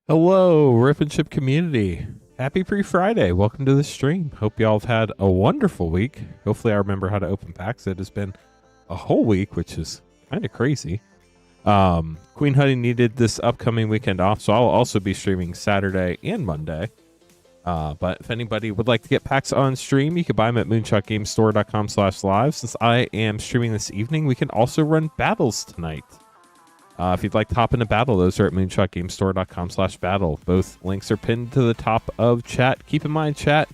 Hello, Rip and Chip community. Happy pre-Friday. Welcome to the stream. Hope y'all have had a wonderful week. Hopefully I remember how to open packs. It has been a whole week, which is kind of crazy. Queen Honey needed this upcoming weekend off, so I'll also be streaming Saturday and Monday. But if anybody would like to get packs on stream, you can buy them at moonshotgamestore.com/live. Since I am streaming this evening, we can also run battles tonight. If you'd like to hop in a battle, those are at moonshotgamestore.com/battle. Both links are pinned to the top of chat. Keep in mind, chat,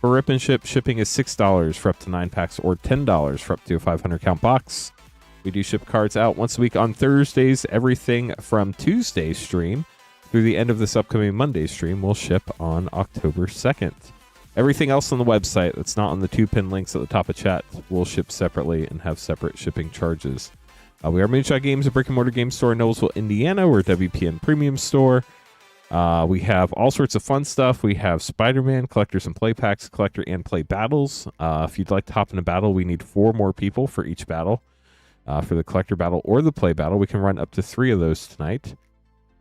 for Rip and Ship, shipping is $6 for up to 9 packs or $10 for up to a 500 count box. We do ship cards out once a week on Thursdays. Everything from Tuesday's stream through the end of this upcoming Monday stream will ship on October 2nd. Everything else on the website that's not on the 2-pin links at the top of chat will ship separately and have separate shipping charges. We are Moonshot Games, a brick-and-mortar game store in Noblesville, Indiana. We're a WPN premium store. We have all sorts of fun stuff. We have Spider-Man, collectors and play packs, collector and play battles. If you'd like to hop in a battle, we need 4 more people for each battle. For the collector battle or the play battle, we can run up to 3 of those tonight.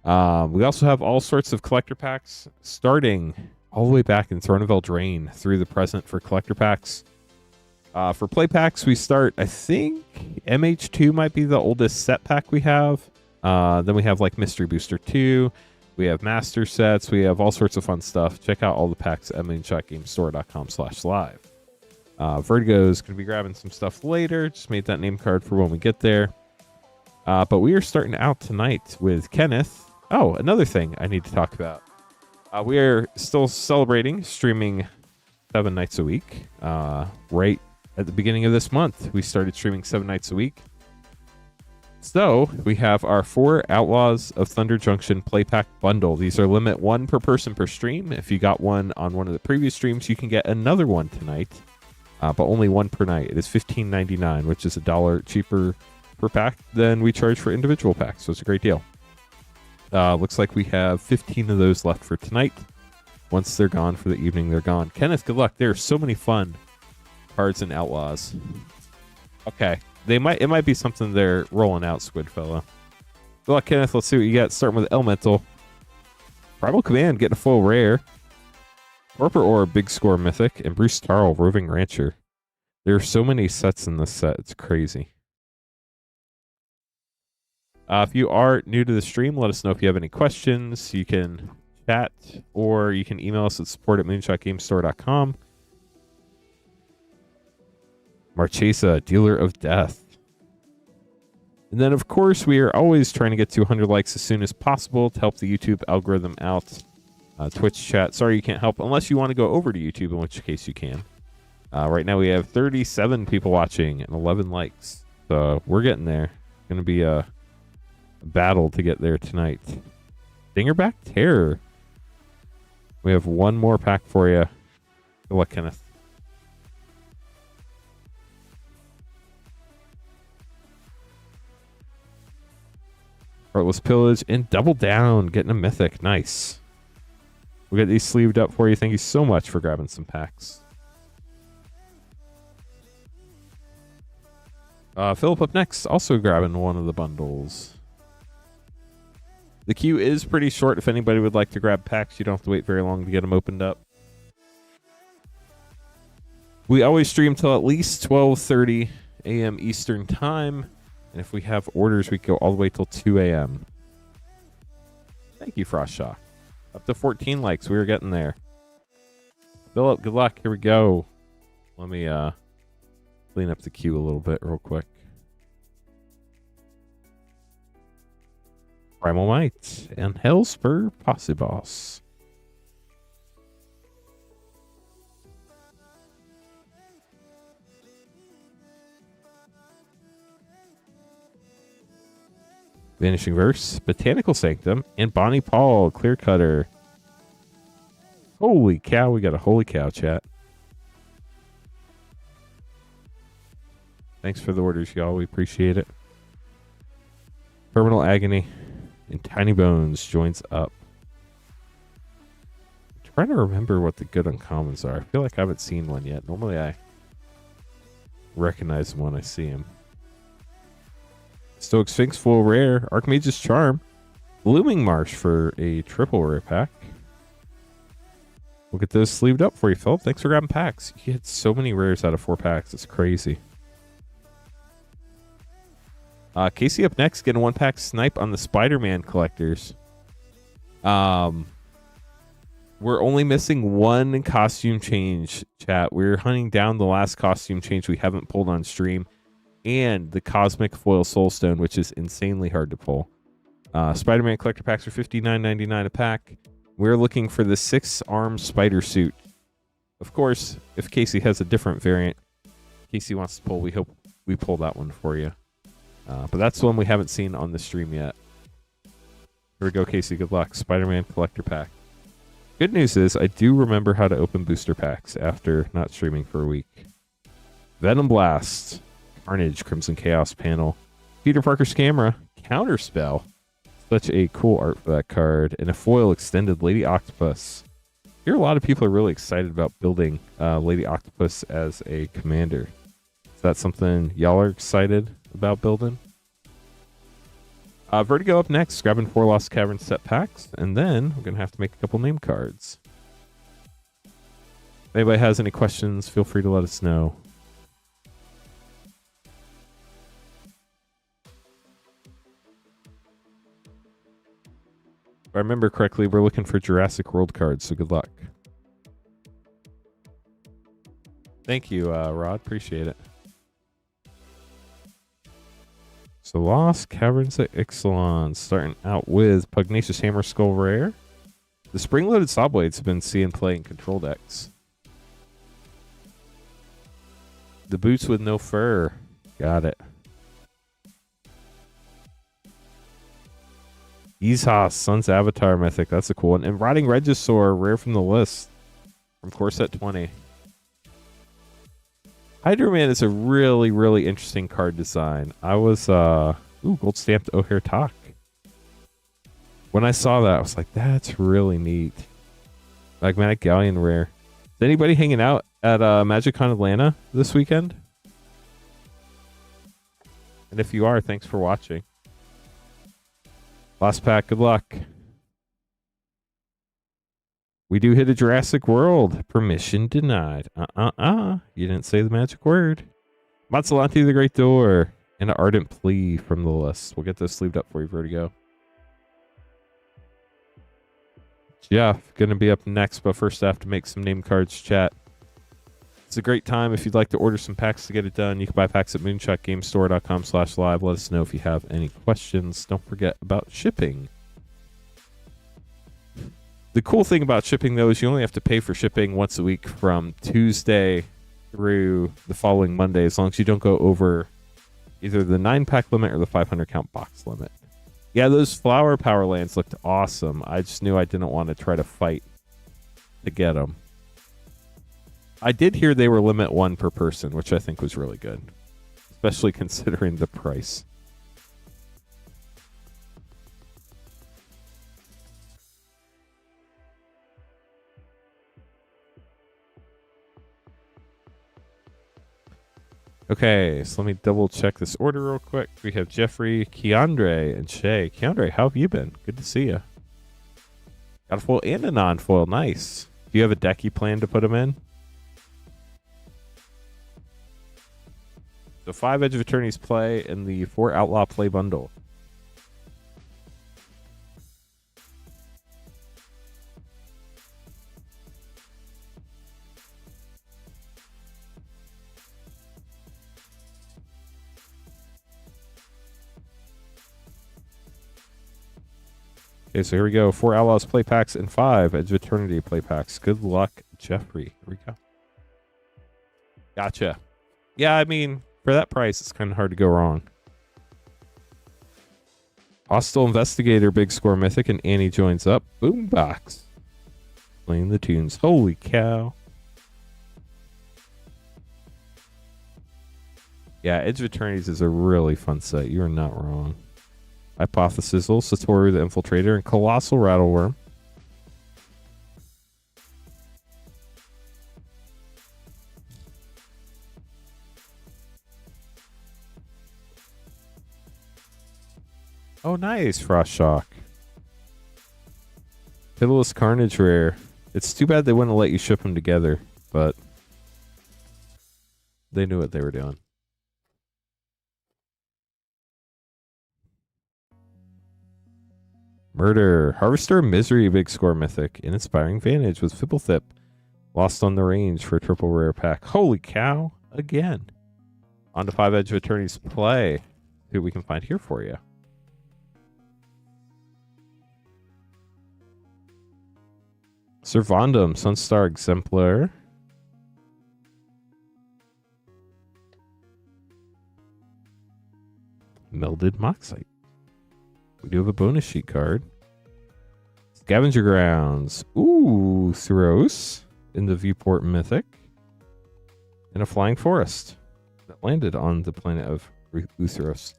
We also have all sorts of collector packs, starting all the way back in Throne of Eldraine through the present for collector packs. For play packs, we start, I think, MH2 might be the oldest set pack we have. Then we have like Mystery Booster 2. We have Master Sets. We have all sorts of fun stuff. Check out all the packs at moonshotgamestore.com/live. Vertigo is going to be grabbing some stuff later. Just made that name card for when we get there. But we are starting out tonight with Kenneth. Oh, another thing I need to talk about. We are still celebrating streaming 7 nights a week. Right at the beginning of this month, we started streaming 7 nights a week. So we have our 4 Outlaws of Thunder Junction play pack bundle. These are limit 1 per person per stream. If you got one on one of the previous streams, you can get another one tonight, but only 1 per night. It is $15.99, which is $1 cheaper per pack than we charge for individual packs. So it's a great deal. Looks like we have 15 of those left for tonight. Once they're gone for the evening, they're gone. Kenneth, good luck. There are so many fun cards and Outlaws. Okay. It might be something they're rolling out, Squidfella. Good luck, Kenneth. Let's see what you got. Starting with Elemental. Primal Command, getting a full rare. Corporate Orb, Big Score Mythic. And Bruce Tarl, Roving Rancher. There are so many sets in this set. It's crazy. If you are new to the stream, let us know if you have any questions. You can chat or you can email us at support@moonshotgamestore.com. Marchesa, Dealer of Death. And then, of course, we are always trying to get to 100 likes as soon as possible to help the YouTube algorithm out. Twitch chat, sorry you can't help unless you want to go over to YouTube, in which case you can. Right now we have 37 people watching and 11 likes. So we're getting there. It's going to be a battle to get there tonight. Dingerback Terror. We have 1 more pack for you. Good luck, Kenneth. Heartless Pillage and Double Down, getting a mythic. Nice. We'll get these sleeved up for you. Thank you so much for grabbing some packs. Philip up next, also grabbing one of the bundles. The queue is pretty short. If anybody would like to grab packs, you don't have to wait very long to get them opened up. We always stream till at least 12:30 a.m. Eastern Time. And if we have orders, we go all the way till 2 a.m. Thank you, Frostshock. Up to 14 likes. We were getting there. Philip, good luck. Here we go. Let me clean up the queue a little bit real quick. Primal Might and Hellspur Posse Boss. Vanishing Verse, Botanical Sanctum, and Bonnie Paul, Clear Cutter. Holy cow, we got a holy cow, chat. Thanks for the orders, y'all. We appreciate it. Terminal Agony and Tiny Bones joins up. I'm trying to remember what the good uncommons are. I feel like I haven't seen one yet. Normally I recognize them when I see them. Stoic Sphinx, full rare. Archmage's Charm. Blooming Marsh for a triple rare pack. We'll get those sleeved up for you, Philip. Thanks for grabbing packs. You had so many rares out of 4 packs. It's crazy. Casey up next, getting 1-pack snipe on the Spider-Man collectors. We're only missing 1 costume change, chat. We're hunting down the last costume change we haven't pulled on stream, and the Cosmic Foil Soulstone, which is insanely hard to pull. Spider-Man collector packs are $59.99 a pack. We're looking for the 6-arm spider suit. Of course, if Casey has a different variant Casey wants to pull, we hope we pull that one for you. But that's the one we haven't seen on the stream yet. Here we go, Casey. Good luck. Spider-Man collector pack. Good news is I do remember how to open booster packs after not streaming for a week. Venom Blast, Carnage, Crimson Chaos panel, Peter Parker's camera, Counterspell. Such a cool art for that card. And a foil extended Lady Octopus. Here a lot of people are really excited about building Lady Octopus as a commander. Is that something y'all are excited about building? Vertigo up next, grabbing 4 Lost Cavern set packs. And then we're going to have to make a couple name cards. If anybody has any questions, feel free to let us know. If I remember correctly, we're looking for Jurassic World cards, so good luck. Thank you, Rod. Appreciate it. So Lost Caverns at Ixalan, starting out with Pugnacious Hammer Skull Rare. The spring-loaded Saw Blades have been seeing play in control decks. The Boots with no fur. Got it. Izhas, Sun's Avatar Mythic. That's a cool one. And Rotting Regisaur, rare from the list. From core set 20. Hydro Man is a really, really interesting card design. I was, gold stamped O'Hare Talk. When I saw that, I was like, that's really neat. Magmatic Galleon rare. Is anybody hanging out at MagicCon Atlanta this weekend? And if you are, thanks for watching. Last pack, good luck. We do hit a Jurassic World. Permission denied. You didn't say the magic word. Matsulanti the Great Door. And an Ardent Plea from the list. We'll get those sleeved up for you, Vertigo. Jeff, going to be up next, but first I have to make some name cards, chat. It's a great time. If you'd like to order some packs to get it done, you can buy packs at moonshotgamestore.com/live. Let us know if you have any questions. Don't forget about shipping. The cool thing about shipping, though, is you only have to pay for shipping once a week from Tuesday through the following Monday, as long as you don't go over either the 9-pack limit or the 500-count box limit. Yeah, those Flower Power lands looked awesome. I just knew I didn't want to try to fight to get them. I did hear they were limit 1 per person, which I think was really good, especially considering the price. Okay, so let me double check this order real quick. We have Jeffrey, Keandre, and Shay. Keandre, how have you been? Good to see you. Got a foil and a non-foil. Nice. Do you have a deck you plan to put them in? So 5 Edge of Eternity's play and the 4 Outlaw play bundle. Okay, so here we go. 4 Outlaws play packs and 5 Edge of Eternity play packs. Good luck, Jeffrey. Here we go. Gotcha. Yeah, I mean, for that price, it's kind of hard to go wrong. Hostile Investigator, Big Score Mythic, and Annie joins up. Boombox. Playing the tunes. Holy cow. Yeah, Edge of Eternities is a really fun set. You're not wrong. Hypothesizzle, Satoru the Infiltrator, and Colossal Rattleworm. Oh, nice, Frost Shock. Pitiless Carnage rare. It's too bad they wouldn't let you ship them together, but they knew what they were doing. Murder. Harvester of Misery, big score mythic. An Inspiring Vantage with Fibblethip. Lost on the Range for a triple rare pack. Holy cow. Again. On to 5 Edge of Eternity's play. See what we can find here for you. Servandum, Sunstar Exemplar. Melded Moxite. We do have a bonus sheet card. Scavenger Grounds. Ooh, Thuros in the Viewport Mythic. And a Flying Forest that landed on the planet of Uthros.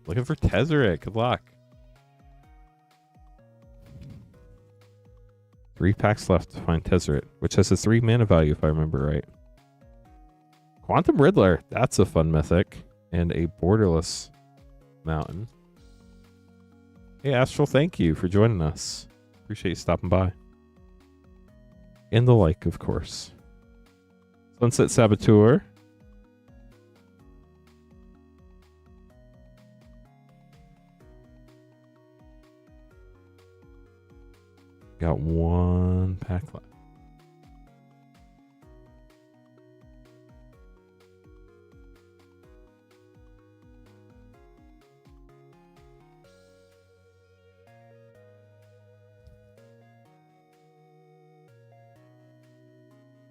Looking for Tezzeret. Good luck. 3 packs left to find Tezzeret, which has a 3 mana value if I remember right. Quantum Riddler. That's a fun mythic. And a Borderless Mountain. Hey, Astral, thank you for joining us. Appreciate you stopping by. And the like, of course. Sunset Saboteur. Got 1 pack left.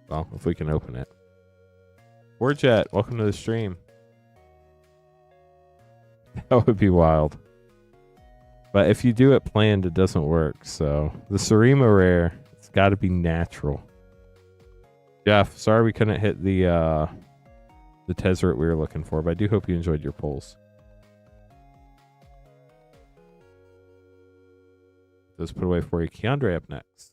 Well, if we can open it. Warjet, welcome to the stream. That would be wild. But if you do it planned, it doesn't work. So the Sarima rare, it's got to be natural. Jeff, sorry we couldn't hit the Tezzeret we were looking for, but I do hope you enjoyed your polls. Those put away for you. Keandre up next.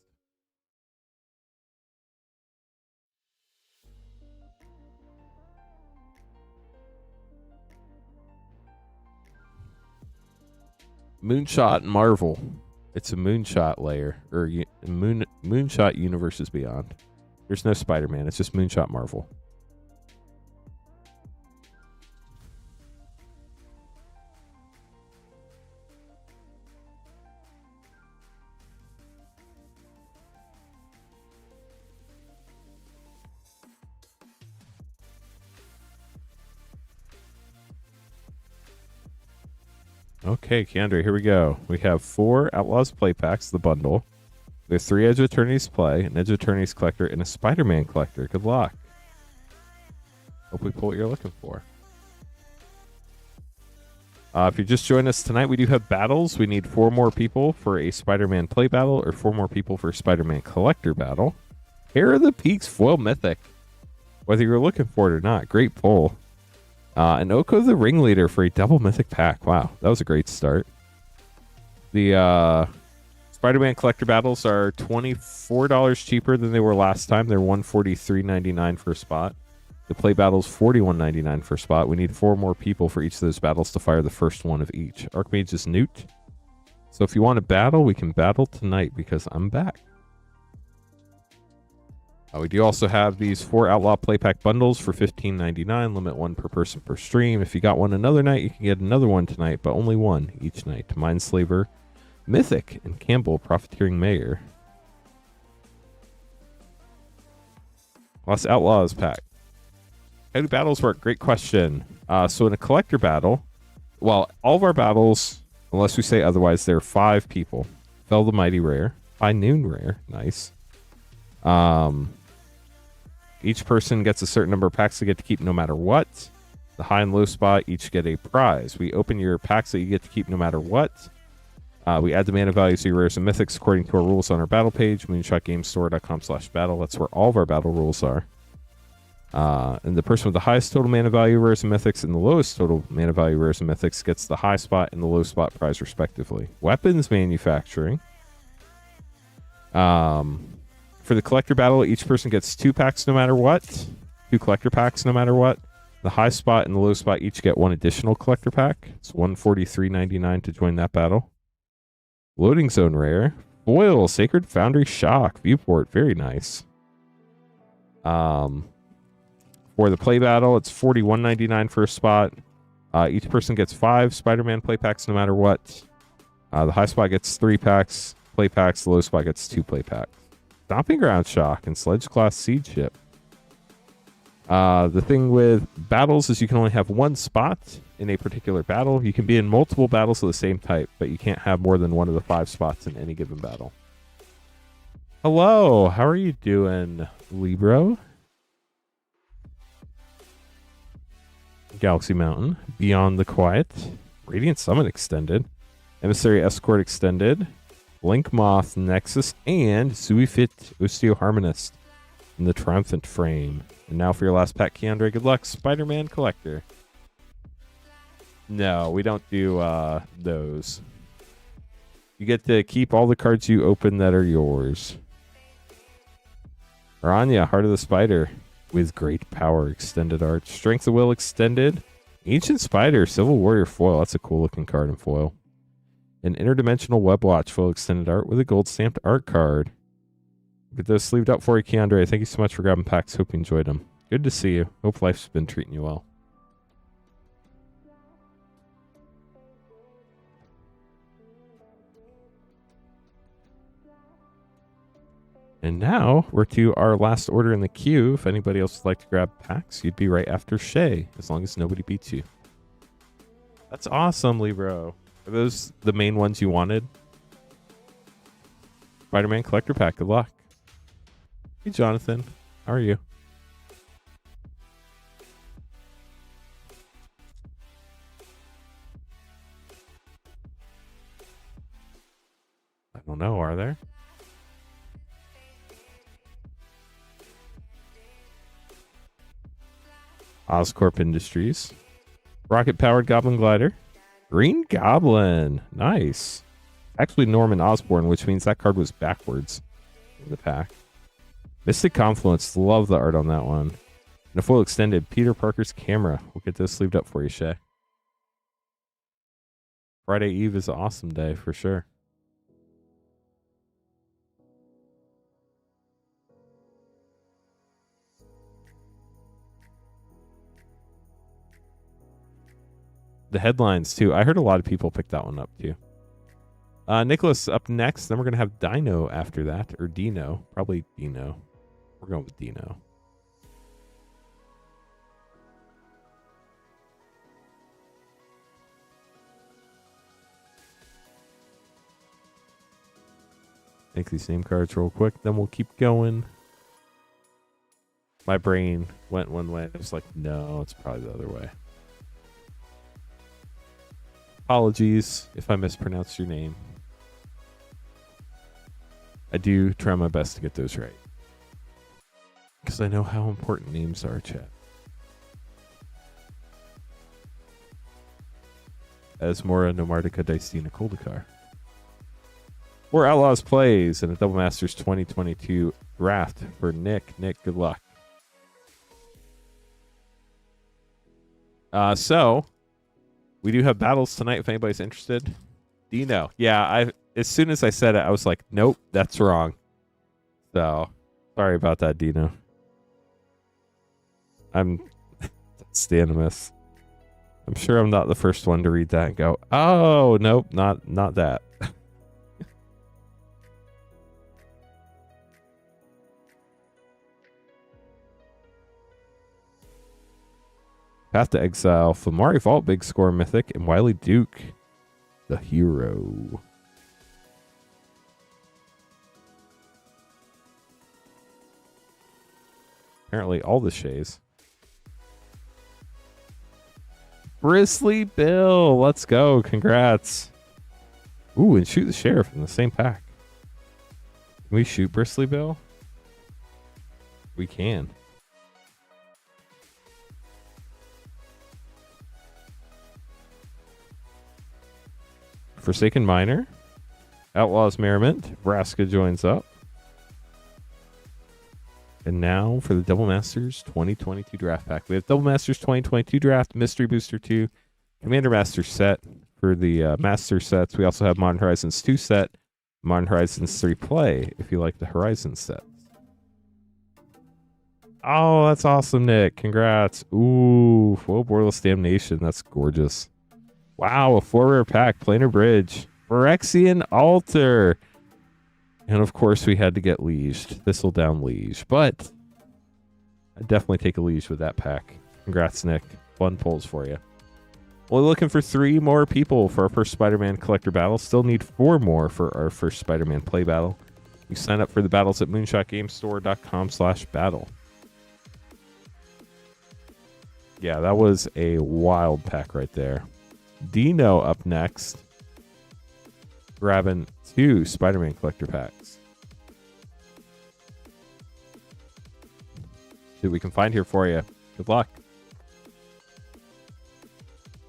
Moonshot Marvel. It's a Moonshot layer, or Moonshot Universes Beyond. There's no Spider-Man. It's just Moonshot Marvel. Okay, Keandre, here we go. We have 4 Outlaws play packs, the bundle. There's 3 Edge of Eternity's play, an Edge of Eternity's collector, and a Spider-Man collector. Good luck. Hope we pull what you're looking for. If you just joined us tonight, we do have battles. We need 4 more people for a Spider-Man play battle, or 4 more people for a Spider-Man collector battle. Hair of the Peaks foil mythic. Whether you're looking for it or not, great pull. And Oko the Ringleader for a double mythic pack. Wow, that was a great start. The Spider-Man collector battles are $24 cheaper than they were last time. They're $143.99 for a spot. The play battle's $41.99 for a spot. We need 4 more people for each of those battles to fire the first one of each. Archmage is Newt. So if you want to battle, we can battle tonight because I'm back. We do also have these 4 Outlaw play pack bundles for $15.99. Limit 1 per person per stream. If you got one another night, you can get another one tonight, but only 1 each night. Mindslaver, Mythic, and Campbell, Profiteering Mayor. Lost Outlaws pack. How do battles work? Great question. So in a collector battle, well, all of our battles, unless we say otherwise, there are 5 people. Fell the Mighty rare. High Noon rare. Nice. Each person gets a certain number of packs they get to keep no matter what. The high and low spot each get a prize. We open your packs that you get to keep no matter what. We add the mana values to your rares and mythics according to our rules on our battle page, moonshotgamestore.com/battle. That's where all of our battle rules are. And the person with the highest total mana value rares and mythics and the lowest total mana value rares and mythics gets the high spot and the low spot prize respectively. Weapons manufacturing. For the collector battle, each person gets 2 packs no matter what. 2 collector packs no matter what. The high spot and the low spot each get 1 additional collector pack. It's $143.99 to join that battle. Loading Zone rare. Foil, Sacred Foundry Shock, Viewport, very nice. For the play battle, it's $41.99 for a spot. Each person gets 5 Spider-Man play packs no matter what. The high spot gets 3 packs, play packs. The low spot gets 2 play packs. Stomping Ground Shock and Sledge Class Seed Ship. The thing with battles is you can only have 1 spot in a particular battle. You can be in multiple battles of the same type, but you can't have more than one of the 5 spots in any given battle. Hello, how are you doing, Libro? Galaxy Mountain, Beyond the Quiet, Radiant Summit Extended, Emissary Escort Extended, Link Moth Nexus, and Suifit Osteoharmonist in the Triumphant Frame. And now for your last pack, Keandre, good luck. Spider-Man Collector. No, we don't do those. You get to keep all the cards you open that are yours. Aranya, Heart of the Spider, with Great Power Extended Art. Strength of Will Extended. Ancient Spider, Civil Warrior Foil. That's a cool looking card in foil. An Interdimensional Web Watch Foil Extended Art with a gold stamped art card. Get those sleeved up for you, Keandre. Thank you so much for grabbing packs. Hope you enjoyed them. Good to see you. Hope life's been treating you well. And now we're to our last order in the queue. If anybody else would like to grab packs, you'd be right after Shay, as long as nobody beats you. That's awesome, Libro. Are those the main ones you wanted? Spider-Man Collector Pack. Good luck. Hey, Jonathan. How are you? I don't know. Are there? Oscorp Industries. Rocket-powered Goblin Glider. Green Goblin. Nice. Actually, Norman Osborn, which means that card was backwards in the pack. Mystic Confluence. Love the art on that one. And a foil extended Peter Parker's Camera. We'll get those sleeved up for you, Shay. Friday Eve is an awesome day for sure. The headlines, too. I heard a lot of people pick that one up, too. Nicholas up next. Then we're going to have Dino after that. Or Dino. Probably Dino. We're going with Dino. Make these name cards real quick. Then we'll keep going. My brain went one way. I was like, no, it's probably the other way. Apologies if I mispronounced your name. I do try my best to get those right. Because I know how important names are, chat. Asmora Nomardica Dicena Koldakar. 4 Outlaws plays in a Double Masters 2022 draft for Nick. Nick, good luck. So we do have battles tonight if anybody's interested. Dino. Yeah, as soon as I said it, I was like, nope, that's wrong. So sorry about that, Dino. That's the animus. I'm sure I'm not the first one to read that and go, oh, nope, not that. Path to Exile, Flamari Vault, Big Score Mythic, and Wily Duke, the hero. Apparently all the Shays. Bristly Bill, let's go. Congrats. Ooh, and Shoot the Sheriff in the same pack. Can we shoot Bristly Bill? We can. Forsaken Miner. Outlaws Merriment. Vraska joins up. And now for the Double Masters 2022 draft pack. We have Double Masters 2022 draft, Mystery Booster 2, Commander Master set, for the master sets. We also have Modern Horizons 2 set, Modern Horizons 3 Play, if you like the Horizon sets. Oh, that's awesome, Nick. Congrats. Ooh, Full Borderless Damnation. That's gorgeous. Wow, a 4-rare pack, Planar Bridge, Phyrexian Altar. And of course, we had to get Lieged. Thistledown Liege. But I'd definitely take a Liege with that pack. Congrats, Nick. Fun pulls for you. We're looking for 3 more people for our first Spider-Man collector battle. Still need 4 more for our first Spider-Man play battle. You sign up for the battles at moonshotgamestore.com/battle. Yeah, that was a wild pack right there. Dino up next. Grabbing 2 Spider-Man collector packs. See what we can find here for you. Good luck.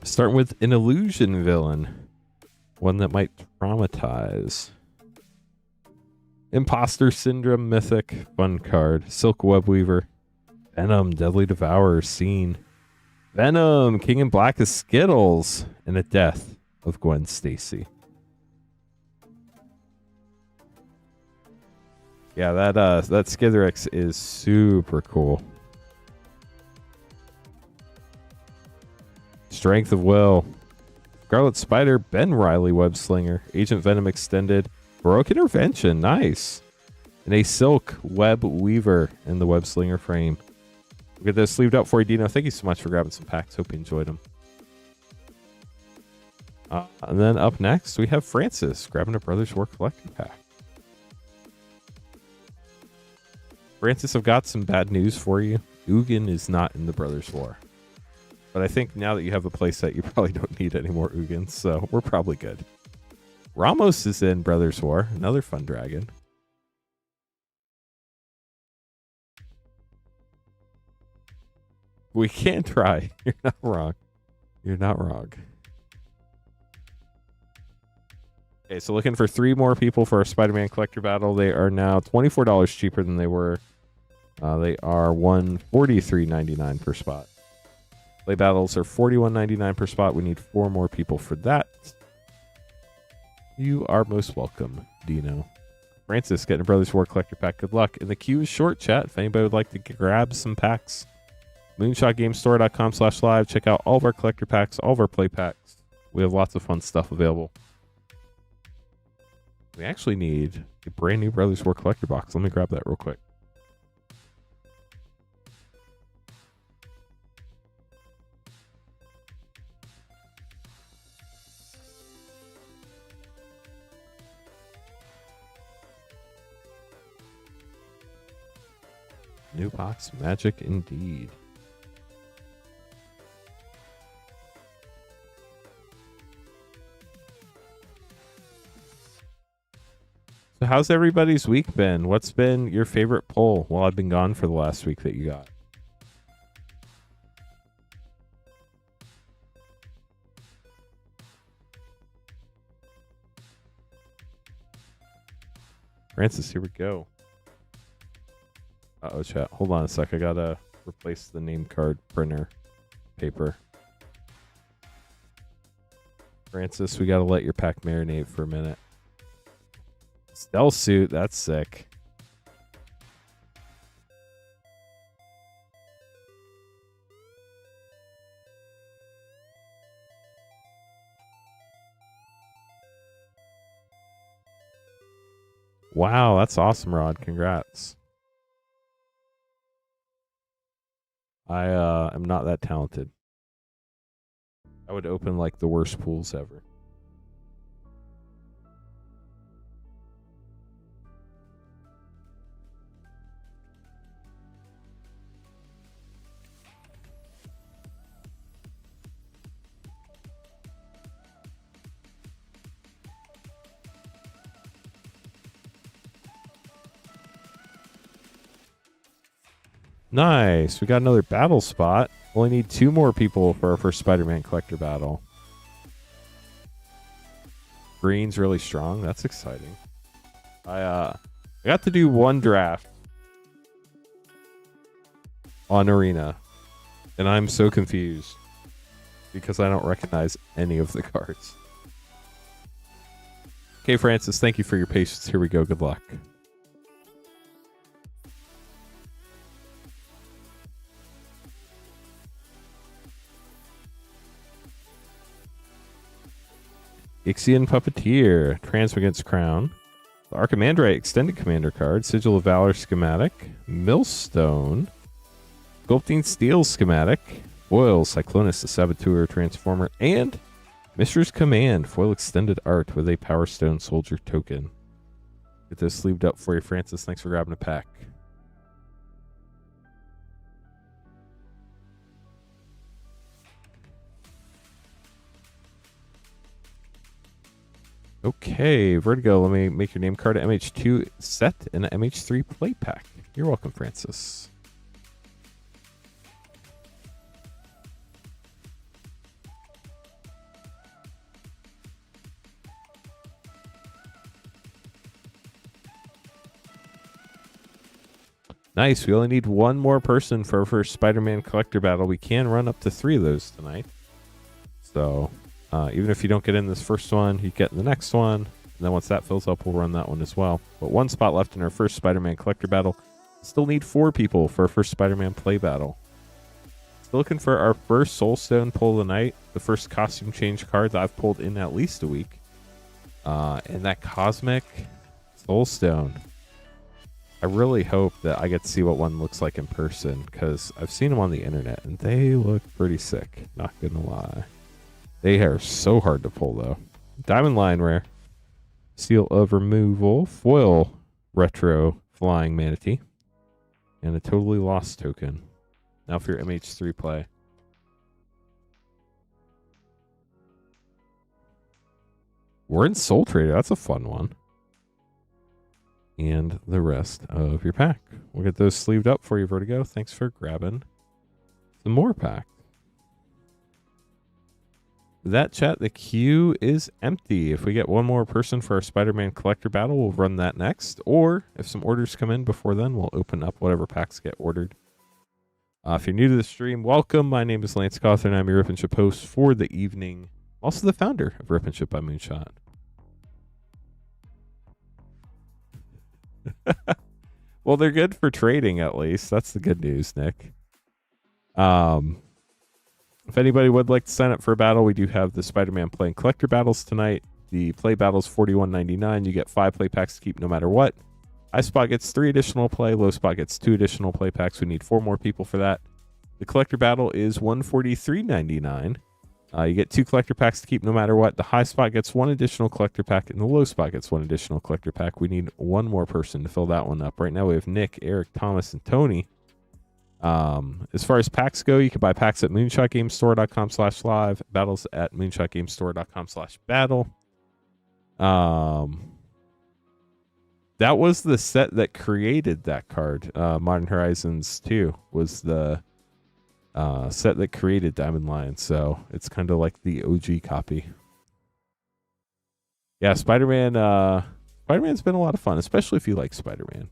Starting with an illusion villain. One that might traumatize. Imposter Syndrome Mythic. Fun card. Silk Webweaver. Venom, Deadly Devourer. Scene. Venom, King in Black is Skittles. And a death of Gwen Stacy. Yeah, that Skithiryx is super cool. Strength of Will. Scarlet Spider, Ben Riley Web Slinger, Agent Venom Extended, Baroque Intervention, nice. And a Silk Web Weaver in the Web Slinger frame. We'll get this sleeved up for you, Dino. Thank you so much for grabbing some packs. Hope you enjoyed them. And then up next, we have Francis grabbing a Brothers War collector pack. Francis, I've got some bad news for you. Ugin is not in the Brothers War. But I think now that you have a playset, you probably don't need any more Ugins, so we're probably good. Ramos is in Brothers War, another fun dragon. We can try. You're not wrong. You're not wrong. Okay, so looking for 3 more people for our Spider-Man collector battle. They are now $24 cheaper than they were. They are $143.99 per spot. Play battles are $41.99 per spot. We need 4 more people for that. You are most welcome, Dino. Francis, getting a Brothers War collector pack. Good luck. And the queue is short, chat. If anybody would like to grab some packs, moonshotgamestore.com/live. Check out all of our collector packs, all of our play packs. We have lots of fun stuff available. We actually need a brand new Brothers War collector box. Let me grab that real quick. New box magic indeed. So how's everybody's week been? What's been your favorite pull while I've been gone for the last week that you got? Francis, here we go. Uh-oh, chat. Hold on a sec. I gotta replace the name card printer paper. Francis, we gotta let your pack marinate for a minute. Stealth suit, that's sick. Wow, that's awesome, Rod. Congrats. I am not that talented. I would open like the worst pools ever. Nice. We got another battle spot. Only need 2 more people for our first Spider-Man collector battle. Green's really strong. That's exciting. I got to do 1 draft on Arena, and I'm so confused because I don't recognize any of the cards. Okay, Francis, thank you for your patience. Here we go. Good luck. Ixion Puppeteer, Transmigant's Crown, the Archimandrite Extended Commander card, Sigil of Valor schematic, Millstone, Sculpting Steel schematic, Foil Cyclonus the Saboteur Transformer, and Mishra's Command Foil Extended Art with a Power Stone Soldier token. Get this sleeved up for you, Francis. Thanks for grabbing a pack. Okay, Vertigo, let me make your name card at MH2 set and an MH3 play pack. You're welcome, Francis. Nice, we only need one more person for our first Spider-Man collector battle. We can run up to 3 of those tonight. So... even if you don't get in this first one, you get in the next one. And then once that fills up, we'll run that one as well. But 1 spot left in our first Spider-Man collector battle. Still need 4 people for our first Spider-Man play battle. Still looking for our first Soulstone pull of the night. The first costume change card that I've pulled in at least a week. And that Cosmic Soulstone. I really hope that I get to see what one looks like in person, because I've seen them on the internet and they look pretty sick. Not gonna lie. They are so hard to pull, though. Diamond Line Rare. Seal of Removal. Foil Retro Flying Manatee. And a Totally Lost token. Now for your MH3 play. We're in Soul Trader. That's a fun one. And the rest of your pack. We'll get those sleeved up for you, Vertigo. Thanks for grabbing some more pack. That chat, the queue is empty. If we get one more person for our Spider-Man collector battle, we'll run that next. Or if some orders come in before then, we'll open up whatever packs get ordered. If you're new to the stream, welcome. My name is Lance Cawthorn, and I'm your Rip and Ship host for the evening. Also the founder of Rip and Ship by Moonshot. Well, they're good for trading, at least. That's the good news, Nick. If anybody would like to sign up for a battle, we do have the Spider-Man play and collector battles tonight. The play battle's $41.99. You get 5 play packs to keep no matter what. High spot gets 3 additional play. Low spot gets 2 additional play packs. We need 4 more people for that. The collector battle is $143.99. You get 2 collector packs to keep no matter what. The high spot gets 1 additional collector pack, and the low spot gets 1 additional collector pack. We need 1 more person to fill that one up. Right now we have Nick, Eric, Thomas, and Tony. As far as packs go, you can buy packs at moonshotgamestore.com/live, battles at moonshotgamestore.com/battle. That was the set that created that card. Modern Horizons 2 was the set that created Diamond Lion, so it's kind of like the OG copy. Yeah, Spider-Man, Spider-Man's been a lot of fun, especially if you like Spider-Man.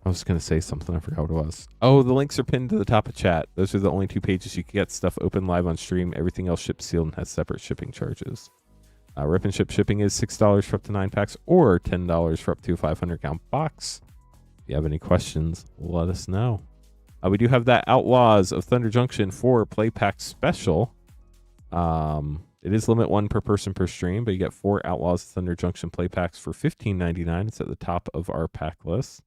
I was going to say something. I forgot what it was. Oh, the links are pinned to the top of chat. Those are the only 2 pages you can get stuff open live on stream. Everything else ships sealed and has separate shipping charges. Rip and Ship shipping is $6 for up to 9 packs or $10 for up to a 500-count box. If you have any questions, let us know. We do have that Outlaws of Thunder Junction 4 play pack special. It is limit 1 per person per stream, but you get 4 Outlaws of Thunder Junction play packs for $15.99. It's at the top of our pack list.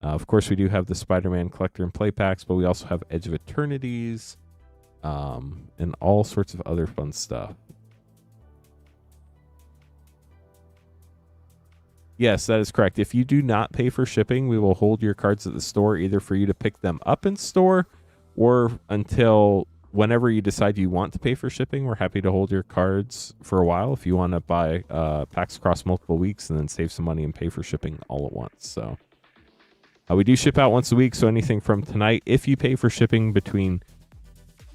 Of course, we do have the Spider-Man collector and play packs, but we also have Edge of Eternities and all sorts of other fun stuff. Yes, that is correct. If you do not pay for shipping, we will hold your cards at the store either for you to pick them up in store or until whenever you decide you want to pay for shipping. We're happy to hold your cards for a while if you want to buy packs across multiple weeks and then save some money and pay for shipping all at once. So we do ship out once a week, so anything from tonight, if you pay for shipping between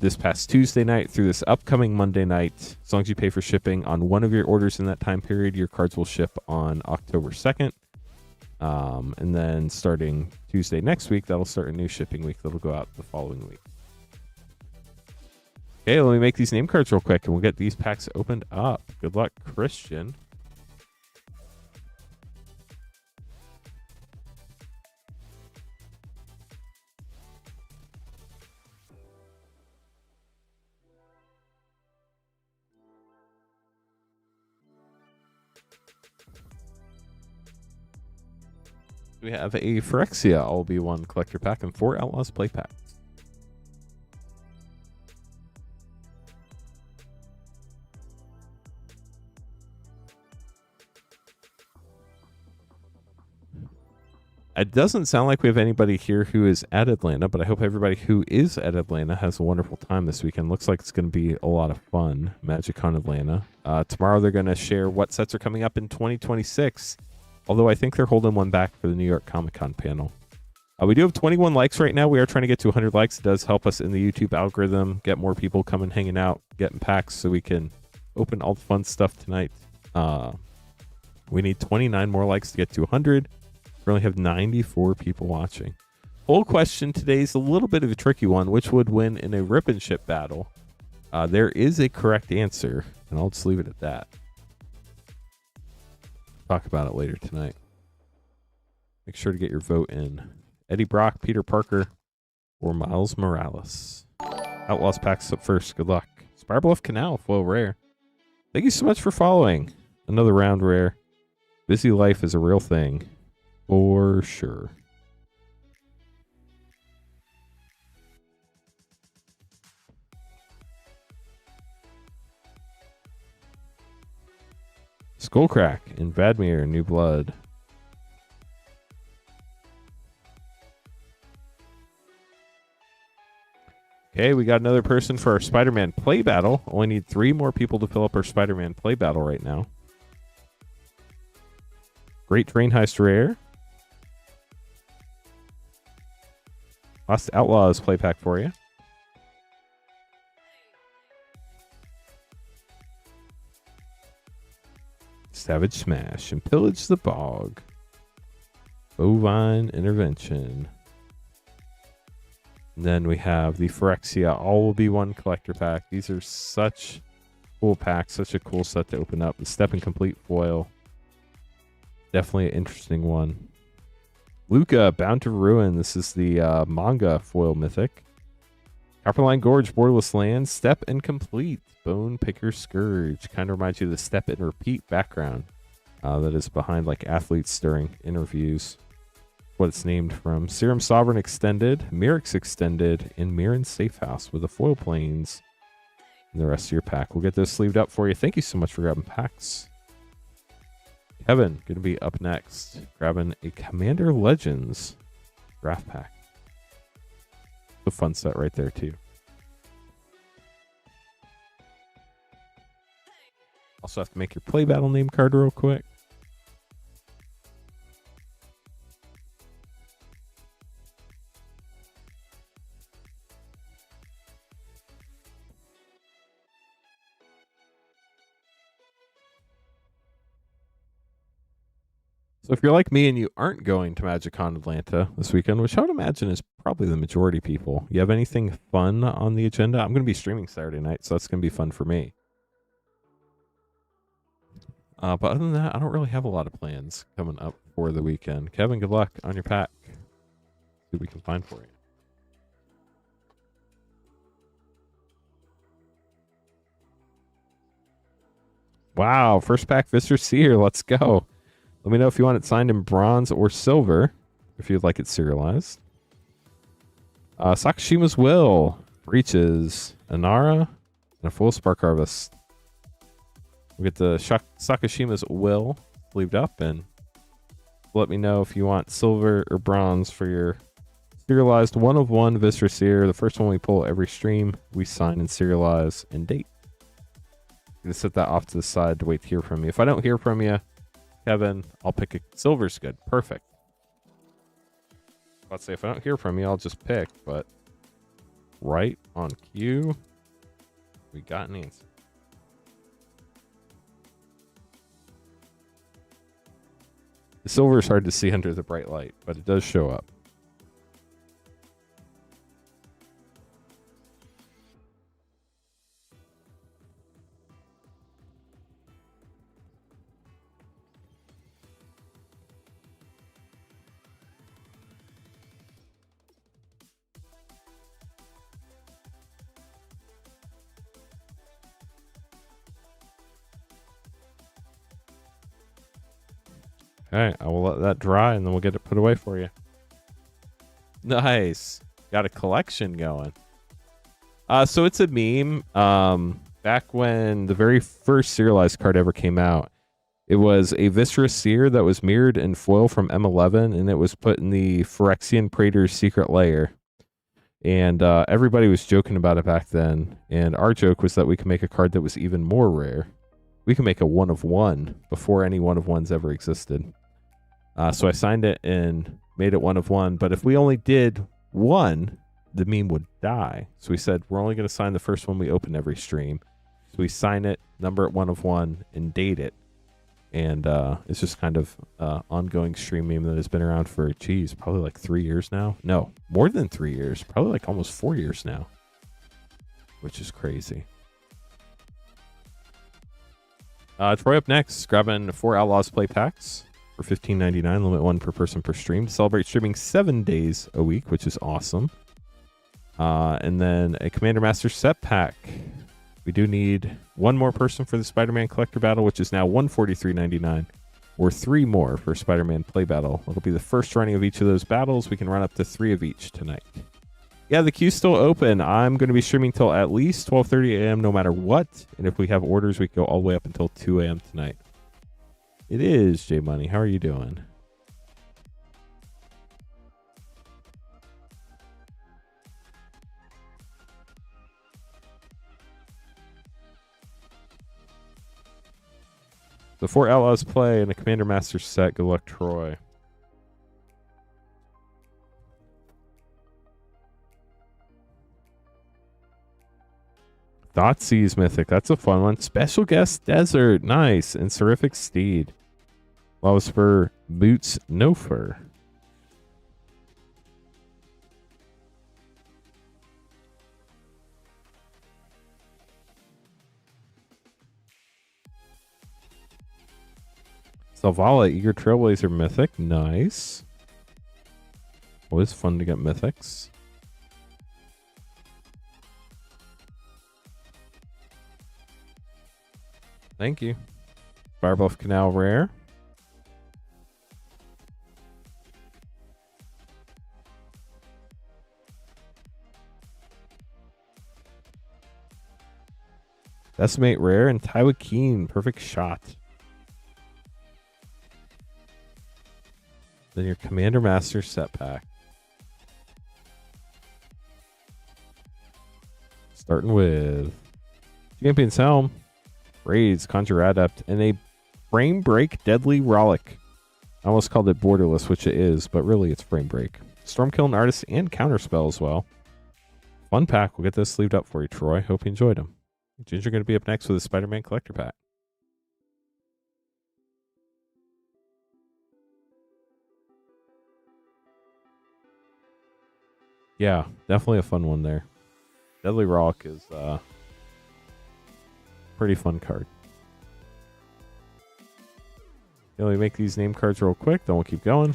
this past Tuesday night through this upcoming Monday night, as long as you pay for shipping on one of your orders in that time period, your cards will ship on October 2nd. And then starting Tuesday next week, that'll start a new shipping week that'll go out the following week. Okay, let me make these name cards real quick, and we'll get these packs opened up. Good luck, Christian. We have a Phyrexia all-be-one collector pack and 4 Outlaws play packs. It doesn't sound like we have anybody here who is at Atlanta, but I hope everybody who is at Atlanta has a wonderful time this weekend. Looks like it's going to be a lot of fun. MagicCon Atlanta. Tomorrow they're going to share what sets are coming up in 2026. Although I think they're holding one back for the New York Comic Con panel. We do have 21 likes right now. We are trying to get to 100 likes. It does help us in the YouTube algorithm, get more people coming, hanging out, getting packs so we can open all the fun stuff tonight. We need 29 more likes to get to 100. We only have 94 people watching. Whole question today is a little bit of a tricky one. Which would win in a rip and ship battle? There is a correct answer, and I'll just leave it at that. Talk about it later tonight. Make sure to get your vote in. Eddie Brock, Peter Parker, or Miles Morales. Outlaws packs up first. Good luck. Spirebluff Canal, foil rare. Thank you so much for following. Another round rare. Busy life is a real thing. For sure. Skullcrack in Vadmir, New Blood. Okay, we got another person for our Spider-Man play battle. Only need 3 more people to fill up our Spider-Man play battle right now. Great Train Heist rare. Lost Outlaws play pack for you. Savage Smash and Pillage the Bog. Bovine Intervention. And then we have the Phyrexia all-will-be-one collector pack. These are such cool packs, such a cool set to open up. The Step and Complete foil. Definitely an interesting one. Luca, Bound to Ruin. This is the manga foil mythic. Copperline Gorge, Borderless Lands, Step and Complete. Bone Picker Scourge. Kind of reminds you of the Step and Repeat background that is behind like athletes during interviews. What it's named from. Serum Sovereign Extended, Mirix Extended, and Mirren Safe House with the foil planes and the rest of your pack. We'll get those sleeved up for you. Thank you so much for grabbing packs. Kevin, going to be up next, grabbing a Commander Legends draft pack. A fun set right there, too. Also have to make your play battle name card real quick. So if you're like me and you aren't going to MagicCon Atlanta this weekend, which I would imagine is probably the majority of people, you have anything fun on the agenda? I'm going to be streaming Saturday night, so that's going to be fun for me. But other than that, I don't really have a lot of plans coming up for the weekend. Kevin, good luck on your pack. See what we can find for you. Wow, first pack Visser Seer. Let's go. Let me know if you want it signed in bronze or silver, if you'd like it serialized. Sakashima's Will, Breaches, Inara, and a full Spark Harvest. We get the Sakashima's Will sleeved up, and let me know if you want silver or bronze for your serialized 1/1 Viscer Seer. The first one we pull every stream, we sign and serialize and date. I'm going to set that off to the side to wait to hear from you. If I don't hear from you, Kevin, I'll pick a silver's good. Perfect. Let's say if I don't hear from you, I'll just pick, but right on cue, we got an answer. The silver is hard to see under the bright light, but it does show up. Okay, I will let that dry and then we'll get it put away for you. Nice. Got a collection going. So it's a meme. Back when the very first serialized card ever came out, it was a Viscerous Seer that was mirrored in foil from M11, and it was put in the Phyrexian Praetor's secret lair. And everybody was joking about it back then. And our joke was that we could make a card that was even more rare. We can make a 1 of 1 before any 1 of 1s ever existed. So I signed it and made it 1 of 1. But if we only did 1, the meme would die. So we said we're only going to sign the first one we open every stream. So we sign it, number it 1 of 1, and date it. And it's just kind of ongoing stream meme that has been around for, geez, probably like 3 years now. No, more than 3 years. Probably like almost 4 years now. Which is crazy. Troy up next, grabbing 4 Outlaws play packs for $15.99, limit 1 per person per stream to celebrate streaming 7 days a week, which is awesome. And then a Commander Master set pack. We do need 1 more person for the Spider-Man collector battle, which is now $143.99, or 3 more for Spider-Man play battle. It'll be the first running of each of those battles. We can run up to 3 of each tonight. Yeah, the queue's still open. I'm going to be streaming till at least 12:30 a.m. no matter what. And if we have orders, we can go all the way up until 2 a.m. tonight. It is J Money. How are you doing? The 4 Outlaws play and a Commander Master set. Good luck, Troy. Thoughtseize Mythic. That's a fun one. Special Guest Desert. Nice. And Seraphic Steed. Lawless Fur. Boots. No Fur. Zavala, Eager Trailblazer Mythic. Nice. Always fun to get mythics. Thank you. Firebuff Canal Rare. Decimate Rare and Taiwa Keen. Perfect Shot. Then your Commander Master set pack. Starting with Champion's Helm, Raids, Conjure Adept, and a Frame Break Deadly Rollick. I almost called it Borderless, which it is, but really it's Frame Break. Stormkilling Artist and Counterspell as well. Fun pack. We'll get this sleeved up for you, Troy. Hope you enjoyed them. Ginger going to be up next with a Spider-Man collector pack. Yeah, definitely a fun one there. Deadly Rock is pretty fun card. Let me make these name cards real quick, then we'll keep going.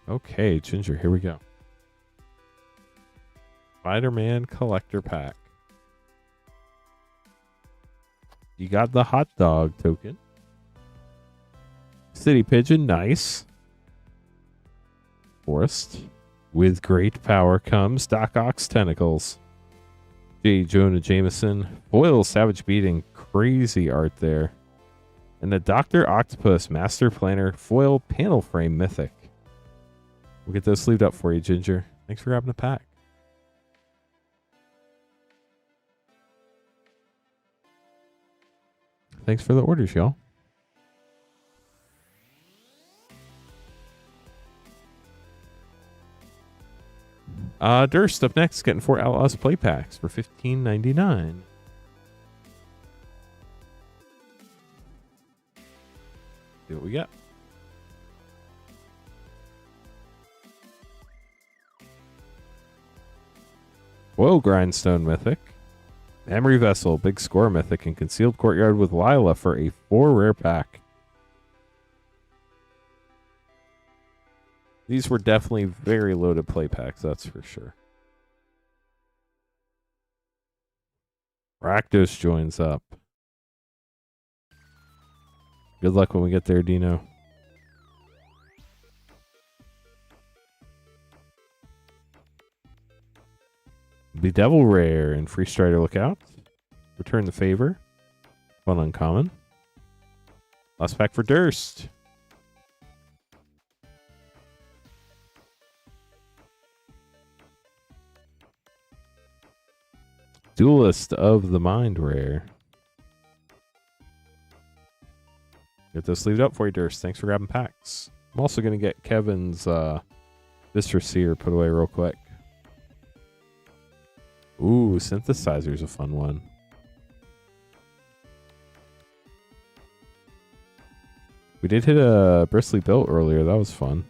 Okay, Ginger, here we go. Spider-Man collector pack. You got the hot dog token. City Pigeon, nice. Forest. With great power comes Doc Ock's Tentacles. J. Jonah Jameson. Foil Savage Beating. Crazy art there. And the Dr. Octopus Master Planner Foil Panel Frame Mythic. We'll get those sleeved up for you, Ginger. Thanks for grabbing the pack. Thanks for the orders, y'all. Durst up next, getting 4 Outlaws play packs for $15.99. See what we got. Whoa, Grindstone Mythic. Memory Vessel, Big Score Mythic, and Concealed Courtyard with Lila for a 4 rare pack. These were definitely very loaded play packs, that's for sure. Rakdos joins up. Good luck when we get there, Dino. The Devil Rare and Free Strider Lookout. Return the Favor. Fun uncommon. Last pack for Durst. Duelist of the Mind Rare. Get this sleeved up for you, Durst. Thanks for grabbing packs. I'm also going to get Kevin's Viscer Seer put away real quick. Ooh, Synthesizer's a fun one. We did hit a Bristly Built earlier. That was fun.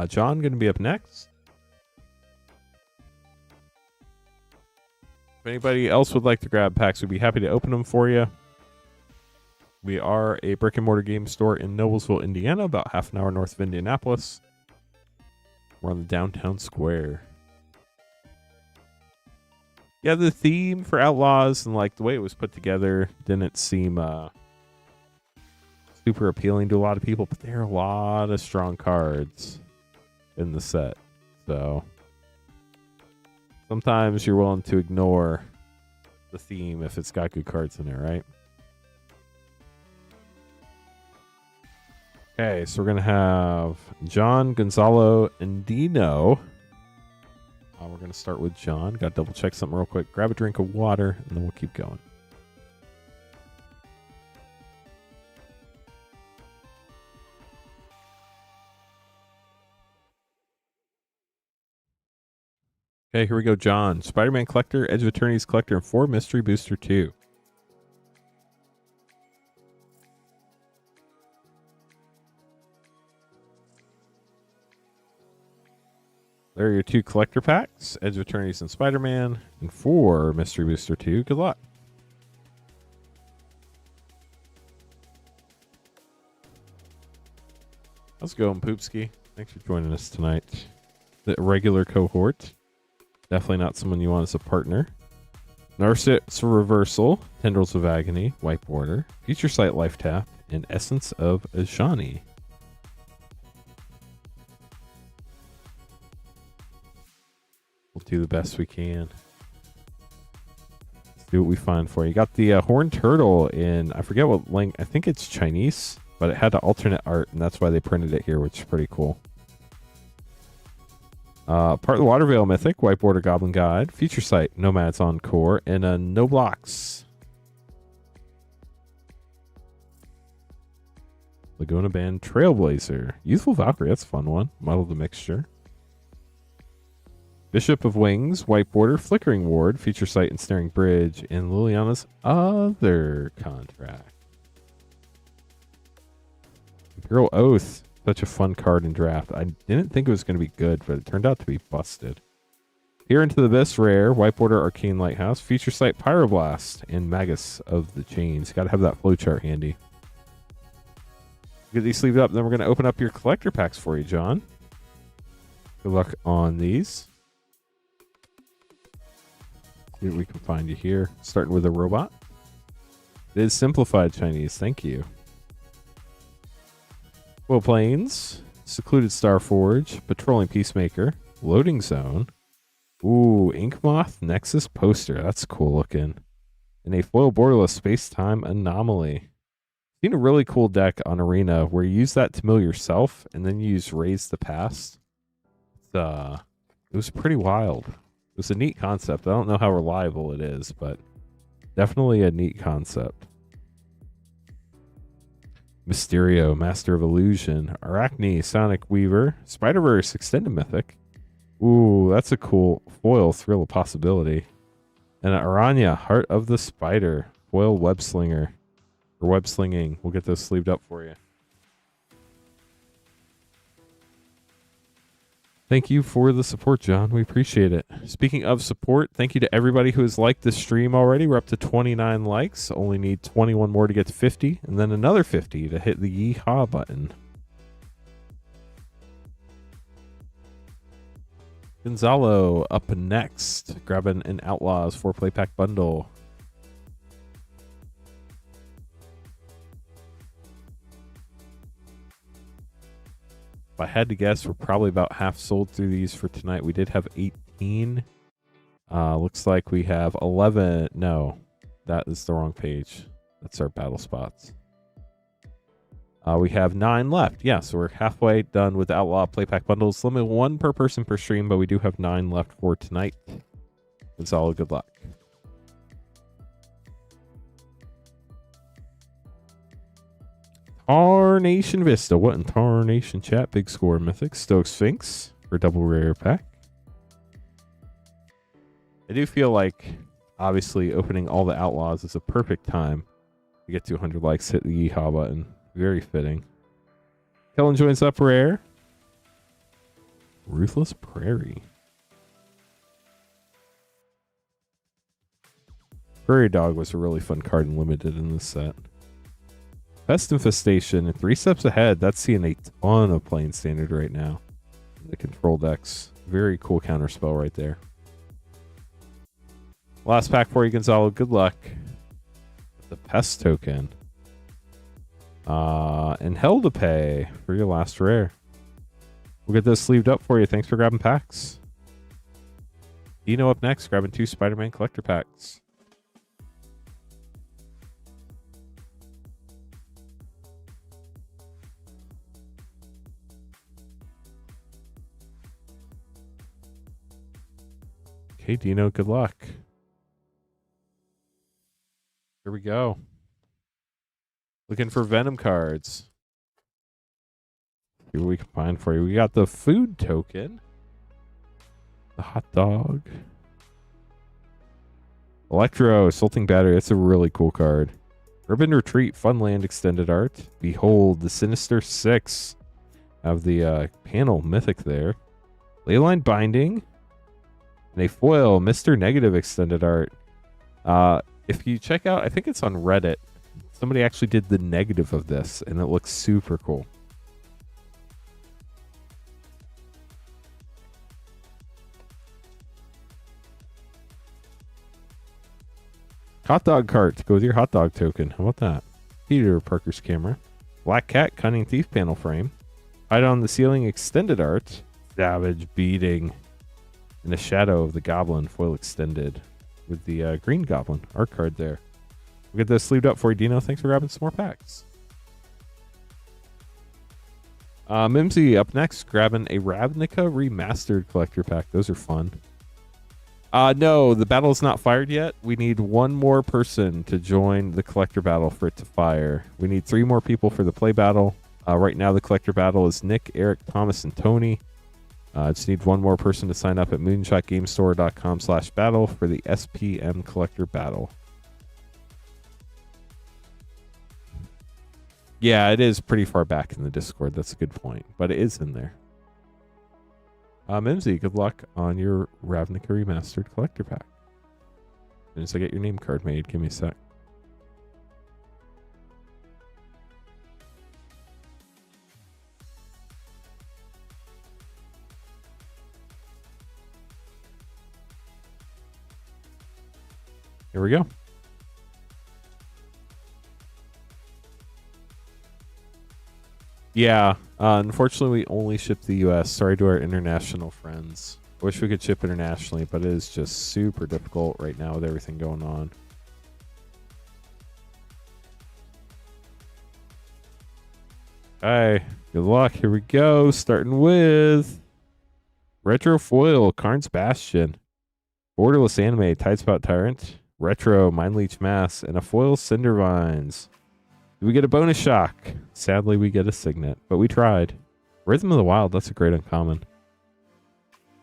John going to be up next. If anybody else would like to grab packs, we'd be happy to open them for you. We are a brick and mortar game store in Noblesville, Indiana, about half an hour north of Indianapolis. We're on the downtown square. Yeah, the theme for Outlaws and like the way it was put together didn't seem super appealing to a lot of people, but there are a lot of strong cards in the set. So sometimes you're willing to ignore the theme if it's got good cards in there, right? Okay, so we're going to have John, Gonzalo, and Dino. We're going to start with John. Got to double check something real quick. Grab a drink of water, and then we'll keep going. Okay, here we go, John. Spider-Man Collector, Edge of Eternity's Collector, and 4 Mystery Booster 2. There are your 2 collector packs, Edge of Eternities and Spider-Man, and 4 Mystery Booster 2. Good luck. How's it going, Poopski? Thanks for joining us tonight. The regular cohort. Definitely not someone you want as a partner. Narcissus Reversal, Tendrils of Agony, White Border, Future Sight Life Tap, and Essence of Ajani. We'll do the best we can. Let's see what we find for you. You got the Horned Turtle in, I forget what link, I think it's Chinese, but it had the alternate art, and that's why they printed it here, which is pretty cool. Part of the Watervale Mythic, White Border Goblin Guide, Future Sight, Nomads Encore, and a No Blocks. Laguna Band Trailblazer. Youthful Valkyrie, that's a fun one. Model the Mixture. Bishop of Wings, White Border, Flickering Ward, Future Sight, and Snaring Bridge, and Liliana's Other Contract. Imperial Oath. Such a fun card in draft. I didn't think it was going to be good, but it turned out to be busted. Here into the Abyss Rare, White Border Arcane Lighthouse, Future Sight Pyroblast, and Magus of the Chains. Got to have that flowchart handy. Get these sleeved up, then we're going to open up your collector packs for you, John. Good luck on these. See what we can find you here. Starting with a robot. It is simplified Chinese. Thank you. Will Plains, Secluded Starforge, Patrolling Peacemaker, Loading Zone. Ooh, Inkmoth Nexus poster. That's cool looking. And a foil borderless space-time anomaly. Seen a really cool deck on Arena where you use that to mill yourself and then you use Raise the Past. It was pretty wild. It was a neat concept. I don't know how reliable it is, but definitely a neat concept. Mysterio, Master of Illusion, Arachne, Sonic Weaver, Spider-Verse, Extended Mythic. Ooh, that's a cool foil Thrill of Possibility. And Aranya, Heart of the Spider, foil Web Slinger, or Web Slinging. We'll get those sleeved up for you. Thank you for the support, John. We appreciate it. Speaking of support, thank you to everybody who has liked the stream already. We're up to 29 likes. Only need 21 more to get to 50, and then another 50 to hit the yeehaw button. Gonzalo up next, grabbing an Outlaws 4-play pack bundle. If I had to guess, we're probably about half sold through these for tonight. We did have 18. Looks like we have 11. No, that is the wrong page. That's our battle spots. We have 9 left. Yeah, so we're halfway done with Outlaw play pack bundles. Limit 1 per person per stream, but we do have 9 left for tonight. It's all good luck. Tarnation Vista. What in Tarnation chat? Big score mythic. Stoic Sphinx for double rare pack. I do feel like, obviously, opening all the Outlaws is a perfect time to get to 100 likes. Hit the yeehaw button. Very fitting. Kellen joins up rare. Ruthless Prairie. Prairie Dog was a really fun card and limited in this set. Pest Infestation, 3 steps ahead. That's seeing a ton of playing standard right now. The control decks. Very cool counter spell right there. Last pack for you, Gonzalo. Good luck. The Pest token. And Hell to Pay for your last rare. We'll get those sleeved up for you. Thanks for grabbing packs. Dino up next, grabbing 2 Spider-Man collector packs. Okay, Dino, good luck. Here we go. Looking for Venom cards. See what we can find for you. We got the food token. The hot dog. Electro, Assaulting Battery. That's a really cool card. Urban Retreat, Funland Extended Art. Behold, the Sinister Six. Have the panel mythic there. Leyline Binding. And a foil, Mr. Negative Extended Art. If you check out, I think it's on Reddit. Somebody actually did the negative of this, and it looks super cool. Hot dog cart to go with your hot dog token. How about that? Peter Parker's camera. Black Cat Cunning Thief panel frame. Hide on the Ceiling extended art. Savage Beating. In the Shadow of the Goblin foil extended with the Green Goblin art card there. We'll get this sleeved up for you, Dino. Thanks for grabbing some more packs. Mimsy up next, grabbing a Ravnica Remastered collector pack. Those are fun. No, the battle is not fired yet. We need 1 more person to join the collector battle for it to fire. We need 3 more people for the play battle. Right now, the collector battle is Nick, Eric, Thomas, and Tony. I just need 1 more person to sign up at moonshotgamestore.com/battle for the SPM collector battle. Yeah, it is pretty far back in the Discord. That's a good point, but it is in there. Mimsy, good luck on your Ravnica Remastered collector pack. As soon as I get your name card made, give me a sec. Here we go. Yeah, unfortunately, we only ship the U.S. Sorry to our international friends. I wish we could ship internationally, but it is just super difficult right now with everything going on. Hi, good luck. Here we go. Starting with Retro Foil, Karn's Bastion, Borderless Anime, Tidespout Tyrant, Retro, Mind Leech Mass, and a foil Cindervines. Do we get a bonus shock? Sadly, we get a Signet, but we tried. Rhythm of the Wild, that's a great uncommon.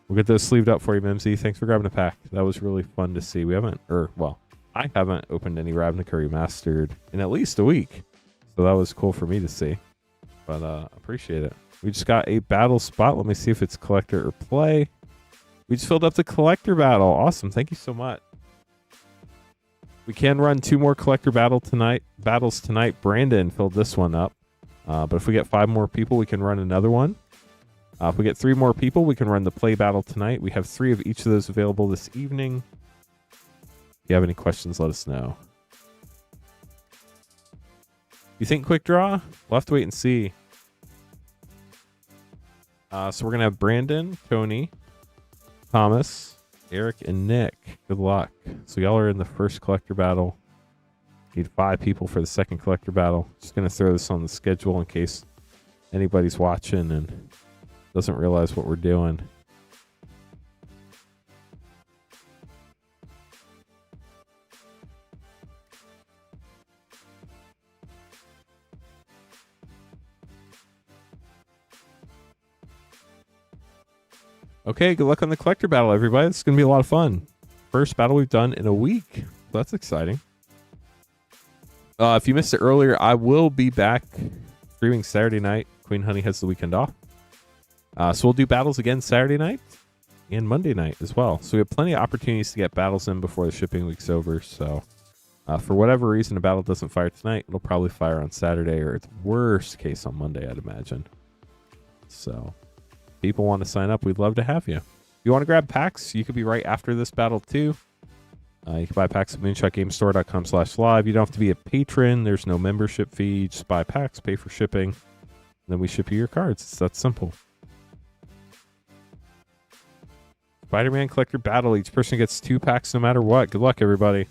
We'll get those sleeved up for you, Mimsy. Thanks for grabbing a pack. That was really fun to see. We haven't, I haven't opened any Ravnica Remastered in at least a week. So that was cool for me to see. But appreciate it. We just got a battle spot. Let me see if it's collector or play. We just filled up the collector battle. Awesome. Thank you so much. We can run 2 more collector battles tonight. Brandon filled this one up. But if we get 5 more people, we can run another one. If we get 3 more people, we can run the play battle tonight. We have 3 of each of those available this evening. If you have any questions, let us know. You think quick draw? We'll have to wait and see. So we're going to have Brandon, Tony, Thomas, Eric, and Nick. Good luck. So y'all are in the first collector battle. Need 5 people for the second collector battle. Just going to throw this on the schedule in case anybody's watching and doesn't realize what we're doing. Okay, good luck on the collector battle, everybody. It's going to be a lot of fun. First battle we've done in a week. That's exciting. If you missed it earlier, I will be back streaming Saturday night. Queen Honey has the weekend off. So we'll do battles again Saturday night and Monday night as well. So we have plenty of opportunities to get battles in before the shipping week's over. So for whatever reason a battle doesn't fire tonight, it'll probably fire on Saturday, or it's worst case on Monday, I'd imagine. So people want to sign up, we'd love to have you. If you want to grab packs, you could be right after this battle too. You can buy packs at moonshotgamestore.com/live. You don't have to be a patron. There's no membership fee. You just buy packs, pay for shipping, and then we ship you your cards. It's that simple. Spider-Man collector battle. Each person gets 2 packs no matter what. Good luck, everybody.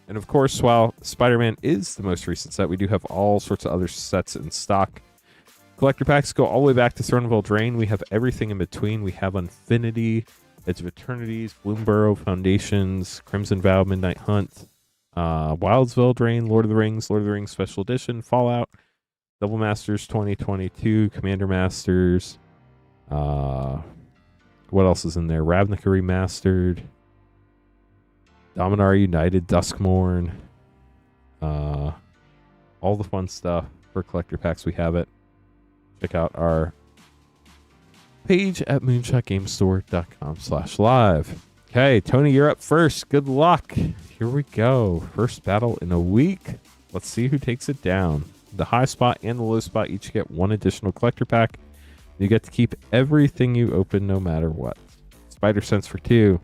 And of course, while Spider-Man is the most recent set, we do have all sorts of other sets in stock. Collector packs go all the way back to Throne of Eldraine. We have everything in between. We have Infinity, Edge of Eternities, Bloomburrow, Foundations, Crimson Vow, Midnight Hunt, Wilds of Eldraine, Lord of the Rings Special Edition, Fallout, Double Masters 2022, Commander Masters. What else is in there? Ravnica Remastered, Dominar United, Duskmourn. All the fun stuff for collector packs. We have it. Check out our page at moonshotgamestore.com/live. Okay, Tony, you're up first. Good luck. Here we go. First battle in a week. Let's see who takes it down. The high spot and the low spot each get 1 additional collector pack. You get to keep everything you open no matter what. Spider Sense for 2.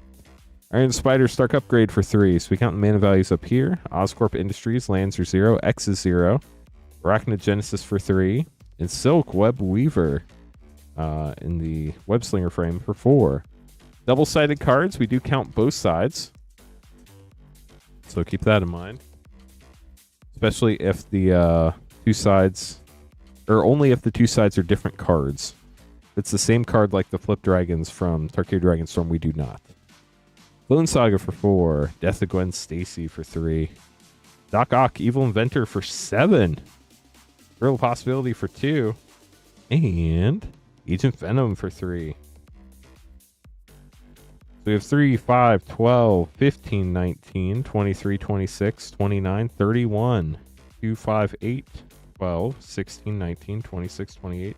Iron Spider Stark Upgrade for 3. So we count the mana values up here. Oscorp Industries, lands are 0, X is 0. Arachnogenesis for 3. And Silk Web Weaver in the Web Slinger frame for 4. Double-sided cards. We do count both sides, so keep that in mind. Especially if the 2 sides, or only if the 2 sides are different cards. If it's the same card like the Flip Dragons from Tarkir Dragonstorm, we do not. Clone Saga for 4. Death of Gwen Stacy for 3. Doc Ock Evil Inventor for 7. Real Possibility for 2. And Agent Venom for 3. So we have 3, 5, 12, 15, 19, 23, 26, 29, 31. 2, 5, 8, 12, 16, 19, 26, 28.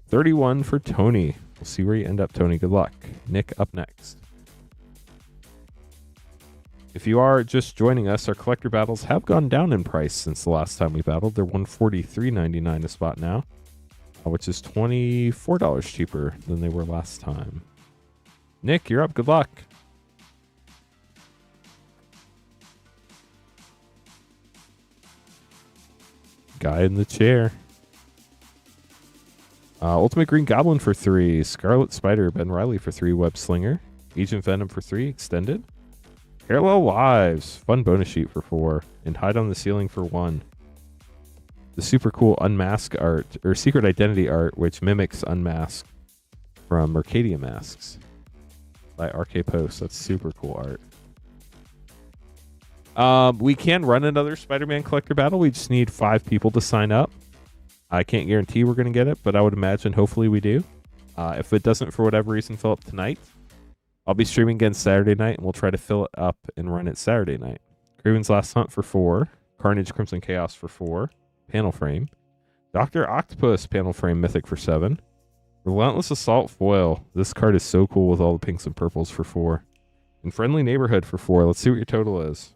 31 for Tony. We'll see where you end up, Tony. Good luck. Nick up next. If you are just joining us, our collector battles have gone down in price since the last time we battled. They're $143.99 a spot now, which is $24 cheaper than they were last time. Nick, you're up. Good luck. Guy in the chair. Ultimate Green Goblin for 3. Scarlet Spider, Ben Riley for 3. Web Slinger. Agent Venom for 3. Extended. Parallel Lives. Fun bonus sheet for 4. And Hide on the Ceiling for 1. The super cool Unmask art, or Secret Identity art, which mimics Unmask from Mercadia Masks by RK Post. That's super cool art. We can run another Spider-Man collector battle. We just need 5 people to sign up. I can't guarantee we're going to get it, but I would imagine hopefully we do. If it doesn't, for whatever reason, fill up tonight, I'll be streaming again Saturday night, and we'll try to fill it up and run it Saturday night. Craven's Last Hunt for 4. Carnage Crimson Chaos for 4. panel frame. Dr. Octopus panel frame mythic for 7. Relentless Assault foil. This card is so cool with all the pinks and purples for 4. And Friendly Neighborhood for 4. Let's see what your total is.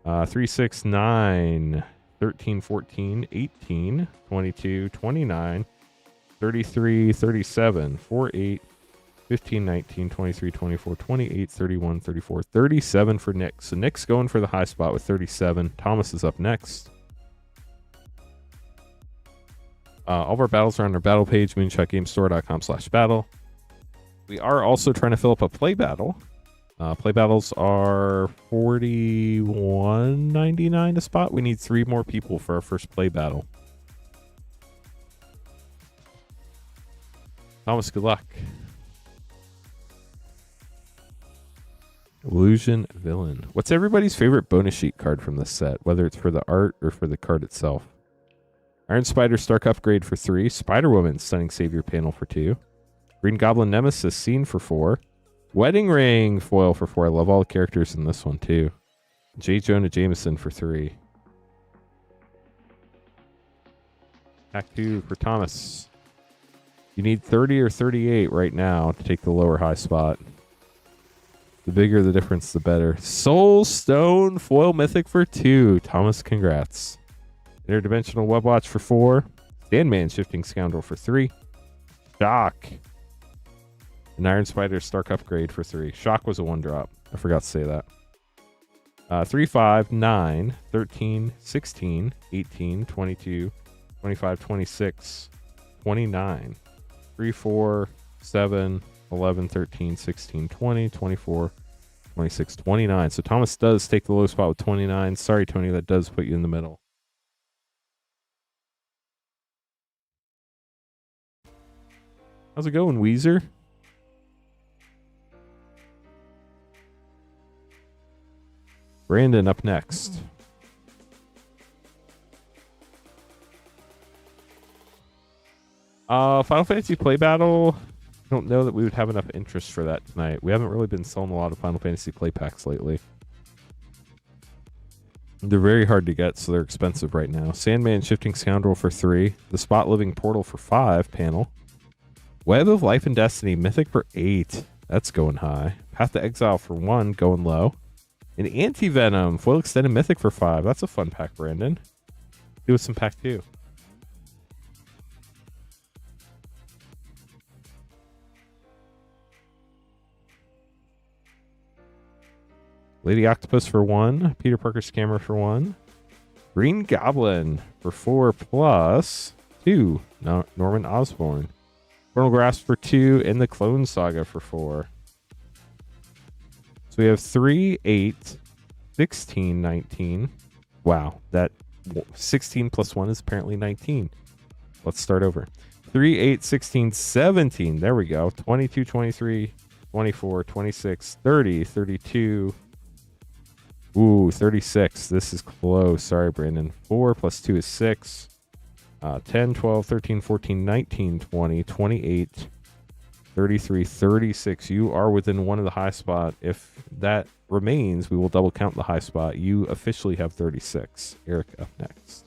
3, 6, 9, 13, 14, 18, 22, 29, 33, 37, 4, 8, 15, 19, 23, 24, 28, 31, 34, 37 for Nick. So Nick's going for the high spot with 37. Thomas is up next. All of our battles are on our battle page, moonshotgamestore.com/battle. We are also trying to fill up a play battle. Play battles are $41.99 a spot. We need 3 more people for our first play battle. Thomas, good luck. Illusion Villain. What's everybody's favorite bonus sheet card from this set, whether it's for the art or for the card itself? Iron Spider Stark Upgrade for 3. Spider-Woman Stunning Savior panel for 2. Green Goblin Nemesis Scene for 4. Wedding Ring foil for 4. I love all the characters in this one too. J. Jonah Jameson for 3. Pack 2 for Thomas. You need 30 or 38 right now to take the lower high spot. The bigger the difference, the better. Soul Stone foil mythic for 2. Thomas, congrats. Interdimensional Web Watch for 4. Sandman Shifting Scoundrel for 3. Shock. An Iron Spider Stark Upgrade for 3. Shock was a 1-drop. I forgot to say that. 3, 5, 9, 13, 16, 18, 22, 25, 26, 29. 3, 4, 7, 11, 13, 16, 20, 24, 26, 29. So Thomas does take the low spot with 29. Sorry, Tony, that does put you in the middle. How's it going, Weezer? Brandon up next. Final Fantasy Play Battle. I don't know that we would have enough interest for that tonight. We haven't really been selling a lot of Final Fantasy Play Packs lately. They're very hard to get, so they're expensive right now. Sandman Shifting Scoundrel for 3. The Spot Living Portal for 5 panel. Web of Life and Destiny Mythic for 8. That's going high. Path to Exile for 1, going low. An Anti-Venom foil extended mythic for 5. That's a fun pack, Brandon. Do with some pack 2. Lady Octopus for 1. Peter Parker Scammer for 1. Green Goblin for 4 plus 2. Norman Osborn. Vernal Grasp for 2. And the Clone Saga for 4. So we have 3, 8, 16, 19. Wow, that 16 plus 1 is apparently 19. Let's start over. 3, 8, 16, 17. There we go. 22, 23, 24, 26, 30, 32. Ooh, 36. This is close. Sorry, Brandon. 4 plus 2 is 6. 10, 12, 13, 14, 19, 20, 28, 33, 36. You are within one of the high spot. If that remains, we will double count the high spot. You officially have 36. Eric up next.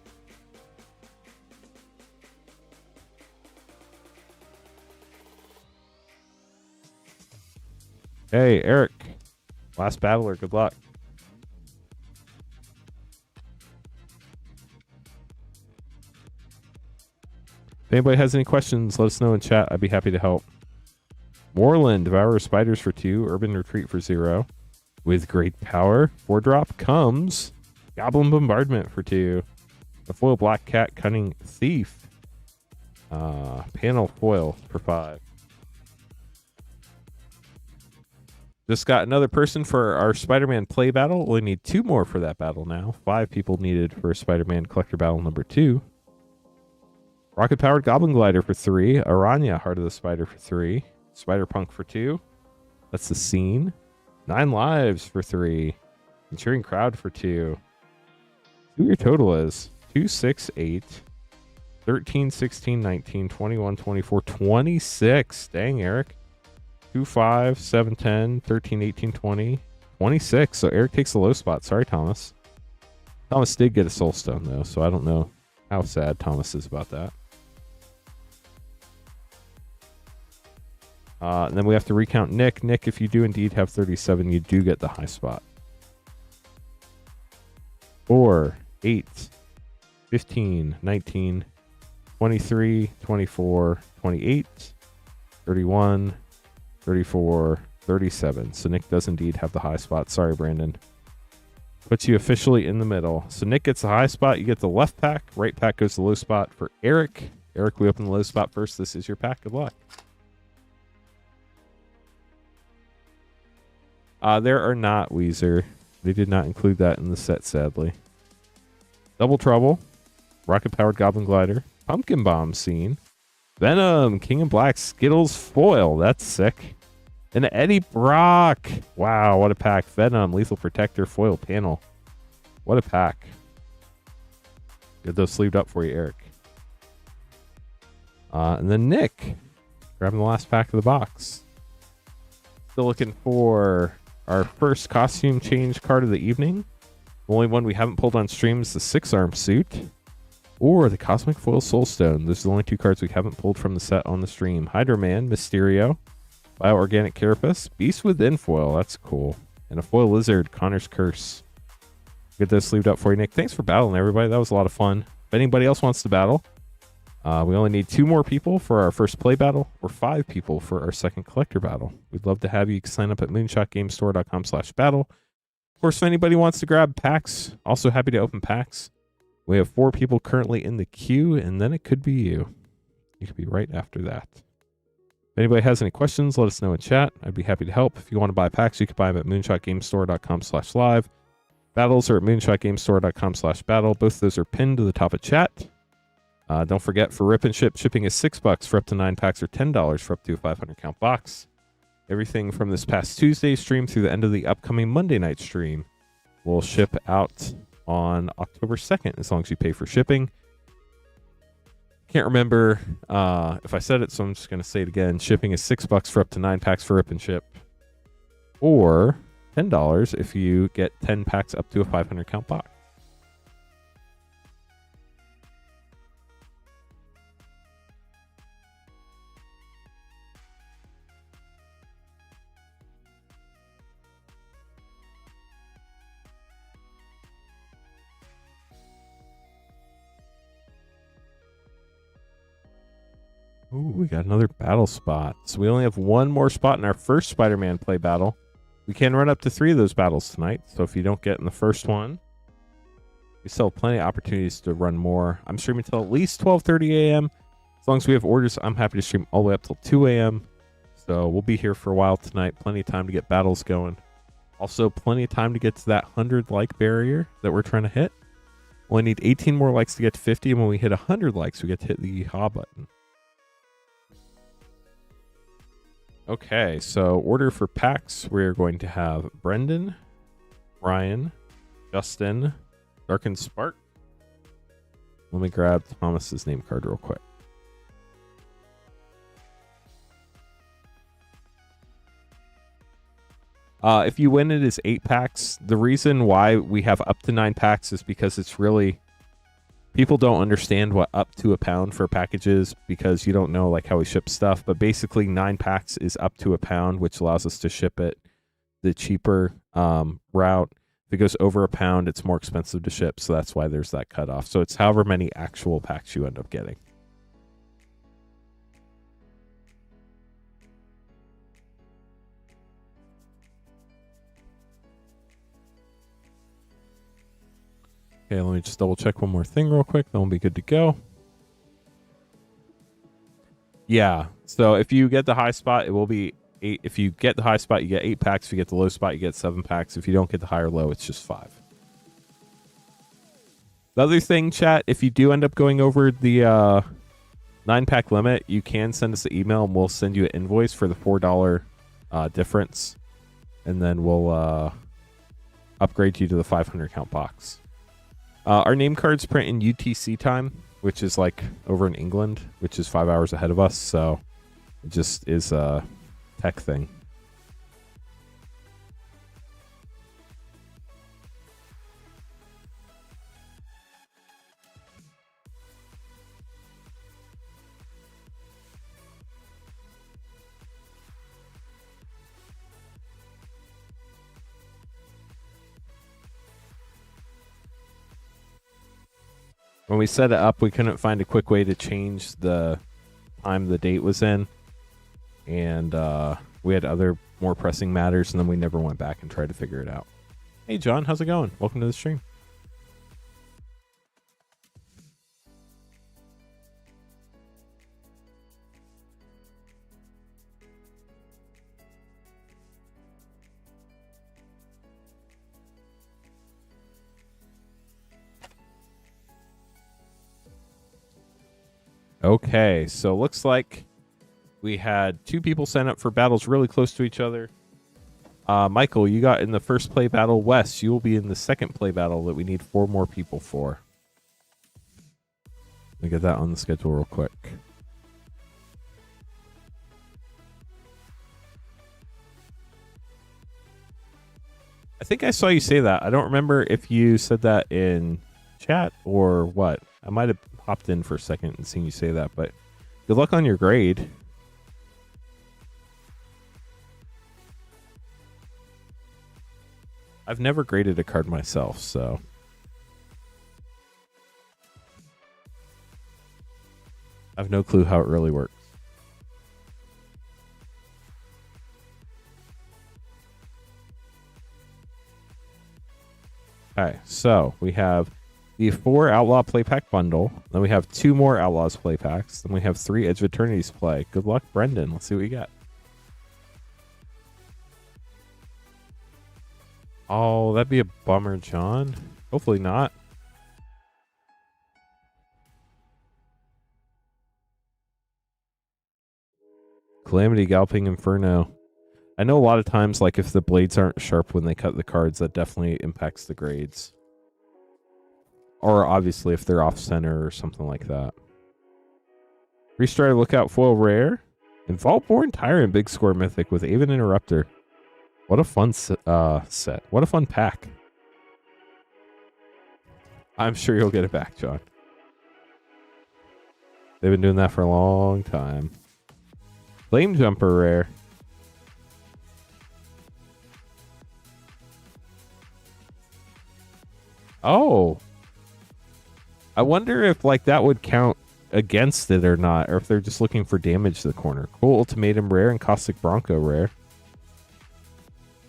Hey, Eric. Last battler. Good luck. If anybody has any questions, let us know in chat. I'd be happy to help. Moreland, Devourer Spiders for 2, Urban Retreat for 0. With great power, 4-drop comes Goblin Bombardment for 2. The foil Black Cat Cunning Thief. Panel foil for 5. Just got another person for our Spider-Man play battle. Only need 2 more for that battle now. 5 people needed for Spider-Man collector battle number 2. Rocket Powered Goblin Glider for 3. Aranya, Heart of the Spider for 3. Spider-Punk for 2. That's the scene. 9 Lives for 3. Ensuring Crowd for 2. See what your total is. 2, 6, 8. 13, 16, 19, 21, 24, 26. Dang, Eric. 2, 5, 7, 10, 13, 18, 20, 26. So Eric takes the low spot. Sorry, Thomas. Thomas did get a soul stone though, so I don't know how sad Thomas is about that. And then we have to recount Nick. Nick, if you do indeed have 37, you do get the high spot. 4, 8, 15, 19, 23, 24, 28, 31, 34, 37. So Nick does indeed have the high spot. Sorry, Brandon. Puts you officially in the middle. So Nick gets the high spot. You get the left pack. Right pack goes to the low spot for Eric. Eric, we open the low spot first. This is your pack. Good luck. There are not, Weezer. They did not include that in the set, sadly. Double Trouble. Rocket-powered Goblin Glider. Pumpkin Bomb Scene. Venom. King in Black. Skittles Foil. That's sick. And Eddie Brock. Wow, what a pack. Venom. Lethal Protector. Foil Panel. What a pack. Get those sleeved up for you, Eric. And then Nick. Grabbing the last pack of the box. Still looking for our first costume change card of the evening. The only one we haven't pulled on stream is the 6-arm suit or the Cosmic Foil Soulstone. Those are the only 2 cards we haven't pulled from the set on the stream. Hydro Man, Mysterio, Bio-Organic Carapace, Beast Within Foil. That's cool. And a Foil Lizard, Connor's Curse. Get those sleeved up for you, Nick. Thanks for battling, everybody. That was a lot of fun. If anybody else wants to battle, we only need 2 more people for our first play battle or 5 people for our second collector battle. We'd love to have you. You can sign up at moonshotgamestore.com/battle. Of course, if anybody wants to grab packs, also happy to open packs. We have 4 people currently in the queue, and then it could be you. You could be right after that. If anybody has any questions, let us know in chat. I'd be happy to help. If you want to buy packs, you can buy them at moonshotgamestore.com/live. Battles are at moonshotgamestore.com/battle. Both of those are pinned to the top of chat. Don't forget, for Rip and Ship, shipping is $6 for up to 9 packs or $10 for up to a 500 count box. Everything from this past Tuesday stream through the end of the upcoming Monday night stream will ship out on October 2nd, as long as you pay for shipping. Can't remember if I said it, so I'm just going to say it again. Shipping is $6 for up to 9 packs for Rip and Ship, or $10 if you get 10 packs up to a 500 count box. Ooh, we got another battle spot. So we only have 1 more spot in our first Spider-Man play battle. We can run up to 3 of those battles tonight. So if you don't get in the first one, we still have plenty of opportunities to run more. I'm streaming till at least 12:30 a.m. As long as we have orders, I'm happy to stream all the way up till 2 a.m. So we'll be here for a while tonight. Plenty of time to get battles going. Also, plenty of time to get to that 100 like barrier that we're trying to hit. Only need 18 more likes to get to 50. And when we hit 100 likes, we get to hit the yeehaw button. Okay, so order for packs. We're going to have Brendan, Ryan, Justin, Darkened Spark. Let me grab Thomas's name card real quick. If you win, it is 8 packs. The reason why we have up to 9 packs is because it's really... People don't understand what up to a pound for packages because you don't know like how we ship stuff. But basically 9 packs is up to a pound, which allows us to ship it the cheaper route. If it goes over a pound, it's more expensive to ship. So that's why there's that cutoff. So it's however many actual packs you end up getting. Okay, let me just double check one more thing real quick. Then we'll be good to go. Yeah, so if you get the high spot, it will be 8. If you get the high spot, you get 8 packs. If you get the low spot, you get 7 packs. If you don't get the high or low, it's just 5. The other thing, chat, if you do end up going over the 9-pack limit, you can send us an email and we'll send you an invoice for the $4 difference. And then we'll upgrade you to the 500 count box. Our name cards print in UTC time, which is like over in England, which is 5 hours ahead of us. So it just is a tech thing. When we set it up, we couldn't find a quick way to change the time the date was in. And we had other more pressing matters, and then we never went back and tried to figure it out. Hey, John, how's it going? Welcome to the stream. Okay, so looks like we had 2 people sign up for battles really close to each other. Michael, you got in the first play battle. Wes, you will be in the second play battle that we need 4 more people for. Let me get that on the schedule real quick. I think I saw you say that. I don't remember if you said that in chat or what. I might have hopped in for a second and seen you say that, but good luck on your grade. I've never graded a card myself, so I have no clue how it really works. Okay, so we have the 4 Outlaw play pack bundle. Then we have 2 more Outlaws play packs. Then we have 3 Edge of Eternity's play. Good luck, Brendan. Let's see what you got. Oh, that'd be a bummer, John. Hopefully not. Calamity Galloping Inferno. I know a lot of times, like, if the blades aren't sharp when they cut the cards, that definitely impacts the grades. Or obviously if they're off center or something like that. Restrider Lookout foil rare. And Vaultborn Tyrant big score mythic with Aven Interrupter. What a fun set. What a fun pack. I'm sure you'll get it back, John. They've been doing that for a long time. Flame Jumper rare. Oh. I wonder if like that would count against it or not, or if they're just looking for damage to the corner. Cool Ultimatum rare and Caustic Bronco rare.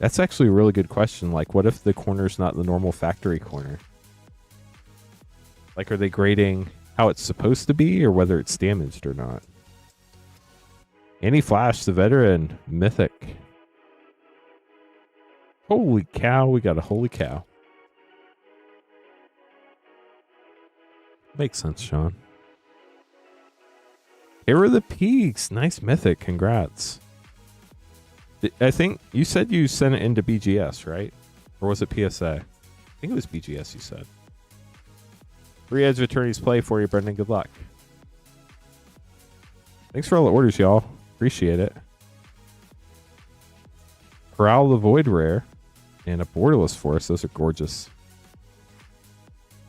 That's actually a really good question. Like, what if the corner's not the normal factory corner? Like, are they grading how it's supposed to be or whether it's damaged or not? Anti-Flash, the veteran, mythic. Holy cow, we got a holy cow. Makes sense, Sean. Here are the peaks. Nice mythic. Congrats. I think you said you sent it into BGS, right? Or was it PSA? I think it was BGS you said. 3 Edge of Eternity's play for you, Brendan. Good luck. Thanks for all the orders, y'all. Appreciate it. Corral the Void rare and a Borderless Force. Those are gorgeous.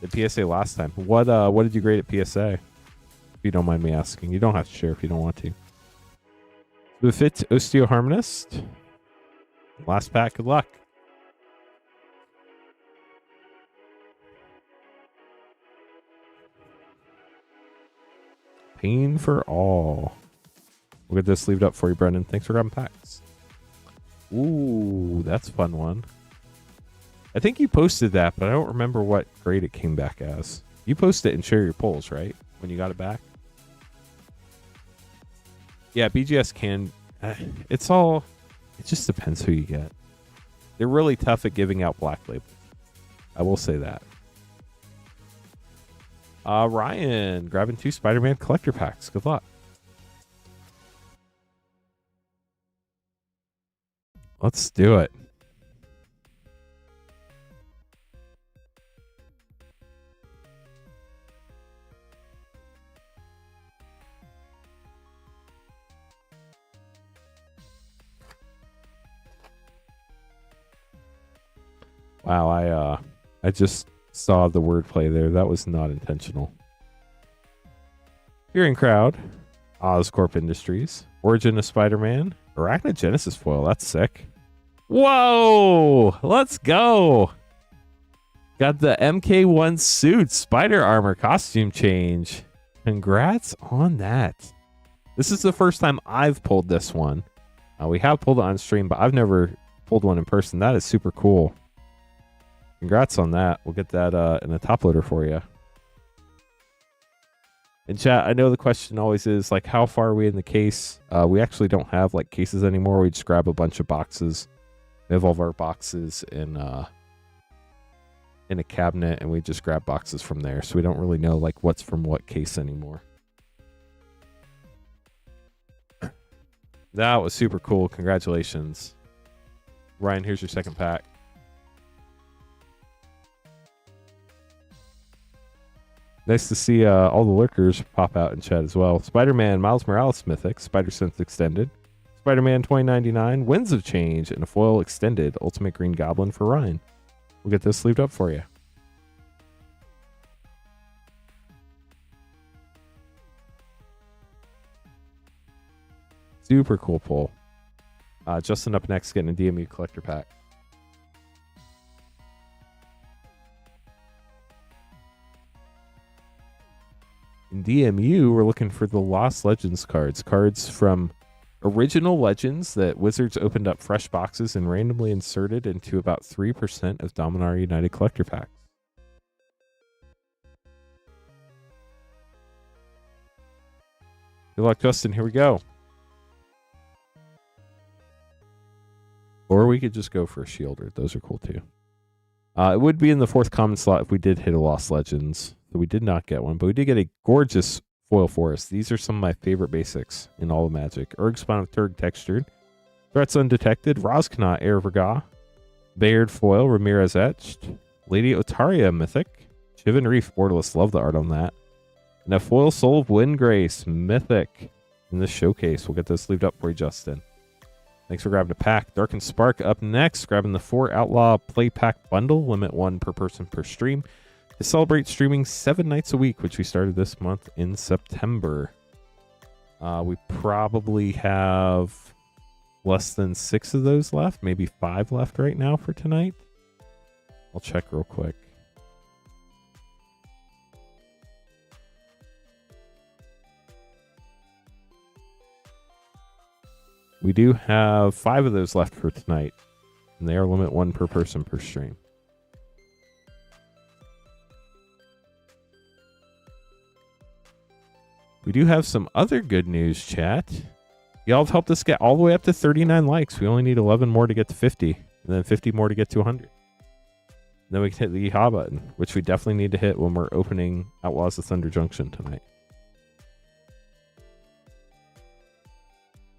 The PSA last time. What did you grade at PSA? If you don't mind me asking. You don't have to share if you don't want to. Befit Osteoharmonist. Last pack. Good luck. Pain for all. We'll get this sleeved up for you, Brendan. Thanks for grabbing packs. Ooh, that's a fun one. I think you posted that, but I don't remember what grade it came back as. You posted it and share your polls, right? When you got it back? Yeah, BGS can... it just depends who you get. They're really tough at giving out black labels. I will say that. Ryan, grabbing 2 Spider-Man collector packs. Good luck. Let's do it. Wow, I just saw the wordplay there. That was not intentional. Fearing Crowd, Oscorp Industries, Origin of Spider-Man, Arachnogenesis foil. That's sick. Whoa! Let's go! Got the MK1 suit spider armor costume change. Congrats on that. This is the first time I've pulled this one. We have pulled it on stream, but I've never pulled one in person. That is super cool. Congrats on that. We'll get that in a top loader for you. And chat, I know the question always is like, how far are we in the case? We actually don't have like cases anymore. We just grab a bunch of boxes. We have all of our boxes in a cabinet, and we just grab boxes from there. So we don't really know like what's from what case anymore. That was super cool. Congratulations. Ryan, here's your second pack. Nice to see all the lurkers pop out in chat as well. Spider-Man, Miles Morales Mythic, Spider-Sense Extended, Spider-Man 2099, Winds of Change, and a foil extended Ultimate Green Goblin for Ryan. We'll get this sleeved up for you. Super cool pull. Justin up next, getting a DMU collector pack. In DMU, we're looking for the Lost Legends cards. Cards from original Legends that Wizards opened up fresh boxes and randomly inserted into about 3% of Dominar United collector packs. Good luck, Justin. Here we go. Or we could just go for a Shielder. Those are cool too. It would be in the fourth common slot if we did hit a Lost Legends. So we did not get one, but we did get a gorgeous foil forest. These are some of my favorite basics in all of Magic. Urgspawn of Turg Textured. Threats Undetected. Roskanat Air Verga. Bayard Foil. Ramirez Etched. Lady Otaria Mythic. Shivan Reef Borderless. Love the art on that. And a foil Soul of Windgrace Mythic in the showcase. We'll get those sleeved up for you, Justin. Thanks for grabbing a pack. Dark and Spark up next. Grabbing the 4 Outlaw Play Pack Bundle. Limit 1 per person per stream. To celebrate streaming 7 nights a week, which we started this month in September. We probably have less than 6 of those left. Maybe 5 left right now for tonight. I'll check real quick. We do have 5 of those left for tonight, and they are limit 1 per person per stream. We do have some other good news, chat. Y'all have helped us get all the way up to 39 likes. We only need 11 more to get to 50, and then 50 more to get to 100. And then we can hit the Yeehaw button, which we definitely need to hit when we're opening Outlaws of Thunder Junction tonight.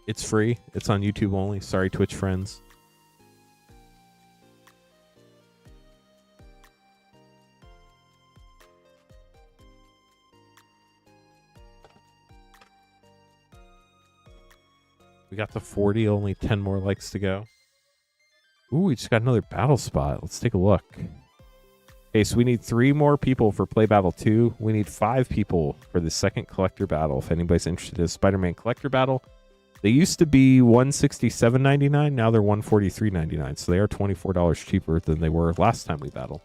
It's free. It's on YouTube only. Sorry, Twitch friends. We got to 40, only 10 more likes to go. Ooh, we just got another battle spot. Let's take a look. Okay, so we need 3 more people for Play Battle 2. We need 5 people for the second collector battle. If anybody's interested in Spider-Man collector battle, they used to be $167.99. Now they're $143.99. So they are $24 cheaper than they were last time we battled.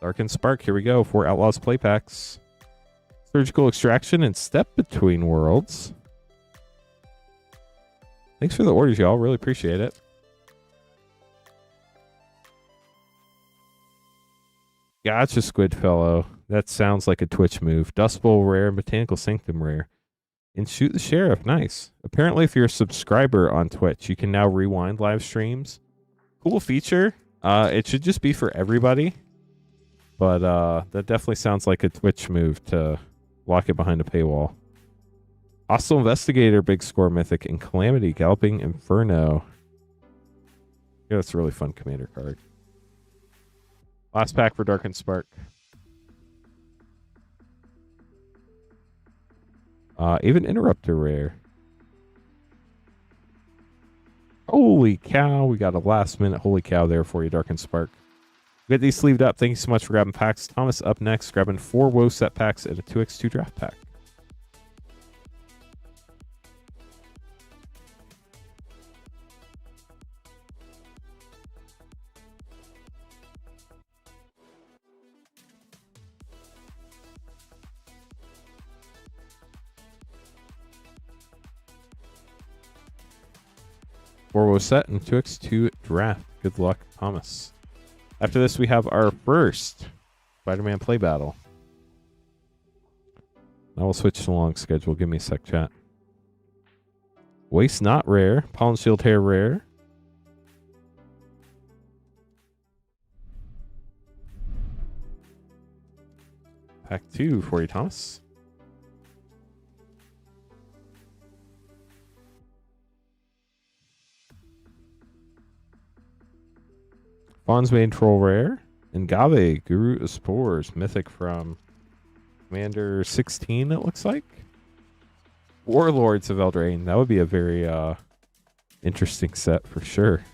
Dark and Spark, here we go. 4 Outlaws play packs. Surgical Extraction and Step Between Worlds. Thanks for the orders, y'all. Really appreciate it. Gotcha, Squidfellow. That sounds like a Twitch move. Dust Bowl rare and Botanical Sanctum rare. And Shoot the Sheriff. Nice. Apparently, if you're a subscriber on Twitch, you can now rewind live streams. Cool feature. It should just be for everybody. But that definitely sounds like a Twitch move to lock it behind a paywall. Hostile Investigator, Big Score Mythic, and Calamity, Galloping Inferno. Yeah, that's a really fun commander card. Last pack for Dark and Spark. Even Interrupter rare. Holy cow, we got a last minute holy cow there for you, Dark and Spark. Get these sleeved up. Thank you so much for grabbing packs. Thomas up next, grabbing 4 WoW set packs and a 2x2 draft pack. 4-row set and 2x2 draft. Good luck, Thomas. After this, we have our first Spider-Man play battle. Now we'll switch to long schedule. Give me a sec, chat. Waste not rare. Pollen Shield Hair rare. Pack 2 for you, Thomas. Fawn's Mane Troll rare. Ngave, Guru of Spores, mythic from Commander 16, it looks like. Warlords of Eldraine. That would be a very interesting set for sure.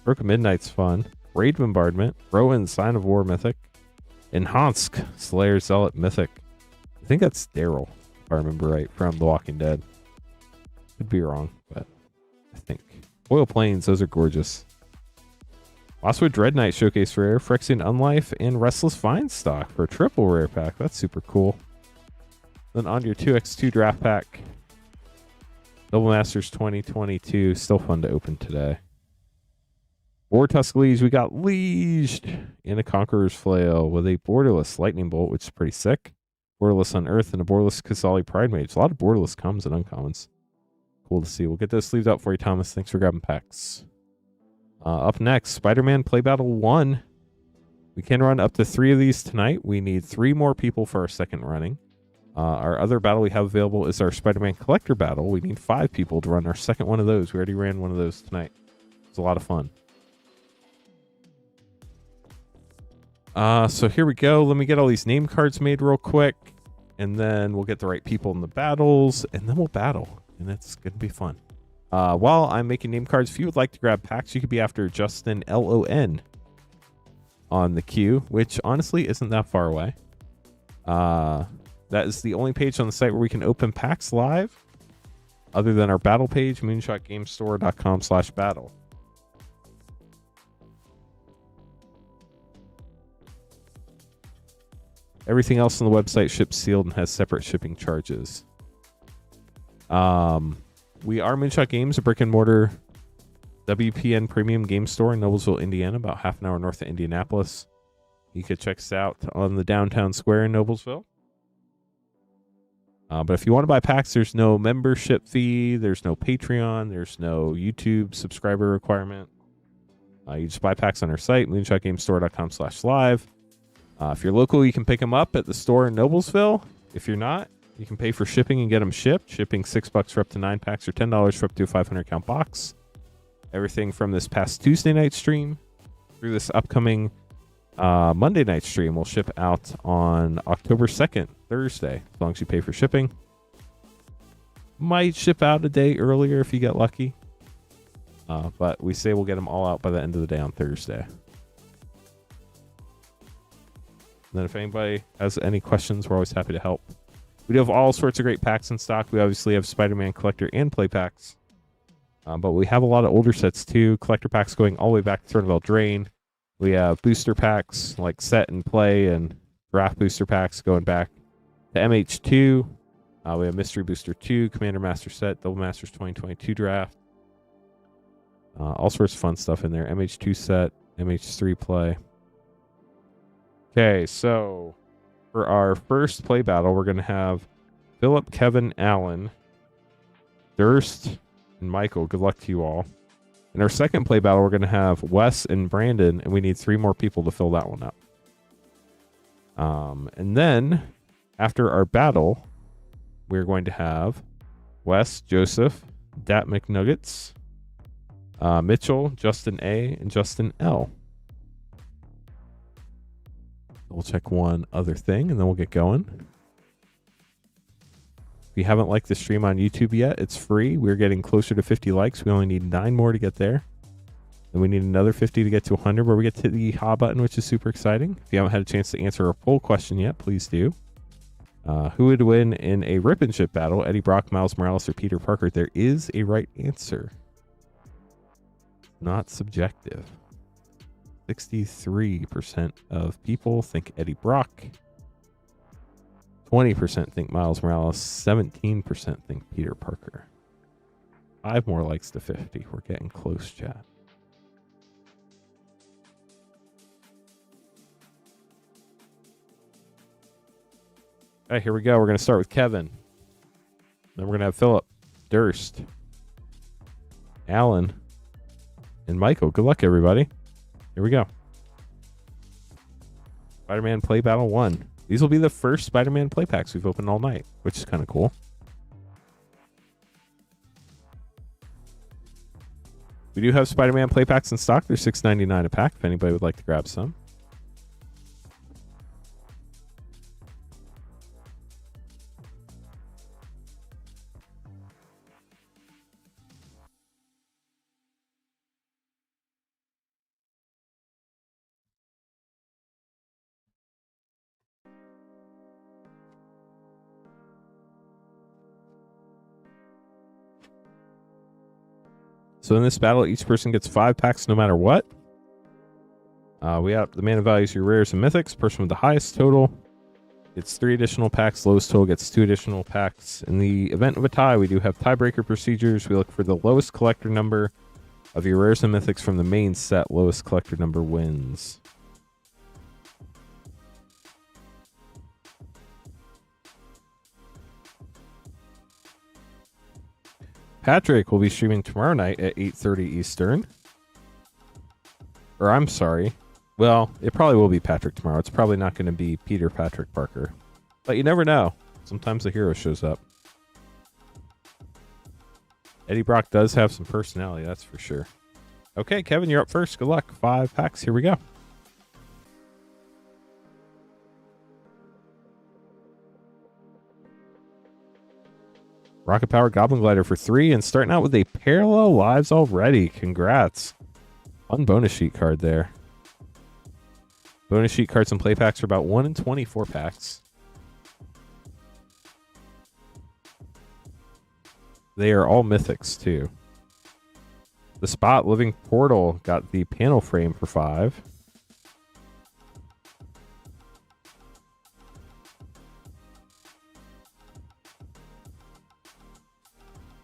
Brook of Midnight's fun. Raid Bombardment. Rowan, Sign of War mythic. Enhansk, Slayer Zealot mythic. I think that's Daryl, if I remember right, from The Walking Dead. Could be wrong, but I think. Oil Plains, those are gorgeous. Lostwood Dread Knight Showcase rare, Phyrexian Unlife, and Restless Vine Stock for a triple rare pack. That's super cool. Then on your 2x2 draft pack, Double Masters 2022. Still fun to open today. War Tusk Liege, we got Lieged in a Conqueror's Flail with a Borderless Lightning Bolt, which is pretty sick. Borderless Unearth and a Borderless Kasali Pride Mage. A lot of Borderless comes and uncommons. Cool to see. We'll get those sleeves out for you, Thomas. Thanks for grabbing packs. Up next, Spider-Man Play Battle 1. We can run up to 3 of these tonight. We need 3 more people for our second running. Our other battle we have available is our Spider-Man Collector Battle. We need 5 people to run our second one of those. We already ran one of those tonight. It's a lot of fun. So here we go. Let me get all these name cards made real quick, and then we'll get the right people in the battles, and then we'll battle, and it's going to be fun. While I'm making name cards, if you would like to grab packs, you could be after Justin LON on the queue, which honestly isn't that far away. That is the only page on the site where we can open packs live, other than our battle page, moonshotgamestore.com/battle. Everything else on the website ships sealed and has separate shipping charges. We are Moonshot Games, a brick and mortar WPN premium game store in Noblesville, Indiana, about half an hour north of Indianapolis. You could check us out on the downtown square in Noblesville. But if you want to buy packs, there's no membership fee, there's no Patreon, there's no YouTube subscriber requirement. You just buy packs on our site, moonshotgamestore.com/live. If you're local, you can pick them up at the store in Noblesville. If you're not, you can pay for shipping and get them shipped. Shipping $6 for up to 9 packs or $10 for up to a 500 count box. Everything from this past Tuesday night stream through this upcoming Monday night stream will ship out on October 2nd, Thursday, as long as you pay for shipping. Might ship out a day earlier if you get lucky. But we say we'll get them all out by the end of the day on Thursday. And then if anybody has any questions, we're always happy to help. We do have all sorts of great packs in stock. We obviously have Spider-Man Collector and Play packs. But we have a lot of older sets too. Collector packs going all the way back to Throne of Eldraine. We have booster packs like Set and Play and Draft booster packs going back to MH2. We have Mystery Booster 2, Commander Master Set, Double Masters 2022 Draft. All sorts of fun stuff in there. MH2 Set, MH3 Play. Okay, so for our first play battle, we're going to have Philip, Kevin, Allen, Durst, and Michael. Good luck to you all. In our second play battle, we're going to have Wes and Brandon, and we need 3 more people to fill that one up. And then, after our battle, we're going to have Wes, Joseph, Dat McNuggets, Mitchell, Justin A, and Justin L. We'll check one other thing, and then we'll get going. If you haven't liked the stream on YouTube yet, it's free. We're getting closer to 50 likes. We only need 9 more to get there. Then we need another 50 to get to 100, where we get to the ha button, which is super exciting. If you haven't had a chance to answer a poll question yet, please do. Who would win in a rip and ship battle? Eddie Brock, Miles Morales, or Peter Parker? There is a right answer. Not subjective. 63% of people think Eddie Brock. 20% think Miles Morales. 17% think Peter Parker. 5 more likes to 50. We're getting close, chat. All right, here we go. We're going to start with Kevin. Then we're going to have Philip, Durst, Alan, and Michael. Good luck, everybody. Here we go. Spider-Man Play Battle 1. These will be the first Spider-Man play packs we've opened all night, which is kind of cool. We do have Spider-Man play packs in stock. They're $6.99 a pack if anybody would like to grab some. So in this battle, each person gets 5 packs no matter what. We have the mana values, your rares and mythics. Person with the highest total gets 3 additional packs. Lowest total gets 2 additional packs. In the event of a tie, we do have tiebreaker procedures. We look for the lowest collector number of your rares and mythics from the main set. Lowest collector number wins. Patrick will be streaming tomorrow night at 8:30 Eastern. Or I'm sorry. Well, it probably will be Patrick tomorrow. It's probably not going to be Peter Patrick Parker. But you never know. Sometimes the hero shows up. Eddie Brock does have some personality, that's for sure. Okay, Kevin, you're up first. Good luck. 5 packs. Here we go. Rocket Power Goblin Glider for 3, and starting out with a Parallel Lives already. Congrats. Fun bonus sheet card there. Bonus sheet cards and play packs are about 1 in 24 packs. They are all mythics, too. The Spot Living Portal got the panel frame for 5.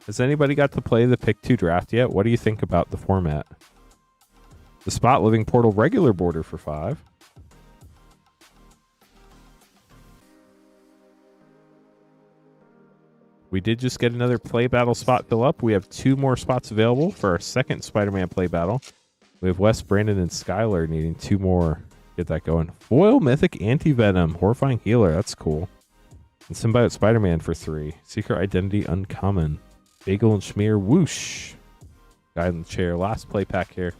Has anybody got to play the Pick 2 draft yet? What do you think about the format? The Spot Living Portal regular border for 5. We did just get another play battle spot fill up. We have 2 more spots available for our second Spider-Man play battle. We have Wes, Brandon, and Skylar needing 2 more. Get that going. Foil Mythic Anti-Venom. Horrifying Healer. That's cool. And Symbiote Spider-Man for 3. Secret Identity Uncommon. Bagel and Schmear Whoosh. Guy in the chair. Last play pack here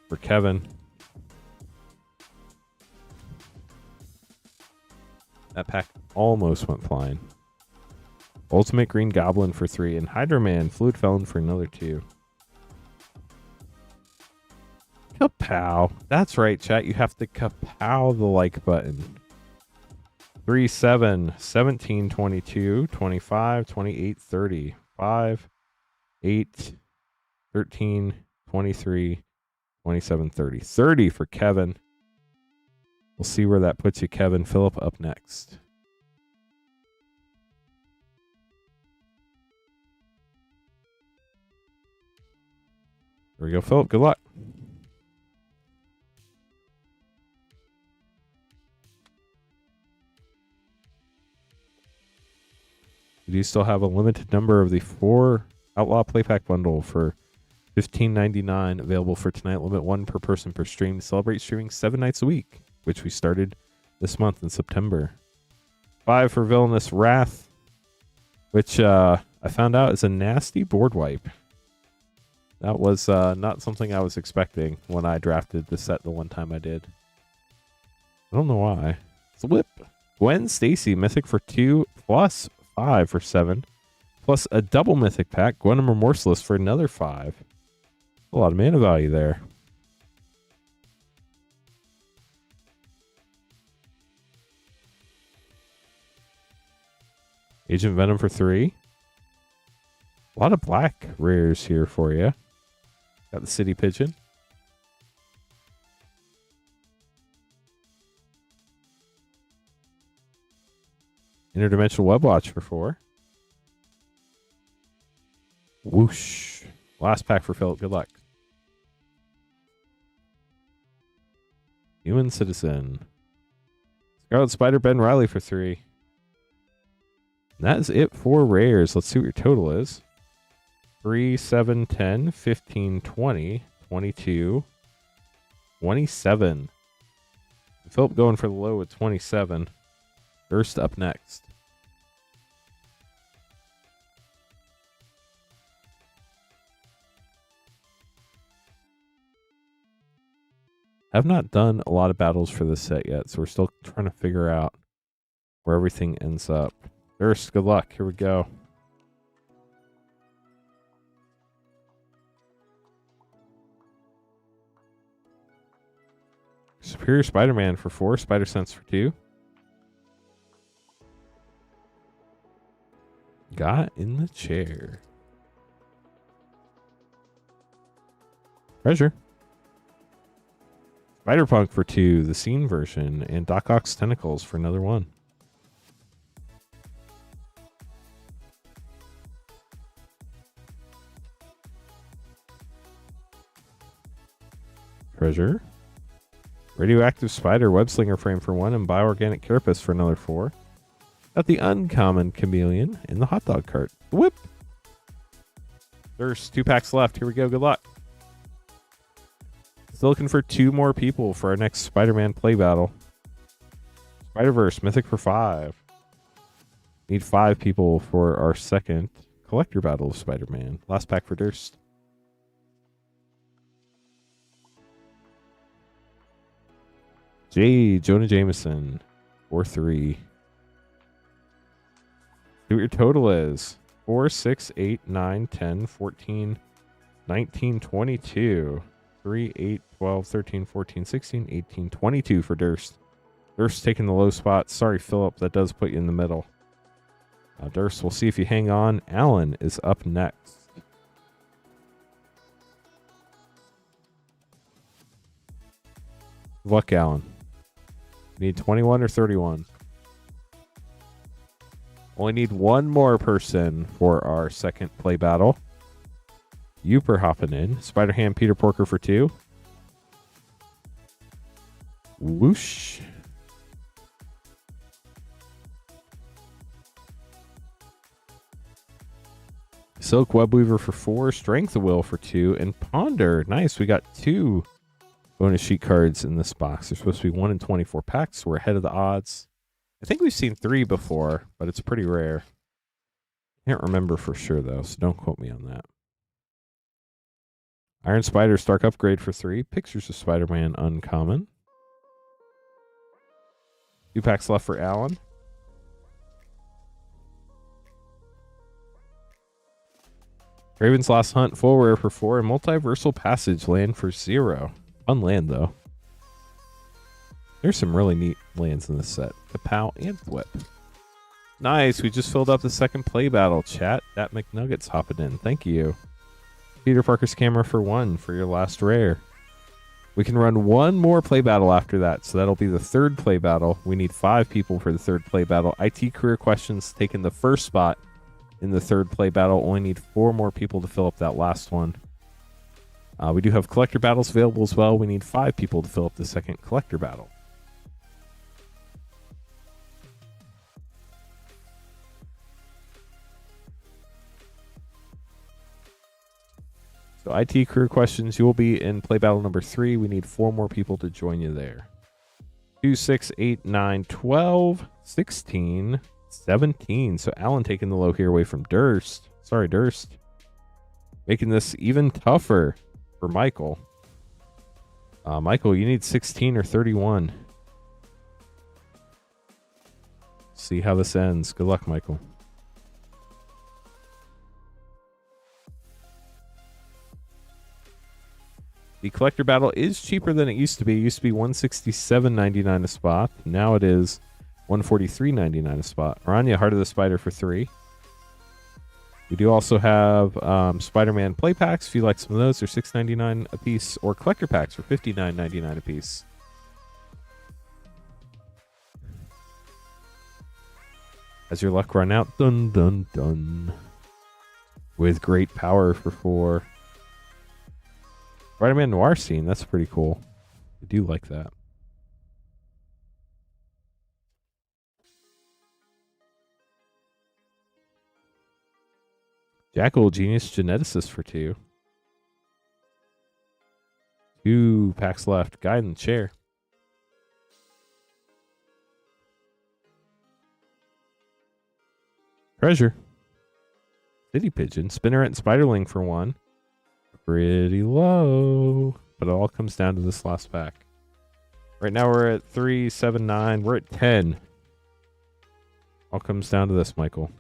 for Kevin. That pack almost went flying. Ultimate Green Goblin for 3. And Hydra Man Fluid Felon for another 2. Kapow. That's right, chat. You have to kapow the like button. 3, 7, 17, 22, 25, 28, 30. 5, 8, 13, 23, 27, 30. 30 for Kevin. We'll see where that puts you, Kevin. Philip up next. There we go, Philip. Good luck. We do still have a limited number of the 4 Outlaw Playpack Bundle for $15.99 available for tonight. Limit 1 per person per stream. Celebrate streaming 7 nights a week, which we started this month in September. 5 for Villainous Wrath, which I found out is a nasty board wipe. That was not something I was expecting when I drafted the set the one time I did. I don't know why. Flip. Gwen Stacy, Mythic for 2 plus 5 for 7. Plus a double Mythic pack. Gwen and Remorseless for another 5. A lot of mana value there. Agent Venom for 3. A lot of black rares here for you. Got the City Pigeon. Interdimensional Web Watch for 4. Whoosh. Last pack for Philip. Good luck. Human Citizen. Scarlet Spider Ben Riley for 3. And that is it for rares. Let's see what your total is. 3, 7, 10, 15, 20, 22, 27. Philip going for the low at 27. First up next. I've not done a lot of battles for this set yet, so we're still trying to figure out where everything ends up. First, good luck. Here we go. Superior Spider-Man for 4. Spider Sense for 2. Got in the chair. Treasure. Spider-Punk for 2, the scene version, and Doc Ock's Tentacles for another 1. Treasure. Radioactive Spider Webslinger frame for 1 and Bioorganic Carapace for another 4. Got the Uncommon Chameleon in the Hot Dog Cart. Whip! There's 2 packs left. Here we go. Good luck. Still looking for 2 more people for our next Spider-Man play battle. Spider-Verse, Mythic for 5. Need 5 people for our second collector battle of Spider-Man. Last pack for Durst. Jonah Jameson, 4-3. See what your total is. 4, 6, 8, 9, 10, 14, 19, 22. 3, 8, 12, 13, 14, 16, 18, 22 for Durst. Durst taking the low spot. Sorry, Philip, that does put you in the middle. Durst, we'll see if you hang on. Alan is up next. Good luck, Alan. You need 21 or 31. Only need 1 more person for our second play battle. Youper hopping in. Spider-Ham Peter Porker for 2. Whoosh. Silk Webweaver for 4. Strength of Will for 2. And Ponder. Nice. We got 2 bonus sheet cards in this box. There's supposed to be 1 in 24 packs. So we're ahead of the odds. I think we've seen 3 before, but it's pretty rare. Can't remember for sure, though, so don't quote me on that. Iron Spider Stark Upgrade for 3. Pictures of Spider-Man Uncommon. 2 packs left for Alan. Raven's Last Hunt full rare for 4 and Multiversal Passage land for 0. Fun land, though. There's some really neat lands in this set. Kapow and Whip. Nice. We just filled up the second play battle, chat. That McNuggets hopping in. Thank you. Peter Parker's Camera for 1 for your last rare. We can run 1 more play battle after that, so that'll be the 3rd play battle. We need 5 people for the 3rd play battle. IT Career Questions taking the first spot in the 3rd play battle. Only need 4 more people to fill up that last one. We do have collector battles available as well. We need 5 people to fill up the second collector battle. So IT Career Questions, you will be in play battle number 3. We need 4 more people to join you there. 2, 6, 8, 9, 12, 16, 17. So Alan taking the low here away from Durst. Sorry, Durst. Making this even tougher for Michael. Michael, you need 16 or 31. See how this ends. Good luck, Michael. The collector battle is cheaper than it used to be. It used to be $167.99 a spot. Now it is $143.99 a spot. Aranya, Heart of the Spider for 3. We do also have Spider-Man play packs. If you like some of those, they're $6.99 a piece, or collector packs for $59.99 a piece. Has your luck run out? Dun, dun, dun. with great power for 4. Spider-Man Noir scene. That's pretty cool. I do like that. Jackal, Genius Geneticist for 2. 2 packs left. Guy in the chair. Treasure. City Pigeon. Spinneret and Spiderling for 1. Pretty low. But it all comes down to this last pack. Right now we're at 3, 7, 9. We're at 10. All comes down to this, Michael.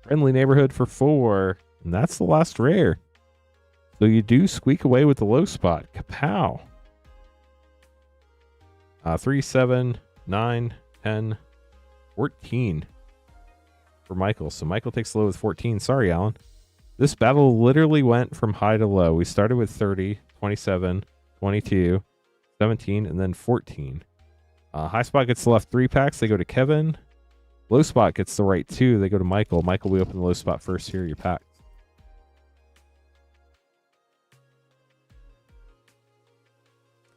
Friendly Neighborhood for 4. And that's the last rare. So you do squeak away with the low spot. Kapow. 3, 7, 9, 10, 14 for Michael. So Michael takes the low with 14. Sorry, Alan. This battle literally went from high to low. We started with 30, 27, 22, 17, and then 14. High spot gets the left 3 packs. They go to Kevin. Low spot gets the right 2. They go to Michael. Michael, we open the low spot first. Here are your packs.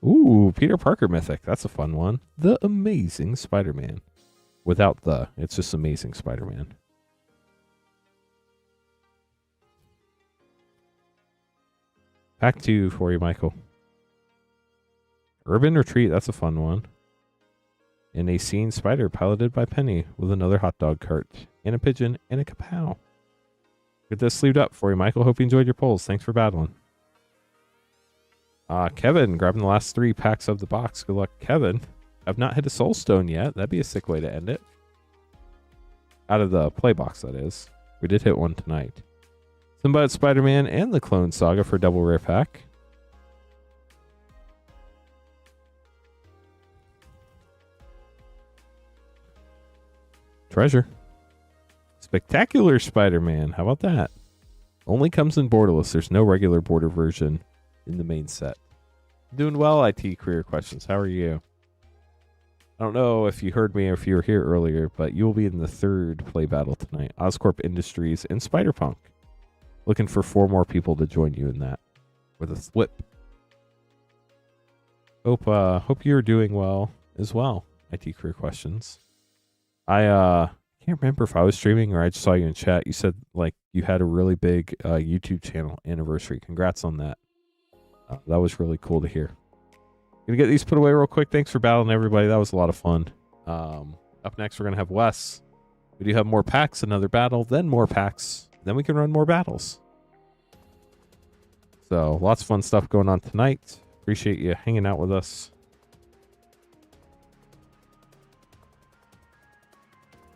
Ooh, Peter Parker Mythic. That's a fun one. The Amazing Spider-Man. Without the. It's just Amazing Spider-Man. Pack 2 for you, Michael. Urban Retreat. That's a fun one. And a Scene Spider piloted by Penny with another hot dog cart. And a pigeon and a kapow. Get this sleeved up for you, Michael. Hope you enjoyed your pulls. Thanks for battling. Kevin, grabbing the last 3 packs of the box. Good luck, Kevin. I've not hit a Soul Stone yet. That'd be a sick way to end it. Out of the play box, that is. We did hit one tonight. Symbiote Spider-Man and the Clone Saga for double rare pack. Treasure. Spectacular Spider-Man. How about that? Only comes in borderless. There's no regular border version in the main set. Doing well, IT Career Questions. How are you? I don't know if you heard me or if you were here earlier, but you will be in the 3rd play battle tonight. Oscorp Industries and Spider-Punk. Looking for 4 more people to join you in that with a flip. Hope you're doing well as well, IT Career Questions. I can't remember if I was streaming or I just saw you in chat. You said like you had a really big YouTube channel anniversary. Congrats on that. That was really cool to hear. Gonna get these put away real quick. Thanks for battling, everybody. That was a lot of fun. Up next, we're gonna have Wes. We do have more packs, another battle, then more packs, then we can run more battles. So lots of fun stuff going on tonight. Appreciate you hanging out with us.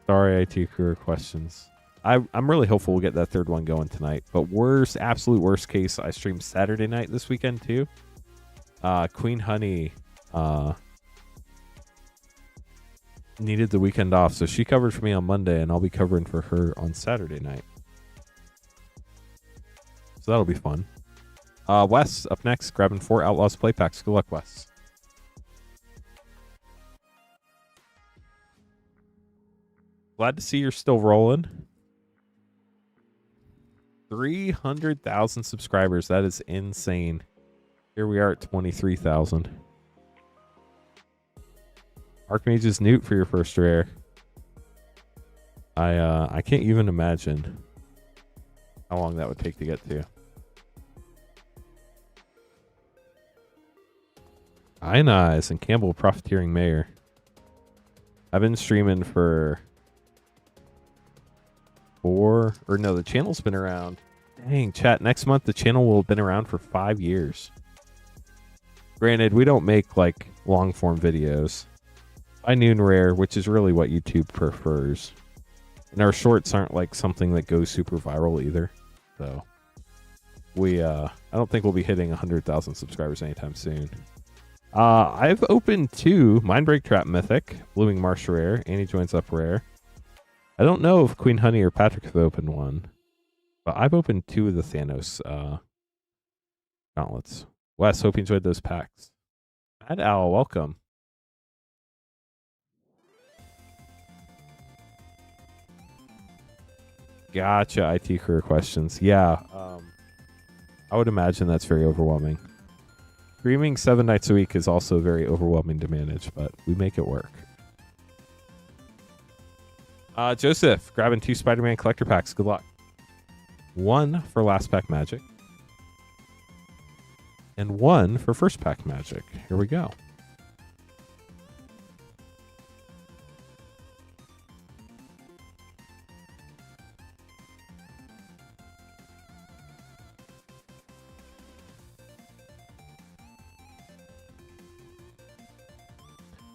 Sorry, IT Career Questions. I'm really hopeful we'll get that 3rd one going tonight. But absolute worst case, I stream Saturday night this weekend too. Queen Honey needed the weekend off, so she covered for me on Monday, and I'll be covering for her on Saturday night. So that'll be fun. Wes, up next, grabbing 4 Outlaws play packs. Good luck, Wes. Glad to see you're still rolling. 300,000 subscribers. That is insane. Here we are at 23,000. Archmage's Newt for your first rare. I can't even imagine how long that would take to get to. Ionize and Campbell Profiteering Mayor. I've been streaming for the channel's been around. Dang, chat, next month the channel will have been around for 5 years. Granted, we don't make like long form videos. High noon rare, which is really what YouTube prefers. And our shorts aren't like something that goes super viral either. So I don't think we'll be hitting 100,000 subscribers anytime soon. I've opened 2 Mindbreak Trap Mythic, Blooming Marsh rare, Annie Joins Up rare. I don't know if Queen Honey or Patrick have opened one, but I've opened 2 of the Thanos gauntlets. Wes, hope you enjoyed those packs. Mad Owl, welcome. Gotcha. IT career questions. Yeah. I would imagine that's very overwhelming. Streaming 7 nights a week is also very overwhelming to manage, but we make it work. Joseph, grabbing 2 Spider-Man collector packs. Good luck. 1 for last pack magic. And 1 for first pack magic. Here we go.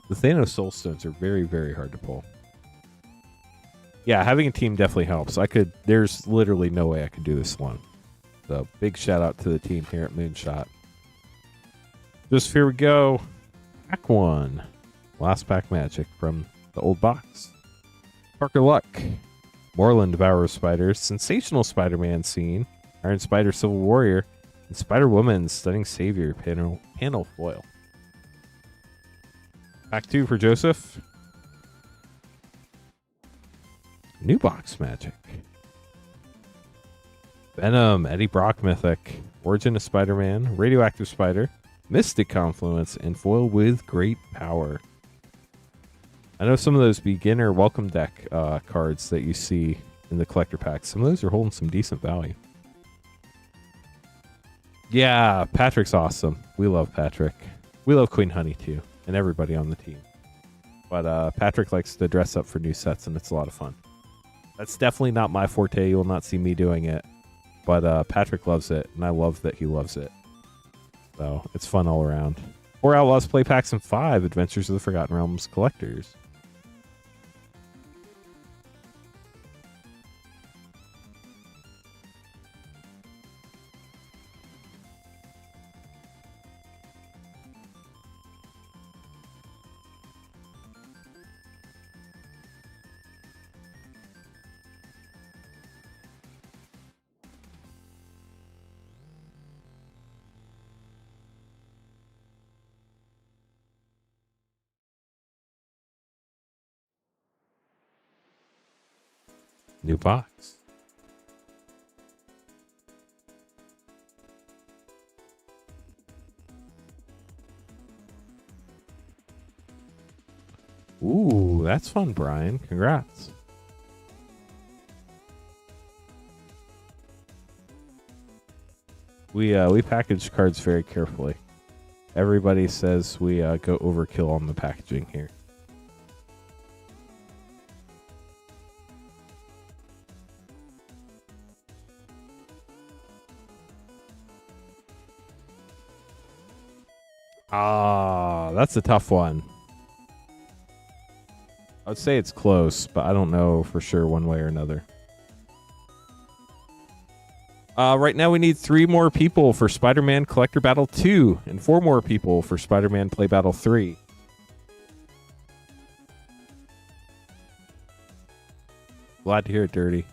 The Thanos Soul Stones are very, very hard to pull. Yeah, having a team definitely helps. There's literally no way I could do this alone. So big shout out to the team here at Moonshot. Just here we go. Pack 1. Last pack magic from the old box. Parker Luck. Moreland Devourer of Spiders. Sensational Spider-Man scene. Iron Spider Civil Warrior. And Spider-Woman Stunning Savior panel foil. Pack 2 for Joseph. New box magic. Venom, Eddie Brock Mythic, Origin of Spider-Man, Radioactive Spider, Mystic Confluence, and foil with great power. I know some of those beginner welcome deck cards that you see in the collector packs. Some of those are holding some decent value. Yeah, Patrick's awesome. We love Patrick. We love Queen Honey too, and everybody on the team. But Patrick likes to dress up for new sets, and it's a lot of fun. That's definitely not my forte. You will not see me doing it. But Patrick loves it, and I love that he loves it. So it's fun all around. 4 Outlaws play packs and 5 Adventures of the Forgotten Realms collectors. New box. Ooh, that's fun, Brian. Congrats. We package cards very carefully. Everybody says we go overkill on the packaging here. That's a tough one. I would say it's close, but I don't know for sure one way or another. Right now we need 3 more people for Spider-Man Collector Battle 2 and 4 more people for Spider-Man Play Battle 3. Glad to hear it, Dirty.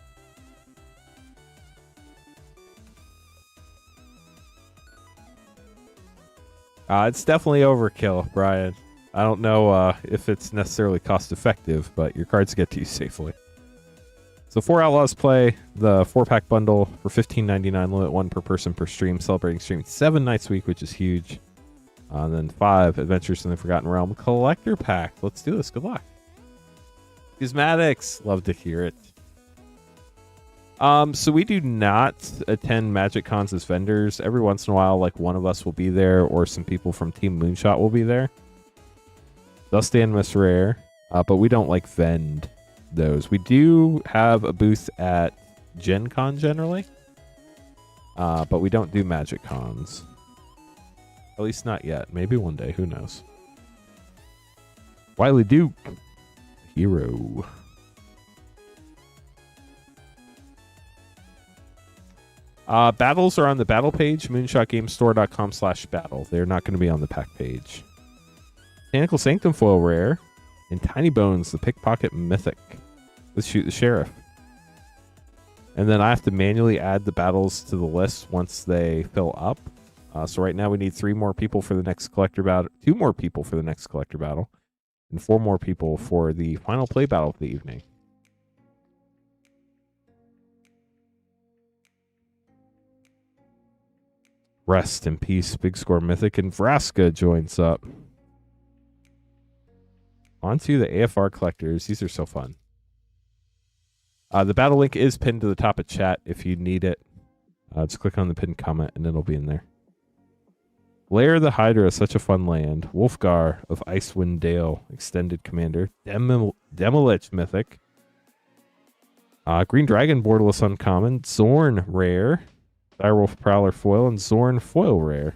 It's definitely overkill, Brian. I don't know if it's necessarily cost effective, but your cards get to you safely. So 4 Outlaws play the 4-pack bundle for $15.99, limit 1 per person per stream, celebrating streaming 7 nights a week, which is huge. And then 5 Adventures in the Forgotten Realm collector pack. Let's do this. Good luck. Schismatics. Love to hear it. So we do not attend Magic Cons as vendors. Every once in a while, like one of us will be there, or some people from Team Moonshot will be there. Dust Animus Rare, but we don't like vend those. We do have a booth at Gen Con generally, but we don't do Magic Cons. At least not yet. Maybe one day. Who knows? Wiley Duke, hero. Battles are on the battle page, moonshotgamestore.com/battle. They're not going to be on the pack page. Botanical Sanctum foil rare, and Tiny Bones, the Pickpocket Mythic. Let's shoot the sheriff. And then I have to manually add the battles to the list once they fill up. So right now we need 3 more people for the next collector battle, 2 more people for the next collector battle, and 4 more people for the final play battle of the evening. Rest in peace, Big Score Mythic, and Vraska joins up. On to the AFR collectors. These are so fun. The battle link is pinned to the top of chat if you need it. Just click on the pinned comment and it'll be in there. Lair the Hydra is such a fun land. Wolfgar of Icewind Dale, Extended Commander. Demolich Mythic. Green Dragon Borderless Uncommon. Zorn Rare. Direwolf Prowler Foil and Zorn Foil Rare.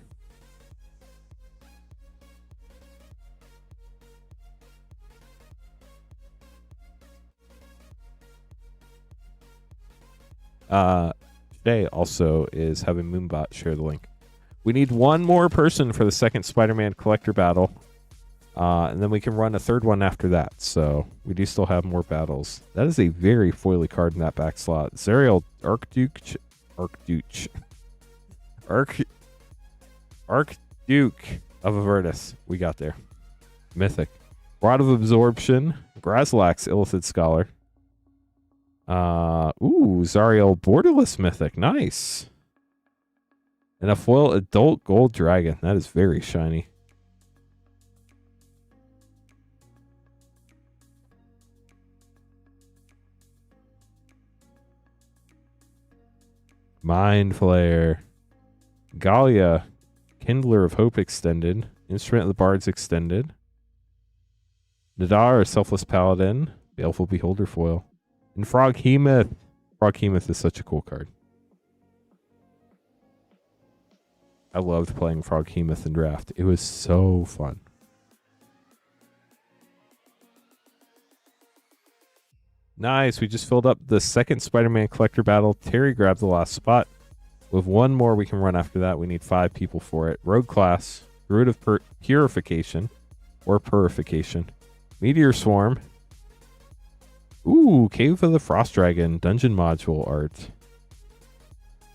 Today also is having Moonbot share the link. We need one more person for the second Spider-Man collector battle. And then we can run a third one after that. So we do still have more battles. That is a very foily card in that back slot. Zerial Archduke of Avernus. We got there. Mythic. Rod of Absorption. Grazlax Illithid Scholar. Zariel Borderless Mythic. Nice. And a foil Adult Gold Dragon. That is very shiny. Mind Flayer. Galia. Kindler of Hope Extended. Instrument of the Bards Extended. Nadar, Selfless Paladin. Baleful Beholder Foil. And Froghemoth. Froghemoth is such a cool card. I loved playing Froghemoth in draft. It was so fun. Nice. We just filled up the second Spider-Man collector battle. Terry grabbed the last spot. With one more we can run after that. We need 5 people for it. Rogue Class. Druid of Purification. Or Purification. Meteor Swarm. Cave of the Frost Dragon. Dungeon Module art.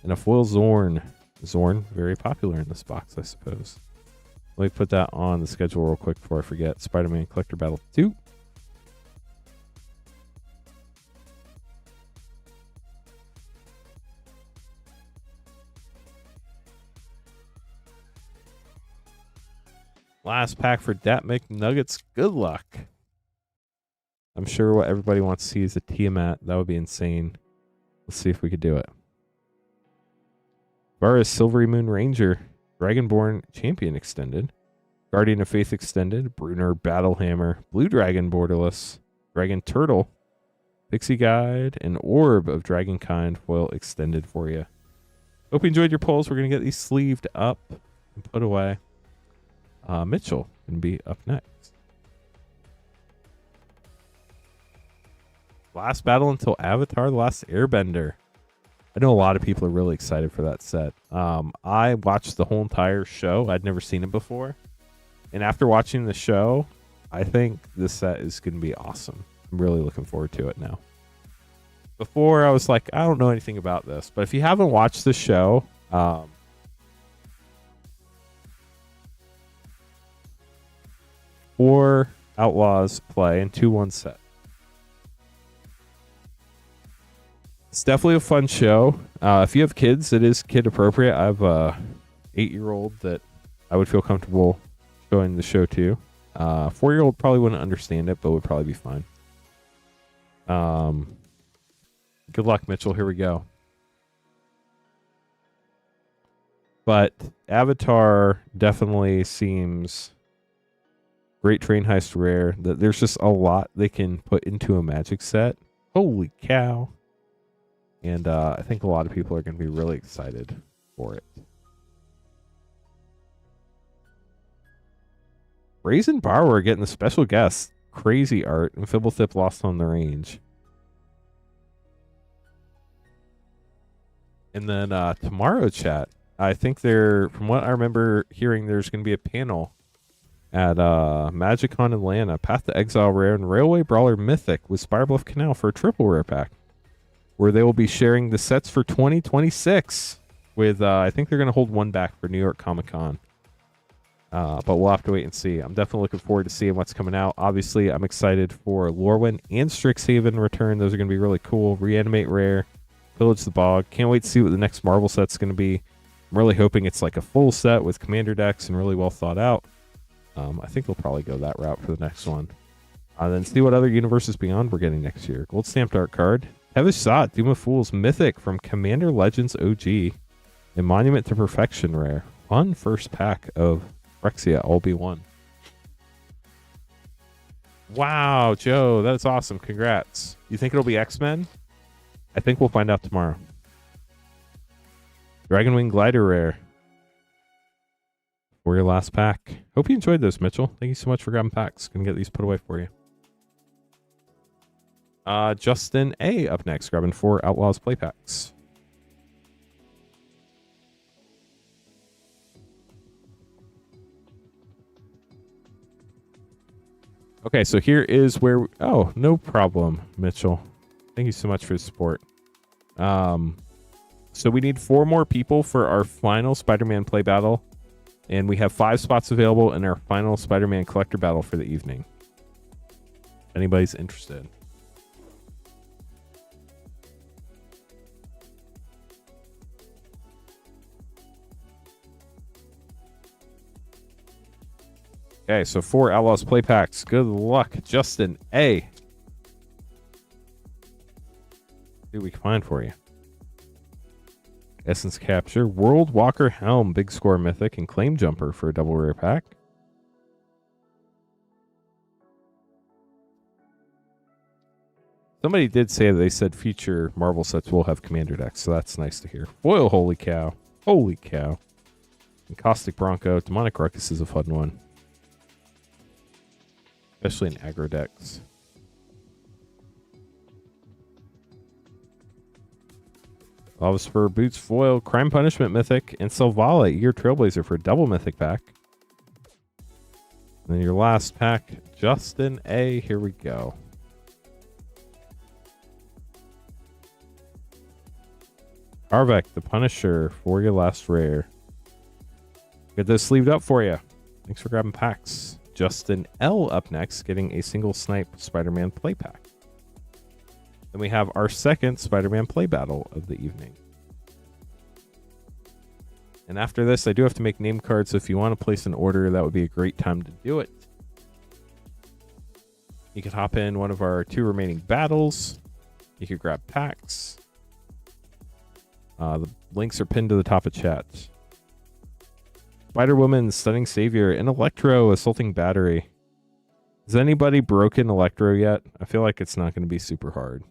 And a foil Zorn. Zorn, very popular in this box, I suppose. Let me put that on the schedule real quick before I forget. Spider-Man Collector Battle 2. Last pack for Dat McNuggets. Good luck. I'm sure what everybody wants to see is a Tiamat. That would be insane. Let's see if we could do it. Varus Silvery Moon Ranger. Dragonborn Champion Extended. Guardian of Faith Extended. Brunner Battlehammer. Blue Dragon Borderless. Dragon Turtle. Pixie Guide. And Orb of Dragonkind foil extended for you. Hope you enjoyed your polls. We're going to get these sleeved up and put away. Mitchell can be up next. Last battle until Avatar: The Last Airbender. I know a lot of people are really excited for that set. I watched the whole entire show. I'd never seen it before. And after watching the show, I think this set is going to be awesome. I'm really looking forward to it now. Before, I was like, I don't know anything about this. But if you haven't watched the show, 4 Outlaws play and 2-1 set. It's definitely a fun show. If you have kids, it is kid appropriate. I have a 8-year-old that I would feel comfortable showing the show to. 4-year-old probably wouldn't understand it, but would probably be fine. Good luck, Mitchell. Here we go. But Avatar definitely seems great. Train Heist rare. There's just a lot they can put into a Magic set. Holy cow. And I think a lot of people are going to be really excited for it. Brazen Borrower getting the special guest. Crazy art. And Fibblethip Lost on the Range. And then tomorrow, chat. I think from what I remember hearing, there's going to be a panel at MagicCon Atlanta. Path to Exile Rare and Railway Brawler Mythic with Spirebluff Canal for a triple rare pack, where they will be sharing the sets for 2026 with, I think they're going to hold one back for New York Comic Con. But we'll have to wait and see. I'm definitely looking forward to seeing what's coming out. Obviously, I'm excited for Lorwyn and Strixhaven return. Those are going to be really cool. Reanimate Rare, Pillage the Bog. Can't wait to see what the next Marvel set's going to be. I'm really hoping it's like a full set with commander decks and really well thought out. I think they'll probably go that route for the next one. Then see what other Universes Beyond we're getting next year. Gold stamped art card. Heavish Sot, Doom of Fools, Mythic from Commander Legends OG. A Monument to Perfection rare. Fun first pack of Phyrexia, all be one. Wow, Joe, that's awesome. Congrats. You think it'll be X-Men? I think we'll find out tomorrow. Dragonwing Glider rare. For your last pack. Hope you enjoyed those, Mitchell. Thank you so much for grabbing packs. Gonna get these put away for you. Justin A up next, grabbing 4 Outlaws play packs. Okay, so here is where oh, no problem, Mitchell. Thank you so much for the support. So we need 4 more people for our final Spider-Man play battle. And we have 5 spots available in our final Spider-Man collector battle for the evening. If anybody's interested. Okay, so 4 Outlaws play packs. Good luck, Justin A. See what we can find for you. Essence Capture, World Walker Helm, Big Score Mythic, and Claim Jumper for a double rare pack. Somebody did say that they said future Marvel sets will have commander decks, so that's nice to hear. Foil, holy cow. Holy cow. And Caustic Bronco, Demonic Ruckus is a fun one. Especially in aggro decks. Lava Spur, Boots, Foil, Crime Punishment Mythic, and Selvala, Eager Trailblazer for a double Mythic pack. And then your last pack, Justin A. Here we go. Harvek, the Punisher, for your last rare. Get those sleeved up for you. Thanks for grabbing packs. Justin L. up next, getting a single snipe Spider-Man play pack. Then we have our second Spider-Man play battle of the evening. And after this, I do have to make name cards, so if you want to place an order, that would be a great time to do it. You could hop in one of our 2 remaining battles. You could grab packs. The links are pinned to the top of chat. Spider-Woman, Stunning Savior, and Electro, Assaulting Battery. Has anybody broken Electro yet? I feel like it's not going to be super hard.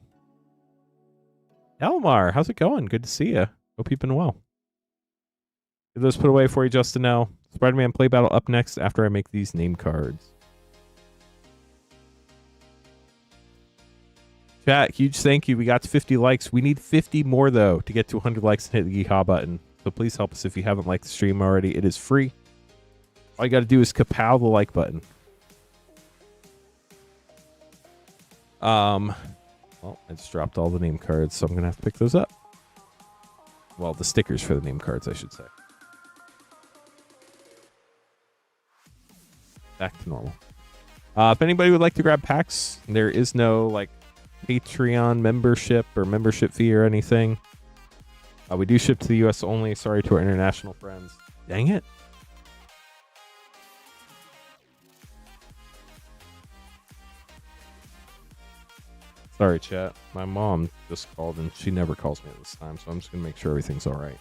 Elmar, how's it going? Good to see you. Hope you've been well. Get those put away for you, Justin L. Spider-Man play battle up next after I make these name cards. Chat, huge thank you. We got to 50 likes. We need 50 more, though, to get to 100 likes and hit the yeehaw button. So please help us if you haven't liked the stream already. It is free. All you got to do is kapow the like button. Well, I just dropped all the name cards, so I'm going to have to pick those up. Well, the stickers for the name cards, I should say. Back to normal. If anybody would like to grab packs, there is no, like, Patreon membership or membership fee or anything. We do ship to the U.S. only. Sorry to our international friends. Dang it. Sorry, chat. My mom just called and she never calls me at this time, so I'm just going to make sure everything's all right.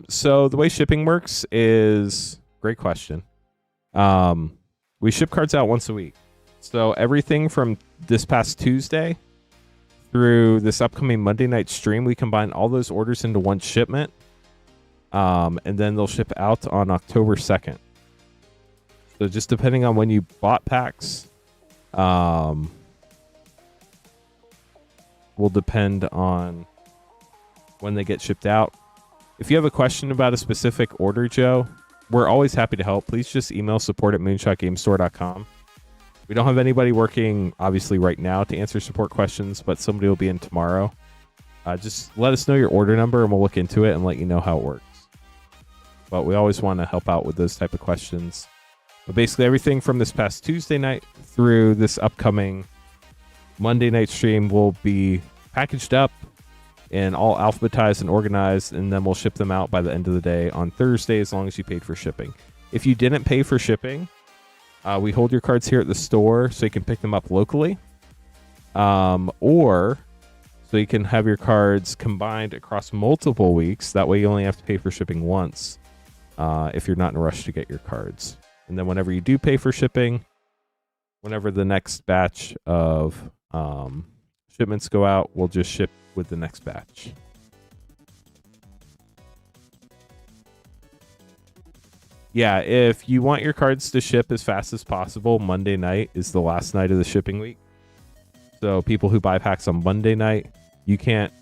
So the way shipping works is great question. We ship cards out once a week. So everything from this past Tuesday through this upcoming Monday night stream, we combine all those orders into one shipment. And then they'll ship out on October 2nd. So just depending on when you bought packs, will depend on when they get shipped out. If you have a question about a specific order, Joe, we're always happy to help. Please just email support@moonshotgamestore.com. We don't have anybody working, obviously, right now to answer support questions, but somebody will be in tomorrow. just let us know your order number and we'll look into it and let you know how it works. But we always want to help out with those type of questions. But basically everything from this past Tuesday night through this upcoming Monday night stream will be packaged up and all alphabetized and organized, and then we'll ship them out by the end of the day on Thursday as long as you paid for shipping. If you didn't pay for shipping, we hold your cards here at the store so you can pick them up locally, or so you can have your cards combined across multiple weeks. That way you only have to pay for shipping once if you're not in a rush to get your cards. And then whenever you do pay for shipping, whenever the next batch of shipments go out, we'll just ship with the next batch. Yeah, if you want your cards to ship as fast as possible, Monday night is the last night of the shipping week. So people who buy packs on Monday night, you can't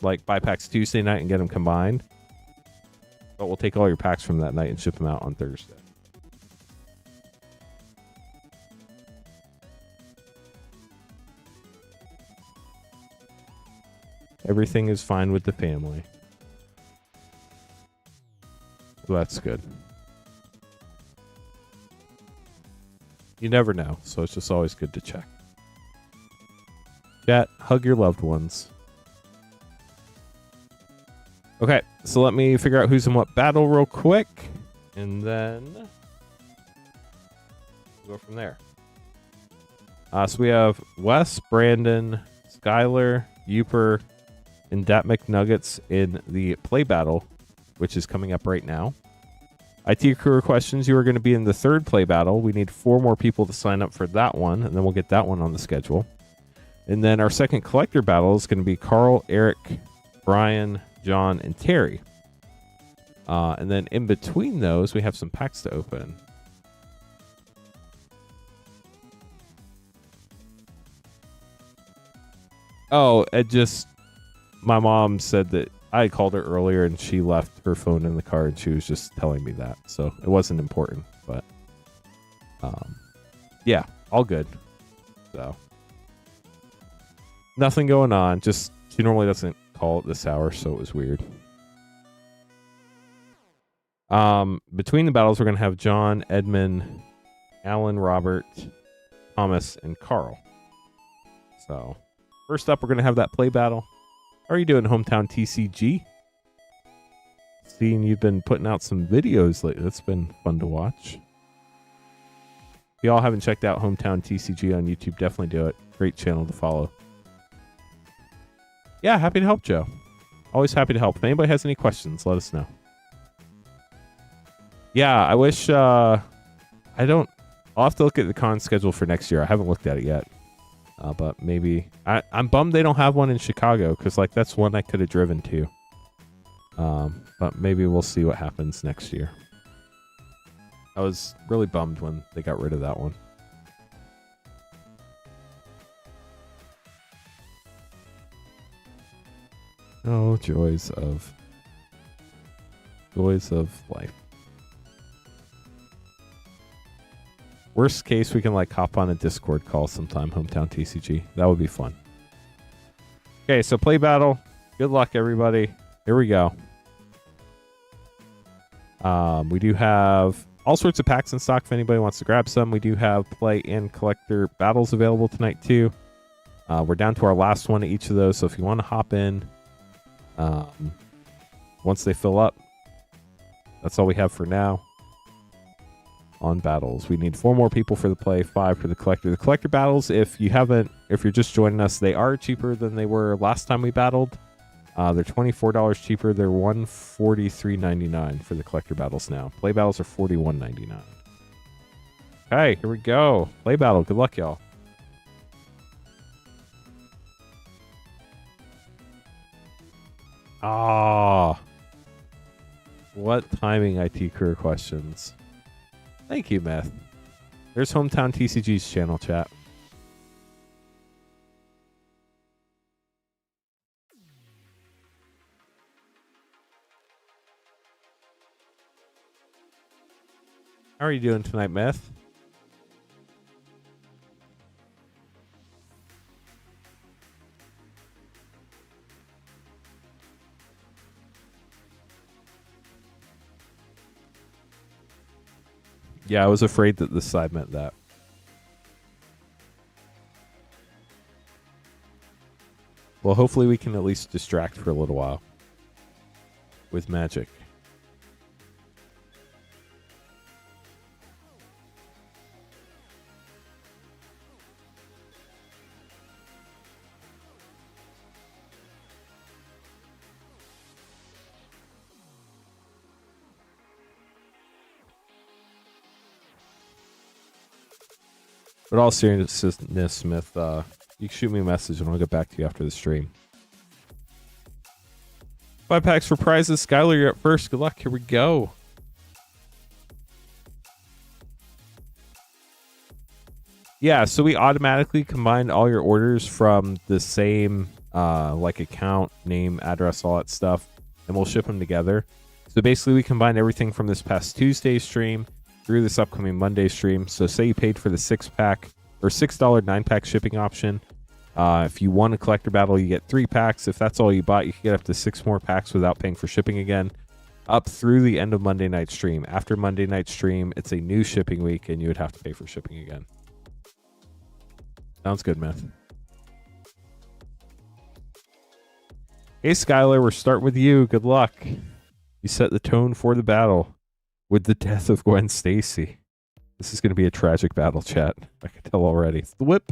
like buy packs Tuesday night and get them combined. But we'll take all your packs from that night and ship them out on Thursday. Everything is fine with the family. So that's good. You never know, so it's just always good to check. Chat, hug your loved ones. Okay, so let me figure out who's in what battle real quick, and then we'll go from there. So we have Wes, Brandon, Skylar, Uper, and Dat McNuggets in the play battle, which is coming up right now. IT career questions, you are going to be in the third play battle. We need 4 more people to sign up for that one, and then we'll get that one on the schedule. And then our second collector battle is going to be Carl, Eric, Brian, John, and Terry. And then in between those, we have some packs to open. Oh, it just... My mom said that I called her earlier and she left her phone in the car and she was just telling me that. So it wasn't important, but yeah, all good. So nothing going on. Just she normally doesn't call at this hour, so it was weird. Between the battles, we're going to have John, Edmund, Alan, Robert, Thomas, and Carl. So first up, we're going to have that play battle. How are you doing, Hometown TCG? Seeing you've been putting out some videos lately. That's been fun to watch. If y'all haven't checked out Hometown TCG on YouTube, definitely do it. Great channel to follow. Yeah, happy to help, Joe. Always happy to help. If anybody has any questions, let us know. Yeah, I wish... I'll have to look at the con schedule for next year. I haven't looked at it yet. But maybe I'm bummed they don't have one in Chicago because like that's one I could have driven to. But maybe we'll see what happens next year. I was really bummed when they got rid of that one. Oh, joys of life. Worst case, we can like hop on a Discord call sometime, Hometown TCG. That would be fun. Okay, so play battle. Good luck, everybody. Here we go. We do have all sorts of packs in stock if anybody wants to grab some. We do have play and collector battles available tonight, too. We're down to our last one of each of those, so if you want to hop in, once they fill up, that's all we have for now. On battles, we need 4 more people for the play, 5 for the collector. The collector battles, if you're just joining us, they are cheaper than they were last time we battled. They're $24 cheaper. They're $143.99 for the collector battles now. Play battles are $41.99. Okay, here we go. Play battle. Good luck, y'all. Ah, what timing IT career questions. Thank you, Meth. There's Hometown TCG's channel, chat. How are you doing tonight, Meth? Yeah, I was afraid that this side meant that. Well, hopefully we can at least distract for a little while with magic. But all seriousness, Smith, you can shoot me a message and I'll get back to you after the stream. 5 packs for prizes. Skylar, you're up first. Good luck. Here we go. Yeah, so we automatically combine all your orders from the same like account, name, address, all that stuff, and we'll ship them together. So basically we combine everything from this past Tuesday stream through this upcoming Monday stream. So say you paid for the 6-pack or $6 9-pack shipping option. If you won a collector battle, you get 3 packs. If that's all you bought, you can get up to 6 more packs without paying for shipping again, up through the end of Monday night stream. After Monday night stream, it's a new shipping week and you would have to pay for shipping again. Sounds good, Myth. Hey, Skylar, we're starting with you. Good luck. You set the tone for the battle with the death of Gwen Stacy. This is going to be a tragic battle, chat. I can tell already. It's the whip.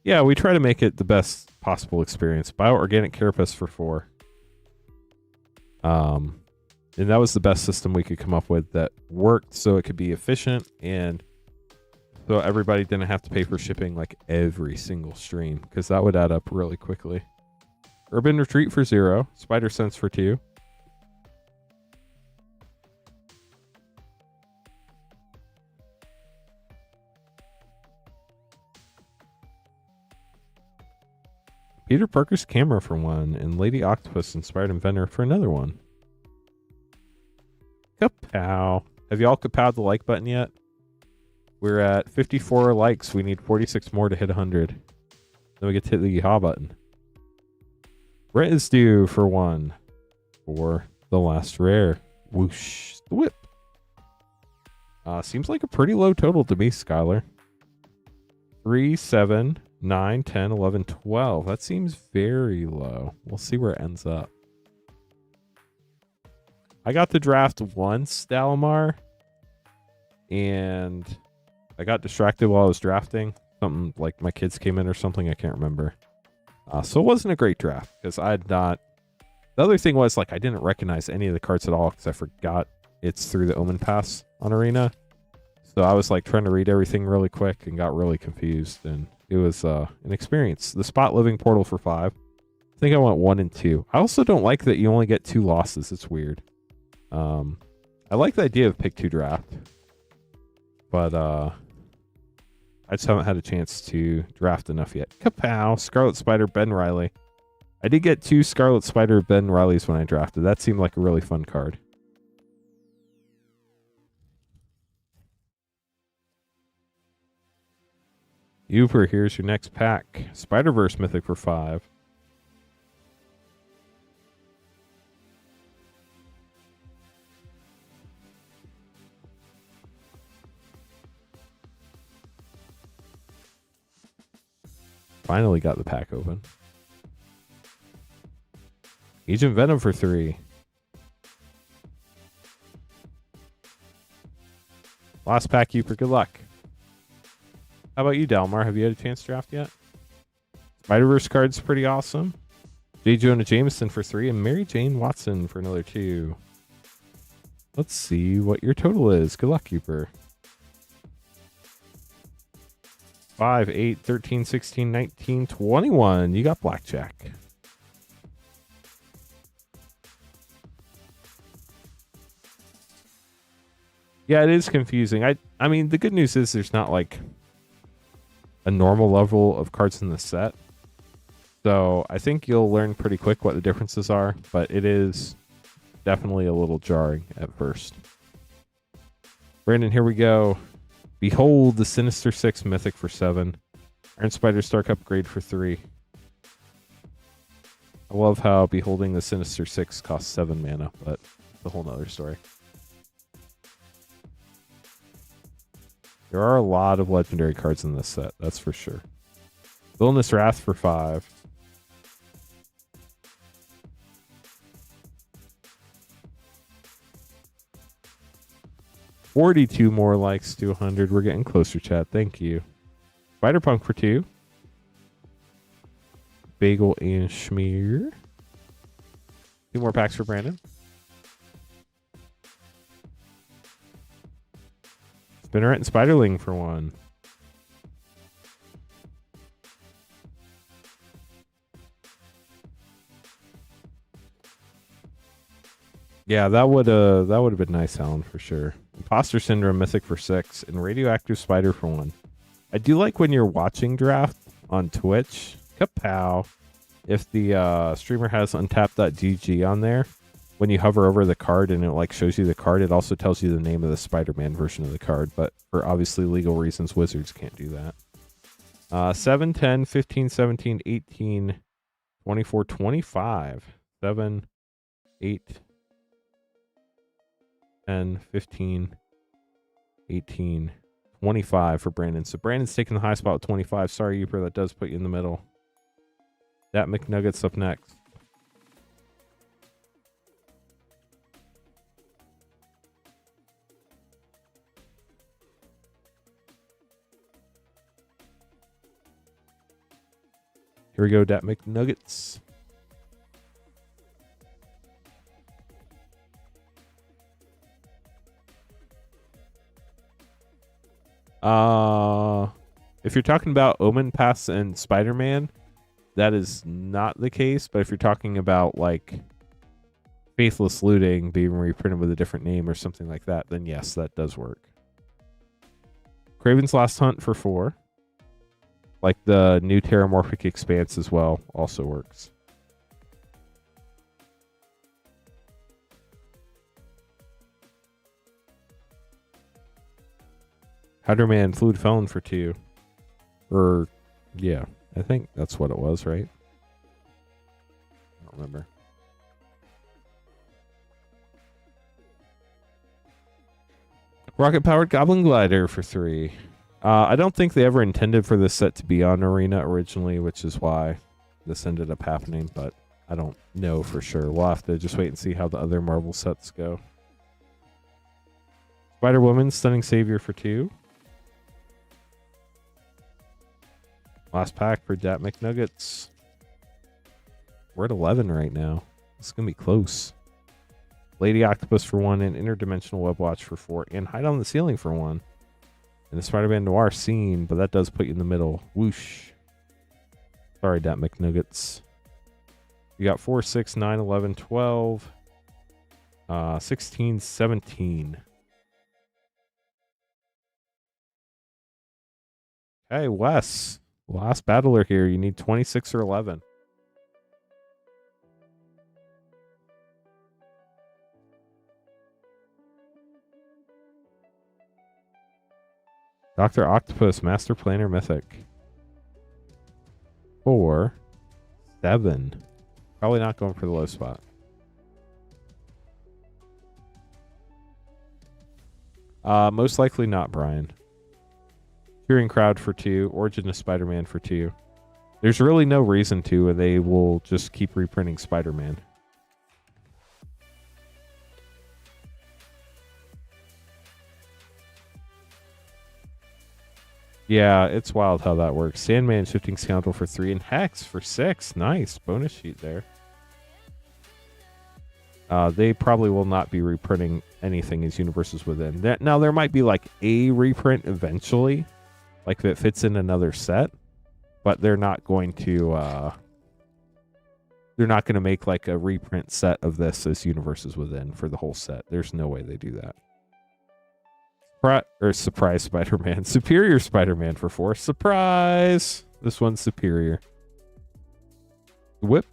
Yeah, we try to make it the best possible experience. Bioorganic Carapace for 4. And that was the best system we could come up with that worked so it could be efficient and so everybody didn't have to pay for shipping like every single stream, because that would add up really quickly. Urban Retreat for 0. Spider Sense for 2. Peter Parker's Camera for 1. And Lady Octopus Inspired Inventor for another 1. Kapow. Have y'all kapowed the like button yet? We're at 54 likes. We need 46 more to hit 100. Then we get to hit the yeehaw button. Rent is due for 1 for the last rare. Whoosh. The whip. Seems like a pretty low total to me, Skylar. 3, 7, 9, 10, 11, 12. That seems very low. We'll see where it ends up. I got to draft once, Dalamar, and I got distracted while I was drafting. Something like my kids came in or something. I can't remember. So it wasn't a great draft because I had not. The other thing was, like, I didn't recognize any of the cards at all because I forgot it's through the Omen Pass on Arena. So I was like trying to read everything really quick and got really confused. And it was an experience. The Spot Living Portal for 5. I think I went 1 and 2. I also don't like that you only get 2 losses. It's weird. I like the idea of pick 2 draft, but I just haven't had a chance to draft enough yet. Kapow! Scarlet Spider Ben Riley. I did get 2 Scarlet Spider Ben Rileys when I drafted. That seemed like a really fun card. Uber, here's your next pack. Spider-Verse Mythic for 5. Finally got the pack open. Agent Venom for 3. Last pack, Uper. Good luck. How about you, Dalmar? Have you had a chance to draft yet? Spider-Verse card's pretty awesome. J. Jonah Jameson for 3 and Mary Jane Watson for another 2. Let's see what your total is. Good luck, Uper. 5, 8, 13, 16, 19, 21. You got blackjack. Yeah, it is confusing. I mean, the good news is there's not like a normal level of cards in the set. So I think you'll learn pretty quick what the differences are, but it is definitely a little jarring at first. Brandon, here we go. Behold the Sinister 6 Mythic for 7. Iron Spider Stark Upgrade for 3. I love how Beholding the Sinister Six costs 7 mana, but it's a whole nother story. There are a lot of legendary cards in this set, that's for sure. Villainous Wrath for 5. $42 more likes to 100. We're getting closer, chat. Thank you. Spider-Punk for 2. Bagel and Schmear. 2 more packs for Brandon. Spinneret and Spiderling for 1. Yeah, that would have been nice, Alan, for sure. Imposter Syndrome Mythic for 6 and Radioactive Spider for 1. I do like when you're watching draft on Twitch. Kapow! If the streamer has untap.gg on there, when you hover over the card and it like shows you the card, it also tells you the name of the Spider-Man version of the card. But for obviously legal reasons, Wizards can't do that. 7, 10, 15, 17, 18, 24, 25. 7, 8, 10, 15, 18, 25 for Brandon. So Brandon's taking the high spot with 25. Sorry, Uper, that does put you in the middle. That McNugget's up next. Here we go, Dat McNuggets. If you're talking about Omen Pass and Spider-Man, that is not the case. But if you're talking about like Faithless Looting being reprinted with a different name or something like that, then yes, that does work. Craven's Last Hunt for 4. Like the new Terramorphic Expanse as well also works. Hydro-Man Fluid Felon for 2. Or, yeah, I think that's what it was, right? I don't remember. Rocket-Powered Goblin Glider for 3. I don't think they ever intended for this set to be on Arena originally, which is why this ended up happening, but I don't know for sure. We'll have to just wait and see how the other Marvel sets go. Spider-Woman Stunning Savior for 2. Last pack for Dat McNuggets. We're at 11 right now. It's going to be close. Lady Octopus for 1 and Interdimensional Web Watch for 4 and Hide on the Ceiling for 1. And the Spider-Man Noir scene, but that does put you in the middle. Whoosh. Sorry, Dat McNuggets. You got 4, 6, 9, 11, 12, 16, 17. Hey, Wes. Last battler here. You need 26 or 11. Dr. Octopus, Master Planner Mythic. 4, 7. Probably not going for the low spot. Most likely not, Brian. Cheering Crowd for 2. Origin of Spider-Man for 2. There's really no reason to, and they will just keep reprinting Spider-Man. Yeah, it's wild how that works. Sandman Shifting Scoundrel for 3 and Hex for 6. Nice. Bonus sheet there. They probably will not be reprinting anything as Universes Within. Now, there might be like a reprint eventually, like if it fits in another set, but they're not going to make like a reprint set of this as Universes Within for the whole set. There's no way they do that. Surprise Spider-Man. Superior Spider-Man for 4. Surprise! This one's superior. Whip.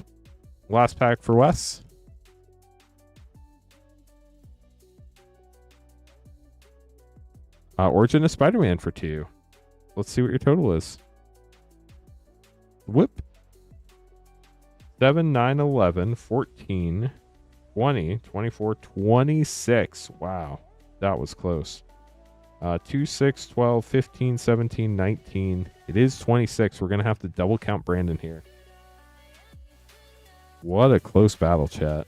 Last pack for Wes. Origin of Spider-Man for 2. Let's see what your total is. Whip. 7, 9, 11, 14, 20, 24, 26. Wow. That was close. 2, 6, 12, 15, 17, 19. It is 26. We're going to have to double count Brandon here. What a close battle, chat.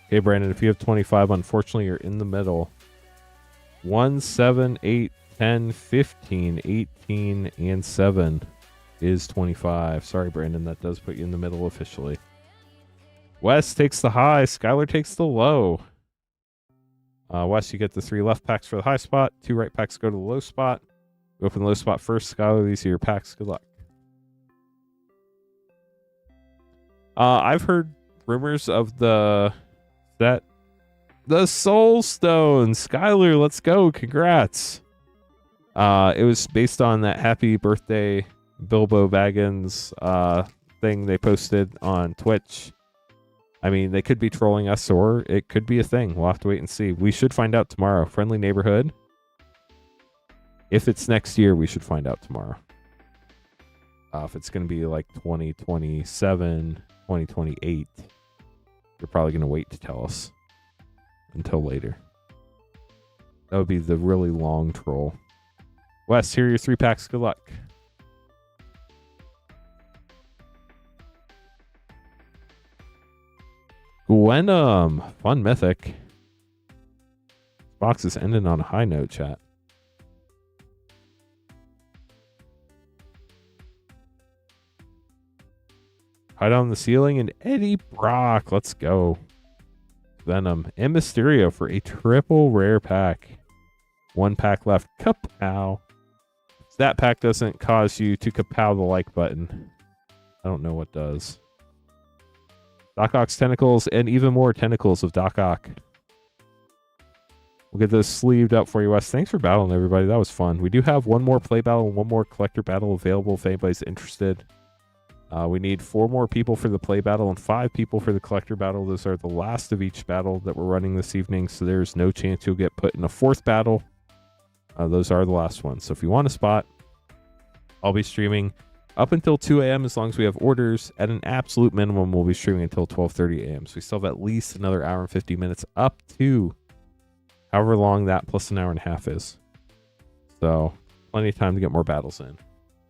Okay, Brandon, if you have 25, unfortunately, you're in the middle. 1, 7, 8, 10, 15, 18, and 7 is 25. Sorry, Brandon, that does put you in the middle officially. Wes takes the high. Skylar takes the low. Wes, you get the 3 left packs for the high spot. 2 right packs go to the low spot. You open the low spot first. Skylar, these are your packs. Good luck. I've heard rumors of the Soul Stone. Skylar, let's go. Congrats. It was based on that happy birthday Bilbo Baggins thing they posted on Twitch. I mean, they could be trolling us, or it could be a thing. We'll have to wait and see. We should find out tomorrow. Friendly neighborhood. If it's next year, we should find out tomorrow. If it's going to be like 2027, 2028, you're probably going to wait to tell us until later. That would be the really long troll. Wes, here are your 3 packs. Good luck. Gwenum. Fun mythic. Box is ending on a high note, chat. Hide on the ceiling and Eddie Brock. Let's go. Venom and Mysterio for a triple rare pack. 1 pack left. Kapow. If that pack doesn't cause you to kapow the like button, I don't know what does. Doc Ock's tentacles and even more tentacles of Doc Ock. We'll get those sleeved up for you, Wes. Thanks for battling, everybody. That was fun. We do have 1 more play battle and 1 more collector battle available if anybody's interested. We need 4 more people for the play battle and 5 people for the collector battle. Those are the last of each battle that we're running this evening, so there's no chance you'll get put in a 4th battle. Those are the last ones. So if you want a spot, I'll be streaming up until 2 a.m. as long as we have orders. At an absolute minimum, we'll be streaming until 12:30 a.m. So we still have at least another hour and 50 minutes up to however long that plus an hour and a half is. So plenty of time to get more battles in.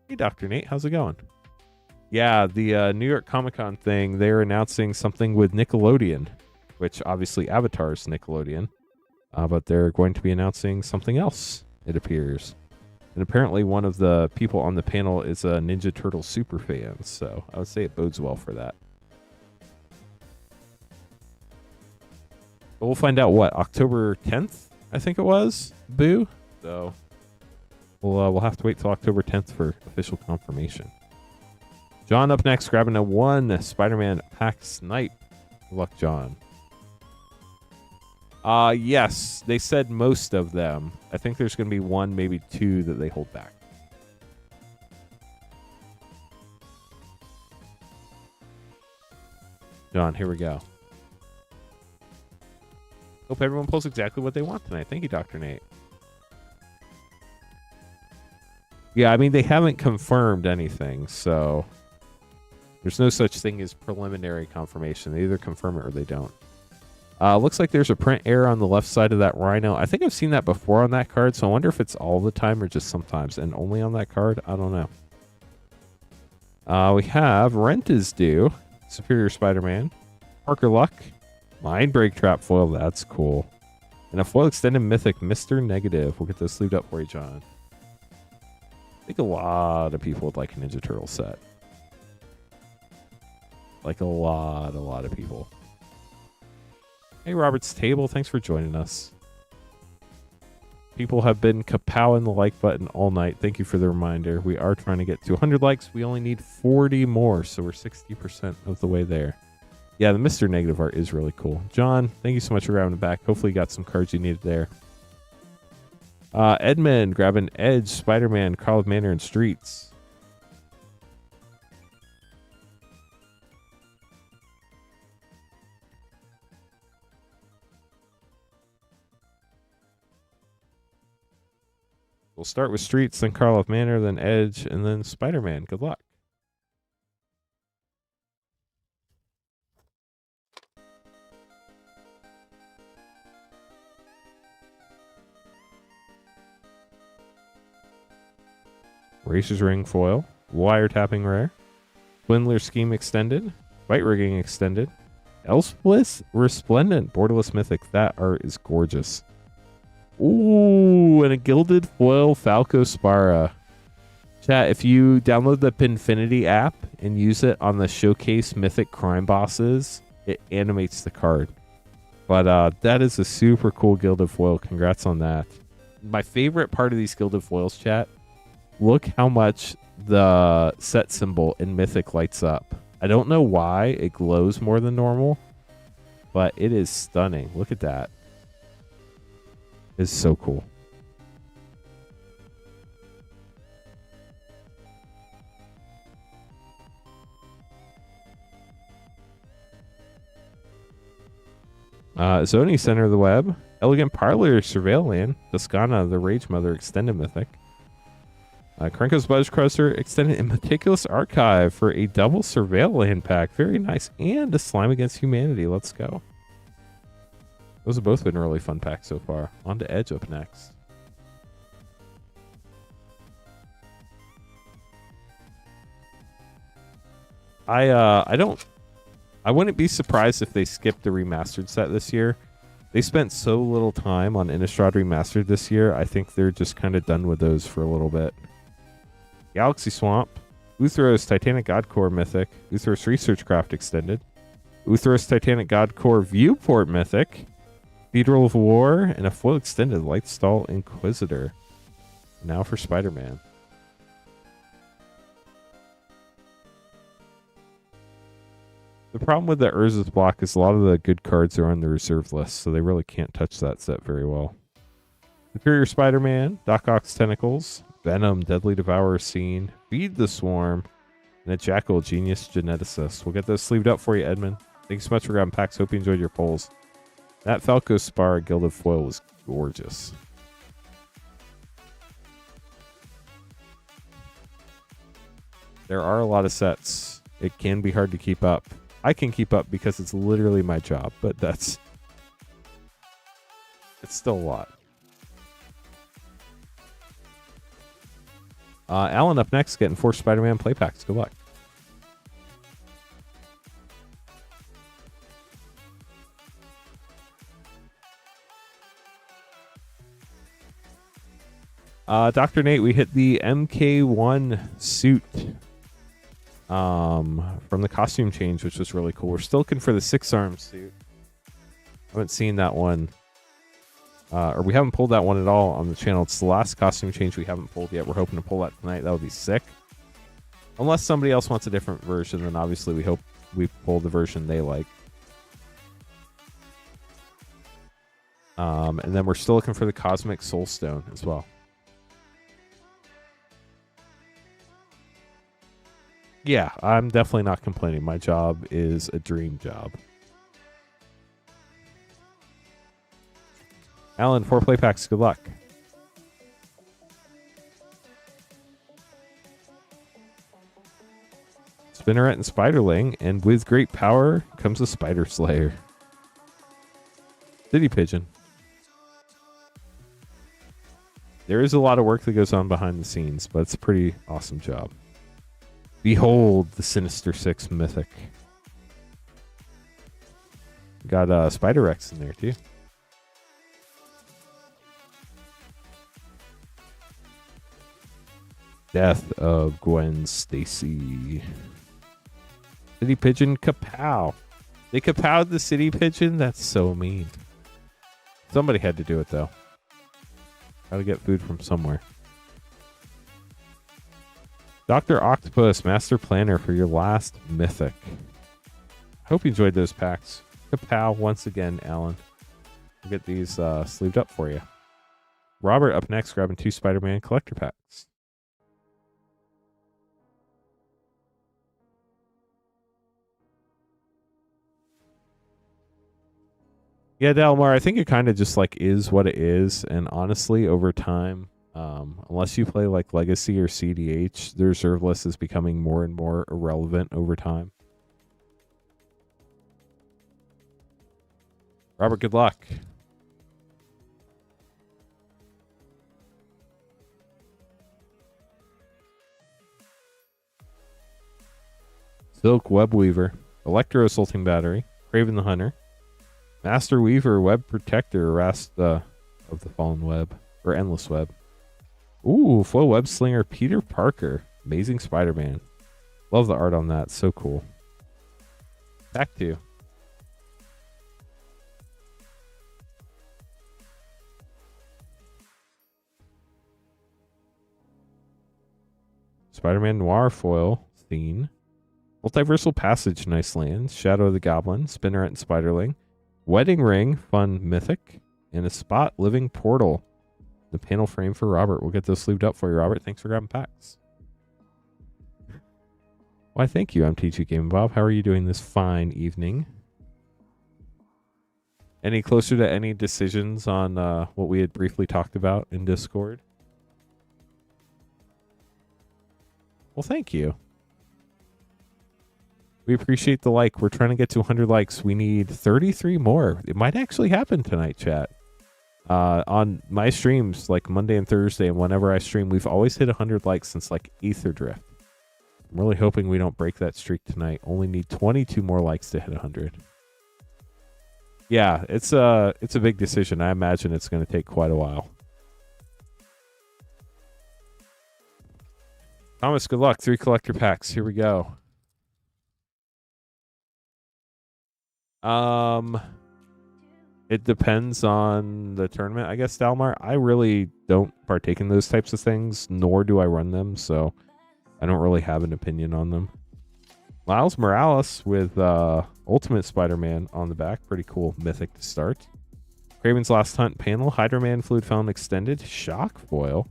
Hey, Dr. Nate, how's it going? Yeah, the New York Comic-Con thing, they're announcing something with Nickelodeon, which obviously Avatar's Nickelodeon, but they're going to be announcing something else, it appears. And apparently one of the people on the panel is a Ninja Turtle super fan, so I would say it bodes well for that. But we'll find out what, October 10th, I think it was, Boo? So we'll have to wait till October 10th for official confirmation. John up next, grabbing a 1 Spider-Man pack snipe. Good luck, John. Yes, they said most of them. I think there's going to be 1, maybe 2 that they hold back. John, here we go. Hope everyone pulls exactly what they want tonight. Thank you, Dr. Nate. Yeah, I mean, they haven't confirmed anything, so there's no such thing as preliminary confirmation. They either confirm it or they don't. Looks like there's a print error on the left side of that Rhino. I think I've seen that before on that card, so I wonder if it's all the time or just sometimes and only on that card. I don't know. We have Rent is Due, Superior Spider-Man, Parker Luck, Mind Break Trap foil. That's cool. And a foil extended mythic, Mr. Negative. We'll get those sleeved up for you, John. I think a lot of people would like a Ninja Turtle set. Like a lot of people. Hey, Robert's Table, thanks for joining us. People have been kapowing the like button all night. Thank you for the reminder. We are trying to get to 100 likes. We only need 40 more, so we're 60% of the way there. Yeah, the Mr. Negative art is really cool. John, thank you so much for grabbing it back. Hopefully you got some cards you needed there. Edmund, grabbing Edge, Spider-Man, Carl of Manor, and Streets. We'll We'll start with Streets, then Karlov Manor, then Edge, and then Spider-Man. Good luck. Racer's Ring foil, wiretapping rare, Swindler Scheme extended, White Rigging extended, Elspeth Resplendent, borderless mythic. That art is gorgeous. Ooh, and a gilded foil Falco Spara. Chat, if you download the Pinfinity app and use it on the Showcase Mythic Crime Bosses, it animates the card. But that is a super cool gilded foil. Congrats on that. My favorite part of these gilded foils, chat, look how much the set symbol in Mythic lights up. I don't know why it glows more than normal, but it is stunning. Look at that. It's so cool. Zoni, Center of the Web, Elegant Parlor, Surveil Land, Toscana, the Rage Mother, Extended Mythic, Krenko's Budge Crusher, Extended and Meticulous Archive for a double Surveil Land pack. Very nice. And a Slime Against Humanity. Let's go. Those have both been really fun packs so far. On to Edge up next. I wouldn't be surprised if they skipped the remastered set this year. They spent so little time on Innistrad Remastered this year. I think they're just kind of done with those for a little bit. Galaxy Swamp, Uthros Titanic Godcore Mythic, Uthros Researchcraft Extended, Uthros Titanic Godcore Viewport Mythic, Cathedral of War, and a foil extended Lightstall Inquisitor. Now for Spider-Man. The problem with the Urza's block is a lot of the good cards are on the reserve list, so they really can't touch that set very well. Superior Spider-Man, Doc Ock's Tentacles, Venom, Deadly Devourer Scene, Feed the Swarm, and a Jackal Genius Geneticist. We'll get those sleeved up for you, Edmund. Thanks so much for grabbing packs. Hope you enjoyed your polls. That Falco Spar Gilded Foil was gorgeous. There are a lot of sets. It can be hard to keep up. I can keep up because it's literally my job, but it's still a lot. Alan up next, getting 4 Spider-Man play packs. Good luck. Dr. Nate, we hit the MK1 suit from the costume change, which was really cool. We're still looking for the 6-arm suit. Haven't seen that one. Or we haven't pulled that one at all on the channel. It's the last costume change we haven't pulled yet. We're hoping to pull that tonight. That would be sick. Unless somebody else wants a different version, then obviously we hope we pull the version they like. And then we're still looking for the Cosmic Soul Stone as well. Yeah, I'm definitely not complaining. My job is a dream job. Alan, 4 play packs. Good luck. Spinneret and Spiderling, and with great power comes a Spider Slayer. City Pigeon. There is a lot of work that goes on behind the scenes, but it's a pretty awesome job. Behold the Sinister Six Mythic. Got Spider-Rex in there too. Death of Gwen Stacy. City Pigeon Kapow. They kapowed the City Pigeon? That's so mean. Somebody had to do it though. Gotta get food from somewhere. Dr. Octopus, Master Planner for your last Mythic. Hope you enjoyed those packs. Kapow once again, Alan. We'll get these sleeved up for you. Robert up next, grabbing 2 Spider-Man collector packs. Yeah, Dalmar, I think it kind of just like is what it is. And honestly, over time, Unless you play like Legacy or CDH, the reserve list is becoming more and more irrelevant over time. Robert, good luck. Silk Web Weaver, Electro Assaulting Battery, Craven the Hunter, Master Weaver, Web Protector, Rasta of the Fallen Web, or Endless Web. Ooh, Foil Web Slinger, Peter Parker, Amazing Spider-Man. Love the art on that, so cool. Back to you. Spider-Man Noir Foil, Scene. Multiversal Passage, nice lands. Shadow of the Goblin, Spinneret and Spiderling. Wedding Ring, fun mythic. And a Spot Living Portal. The panel frame for Robert. We'll get those sleeved up for you, Robert. Thanks for grabbing packs. Why, thank you, MTG Game Bob. How are you doing this fine evening? Any closer to any decisions on what we had briefly talked about in Discord? Well, thank you. We appreciate the like. We're trying to get to 100 likes. We need 33 more. It might actually happen tonight, chat. On my streams, like Monday and Thursday, and whenever I stream, we've always hit 100 likes since like Aether Drift. I'm really hoping we don't break that streak tonight. Only need 22 more likes to hit 100. Yeah, it's a big decision. I imagine it's going to take quite a while. Thomas, good luck. 3 collector packs. Here we go. It depends on the tournament, I guess, Dalmar. I really don't partake in those types of things, nor do I run them, so I don't really have an opinion on them. Miles Morales with Ultimate Spider-Man on the back. Pretty cool mythic to start. Kraven's Last Hunt panel. Hydra Man Fluid Fountain Extended. Shock Foil.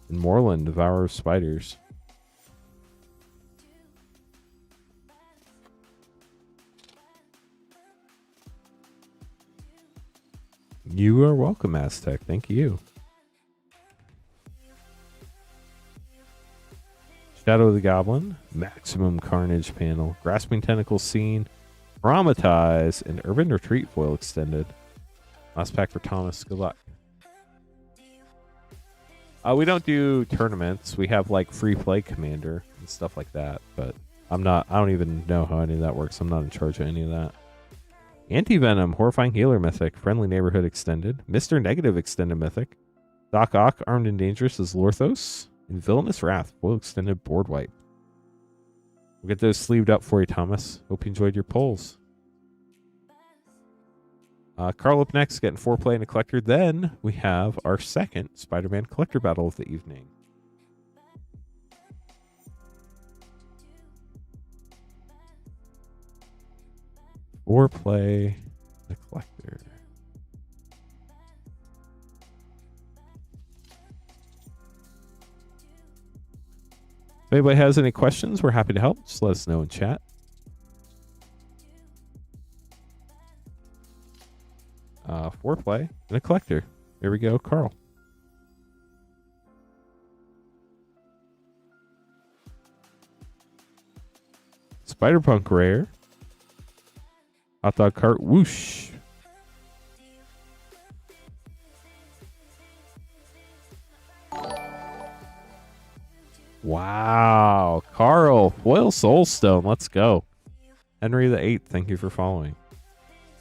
And Moreland, Devourer of Spiders. You are welcome, Aztec. Thank you. Shadow of the Goblin, Maximum Carnage panel, Grasping Tentacle Scene, Traumatize, and Urban Retreat foil extended. Last pack for Thomas. Good luck. We don't do tournaments. We have like free play commander and stuff like that, but I don't even know how any of that works. I'm not in charge of any of that. Anti-Venom, Horrifying Healer Mythic, Friendly Neighborhood Extended, Mr. Negative Extended Mythic, Doc Ock, Armed and Dangerous as Lorthos, and Villainous Wrath, Foil Extended Board Wipe. We'll get those sleeved up for you, Thomas. Hope you enjoyed your polls. Carl up next, getting 4 play and a collector. Then we have our second Spider-Man collector battle of the evening. Or play the collector. If anybody has any questions, we're happy to help. Just let us know in chat. Foreplay and a collector. Here we go, Carl. Spider-Punk rare. Hot Dog Cart whoosh. Wow. Carl, Foil Soulstone. Let's go. Henry VIII, thank you for following.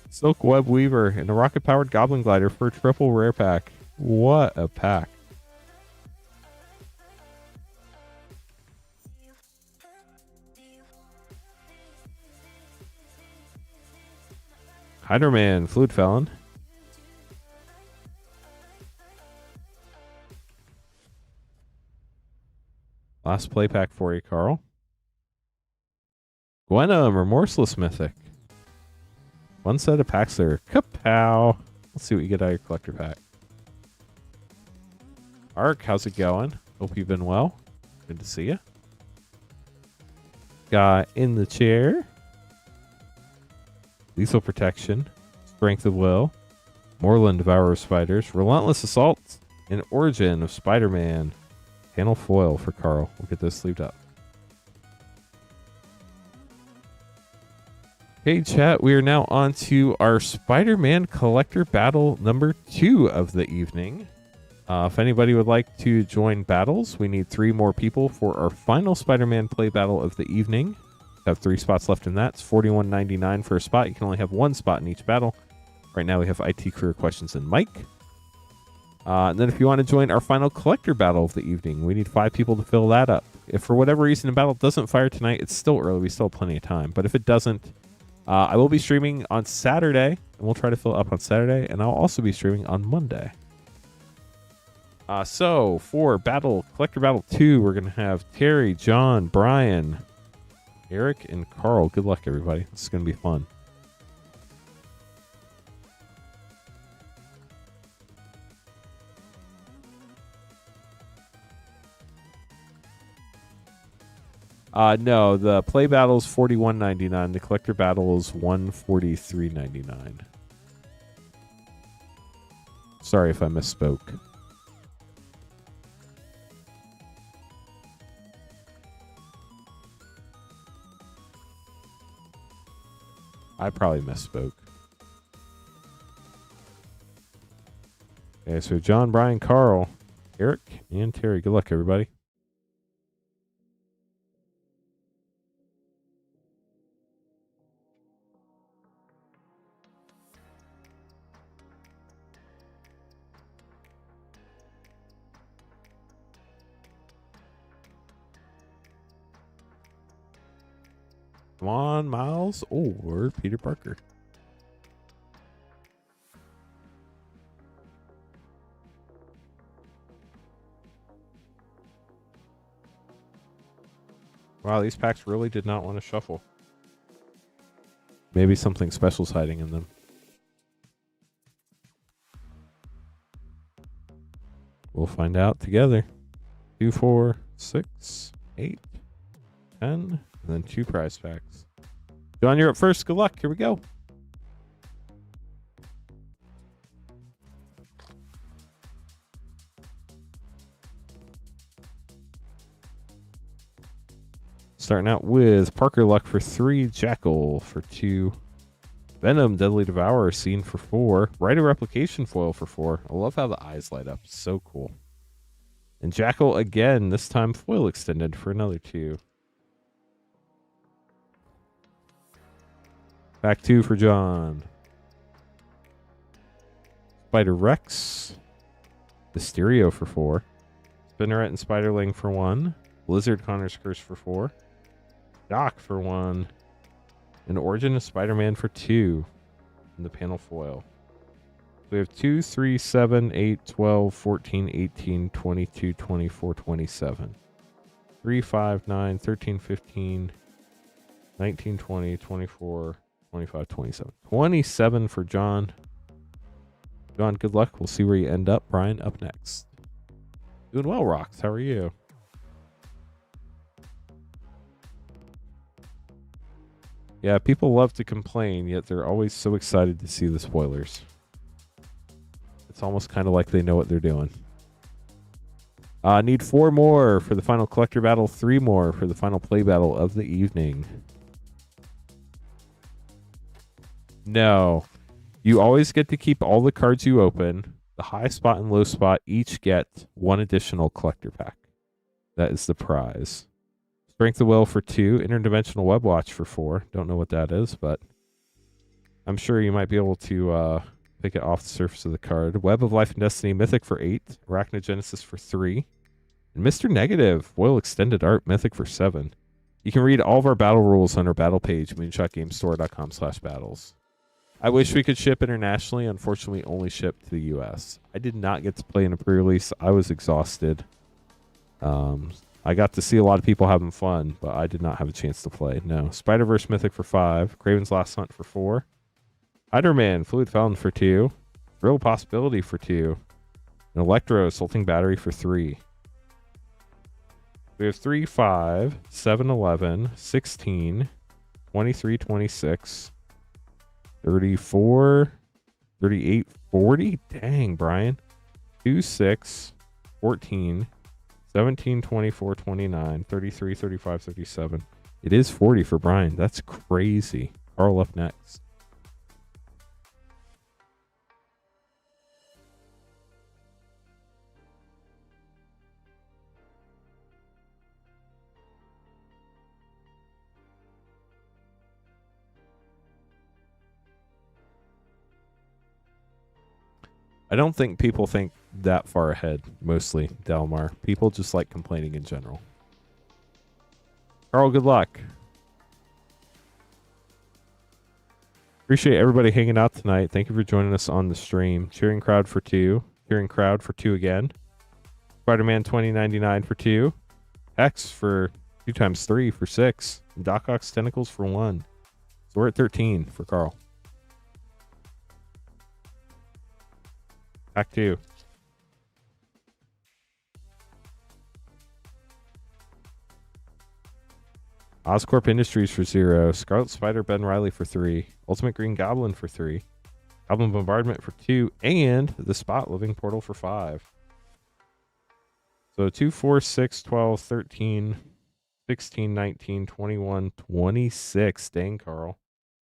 Silk Web Weaver and a rocket-powered Goblin Glider for a triple rare pack. What a pack. Hydra Man, Fluid Felon. Last play pack for you, Carl. Gwenna, Remorseless Mythic. One set of packs there. Kapow. Let's see what you get out of your collector pack. Ark, how's it going? Hope you've been well. Good to see you. Guy in the chair. Lethal Protection, Strength of Will, Moreland, Devourer of Spiders, Relentless Assault, An Origin of Spider-Man. Panel foil for Carl. We'll get those sleeved up. Hey, chat. We are now on to our Spider-Man Collector Battle number 2 of the evening. If anybody would like to join battles, we need 3 more people for our final Spider-Man play battle of the evening. We have 3 spots left in that. It's $41.99 for a spot. You can only have 1 spot in each battle. Right now we have IT Career Questions and Mike. And then if you want to join our final collector battle of the evening, we need 5 people to fill that up. If for whatever reason the battle doesn't fire tonight, it's still early. We still have plenty of time. But if it doesn't, I will be streaming on Saturday, and we'll try to fill it up on Saturday, and I'll also be streaming on Monday. So for Collector Battle 2, we're going to have Terry, John, Brian, Eric, and Carl. Good luck, everybody. This is going to be fun. No, the play battle is $41.99. The collector battle is $143.99. Sorry if I misspoke. I probably misspoke. Okay, so John, Brian, Carl, Eric, and Terry. Good luck, everybody. Come on, Miles or Peter Parker. Wow, these packs really did not want to shuffle. Maybe something special's hiding in them. We'll find out together. 2, 4, 6, 8, 10, and then 2 prize packs. John, you're up first. Good luck. Here we go. Starting out with Parker Luck for 3, Jackal for 2, Venom Deadly Devourer Scene for 4, Rider Replication Foil for 4. I love how the eyes light up. It's so cool. And Jackal again, this time foil extended for another 2. Pack 2 for John. Spider-Rex. Mysterio for 4. Spinneret and Spiderling for 1. Blizzard Connor's Curse for 4. Doc for 1. And Origin of Spider-Man for 2. In the panel foil. We have 2, 3, 7, 8, 12, 14, 18, 22, 24, 27. 3, 5, 9, 13, 15, 19, 20, 24, 25, 27. 27 for John. John, good luck. We'll see where you end up. Brian, up next. Doing well, Rocks. How are you? Yeah, people love to complain, yet they're always so excited to see the spoilers. It's almost kind of like they know what they're doing. Need 4 more for the final collector battle, 3 more for the final play battle of the evening. No. You always get to keep all the cards you open. The high spot and low spot each get 1 additional collector pack. That is the prize. Strength of Will for 2. Interdimensional Web Watch for 4. Don't know what that is, but I'm sure you might be able to pick it off the surface of the card. Web of Life and Destiny Mythic for 8. Arachnogenesis for 3. And Mr. Negative Foil Extended Art Mythic for 7. You can read all of our battle rules on our battle page, moonshotgamestore.com/battles. I wish we could ship internationally. Unfortunately, only ship to the U.S. I did not get to play in a pre-release. I was exhausted. I got to see a lot of people having fun, but I did not have a chance to play. No. Spider-Verse Mythic for 5. Kraven's Last Hunt for 4. Spider-Man Fluid Fountain for 2. Real Possibility for 2. And Electro Assaulting Battery for 3. We have 3, 5, 7, 11, 16, 23, 26, 34, 38, 40. Dang, Brian. 2, 6, 14, 17, 24, 29, 33, 35, 37. It is 40 for Brian. That's crazy. Carl up next. I don't think people think that far ahead, mostly, Delmar. People just like complaining in general. Carl, good luck. Appreciate everybody hanging out tonight. Thank you for joining us on the stream. Cheering crowd for 2. Cheering crowd for 2 again. Spider-Man 2099 for 2. Hex for 2 times 3 for 6. And Doc Ock's Tentacles for 1. So we're at 13 for Carl. Pack 2. Oscorp Industries for 0. Scarlet Spider Ben Riley for 3. Ultimate Green Goblin for 3. Goblin Bombardment for 2. And the Spot Living Portal for 5. So 2, 4, 6, 12, 13, 16, 19, 21, 26. Dang, Carl.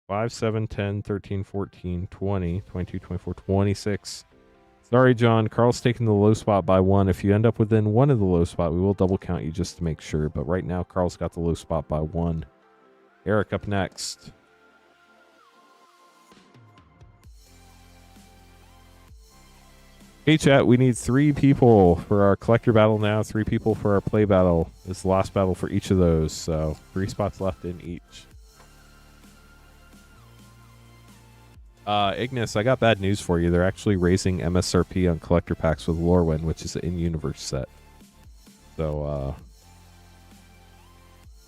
5, 7, 10, 13, 14, 20, 22, 24, 26. Sorry, John. Carl's taking the low spot by 1. If you end up within 1 of the low spot, we will double count you just to make sure. But right now, Carl's got the low spot by 1. Eric up next. Hey, chat. We need 3 people for our collector battle now. 3 people for our play battle. This is the last battle for each of those. So 3 spots left in each. Ignis, I got bad news for you. They're actually raising MSRP on collector packs with Lorwyn, which is an in-universe set. So,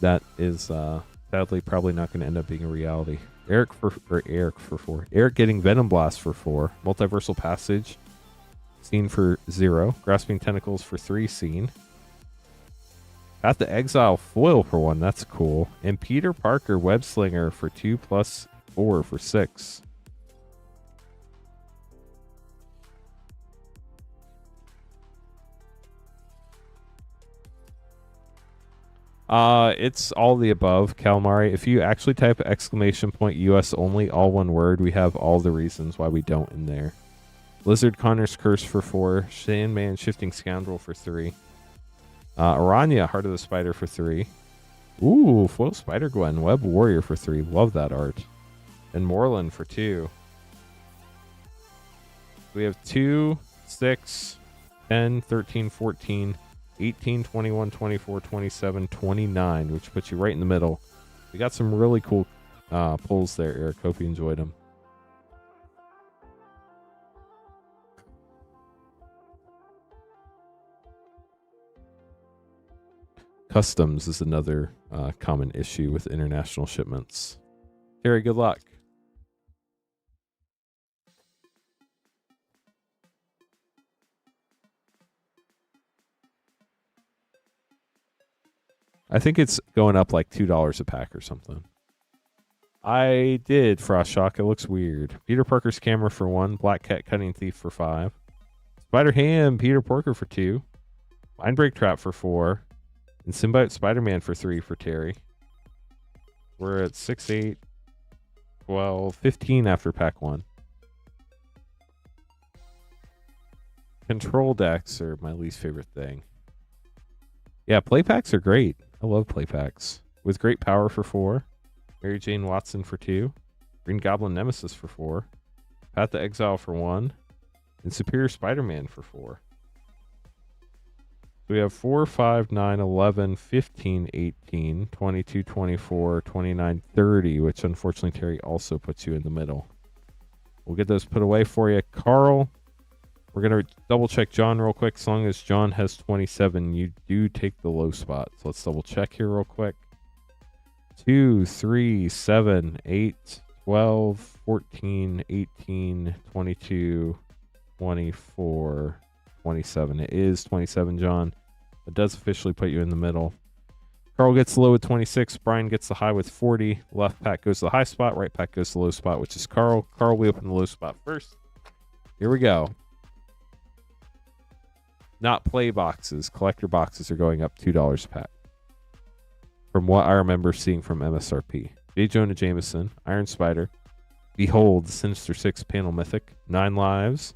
that is, sadly probably not going to end up being a reality. Eric for 4. Eric getting Venom Blast for 4. Multiversal Passage, Scene for 0. Grasping Tentacles for 3, Scene. Path to Exile foil for 1. That's cool. And Peter Parker Web Slinger for 2 plus 4 for 6. It's all the above, Calamari. If you actually type !US only, all one word, we have all the reasons why we don't in there. Lizard Connor's Curse for 4. Sandman Shifting Scoundrel for 3. Aranya, Heart of the Spider for 3. Ooh, Foil Spider-Gwen, Web Warrior for 3. Love that art. And Moreland for 2. We have 2, 6, 10, 13, 14, 18, 21, 24, 27, 29, which puts you right in the middle. We got some really cool pulls there, Eric. Hope you enjoyed them. Customs is another common issue with international shipments. Terry, good luck. I think it's going up like $2 a pack or something. I did, Frost Shock. It looks weird. Peter Parker's Camera for 1. Black Cat Cutting Thief for 5. Spider Ham, Peter Parker for 2. Mindbreak Trap for 4. And Symbiote Spider-Man for 3 for Terry. We're at 6, 8, 12, 15 after pack 1. Control decks are my least favorite thing. Yeah, play packs are great. I love play packs. With great power for 4. Mary Jane Watson for 2. Green Goblin Nemesis for 4. Path to Exile for 1. And Superior Spider-Man for 4. So we have 4, 5, 9, 11, 15, 18, 22, 24, 29, 30, which unfortunately Terry also puts you in the middle. We'll get those put away for you. Carl, we're going to double check John real quick. As long as John has 27, you do take the low spot. So let's double check here real quick. 2, 3, 7, 8, 12, 14, 18, 22, 24, 27. It is 27, John. It does officially put you in the middle. Carl gets the low with 26. Brian gets the high with 40. Left pack goes to the high spot. Right pack goes to the low spot, which is Carl. Carl, we open the low spot first. Here we go. Not play boxes. Collector boxes are going up $2 a pack. From what I remember seeing from MSRP. J. Jonah Jameson, Iron Spider, Behold, Sinister Six Panel Mythic, 9 Lives,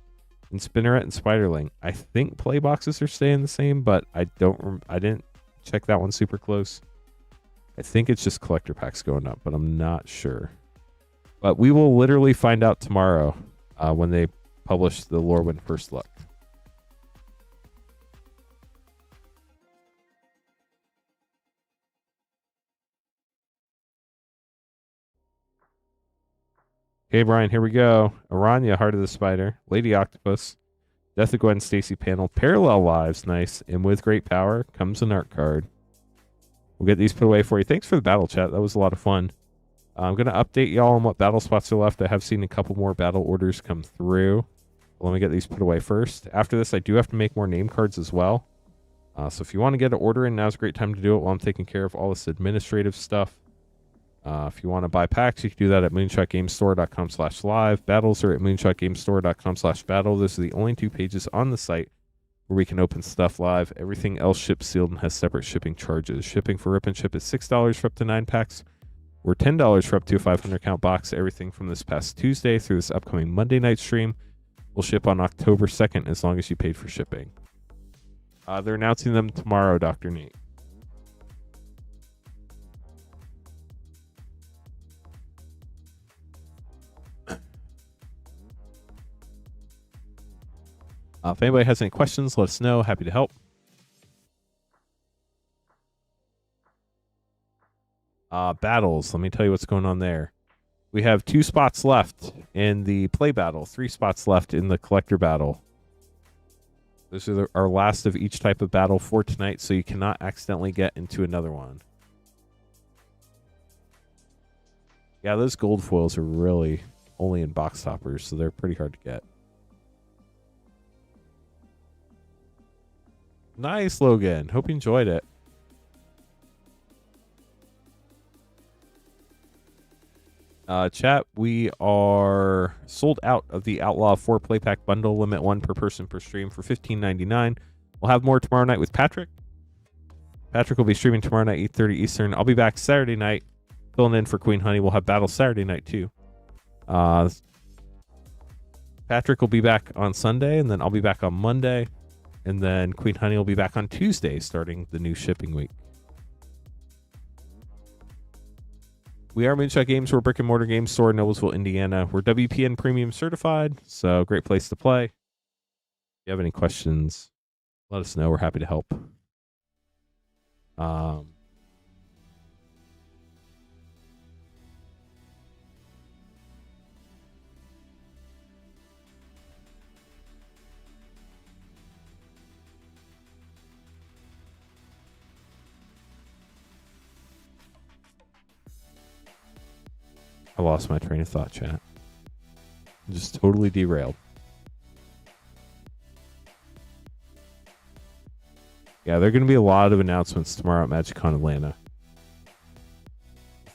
and Spinneret and Spiderling. I think play boxes are staying the same, but I didn't check that one super close. I think it's just collector packs going up, but I'm not sure. But we will literally find out tomorrow when they publish the Lorwyn First Luck. Okay, Brian, here we go. Aranya, Heart of the Spider, Lady Octopus, Death of Gwen Stacy panel, Parallel Lives, nice, and with great power comes an art card. We'll get these put away for you. Thanks for the battle chat. That was a lot of fun. I'm going to update y'all on what battle spots are left. I have seen a couple more battle orders come through. Let me get these put away first. After this, I do have to make more name cards as well. So if you want to get an order in, now's a great time to do it while I'm taking care of all this administrative stuff. If you want to buy packs, you can do that at moonshotgamestore.com/live. Battles are at moonshotgamestore.com/battle. Those are the only 2 pages on the site where we can open stuff live. Everything else ships sealed and has separate shipping charges. Shipping for Rip and Ship is $6 for up to 9 packs, or $10 for up to a 500 count box. Everything from this past Tuesday through this upcoming Monday night stream will ship on October 2nd as long as you paid for shipping. They're announcing them tomorrow, Dr. Nate. If anybody has any questions, let us know. Happy to help. Battles. Let me tell you what's going on there. We have 2 spots left in the play battle, 3 spots left in the collector battle. Those are our last of each type of battle for tonight, so you cannot accidentally get into another one. Yeah, those gold foils are really only in box toppers, so they're pretty hard to get. Nice, Logan. Hope you enjoyed it. Chat, we are sold out of the Outlaw 4 play pack bundle, limit 1 per person per stream for $15.99. We'll have more tomorrow night with Patrick. Patrick will be streaming tomorrow night, 8:30 Eastern. I'll be back Saturday night, filling in for Queen Honey. We'll have battle Saturday night too. Patrick will be back on Sunday, and then I'll be back on Monday. And then Queen Honey will be back on Tuesday, starting the new shipping week. We are Moonshot Games. We're a brick and mortar game store in Noblesville, Indiana. We're WPN Premium certified, so great place to play. If you have any questions, let us know. We're happy to help. I lost my train of thought, chat. Just totally derailed. Yeah, there are going to be a lot of announcements tomorrow at MagicCon Atlanta.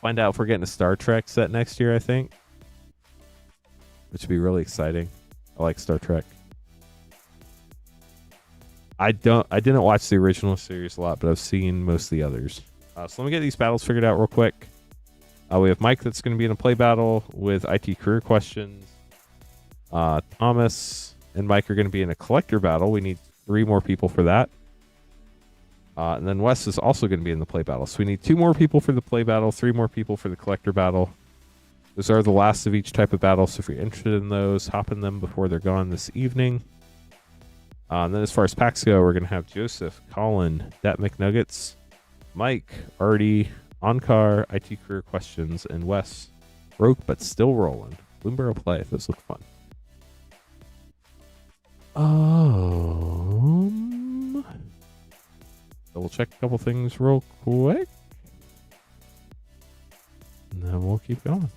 Find out if we're getting a Star Trek set next year, I think. Which would be really exciting. I like Star Trek. I didn't watch the original series a lot, but I've seen most of the others. So let me get these battles figured out real quick. We have Mike that's going to be in a play battle with IT career questions. Thomas and Mike are going to be in a collector battle. We need 3 more people for that. And then Wes is also going to be in the play battle. So we need 2 more people for the play battle, 3 more people for the collector battle. Those are the last of each type of battle. So if you're interested in those, hop in them before they're gone this evening. And then as far as packs go, we're going to have Joseph, Colin, Dat McNuggets, Mike, Artie, Onkar, IT career questions, and Wes. Broke but still rolling. Bloomberg play. Those look fun. Double check a couple things real quick. And then we'll keep going.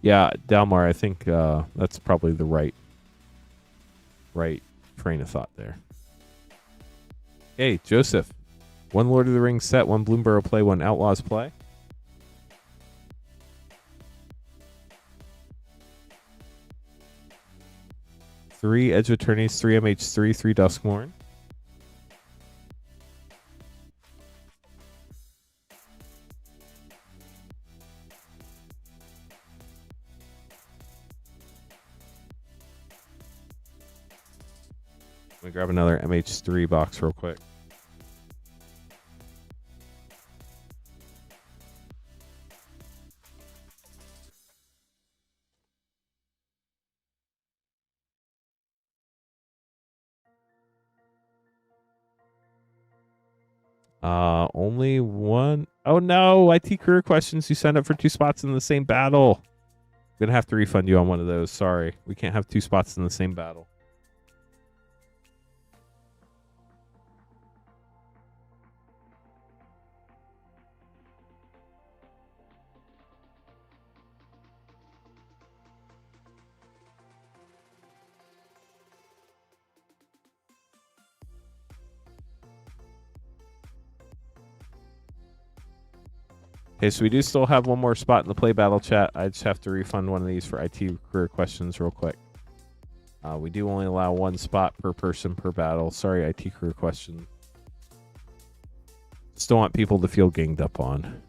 Yeah, Dalmar, I think that's probably the right train of thought there. Hey, Joseph. 1 Lord of the Rings set, 1 Bloomborough play, 1 Outlaws play. Three Edge of Eternities, 3 MH3, 3 Duskmourn. Let me grab another MH3 box real quick. Only one. Oh no, IT career questions. You signed up for 2 spots in the same battle. I'm gonna have to refund you on one of those. Sorry, we can't have 2 spots in the same battle. Okay, so we do still have one more spot in the play battle chat. I just have to refund one of these for IT career questions real quick. We do only allow 1 spot per person per battle. Sorry, IT career question. Still want people to feel ganged up on.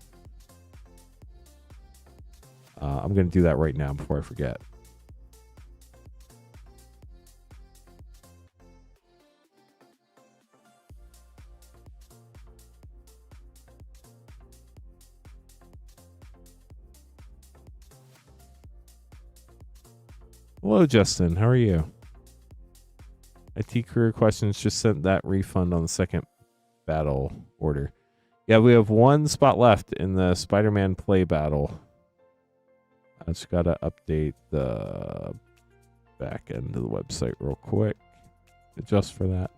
I'm going to do that right now before I forget. Hello, Justin. How are you? IT career questions just sent that refund on the second battle order. Yeah, we have 1 spot left in the Spider-Man play battle. I just got to update the back end of the website real quick. Adjust for that.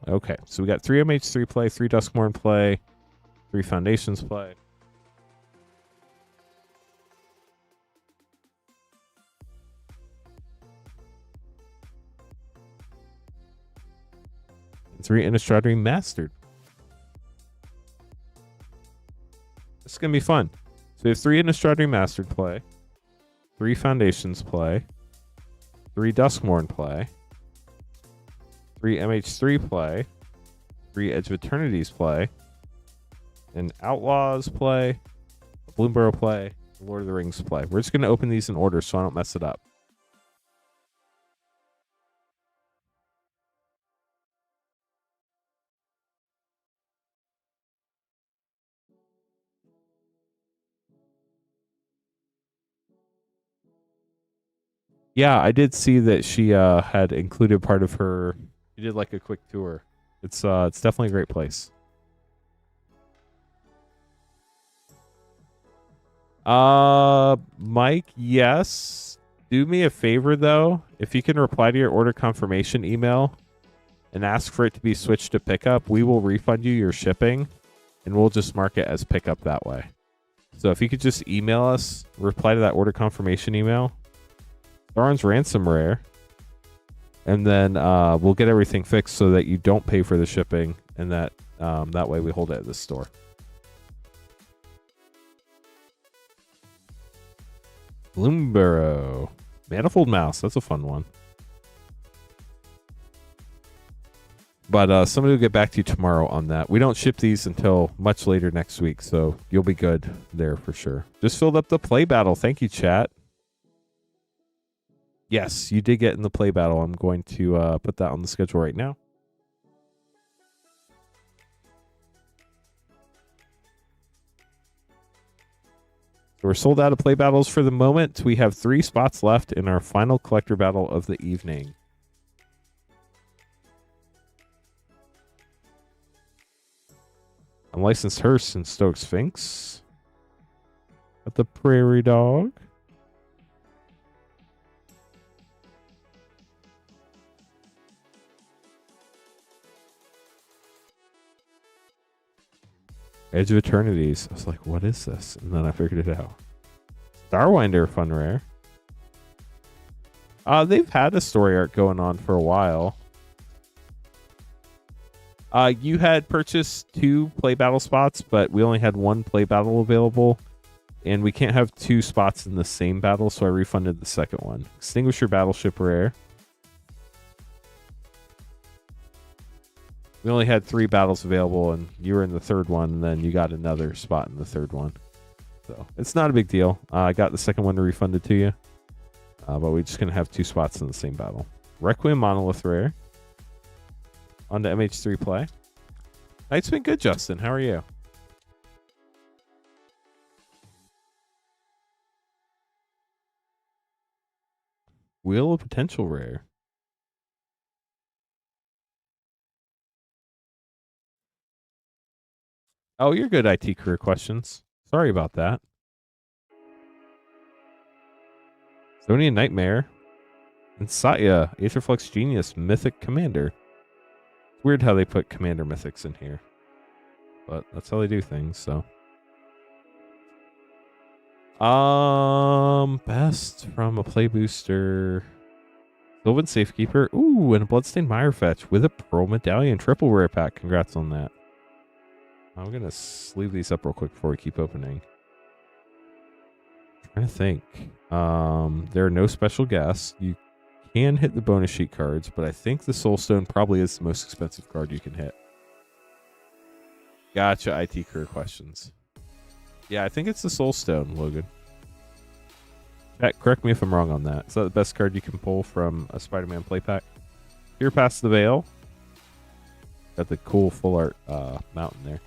Okay, so we got 3 MH3 play, 3 Duskmourn play, 3 Foundations play. And 3 Innistrad Mastered. This is going to be fun. So we have 3 Innistrad Mastered play, 3 Foundations play, 3 Duskmourn play, 3 MH3 play, 3 Edge of Eternities play, an Outlaws play, a Bloomborough play, a Lord of the Rings play. We're just going to open these in order so I don't mess it up. Yeah, I did see that she had included part of her. She did like a quick tour. It's definitely a great place. Mike, yes. Do me a favor though, if you can reply to your order confirmation email and ask for it to be switched to pickup, we will refund you your shipping and we'll just mark it as pickup that way. So if you could just email us, reply to that order confirmation email, Darn's ransom rare, and then we'll get everything fixed so that you don't pay for the shipping, and that way we hold it at the store. Bloomborough. Manifold Mouse. That's a fun one. But somebody will get back to you tomorrow on that. We don't ship these until much later next week, so you'll be good there for sure. Just filled up the play battle. Thank you, chat. Yes, you did get in the play battle. I'm going to put that on the schedule right now. So we're sold out of play battles for the moment. We have 3 spots left in our final collector battle of the evening. Unlicensed Hearse and Stoke Sphinx. At the Prairie Dog. Edge of Eternities. I was like, what is this? And then I figured it out. Starwinder, fun rare. They've had a story arc going on for a while. You had purchased 2 play battle spots, but we only had 1 play battle available. And we can't have 2 spots in the same battle, so I refunded the second one. Extinguisher Battleship rare. We only had 3 battles available, and you were in the third one, and then you got another spot in the third one. So it's not a big deal. I got the second one refunded to you, but we're just going to have 2 spots in the same battle. Requiem Monolith rare. On to MH3 play. Night's been good, Justin. How are you? Wheel of Potential rare. Oh, you're good, IT career questions. Sorry about that. Zonian Nightmare. And Satya, Aetherflux Genius, Mythic Commander. It's weird how they put Commander Mythics in here. But that's how they do things, so. Best from a play booster. Sylvan Safekeeper. Ooh, and a Bloodstained Mirefetch with a Pearl Medallion. Triple rare pack. Congrats on that. I'm going to sleeve these up real quick before we keep opening. Trying to think. There are no special guests. You can hit the bonus sheet cards, but I think the Soulstone probably is the most expensive card you can hit. Gotcha, IT career questions. Yeah, I think it's the Soulstone, Logan. Chat, correct me if I'm wrong on that. Is that the best card you can pull from a Spider-Man play pack? Here past the veil. Got the cool full art mountain there.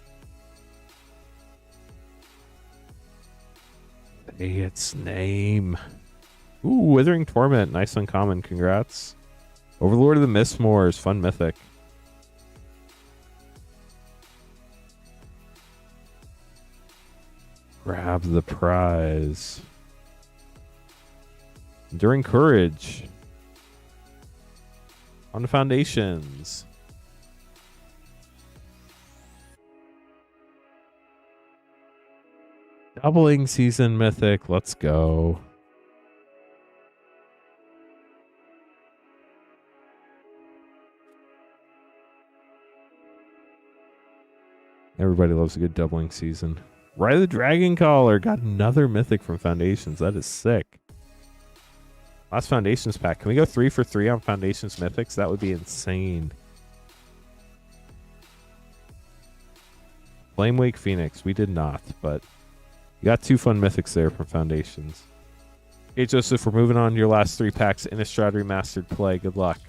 Say its name. Ooh, Withering Torment. Nice uncommon. Congrats. Overlord of the Mistmoors. Fun mythic. Grab the prize. Enduring Courage. On the Foundations. Doubling Season Mythic. Let's go. Everybody loves a good doubling season. Ride the Dragon Caller. Got another mythic from Foundations. That is sick. Last Foundations pack. Can we go 3 for 3 on Foundations mythics? That would be insane. Flamewake Phoenix. We did not, but you got 2 fun mythics there from Foundations. Okay, Joseph, we're moving on to your last 3 packs. Innistrad Remastered play. Good luck.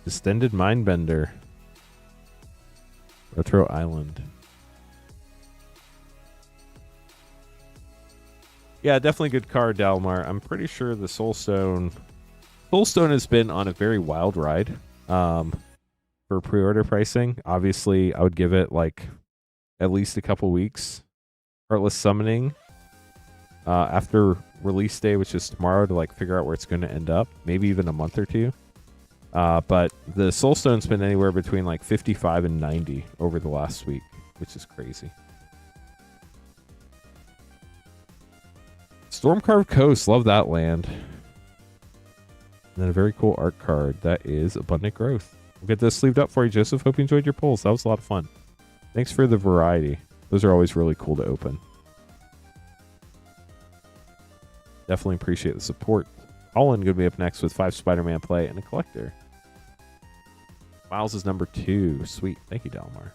Distended Mindbender. Retro Island. Yeah, definitely good card, Dalmar. I'm pretty sure the Soulstone has been on a very wild ride for pre-order pricing. Obviously, I would give it like at least a couple weeks. Heartless Summoning after release day, which is tomorrow, to like figure out where it's going to end up. Maybe even a month or 2. But the Soulstone's been anywhere between like 55 and 90 over the last week, which is crazy. Stormcarved Coast, love that land. And then a very cool art card. That is Abundant Growth. We'll get this sleeved up for you, Joseph. Hope you enjoyed your pulls. That was a lot of fun. Thanks for the variety. Those are always really cool to open. Definitely appreciate the support. Colin going to be up next with 5 Spider-Man play and a collector. Miles is number 2. Sweet. Thank you, Dalmar.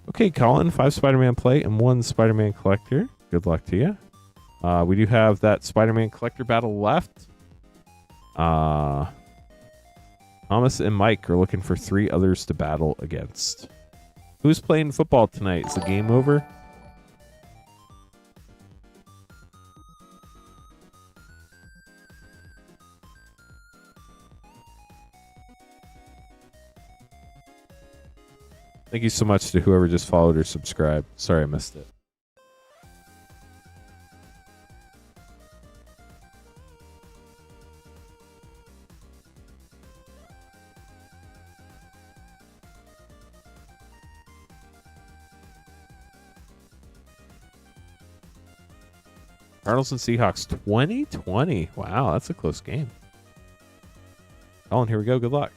Okay, Colin, 5 Spider-Man play and 1 Spider-Man collector. Good luck to you. We do have that Spider-Man collector battle left. Thomas and Mike are looking for 3 others to battle against. Who's playing football tonight? Is the game over? Thank you so much to whoever just followed or subscribed. Sorry I missed it. Cardinals and Seahawks 2020. Wow, that's a close game. Colin, here we go. Good luck.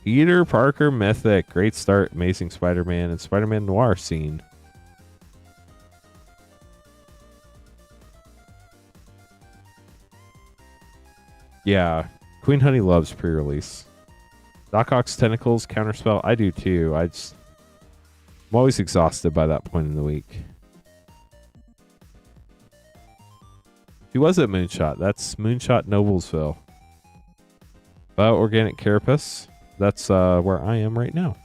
Peter Parker Mythic. Great start. Amazing Spider-Man and Spider-Man Noir scene. Yeah. Queen Honey loves pre-release. Doc Ock's Tentacles, Counterspell. I do too. I'm always exhausted by that point in the week. Who was it, Moonshot? That's Moonshot Noblesville. Organic Carapace. That's where I am right now.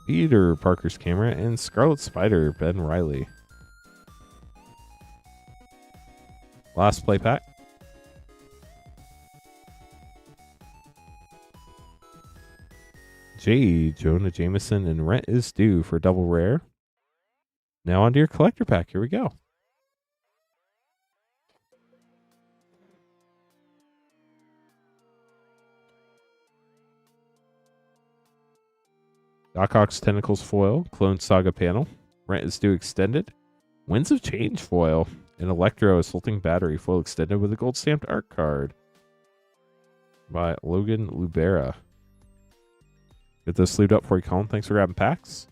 Peter Parker's Camera and Scarlet Spider, Ben Riley. Last play pack. Jonah Jameson, and Rent is Due for double rare. Now onto your collector pack. Here we go. Doc Ock's Tentacles foil, Clone Saga panel, Rent is Due extended, Winds of Change foil, and Electro Assaulting Battery foil extended with a gold stamped art card by Logan Lubera. Get this sleeved up for you, Colin. Thanks for grabbing packs.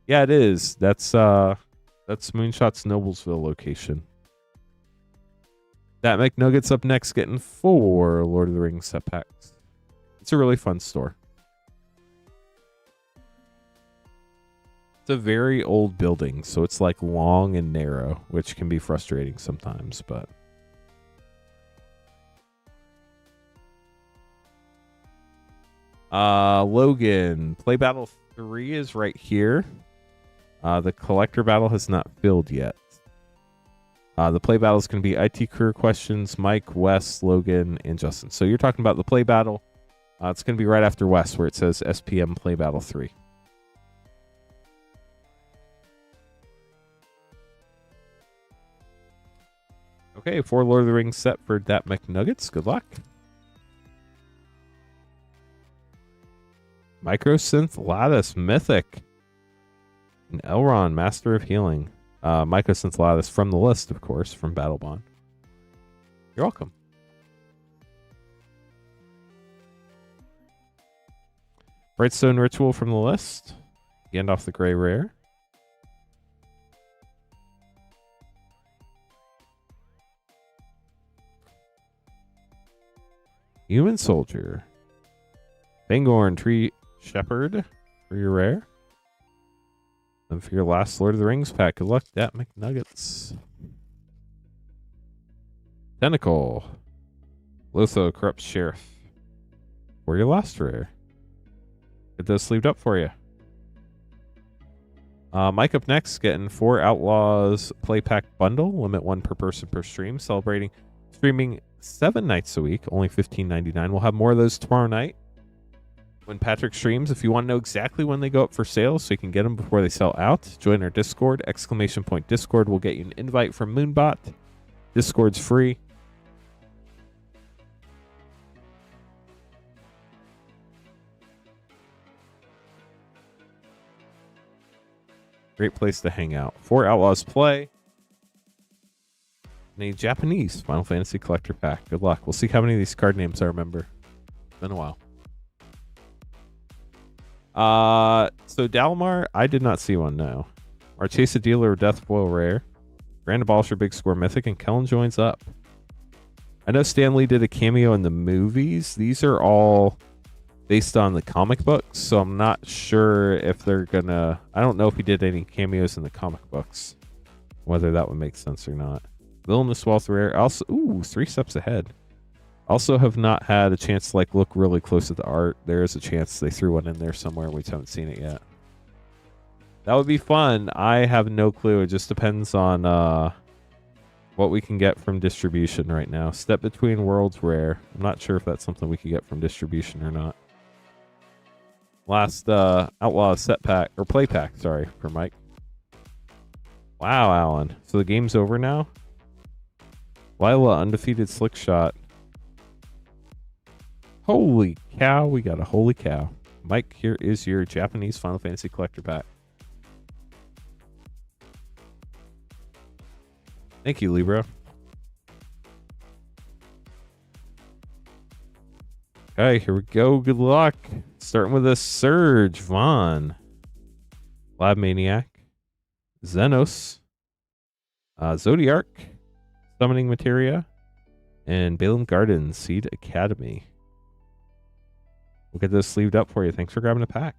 Yeah, it is. That's Moonshot's Noblesville location. That McNuggets up next, getting 4 Lord of the Rings set packs. It's a really fun store. It's a very old building, so it's like long and narrow, which can be frustrating sometimes, but Logan, Play Battle 3 is right here. The collector battle has not filled yet. The play battle is going to be IT career questions, Mike, Wes, Logan, and Justin. So you're talking about the play battle. It's going to be right after Wes, where it says SPM Play Battle 3. Okay, 4 Lord of the Rings set for Dat McNuggets. Good luck. Microsynth Lattice Mythic. And Elrond, Master of Healing. Microsynth Lattice from the list, of course, from Battle Bond. You're welcome. Brightstone Ritual from the list. Gandalf the Grey Rare. Human Soldier. Fangorn Tree Shepherd for your rare. And for your last Lord of the Rings pack, good luck, Dat McNuggets. Tentacle. Lotho Corrupt Sheriff. For your last rare. Get those sleeved up for you. Mike up next, getting 4 Outlaws Play Pack Bundle. Limit 1 per person per stream. Streaming 7 nights a week. Only $15.99. We'll have more of those tomorrow night when Patrick streams. If you want to know exactly when they go up for sale so you can get them before they sell out, join our Discord. !Discord will get you an invite from Moonbot. Discord's free. Great place to hang out. 4 Outlaws play. And a Japanese Final Fantasy Collector Pack. Good luck. We'll see how many of these card names I remember. It's been a while. So Dalmar, I did not see one, no. Marchesa Dealer, Death Foil Rare. Grand Abolisher, Big Score Mythic, and Kellen joins up. I know Stan Lee did a cameo in the movies. These are all based on the comic books, so I'm not sure if they're gonna... I don't know if he did any cameos in the comic books, whether that would make sense or not. Villainous Wealth Rare. Also, 3 steps ahead. Also have not had a chance to look really close at the art. There is a chance they threw one in there somewhere. We just haven't seen it yet. That would be fun. I have no clue. It just depends on what we can get from distribution right now. Step Between Worlds Rare. I'm not sure if that's something we could get from distribution or not. Last Outlaw set pack, or play pack, sorry, for Mike. Wow, Alan. So the game's over now? Lila, Undefeated Slick Shot. Holy cow, we got a holy cow. Mike, here is your Japanese Final Fantasy collector pack. Thank you, Libra. Okay, here we go. Good luck. Starting with a Surge, Vaughn, Lab Maniac, Xenos, Zodiark, Summoning Materia, and Balaam Garden Seed Academy. We'll get this sleeved up for you. Thanks for grabbing a pack.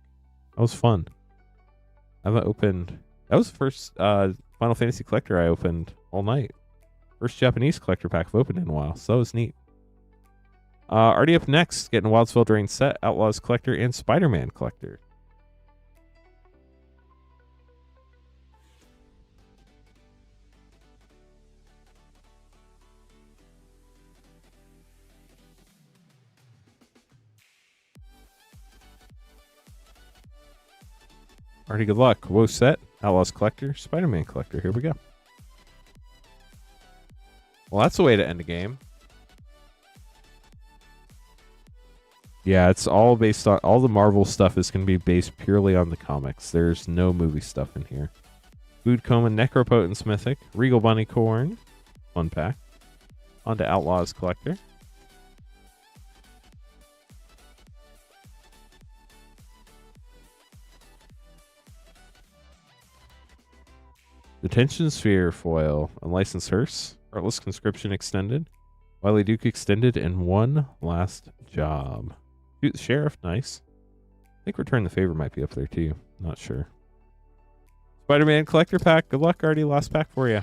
That was fun. I haven't opened. That was the first Final Fantasy collector I opened all night. First Japanese collector pack I've opened in a while. So that was neat. Already up next, getting Wildsville Drain set, Outlaws Collector, and Spider-Man Collector. Already good luck. Whoa set, Outlaws Collector, Spider-Man Collector. Here we go. Well, that's the way to end a game. Yeah, it's all based on, all the Marvel stuff is going to be based purely on the comics. There's no movie stuff in here. Food Coma, Necropotence Mythic, Regal Bunny Corn, fun pack. On to Outlaws Collector. Detention Sphere foil, Unlicensed Hearse, Heartless Conscription extended, Wily Duke extended, and One Last Job. Shoot the Sheriff, nice. I think Return the Favor might be up there too. Not sure. Spider-Man Collector Pack, good luck, already last pack for you.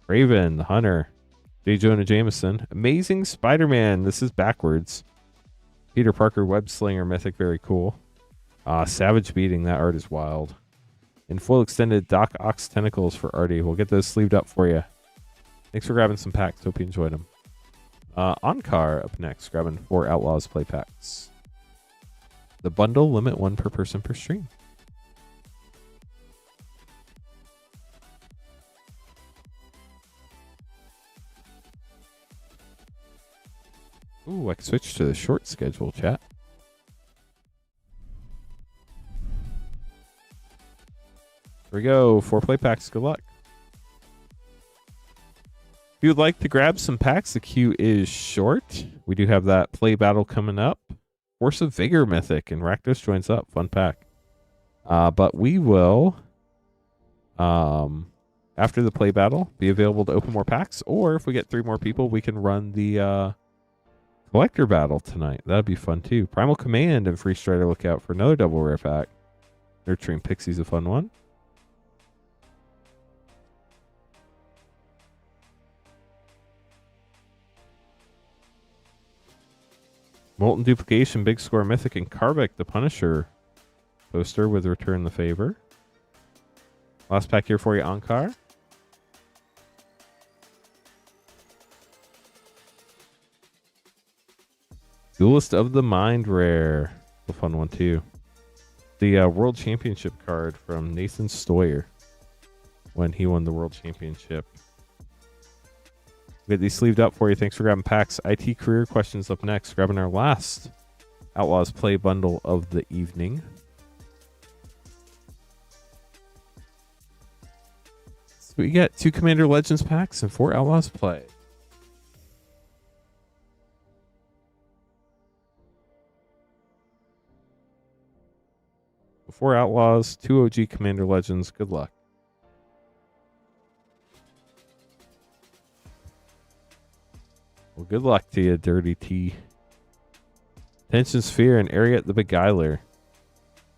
Raven, the Hunter, J. Jonah Jameson, Amazing Spider-Man, this is backwards. Peter Parker Web Slinger Mythic, very cool. Savage Beating, that art is wild. In full extended Doc Ox Tentacles for Artie. We'll get those sleeved up for you. Thanks for grabbing some packs. Hope you enjoyed them. Onkar up next, grabbing 4 Outlaws play packs. The bundle, limit 1 per person per stream. Ooh, I can switch to the short schedule, chat. Here we go. 4 play packs. Good luck. If you'd like to grab some packs, the queue is short. We do have that play battle coming up. Force of Vigor Mythic, and Rakdos joins up. Fun pack. But we will, after the play battle, be available to open more packs. Or if we get 3 more people, we can run the collector battle tonight. That'd be fun too. Primal Command and Free Strider, look out for another double rare pack. Nurturing Pixie's a fun one. Molten Duplication, Big Score Mythic, and Karvik the Punisher poster with Return the Favor. Last pack here for you, Ankar. Duelist of the Mind rare. A fun one too. The World Championship card from Nathan Stoyer when he won the World Championship. We'll get these sleeved up for you. Thanks for grabbing packs. IT career questions up next. Grabbing our last Outlaws play bundle of the evening. So we get 2 Commander Legends packs and 4 Outlaws play. Four Outlaws, 2 OG Commander Legends. Good luck. Well, good luck to you, Dirty T. Tension Sphere and Ariat the Beguiler.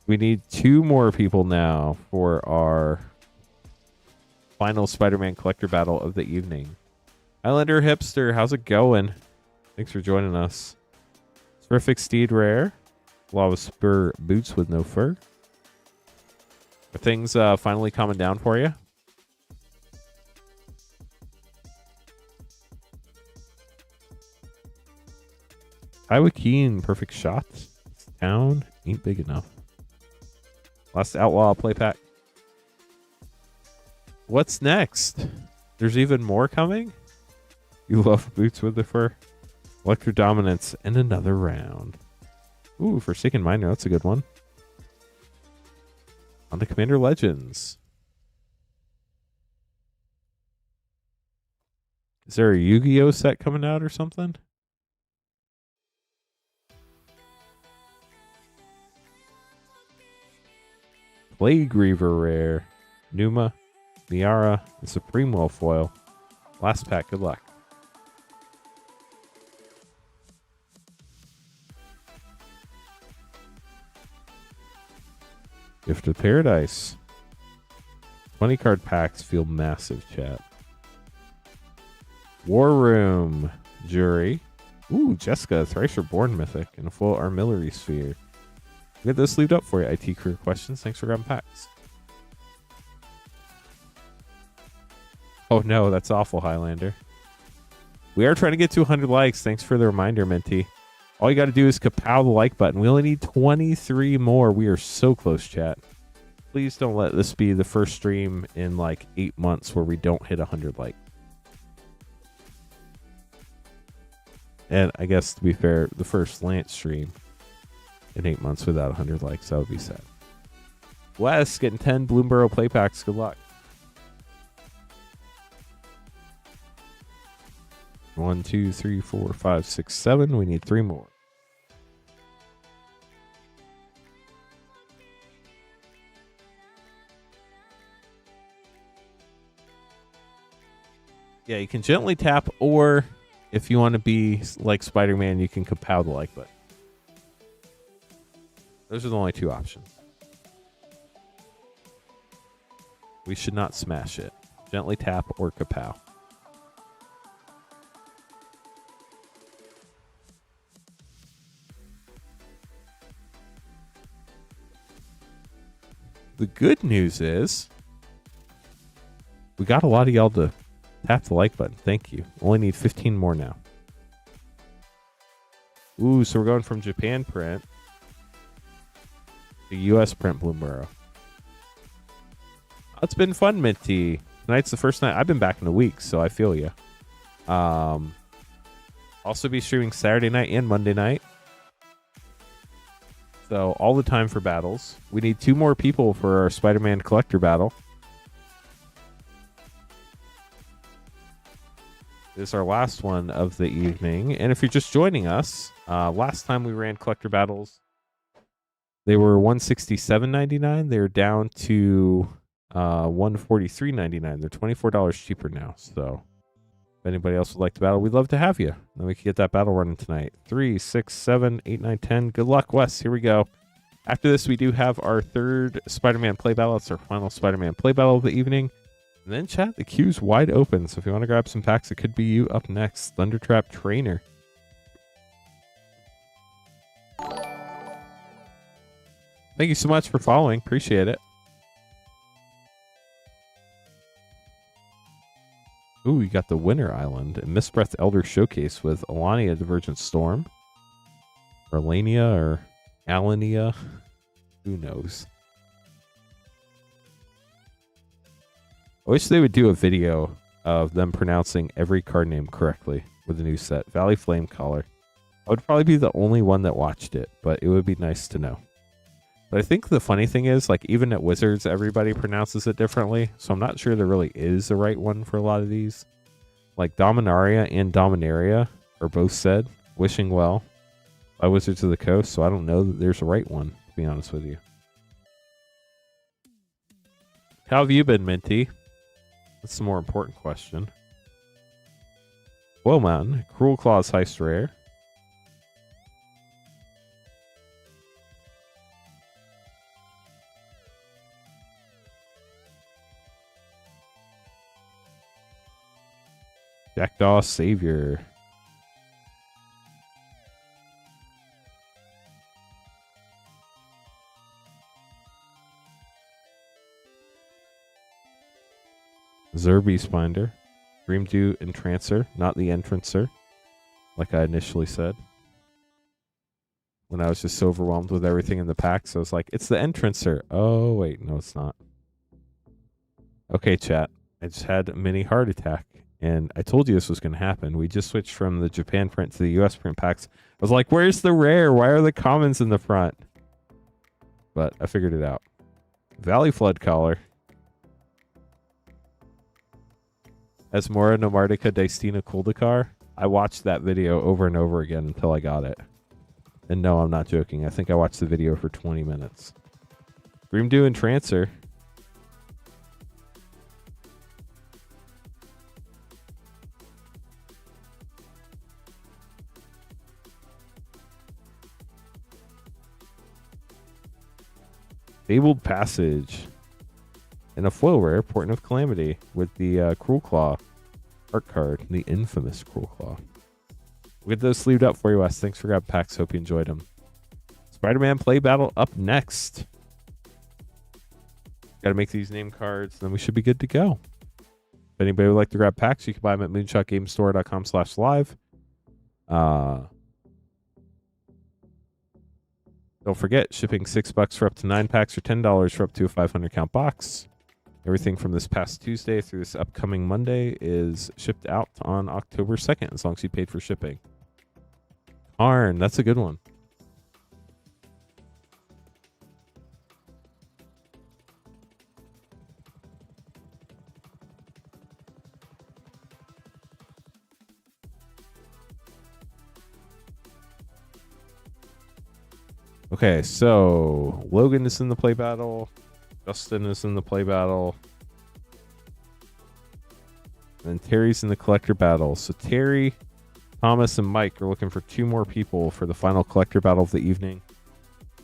We need 2 more people now for our final Spider-Man collector battle of the evening. Highlander Hipster, how's it going? Thanks for joining us. Terrific Steed rare. Lava Spur boots with no fur. Are things finally calming down for you? Iowa Keen, perfect shot. Town ain't big enough. Last Outlaw play pack. What's next? There's even more coming? You love boots with the fur? Electro Dominance and another round. Ooh, Forsaken Miner. That's a good one. On the Commander Legends. Is there a Yu-Gi-Oh set coming out or something? Plague Reaver rare. Numa, Miara, and Supreme Will foil. Last pack, good luck. Gift of Paradise. 20 card packs feel massive, chat. War Room. Jury. Ooh, Jessica, Thrice Reborn Mythic, and a full Armillary Sphere. We'll get this sleeved up for you. IT career questions. Thanks for grabbing packs. Oh no, that's awful, Highlander. We are trying to get to 100 likes. Thanks for the reminder, Minty. All you got to do is kapow the like button. We only need 23 more. We are so close, chat. Please don't let this be the first stream in like 8 months where we don't hit 100 likes. And I guess, to be fair, the first Lance stream in 8 months without 100 likes. That would be sad. Wes getting 10 Bloomborough play packs. Good luck. 1, 2, 3, 4, 5, 6, 7. We need 3 more. Yeah, you can gently tap, or if you want to be like Spider-Man, you can kapow the like button. Those are the only 2 options. We should not smash it. Gently tap or kapow. The good news is we got a lot of y'all to tap the like button. Thank you. Only need 15 more now. Ooh, so we're going from Japan print to US print Bloomborough. It's been fun, Minty. Tonight's the first night. I've been back in a week, so I feel you. Also be streaming Saturday night and Monday night. So all the time for battles. We need 2 more people for our Spider-Man collector battle. This is our last one of the evening. And if you're just joining us, last time we ran collector battles, they were $167.99. They're down to $143.99. They're $24 cheaper now. So if anybody else would like to battle, we'd love to have you. Then we can get that battle running tonight. 3, 6, 7, 8, 9, 10. Good luck, Wes. Here we go. After this, we do have our 3rd Spider-Man play battle. It's our final Spider-Man play battle of the evening. And then, chat, the queue's wide open. So if you want to grab some packs, it could be you up next. Thundertrap Trainer. Thank you so much for following. Appreciate it. Ooh, you got the Winter Island and Mistbreath Elder Showcase with Alania Divergent Storm. Or Alania or Alania. Who knows? I wish they would do a video of them pronouncing every card name correctly with the new set. Valley Flame Caller. I would probably be the only one that watched it, but it would be nice to know. But I think the funny thing is, like, even at Wizards, everybody pronounces it differently. So I'm not sure there really is a right one for a lot of these. Like Dominaria and Dominaria are both said, wishing well, by Wizards of the Coast. So I don't know that there's a right one, to be honest with you. How have you been, Minty? That's the more important question. Well, man, Cruel Claws Heist Rare. Jackdaw Savior. Zerby Spinder. Dreamdew Entrancer, not the Entrancer, like I initially said. When I was just so overwhelmed with everything in the pack, so I was like, it's the Entrancer. Oh, wait, no, it's not. Okay, chat. I just had a mini heart attack. And I told you this was going to happen. We just switched from the Japan print to the US print packs. I was like, where's the rare? Why are the commons in the front? But I figured it out. Valley Flood Collar. Asmora Nomardica Daistina Kuldakar. I watched that video over and over again until I got it. And no, I'm not joking. I think I watched the video for 20 minutes. Grimdew and Trancer. Fabled Passage. And a foil rare, Portent of Calamity, with the Cruel Claw art card, the infamous Cruel Claw. We'll get those sleeved up for you, Wes. Thanks for grabbing packs. Hope you enjoyed them. Spider-Man Play Battle up next. Got to make these name cards, then we should be good to go. If anybody would like to grab packs, you can buy them at moonshotgamestore.com/live. Don't forget, shipping $6 for up to 9 packs or $10 for up to a 500 count box. Everything from this past Tuesday through this upcoming Monday is shipped out on October 2nd, as long as you paid for shipping. Karn, that's a good one. Okay, so Logan is in the play battle. Justin is in the play battle. And Terry's in the collector battle. So Terry, Thomas, and Mike are looking for 2 more people for the final collector battle of the evening.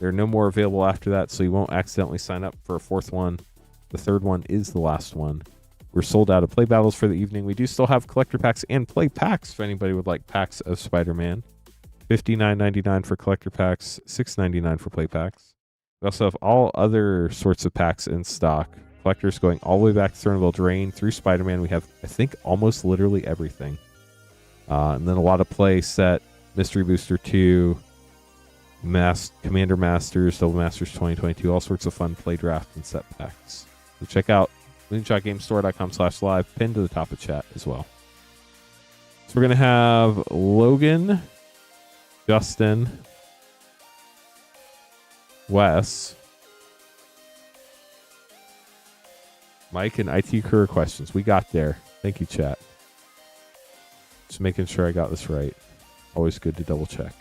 There are no more available after that, so you won't accidentally sign up for a 4th one. The 3rd one is the last one. We're sold out of play battles for the evening. We do still have collector packs and play packs if anybody would like packs of Spider-Man. $59.99 for collector packs, $6.99 for play packs. We also have all other sorts of packs in stock. Collectors going all the way back to Throne of Eldraine through Spider-Man. We have, I think, almost literally everything. And then a lot of play set, Mystery Booster 2, Commander Masters, Double Masters 2022, all sorts of fun play draft and set packs. So check out moonshotgamestore.com/live, pinned to the top of chat as well. So we're going to have Logan, Justin, Wes, Mike, and IT career questions. We got there. Thank you, chat. Just making sure I got this right. Always good to double check.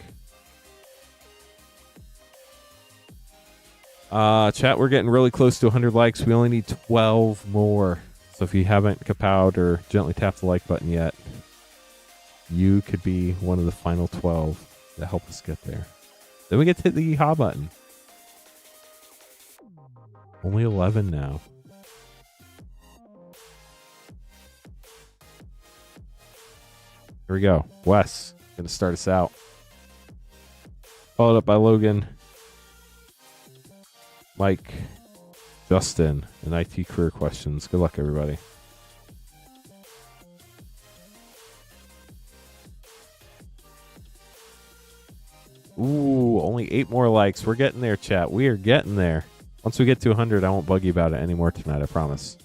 Chat, we're getting really close to 100 likes. We only need 12 more. So if you haven't kapowed or gently tapped the like button yet, you could be one of the final 12 that help us get there. Then we get to hit the yeehaw button. Only 11 now. Here we go. Wes, going to start us out. Followed up by Logan, Mike, Justin, and IT career questions. Good luck, everybody. Ooh, only 8 more likes. We're getting there, chat. We are getting there. Once we get to 100, I won't bug you about it anymore tonight, I promise.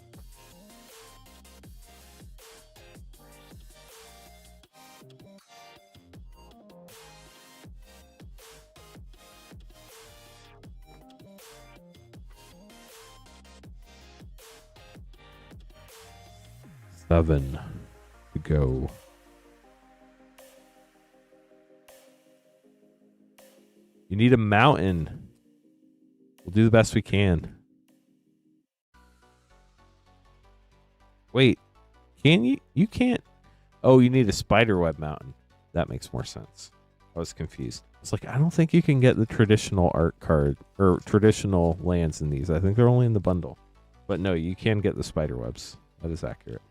Seven to go. You need a mountain. We'll do the best we can. Wait, can you? You can't. Oh, you need a spiderweb mountain. That makes more sense. I was confused. It's like, I don't think you can get the traditional art card or traditional lands in these. I think they're only in the bundle. But no, you can get the spiderwebs. That is accurate.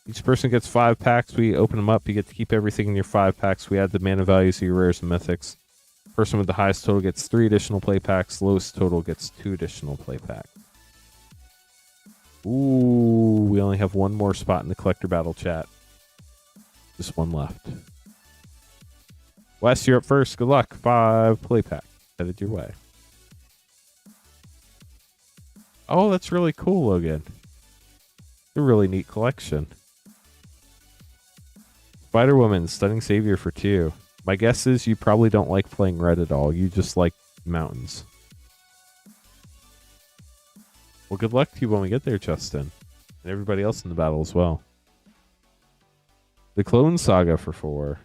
Each person gets 5 packs. We open them up. You get to keep everything in your 5 packs. We add the mana values of your rares and mythics. Person with the highest total gets 3 additional play packs. Lowest total gets 2 additional play packs. Ooh, we only have 1 more spot in the collector battle, chat. Just 1 left. Wes, you're up first. Good luck. 5 play packs headed your way. Oh, that's really cool, Logan. A really neat collection. Spider-Woman, Stunning Savior for 2. My guess is you probably don't like playing red at all. You just like mountains. Well, good luck to you when we get there, Justin. And everybody else in the battle as well. The Clone Saga for 4.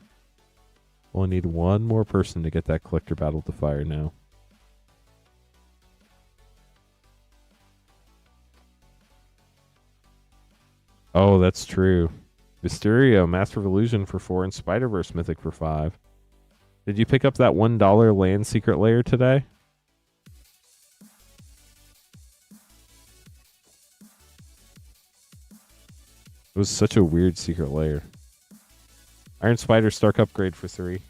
We'll need one more person to get that collector battle to fire now. Oh, that's true. Mysterio, Master of Illusion for 4, and Spider-Verse Mythic for 5. Did you pick up that $1 land secret layer today? It was such a weird secret layer. Iron Spider Stark upgrade for 3.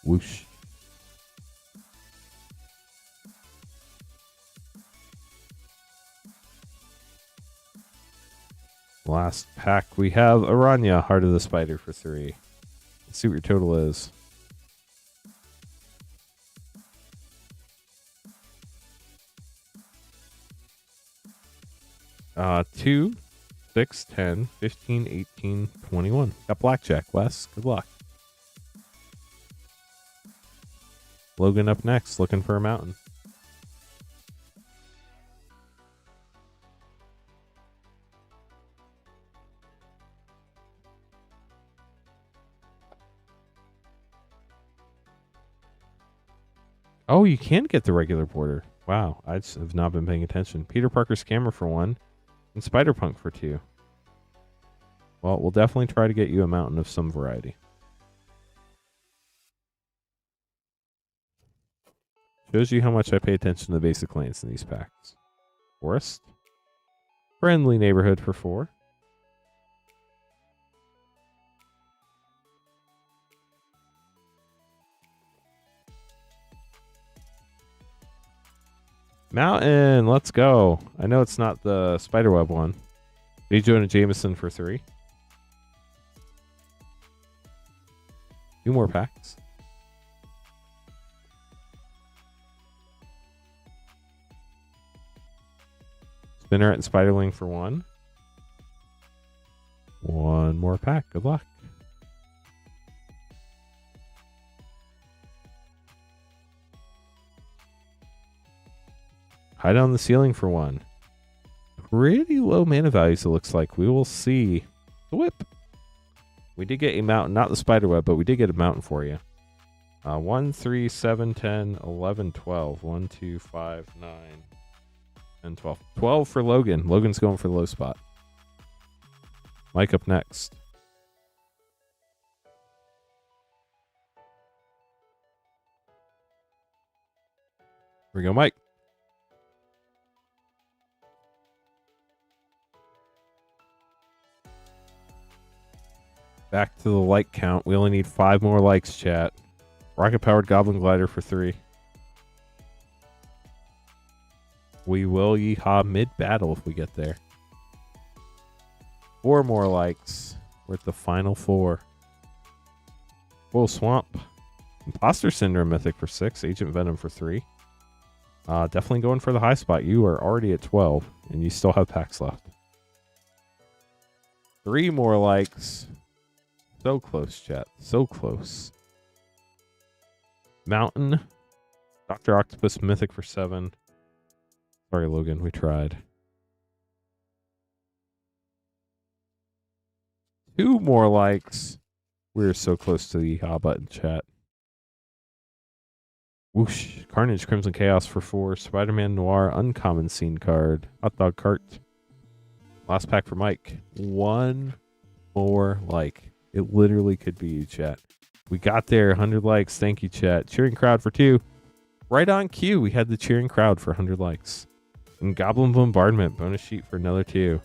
Whoosh. Last pack, we have Aranya, Heart of the Spider for 3. Let's see what your total is. Uh, 2, 6, 10, 15, 18, 21. Got blackjack, Wes. Good luck. Logan up next, looking for a mountain. Oh, you can get the regular border. Wow, I just have not been paying attention. Peter Parker's Camera for 1, and Spider-Punk for 2. Well, we'll definitely try to get you a mountain of some variety. Shows you how much I pay attention to the basic lands in these packs. Forest. Friendly Neighborhood for 4. Mountain, let's go. I know it's not the Spiderweb one. B. Jonah Jameson for 3. 2 more packs. Spinneret and Spiderling for 1. 1 more pack. Good luck. Hide on the Ceiling for 1. Pretty low mana values, it looks like. We will see. The Whip. We did get a mountain, not the Spiderweb, but we did get a mountain for you. 1, 3, 7, 10, 11, 12. 1, 2, 5, 9, and 12. 12 for Logan. Logan's going for the low spot. Mike up next. Here we go, Mike. Back to the like count. We only need 5 more likes, chat. Rocket-powered Goblin Glider for 3. We will yeehaw mid-battle if we get there. 4 more likes. We're at the final 4. Full Swamp. Imposter Syndrome Mythic for 6. Agent Venom for 3. Definitely going for the high spot. You are already at 12, and you still have packs left. 3 more likes. So close, chat. So close. Mountain. Dr. Octopus Mythic for 7. Sorry, Logan. We tried. 2 more likes. We're so close to the yeehaw button, chat. Whoosh. Carnage Crimson Chaos for 4. Spider-Man Noir Uncommon Scene card. Hot Dog Cart. Last pack for Mike. 1 more like. It literally could be you, chat. We got there. 100 likes. Thank you, chat. Cheering crowd for 2. Right on cue. We had the cheering crowd for 100 likes. And Goblin Bombardment. Bonus sheet for another 2.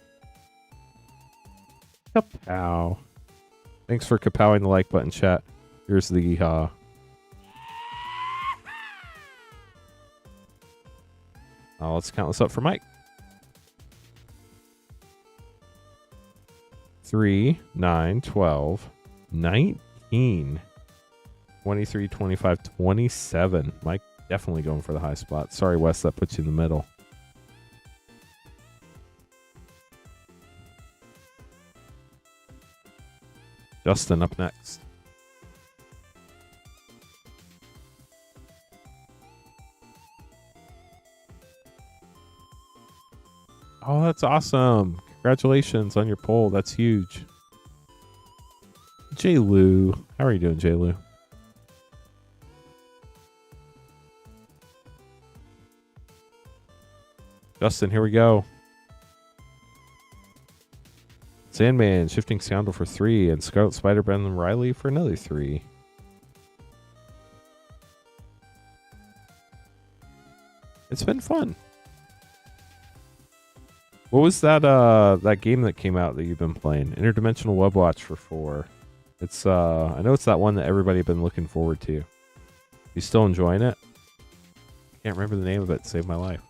Kapow. Thanks for kapowing the like button, chat. Here's the yeehaw. Let's count this up for Mike. 3, 9, 12, 19. 23, 25, 27. Mike definitely going for the high spot. Sorry, Wes, that puts you in the middle. Justin up next. Oh, that's awesome. Congratulations on your poll. That's huge. J. Lou. How are you doing, J. Lou? Justin, here we go. Sandman, Shifting Scoundrel for 3, and Scarlet Spider-Man and Riley for another 3. It's been fun. What was that that game that came out that you've been playing? Interdimensional Web Watch for 4. It's I know it's that one that everybody been looking forward to. You still enjoying it? Can't remember the name of it. Saved my life.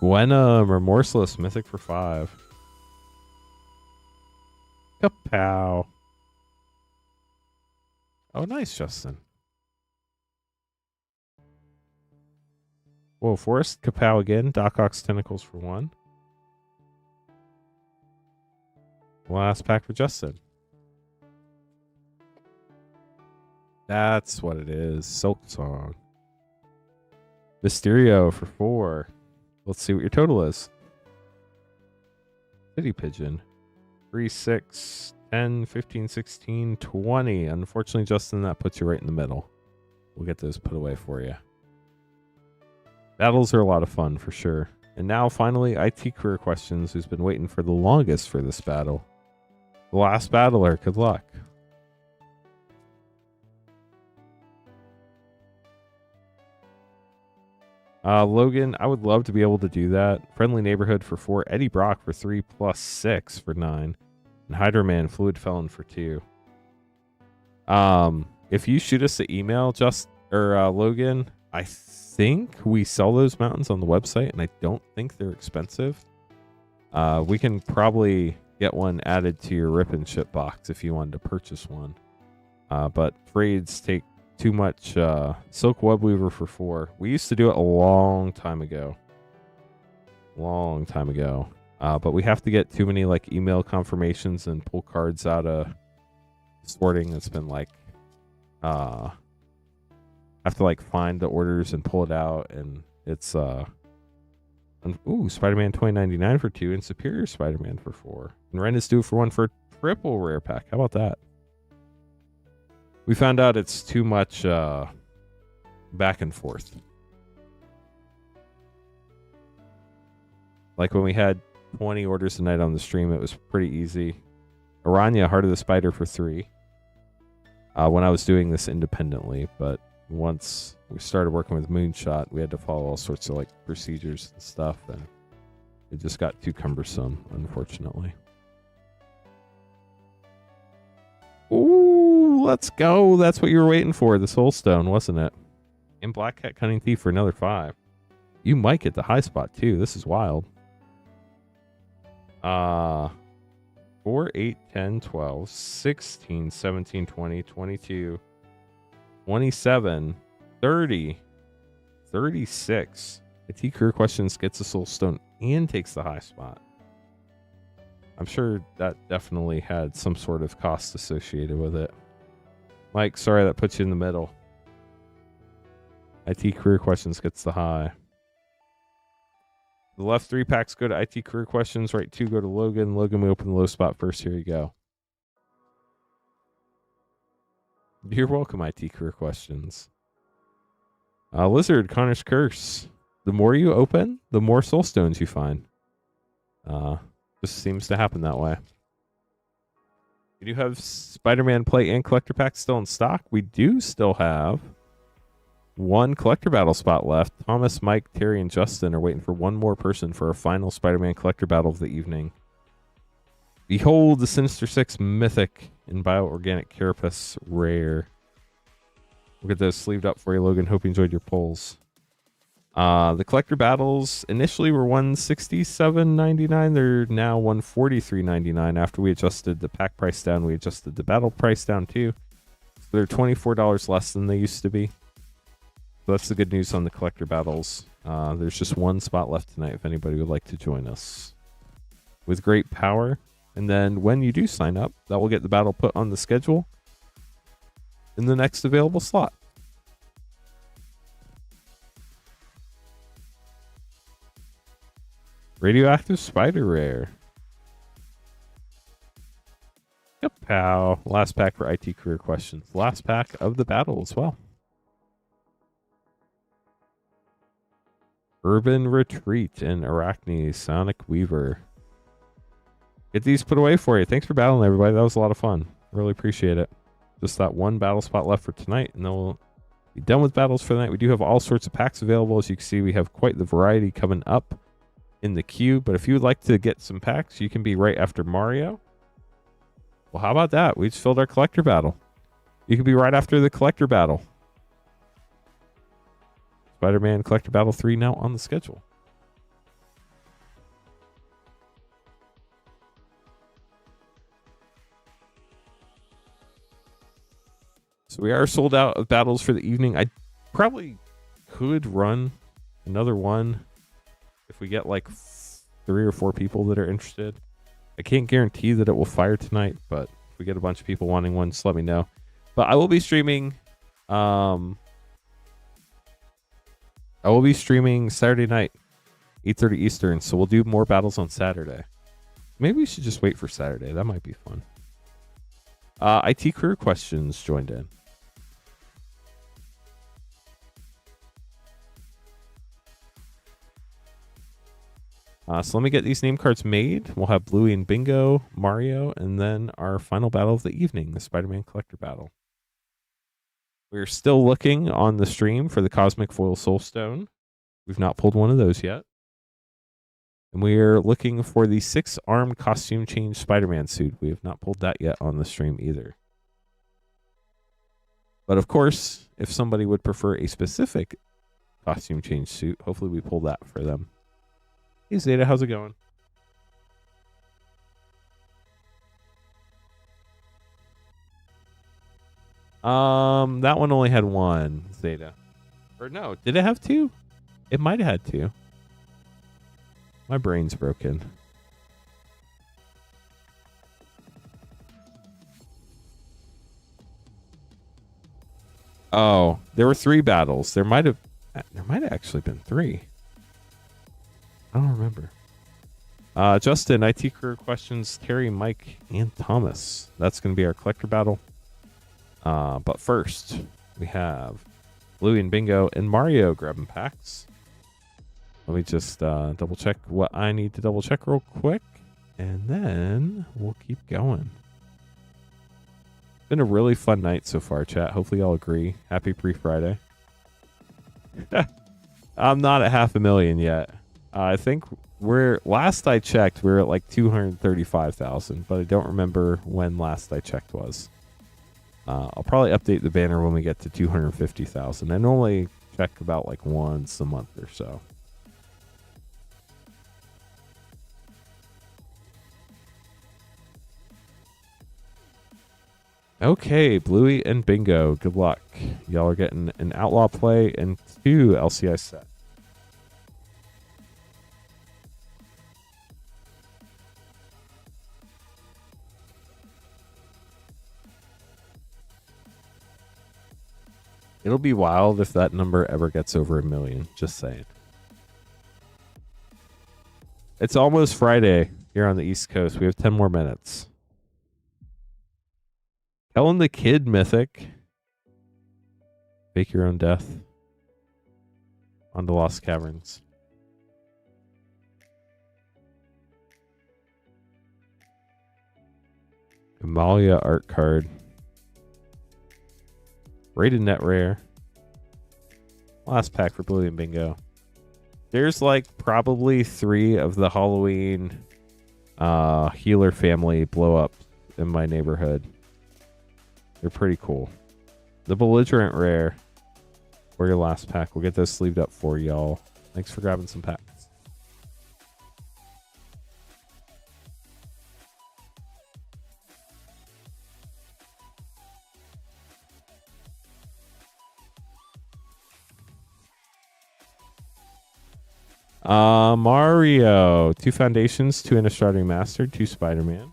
Gwenna, Remorseless, Mythic for 5. Kapow. Oh, nice, Justin. Whoa, Forest, Kapow again. Doc Ock's Tentacles for 1. Last pack for Justin. That's what it is. Silk Song. Mysterio for 4. Let's see what your total is. City Pigeon. 3, 6, 10, 15, 16, 20. Unfortunately, Justin, that puts you right in the middle. We'll get those put away for you. Battles are a lot of fun, for sure. And now, finally, IT Career Questions, who's been waiting for the longest for this battle. The last battler. Good luck. Logan, I would love to be able to do that. Friendly Neighborhood for 4. Eddie Brock for 3 plus 6 for 9. And Hydro Man, Fluid Felon for 2. If you shoot us an email, Logan, I think we sell those mountains on the website, and I don't think they're expensive. We can probably get one added to your Rip and Ship box if you wanted to purchase one. But trades take too much. Silk Web Weaver for 4. We used to do it a long time ago. But we have to get too many like email confirmations and pull cards out of sorting. It's been like have to like find the orders and pull it out, and it's Spider-Man 2099 for 2 and Superior Spider-Man for 4. And Ren is due for 1 for a triple rare pack. How about that? We found out it's too much back and forth. Like when we had 20 orders a night on the stream, it was pretty easy. Aranya, Heart of the Spider for 3. When I was doing this independently, but once we started working with Moonshot, we had to follow all sorts of like procedures and stuff, and it just got too cumbersome, unfortunately. Ooh, let's go. That's what you were waiting for, the Soul Stone, wasn't it? And Black Cat Cunning Thief for another 5. You might get the high spot too. This is wild. 4, 8, 10, 12, 16, 17, 20, 22, 27, 30, 36. IT Career Questions gets a Soul Stone and takes the high spot. I'm sure that definitely had some sort of cost associated with it. Mike, sorry that puts you in the middle. IT Career Questions gets the high. The left 3 packs go to IT Career Questions. Right 2 go to Logan. Logan, we open the low spot first. Here you go. You're welcome, IT Career Questions. Lizard, Connor's Curse. The more you open, the more Soul Stones you find. Just seems to happen that way. We do have Spider-Man Play and Collector Packs still in stock. We do still have 1 Collector Battle spot left. Thomas, Mike, Terry, and Justin are waiting for 1 more person for our final Spider-Man Collector Battle of the evening. Behold the Sinister Six Mythic and Bioorganic Carapace Rare. We'll get those sleeved up for you, Logan. Hope you enjoyed your polls. The collector battles initially were $167.99. They're now $143.99. After we adjusted the pack price down, we adjusted the battle price down too. So they're $24 less than they used to be. So that's the good news on the collector battles. There's just one spot left tonight if anybody would like to join us. With great power. And then when you do sign up, that will get the battle put on the schedule in the next available slot. Radioactive Spider Rare. Yep, pal. Last pack for IT career questions. Last pack of the battle as well. Urban Retreat and Arachne Sonic Weaver. Get these put away for you. Thanks for battling, everybody. That was a lot of fun. Really appreciate it. Just that one battle spot left for tonight, and then we'll be done with battles for the night. We do have all sorts of packs available. As you can see, we have quite the variety coming up in the queue. But if you would like to get some packs, you can be right after Mario. Well, how about that? We just filled our collector battle. You can be right after the collector battle. Spider-Man Collector Battle 3 now on the schedule. So we are sold out of battles for the evening. I probably could run another one if we get like 3 or 4 people that are interested. I can't guarantee that it will fire tonight, but if we get a bunch of people wanting one, just let me know. But I will be streaming. I will be streaming Saturday night, 8:30 Eastern. So we'll do more battles on Saturday. Maybe we should just wait for Saturday. That might be fun. IT career questions joined in. So let me get these name cards made. We'll have Bluey and Bingo, Mario, and then our final battle of the evening, the Spider-Man Collector Battle. We're still looking on the stream for the Cosmic Foil Soul Stone. We've not pulled one of those yet. And we're looking for the 6-armed costume change Spider-Man suit. We have not pulled that yet on the stream either. But of course, if somebody would prefer a specific costume change suit, hopefully we pull that for them. Hey Zeta, how's it going? That one only had one, Zeta. Or no, did it have 2? It might have had 2. My brain's broken. Oh, there were 3 battles. There might have actually been 3. I don't remember. Justin, IT career questions, Terry, Mike, and Thomas. That's going to be our collector battle. But first, we have Bluey and Bingo and Mario grabbing packs. Let me just double check what I need to double check real quick, and then we'll keep going. Been a really fun night so far, chat. Hopefully y'all agree. Happy pre-Friday. I'm not at 500,000 yet. I think last I checked, we're at like 235,000, but I don't remember when last I checked was. I'll probably update the banner when we get to 250,000. I normally check about like once a month or so. Okay, Bluey and Bingo, good luck. Y'all are getting an Outlaw play and 2 LCI sets. It'll be wild if that number ever gets over 1 million. Just saying. It's almost Friday here on the East Coast. We have 10 more minutes. Helen the Kid Mythic. Fake your own death. On the Lost Caverns. Amalia art card. Rated net rare. Last pack for Bluey and Bingo. There's like probably 3 of the Halloween healer family blow up in my neighborhood. They're pretty cool. The belligerent rare. for your last pack. We'll get those sleeved up for y'all. Thanks for grabbing some packs. Mario. 2 Foundations, 2 Innistrad Remastered, 2 Spider-Man.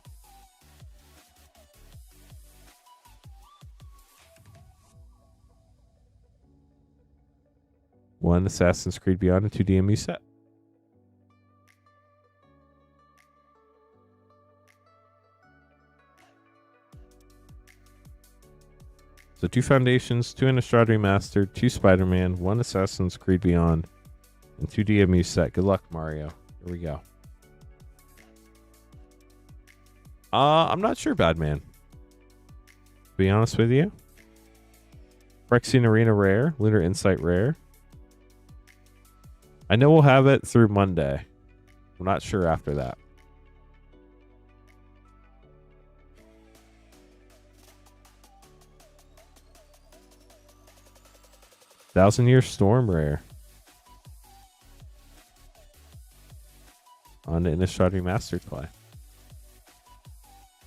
One Assassin's Creed Beyond, and 2 DMU set. So 2 Foundations, 2 Innistrad Remastered, 2 Spider-Man, 1 Assassin's Creed Beyond, and 2 DMU set. Good luck, Mario. Here we go. I'm not sure, Badman. To be honest with you. Phyrexian Arena rare. Lunar Insight rare. I know we'll have it through Monday. I'm not sure after that. Thousand-Year Storm rare. On the Innistrad Remastered play.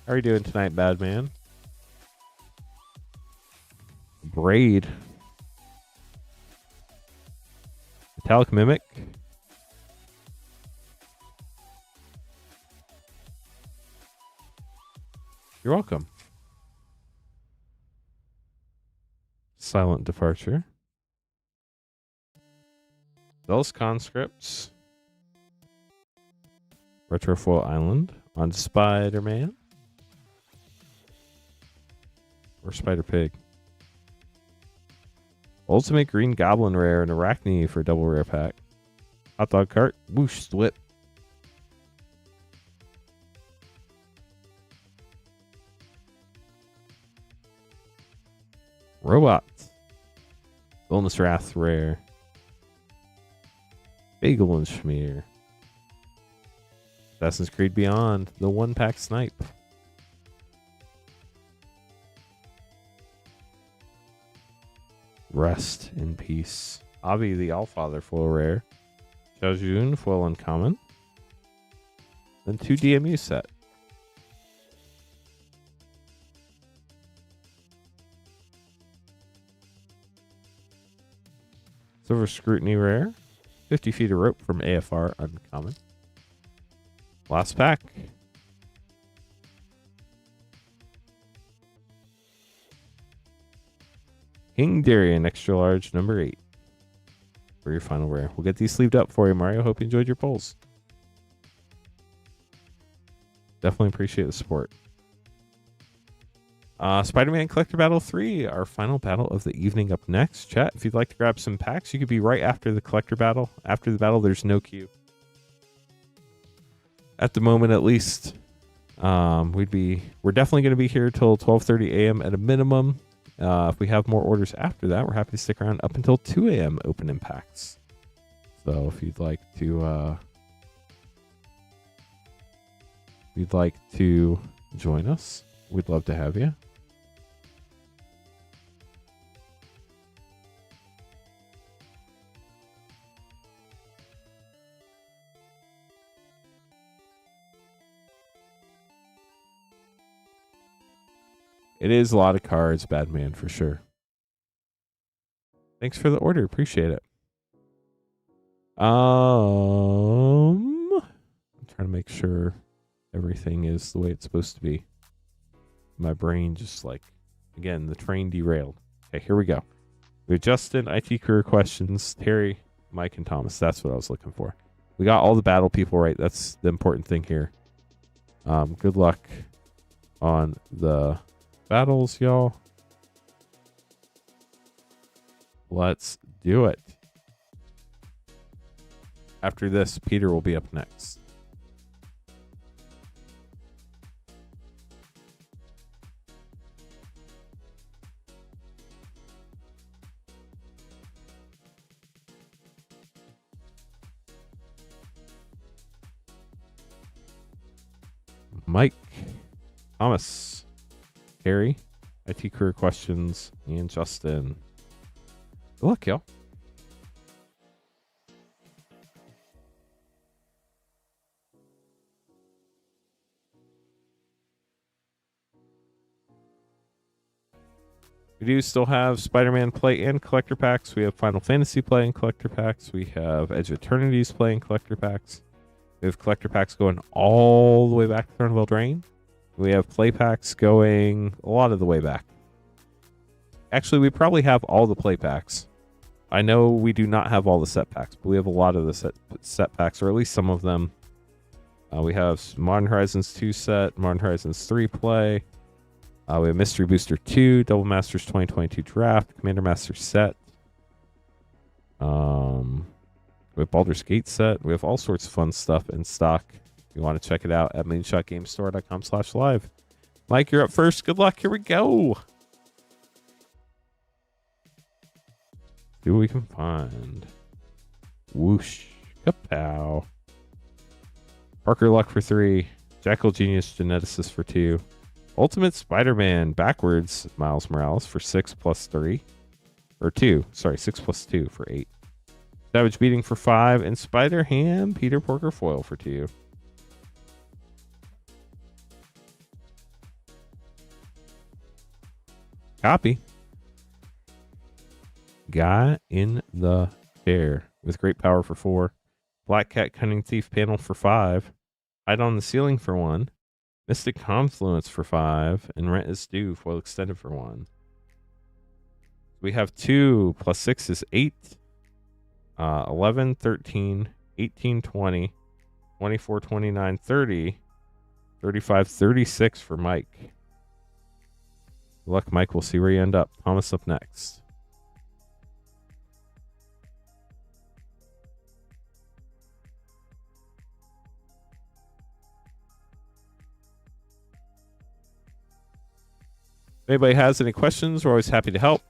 How are you doing tonight, Badman? Braid. Metallic Mimic. You're welcome. Silent Departure. Those Conscripts. Retrofoil Island on Spider-Man. Or Spider-Pig. Ultimate Green Goblin rare and Arachne for a double rare pack. Hot Dog Cart. Whoosh Slip. Robots. Bonus Wrath rare. Bagel and Schmear. Assassin's Creed Beyond. The 1-pack snipe. Rest in peace. Avi the Allfather foil rare. Xiaojun foil uncommon. Then 2 DMU set. Silver Scrutiny rare. 50 feet of rope from AFR uncommon. Last pack. King Darian extra large number 8 for your final rare. We'll get these sleeved up for you, Mario. Hope you enjoyed your pulls. Definitely appreciate the support. Spider-Man Collector Battle 3, our final battle of the evening up next. Chat, if you'd like to grab some packs, you could be right after the Collector Battle. After the battle, there's no queue. At the moment, at least. We're definitely going to be here till 12:30 a.m. at a minimum. If we have more orders after that, we're happy to stick around up until 2 a.m. opening packs. So if you'd like to join us, we'd love to have you. It is a lot of cards, Badman, for sure. Thanks for the order. Appreciate it. I'm trying to make sure everything is the way it's supposed to be. My brain just again, the train derailed. Okay, here we go. We have Justin, IT career questions, Terry, Mike, and Thomas. That's what I was looking for. We got all the battle people right. That's the important thing here. Good luck on the battles, y'all. Let's do it. After this, Peter will be up next. Mike, Thomas, Harry, IT career questions, and Justin. Good luck, y'all. We do still have Spider-Man play and collector packs. We have Final Fantasy play and collector packs. We have Edge of Eternity's play and collector packs. We have collector packs going all the way back to Throne of Eldraine. We have play packs going a lot of the way back. Actually, we probably have all the play packs. I know we do not have all the set packs, but we have a lot of the set packs, or at least some of them. We have Modern Horizons 2 set, Modern Horizons 3 play. We have Mystery Booster 2, Double Masters 2022 Draft, Commander Master set. We have Baldur's Gate set. We have all sorts of fun stuff in stock. If you want to check it out at moonshotgamestore.com/live. Mike, you're up first. Good luck. Here we go. See what we can find. Whoosh. Kapow. Parker Luck for 3. Jackal Genius Geneticist for 2. Ultimate Spider-Man backwards Miles Morales for 6 plus 3. Or 2. Sorry, 6 plus 2 for 8. Savage Beating for 5. And Spider-Ham Peter Porker Foil for 2. Copy. Guy in the Chair with Great Power for 4. Black Cat Cunning Thief panel for 5. Hide on the Ceiling for 1. Mystic Confluence for 5. And Rent is Due foil extended for 1. We have 2 plus 6 is 8. 11, 13, 18, 20, 24, 29, 30, 35, 36 for Mike. Good luck, Mike. We'll see where you end up. Thomas up next. If anybody has any questions, we're always happy to help.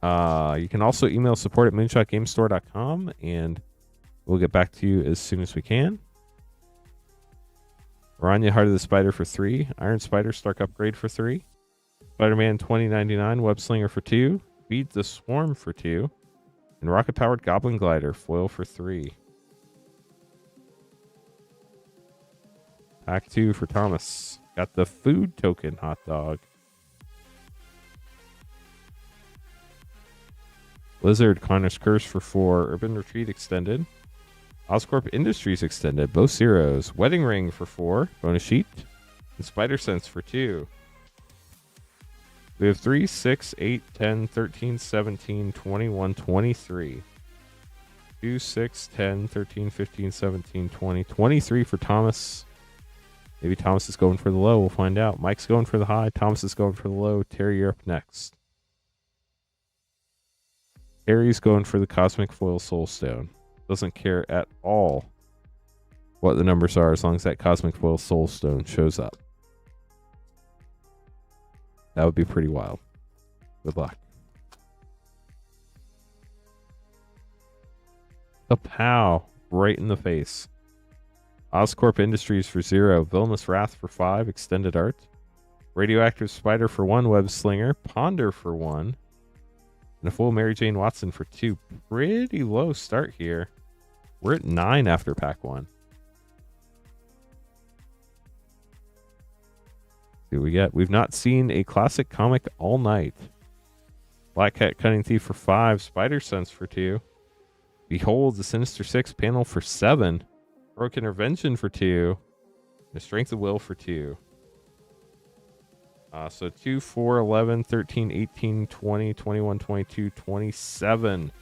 You can also email support at moonshotgamestore.com and we'll get back to you as soon as we can. Rania Heart of the Spider for 3. Iron Spider Stark Upgrade for 3. Spider-Man 2099 Web Slinger for 2. Feed the Swarm for 2. And Rocket Powered Goblin Glider foil for 3. Pack 2 for Thomas. Got the food token hot dog. Blizzard Connor's Curse for 4. Urban Retreat Extended. Oscorp Industries Extended. Both zeros. Wedding Ring for 4. Bonus sheet. And Spider Sense for 2. We have 3, 6, 8, 10, 13, 17, 21, 23. 2, 6, 10, 13, 15, 17, 20. 23 for Thomas. Maybe Thomas is going for the low. We'll find out. Mike's going for the high. Thomas is going for the low. Terry, you're up next. Terry's going for the Cosmic Foil Soulstone. Doesn't care at all what the numbers are as long as that Cosmic Foil Soulstone shows up. That would be pretty wild. Good luck. Kapow! Right in the face. Oscorp Industries for 0. Villainous Wrath for 5. Extended Art. Radioactive Spider for 1. Web Slinger. Ponder for 1. And a full Mary Jane Watson for 2. Pretty low start here. We're at 9 after pack 1. See what we get. We've not seen a classic comic all night. Black Cat Cunning Thief for 5. Spider Sense for 2. Behold the Sinister 6 panel for 7. Heroic Intervention for 2. And a Strength of Will for 2. So 2, 4, 11, 13, 18, 20, 21, 22, 27.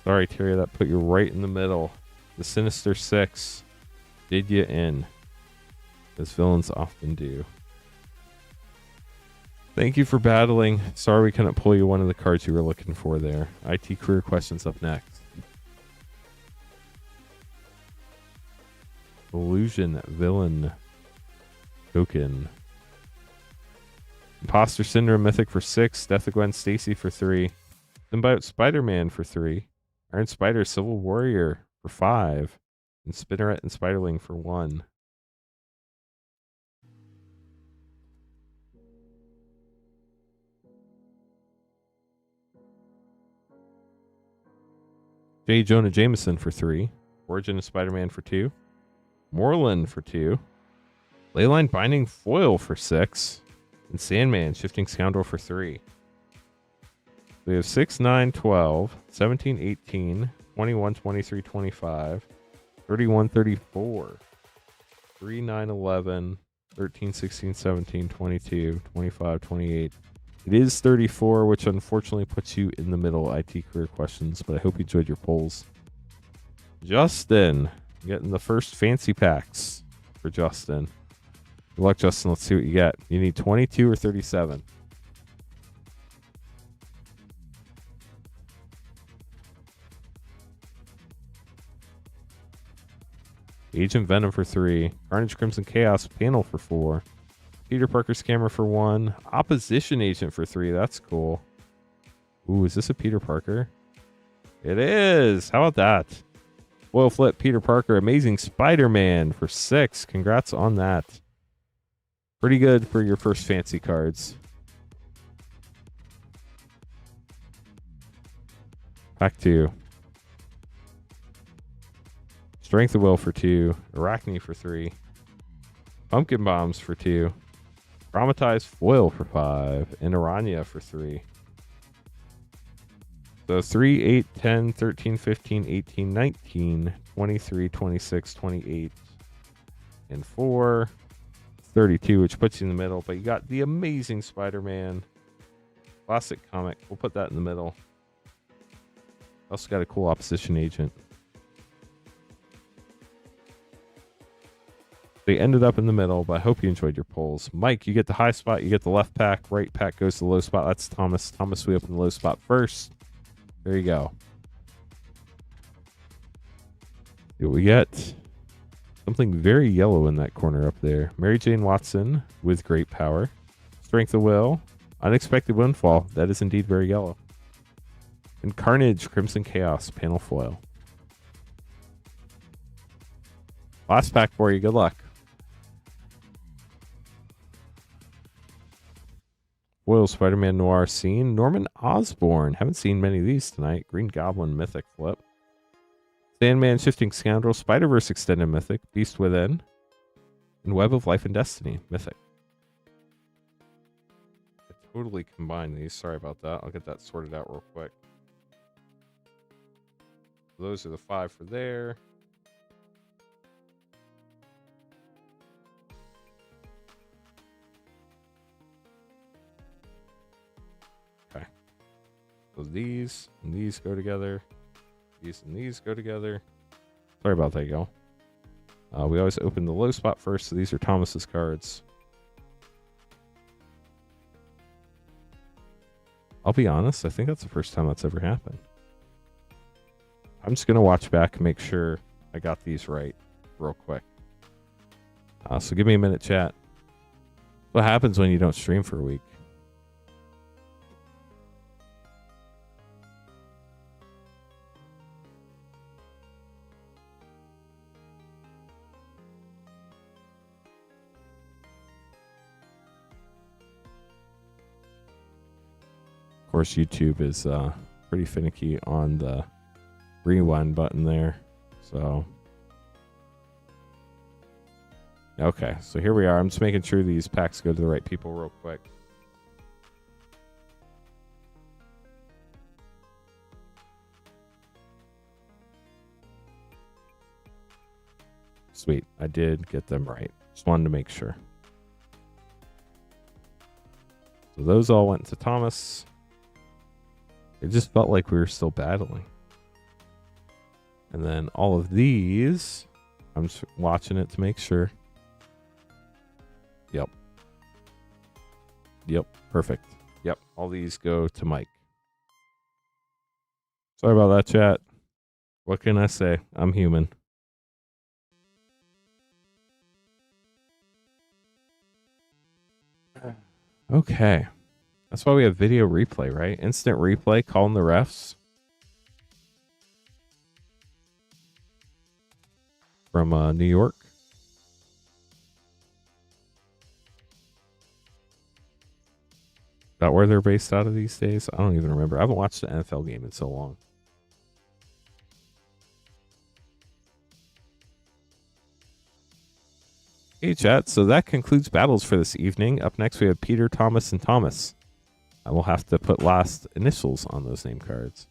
Sorry, Terry, that put you right in the middle. The Sinister 6 did you in, as villains often do. Thank you for battling. Sorry we couldn't pull you one of the cards you were looking for there. IT Career Questions up next. Illusion Villain Token. Imposter Syndrome Mythic for 6. Death of Gwen Stacy for 3. Symbiote Spider-Man for 3. Iron Spider Civil Warrior for 5. And Spinneret and Spiderling for 1. J. Jonah Jameson for 3. Origin of Spider-Man for 2. Moreland for 2. Leyline Binding Foil for 6. And Sandman Shifting Scoundrel for 3. We have 6, 9, 12, 17, 18, 21, 23, 25, 31, 34, 3, 9, 11, 13, 16, 17, 22, 25, 28. It is 34, which unfortunately puts you in the middle IT career questions, but I hope you enjoyed your polls. Justin, getting the first fancy packs for Justin. Good luck, Justin. Let's see what you get. You need 22 or 37. Agent Venom for 3. Carnage Crimson Chaos Panel for 4. Peter Parker's Camera for 1. Opposition Agent for 3. That's cool. Ooh, is this a Peter Parker? It is. How about that? Foil Flip Peter Parker Amazing Spider-Man for 6. Congrats on that. Pretty good for your first fancy cards. Pack 2. Strength of Will for 2. Arachne for 3. Pumpkin Bombs for 2. Traumatized Foil for 5. And Aranya for 3. So 3, 8, 10, 13, 15, 18, 19, 23, 26, 28, and 4. 32, which puts you in the middle. But you got the Amazing Spider-Man. Classic comic. We'll put that in the middle. Also got a cool Opposition Agent. They ended up in the middle, but I hope you enjoyed your polls. Mike, you get the high spot. You get the left pack. Right pack goes to the low spot. That's Thomas. Thomas, we open the low spot first. There you go. See what we get. Something very yellow in that corner up there. Mary Jane Watson with great power. Strength of Will. Unexpected Windfall. That is indeed very yellow. And Carnage Crimson Chaos Panel Foil. Last pack for you. Good luck. Foil Spider-Man Noir Scene. Norman Osborn. Haven't seen many of these tonight. Green Goblin Mythic Flip. Sandman Shifting Scoundrel. Spider-Verse Extended Mythic. Beast Within. And Web of Life and Destiny Mythic. I totally combined these. Sorry about that. I'll get that sorted out real quick. Those are the 5 for there. So these and these go together. These and these go together. Sorry about that, y'all. We always open the low spot first, so these are Thomas's cards. I'll be honest, I think that's the first time that's ever happened. I'm just going to watch back and make sure I got these right real quick. So give me a minute, chat. What happens when you don't stream for a week? Of course, YouTube is pretty finicky on the rewind button there. So, okay, so here we are. I'm just making sure these packs go to the right people real quick. Sweet, I did get them right. Just wanted to make sure. So those all went to Thomas. It just felt like we were still battling. And then all of these, I'm just watching it to make sure. Yep. Yep, perfect. Yep, all these go to Mike. Sorry about that, chat. What can I say? I'm human. Okay. That's why we have video replay, right? Instant replay, calling the refs. From New York. About where they're based out of these days? I don't even remember. I haven't watched the NFL game in so long. Hey, chat. So that concludes battles for this evening. Up next, we have Peter, Thomas, and Thomas. I will have to put last initials on those name cards.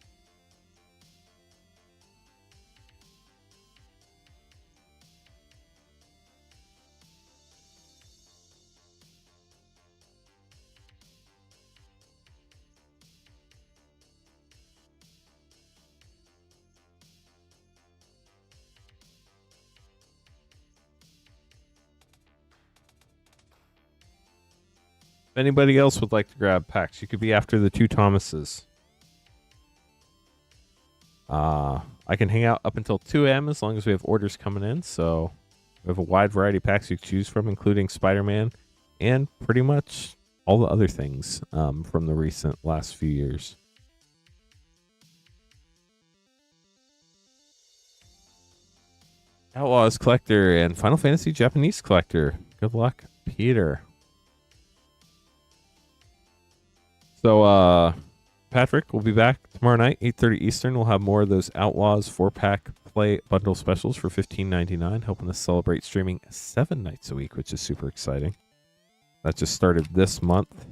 If anybody else would like to grab packs, you could be after the two Thomases. I can hang out up until 2 a.m. as long as we have orders coming in. So we have a wide variety of packs you can choose from, including Spider-Man and pretty much all the other things from the recent last few years. Outlaws Collector and Final Fantasy Japanese Collector. Good luck, Peter. So, Patrick will be back tomorrow night, 8:30 Eastern. We'll have more of those Outlaws 4-pack play bundle specials for $15.99, helping us celebrate streaming 7 nights a week, which is super exciting. That just started this month,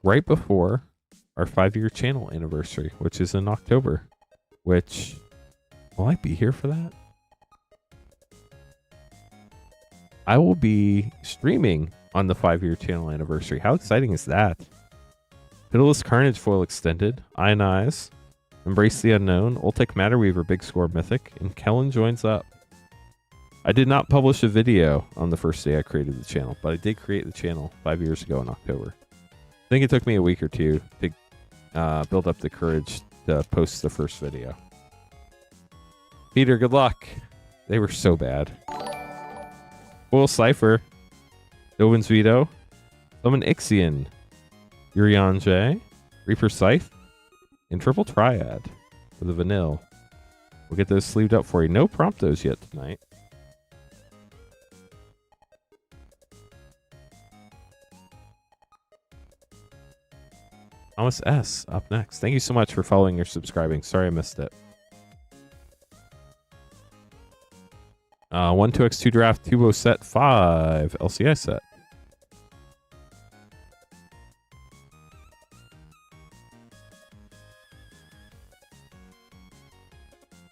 right before our 5-year channel anniversary, which is in October. Which, will I be here for that? I will be streaming on the 5-year channel anniversary. How exciting is that? Pitiless Carnage foil extended, Ionize, Embrace the Unknown, Ultic Matter Weaver Big Score Mythic, and Kellen joins up. I did not publish a video on the first day I created the channel, but I did create the channel 5 years ago in October. I think it took me a week or two to build up the courage to post the first video. Peter, good luck. They were so bad. Foil Cypher, Dovin's Veto, Summon Ixion, Urion J, Reaper Scythe, and Triple Triad for the Vanille. We'll get those sleeved up for you. No Promptos yet tonight. Thomas S. up next. Thank you so much for following or subscribing. Sorry I missed it. 1 2x2 draft, 2 set, 5 LCI set.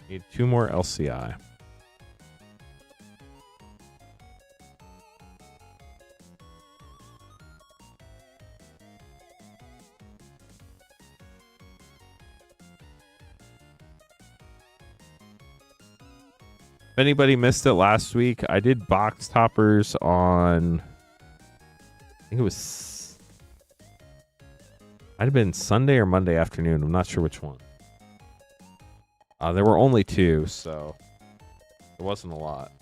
Need 2 more LCI. If anybody missed it last week, I did box toppers on, I think it was, might have been Sunday or Monday afternoon. I'm not sure which one. There were only 2, so it wasn't a lot.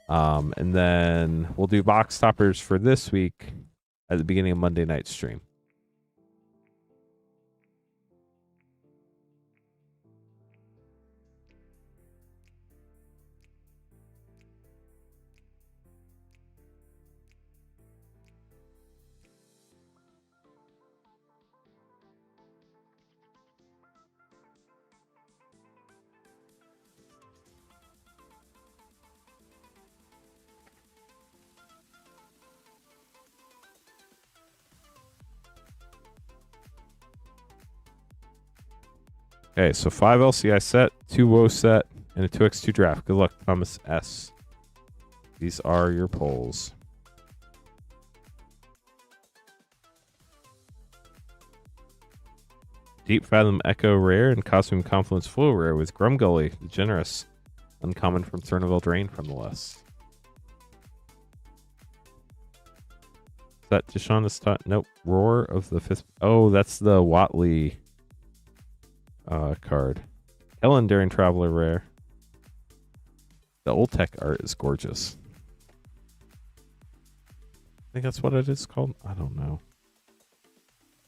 And then we'll do box toppers for this week at the beginning of Monday night stream. Okay, so 5 LCI set, 2 WoW set, and a 2x2 draft. Good luck, Thomas S. These are your polls. Deep Fathom Echo rare and Costume Confluence Flow rare with Grumgully, the Generous. Uncommon from Cerniville Drain from the list. Is that Deshaun's Nope. Roar of the Fifth. Oh, that's the Watley card. Ellen Daring Traveler rare. The old tech art is gorgeous. I think that's what it is called. I don't know.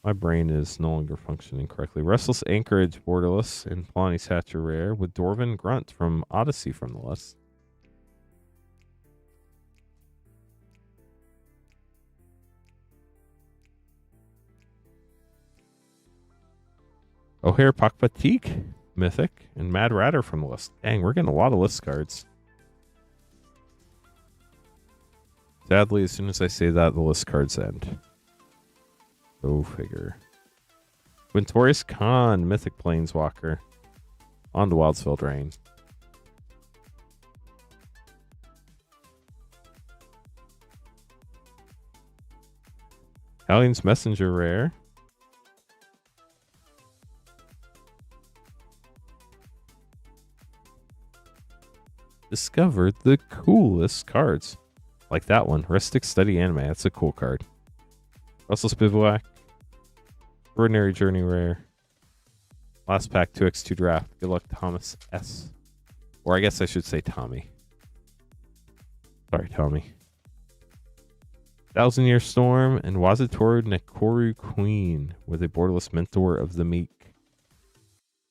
My brain is no longer functioning correctly. Restless Anchorage Borderless and Pawnee Hatcher rare with Dwarven Grunt from Odyssey from the list. O'Hare Pakpatik, Mythic, and Mad Ratter from the list. Dang, we're getting a lot of list cards. Sadly, as soon as I say that, the list cards end. Go figure. Wintorius Khan, Mythic Planeswalker. On the Wildsfield Rain. Hallion's Messenger rare. Discovered the coolest cards. Like that one. Rustic Study Anime. That's a cool card. Russell Bivouac. Ordinary Journey rare. Last pack 2x2 draft. Good luck, Thomas S. Or I guess I should say Tommy. Sorry, Tommy. 1,000-Year Storm and Wazator Nekoru Queen with a borderless Mentor of the Meek.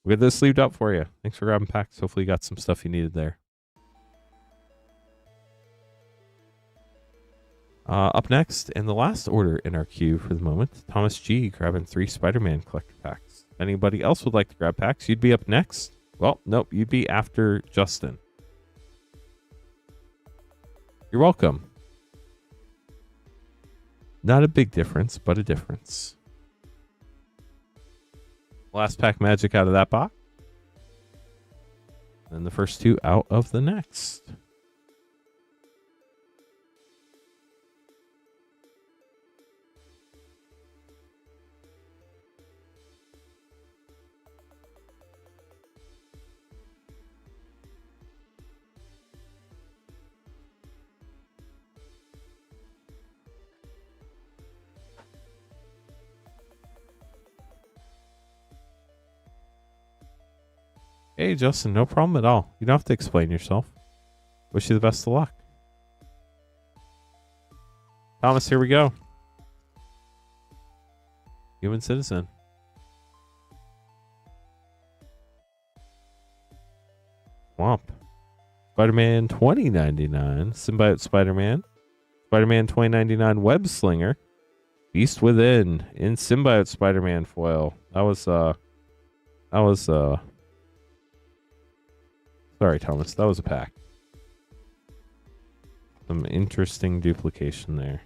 We'll get this sleeved up for you. Thanks for grabbing packs. Hopefully you got some stuff you needed there. Up next, and the last order in our queue for the moment, Thomas G grabbing 3 Spider-Man collector packs. If anybody else would like to grab packs, you'd be up next. Well, nope, you'd be after Justin. You're welcome. Not a big difference, but a difference. Last pack magic out of that box. And the first 2 out of the next. Hey, Justin, no problem at all. You don't have to explain yourself. Wish you the best of luck. Thomas, here we go. Human Citizen. Swamp. Spider-Man 2099. Symbiote Spider-Man. Spider-Man 2099 Web Slinger. Beast Within. In Symbiote Spider-Man foil. That was sorry, Thomas. That was a pack. Some interesting duplication there.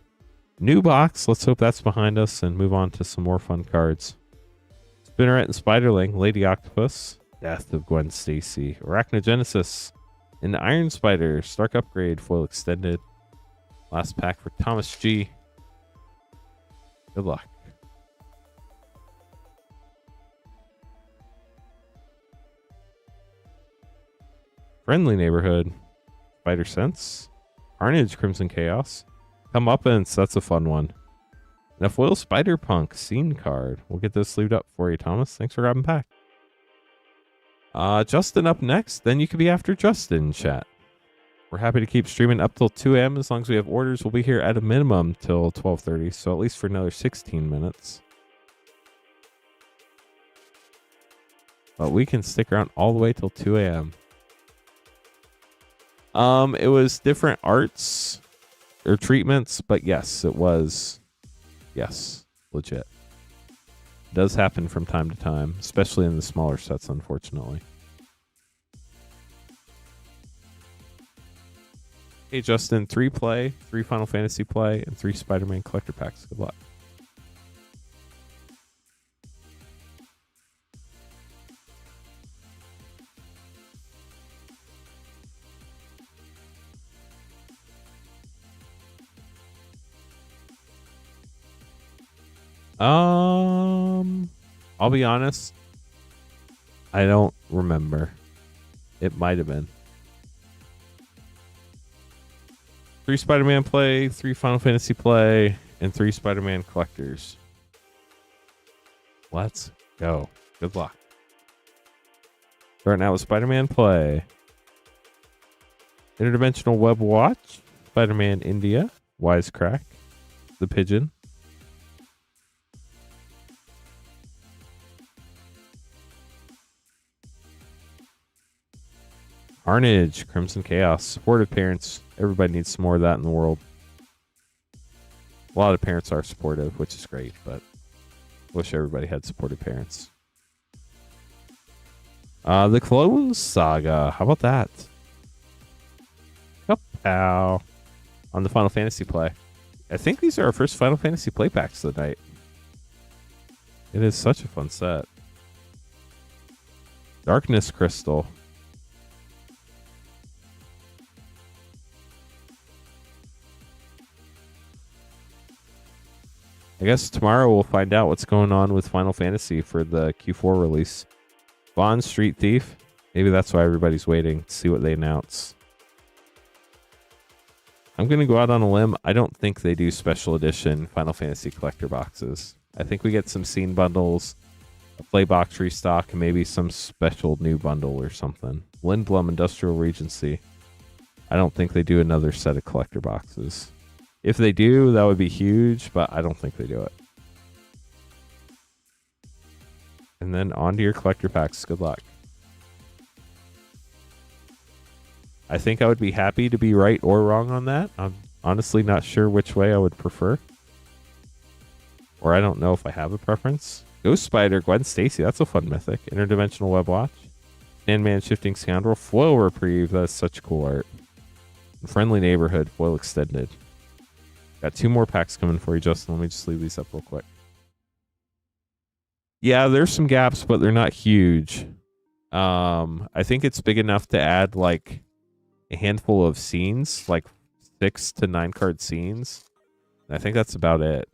New box. Let's hope that's behind us and move on to some more fun cards. Spinneret and Spiderling. Lady Octopus. Death of Gwen Stacy. Arachnogenesis. And Iron Spider. Stark Upgrade. Foil Extended. Last pack for Thomas G. Good luck. Friendly Neighborhood. Spider Sense. Carnage, Crimson Chaos. Comeuppance, that's a fun one. And a foil Spider-Punk scene card. We'll get this sleeved up for you, Thomas. Thanks for grabbing pack. Justin up next. Then you could be after Justin, chat. We're happy to keep streaming up till 2 a.m. As long as we have orders, we'll be here at a minimum till 12:30. So at least for another 16 minutes. But we can stick around all the way till 2 a.m. It was different arts or treatments, but yes, it was, yes, legit. It does happen from time to time, especially in the smaller sets, unfortunately. Hey, Justin, 3 play, 3 Final Fantasy play, and 3 Spider-Man collector packs. Good luck. I'll be honest. I don't remember. It might have been 3 Spider-Man play, 3 Final Fantasy play, and 3 Spider-Man collectors. Let's go. Good luck. Starting out with Spider-Man play. Interdimensional Web Watch. Spider-Man India. Wisecrack. The Pigeon. Carnage, Crimson Chaos, supportive parents. Everybody needs some more of that in the world. A lot of parents are supportive, which is great, but wish everybody had supportive parents. The Clone Saga. How about that? Kapow. on the Final Fantasy play. I think these are our first Final Fantasy play packs of the night. It is such a fun set. Darkness Crystal. I guess tomorrow we'll find out what's going on with Final Fantasy for the Q4 release. Bond Street Thief. Maybe that's why everybody's waiting to see what they announce. I'm going to go out on a limb. I don't think they do special edition Final Fantasy collector boxes. I think we get some scene bundles, a play box restock, and maybe some special new bundle or something. Lindblom Industrial Regency. I don't think they do another set of collector boxes. If they do, that would be huge, but I don't think they do it. And then on to your collector packs. Good luck. I think I would be happy to be right or wrong on that. I'm honestly not sure which way I would prefer. Or I don't know if I have a preference. Ghost Spider, Gwen Stacy. That's a fun mythic. Interdimensional Web Watch. Sandman Shifting Scoundrel. Foil Reprieve. That's such cool art. Friendly Neighborhood. Foil Extended. Got 2 more packs coming for you, Justin. Let me just leave these up real quick. Yeah, there's some gaps, but they're not huge. I think it's big enough to add like a handful of scenes, like 6 to 9 card scenes. I think that's about it.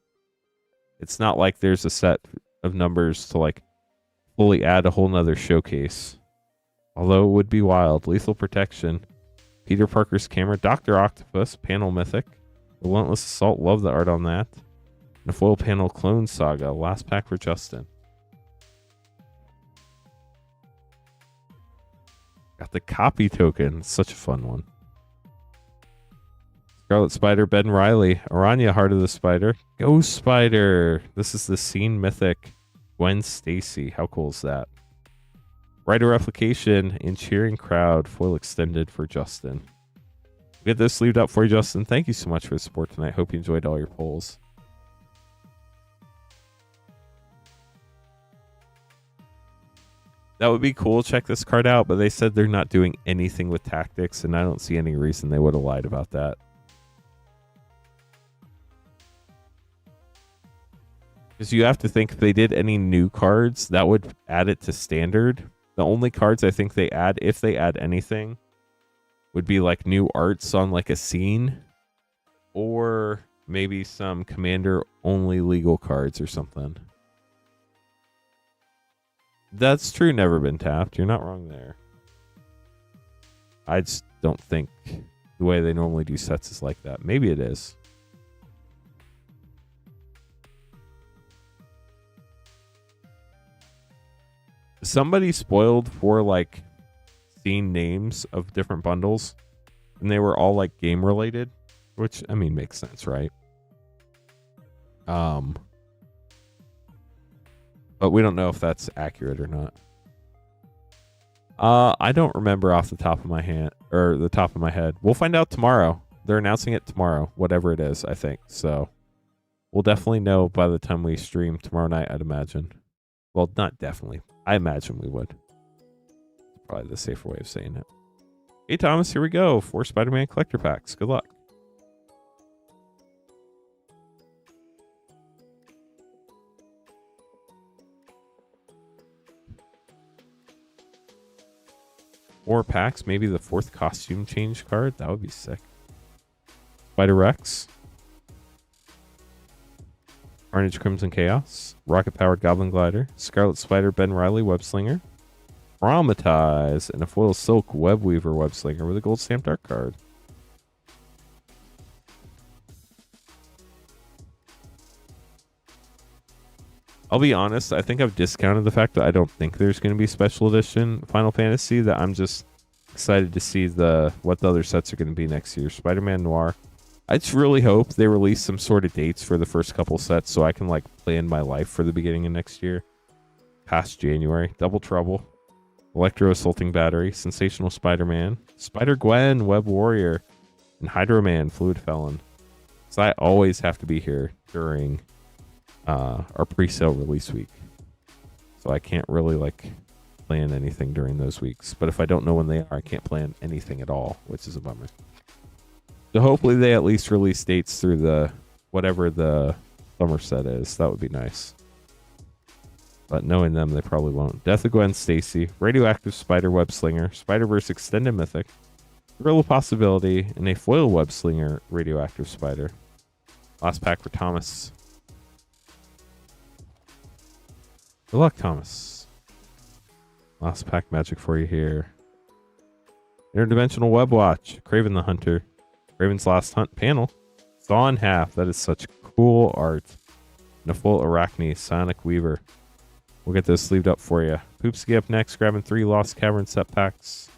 It's not like there's a set of numbers to like fully add a whole nother showcase. Although it would be wild. Lethal Protection. Peter Parker's Camera. Dr. Octopus. Panel Mythic. Relentless Assault. Love the art on that. And a foil panel Clone Saga. Last pack for Justin. Got the copy token. Such a fun one. Scarlet Spider, Ben Riley. Aranya, Heart of the Spider. Ghost Spider. This is the scene mythic. Gwen Stacy. How cool is that? Writer Replication in Cheering Crowd. Foil Extended for Justin. We'll get this sleeved up for you, Justin. Thank you so much for the support tonight. Hope you enjoyed all your polls. That would be cool. Check this card out, but they said they're not doing anything with tactics, and I don't see any reason they would have lied about that. Because you have to think if they did any new cards, that would add it to standard. The only cards I think they add, if they add anything, would be like new arts on like a scene, or maybe some commander-only legal cards or something. That's true, never been tapped. You're not wrong there. I just don't think the way they normally do sets is like that. Maybe it is. Somebody spoiled for like scene names of different bundles, and they were all like game related, which I mean makes sense, right? But we don't know if that's accurate or not. I don't remember off the top of my hand or the top of my head. We'll find out tomorrow. They're announcing it tomorrow, whatever it is, I think. So we'll definitely know by the time we stream tomorrow night, I'd imagine. Well, not definitely. I imagine we would. Probably the safer way of saying it. Hey, Thomas, here we go. 4 Spider-Man collector packs. Good luck. Four packs, maybe the 4th costume change card. That would be sick. Spider Rex. Carnage Crimson Chaos. Rocket Powered Goblin Glider. Scarlet Spider Ben Riley Webslinger. Traumatize. And a foil silk Webweaver Webslinger with a gold stamped art card. I'll be honest, I think I've discounted the fact that I don't think there's going to be special edition Final Fantasy, that I'm just excited to see what the other sets are going to be next year. Spider-Man Noir. I just really hope they release some sort of dates for the first couple sets so I can like plan my life for the beginning of next year. Past January. Double Trouble. Electro Assaulting Battery. Sensational Spider-Man. Spider-Gwen, Web Warrior. And Hydro-Man, Fluid Felon. So I always have to be here during our pre-sale release week, so I can't really like plan anything during those weeks. But if I don't know when they are, I can't plan anything at all, which is a bummer. So hopefully they at least release dates through the whatever the summer set is. That would be nice. But knowing them, they probably won't. Death of Gwen Stacy, Radioactive Spider Web Slinger, Spider-Verse Extended Mythic, Gorilla Possibility, and a Foil Web Slinger Radioactive Spider. Last pack for Thomas. Good luck, Thomas. Last pack magic for you here. Interdimensional Web Watch, Craven the Hunter, Raven's Last Hunt panel. Saw in half. That is such cool art. And a full Arachne, Sonic Weaver. We'll get those sleeved up for you. Poopski up next, grabbing 3 Lost Cavern set packs.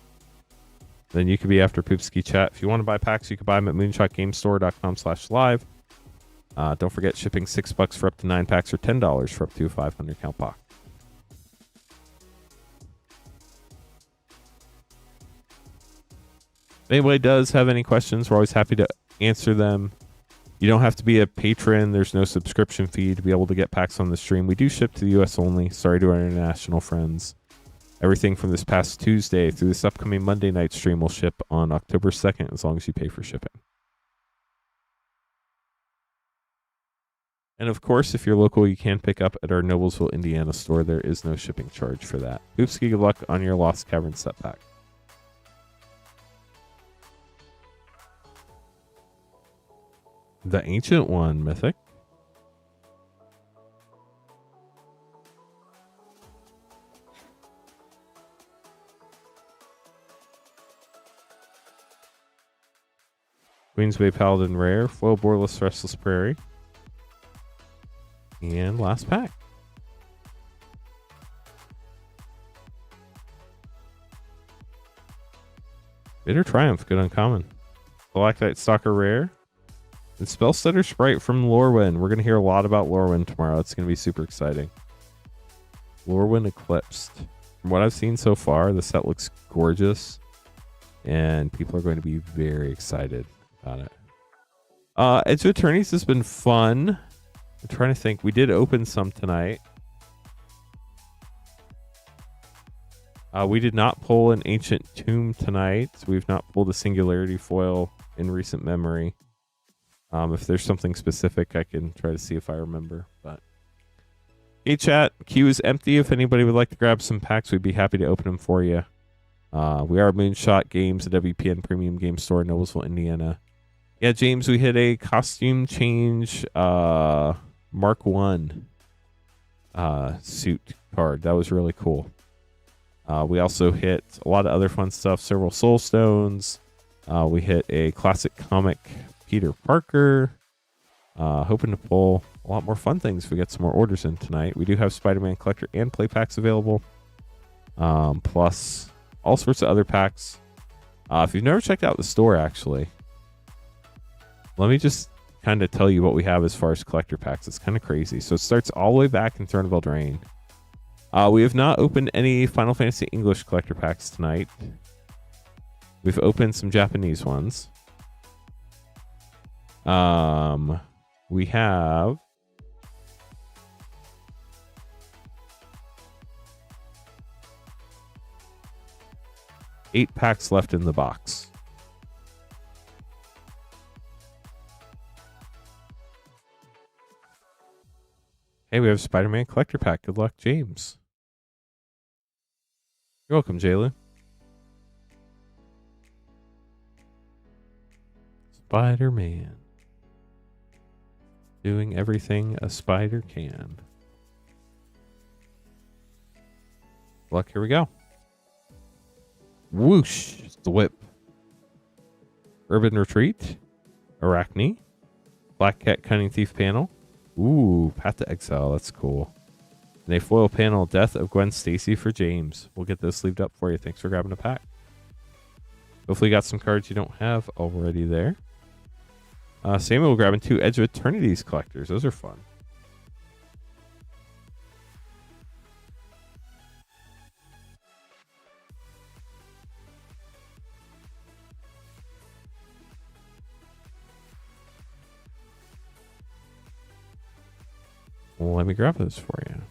Then you could be after Poopski chat. If you want to buy packs, you can buy them at moonshotgamestore.com/live. Don't forget shipping $6 for up to 9 packs or $10 for up to a 500 count pack. If anybody does have any questions, we're always happy to answer them. You don't have to be a patron. There's no subscription fee to be able to get packs on the stream. We do ship to the U.S. only. Sorry to our international friends. Everything from this past Tuesday through this upcoming Monday night stream will ship on October 2nd as long as you pay for shipping. And of course, if you're local, you can pick up at our Noblesville, Indiana store. There is no shipping charge for that. Oopski, good luck on your Lost Cavern set pack. The Ancient One, Mythic. Queensway Paladin Rare, Foil Borderless Restless Prairie. And last pack. Bitter Triumph, good uncommon. Galactite Stalker Rare. And Spellstutter Sprite from Lorwyn. We're going to hear a lot about Lorwyn tomorrow. It's going to be super exciting. Lorwyn Eclipsed. From what I've seen so far, the set looks gorgeous. And people are going to be very excited about it. Edge of Eternities has been fun. I'm trying to think. We did open some tonight. We did not pull an Ancient Tomb tonight. We've not pulled a Singularity foil in recent memory. If there's something specific, I can try to see if I remember. But hey, chat, queue is empty. If anybody would like to grab some packs, we'd be happy to open them for you. We are Moonshot Games, a WPN premium game store in Noblesville, Indiana. Yeah, James, we hit a costume change Mark 1 suit card. That was really cool. We also hit a lot of other fun stuff, several Soul Stones. We hit a classic comic Peter Parker. Hoping to pull a lot more fun things if we get some more orders in tonight. We do have Spider-Man collector and play packs available. Plus all sorts of other packs. If you've never checked out the store, actually, let me just kind of tell you what we have as far as collector packs. It's kind of crazy. So it starts all the way back in Throne of Eldraine. We have not opened any Final Fantasy English collector packs tonight. We've opened some Japanese ones. We have eight packs left in the box. Hey, we have Spider-Man collector pack. Good luck, James. You're welcome, Jayla. Spider-Man. Doing everything a spider can. Good luck, here we go. Whoosh. It's the whip. Urban Retreat. Arachne. Black Cat Cunning Thief panel. Ooh, Path to Exile. That's cool. And a foil panel, Death of Gwen Stacy for James. We'll get those sleeved up for you. Thanks for grabbing a pack. Hopefully you got some cards you don't have already there. Samuel grabbing 2 Edge of Eternities collectors. Those are fun. Well, let me grab those for you.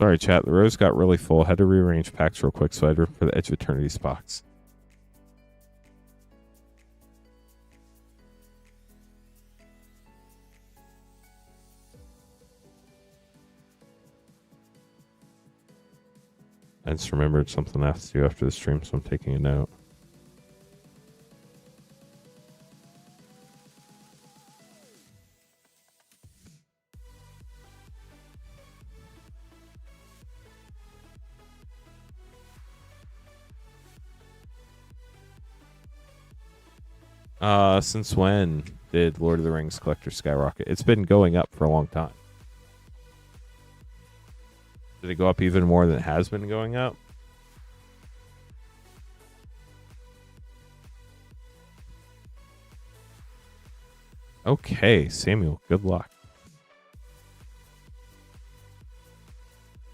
Sorry, chat. The rows got really full. Had to rearrange packs real quick, so I had room for the Edge of Eternity's box. I just remembered something I have to do after the stream, so I'm taking a note. Since when did Lord of the Rings collector skyrocket? It's been going up for a long time. Did it go up even more than it has been going up? Okay, Samuel, good luck.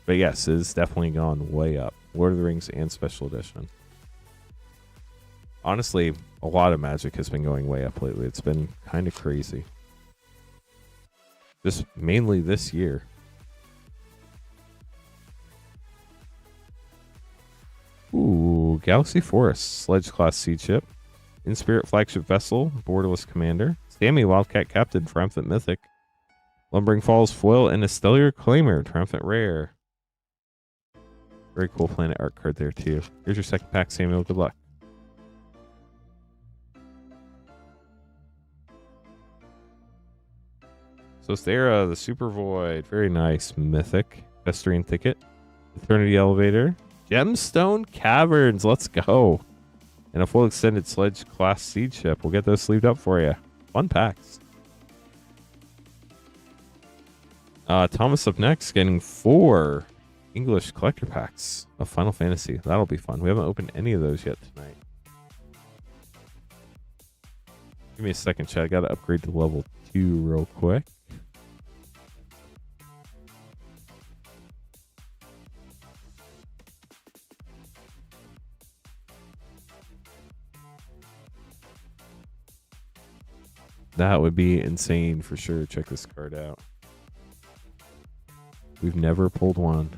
But yes, it has definitely gone way up. Lord of the Rings and Special Edition. Honestly, a lot of Magic has been going way up lately. It's been kind of crazy. Just mainly this year. Ooh, Galaxy Forest, Sledge Class Sea Ship, In Spirit Flagship Vessel, Borderless Commander, Sammy Wildcat Captain, Triumphant Mythic, Lumbering Falls Foil, and a Stellar Claimer, Triumphant Rare. Very cool Planet Art card there too. Here's your second pack, Samuel. Good luck. So Thera, the Super Void, very nice. Mythic, Festering Thicket, Eternity Elevator, Gemstone Caverns, let's go. And a full extended Sledge Class Seed Ship. We'll get those sleeved up for you. Fun packs. Thomas up next, getting 4 English collector packs of Final Fantasy. That'll be fun. We haven't opened any of those yet tonight. Give me a second, chat. I got to upgrade to level 2 real quick. That would be insane for sure. Check this card out. We've never pulled one.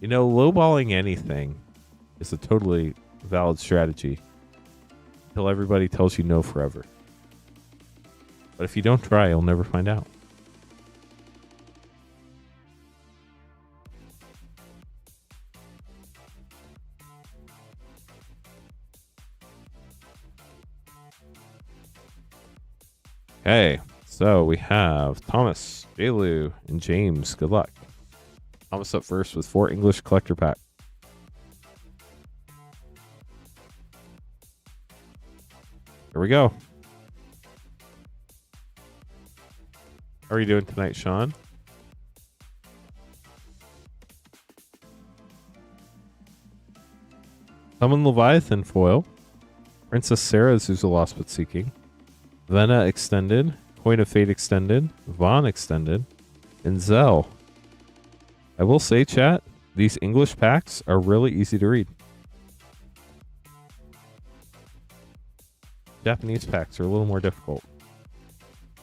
You know, lowballing anything is a totally valid strategy until everybody tells you no forever. But if you don't try, you'll never find out. Okay, so we have Thomas, Jaylu, and James. Good luck. Thomas up first with 4 English collector pack. Here we go. How are you doing tonight, Sean? Summon Leviathan foil. Princess Sarah's Who's Lost But Seeking. Vena extended. Coin of Fate extended. Vaughn extended. And Zell. I will say, chat, these English packs are really easy to read. Japanese packs are a little more difficult.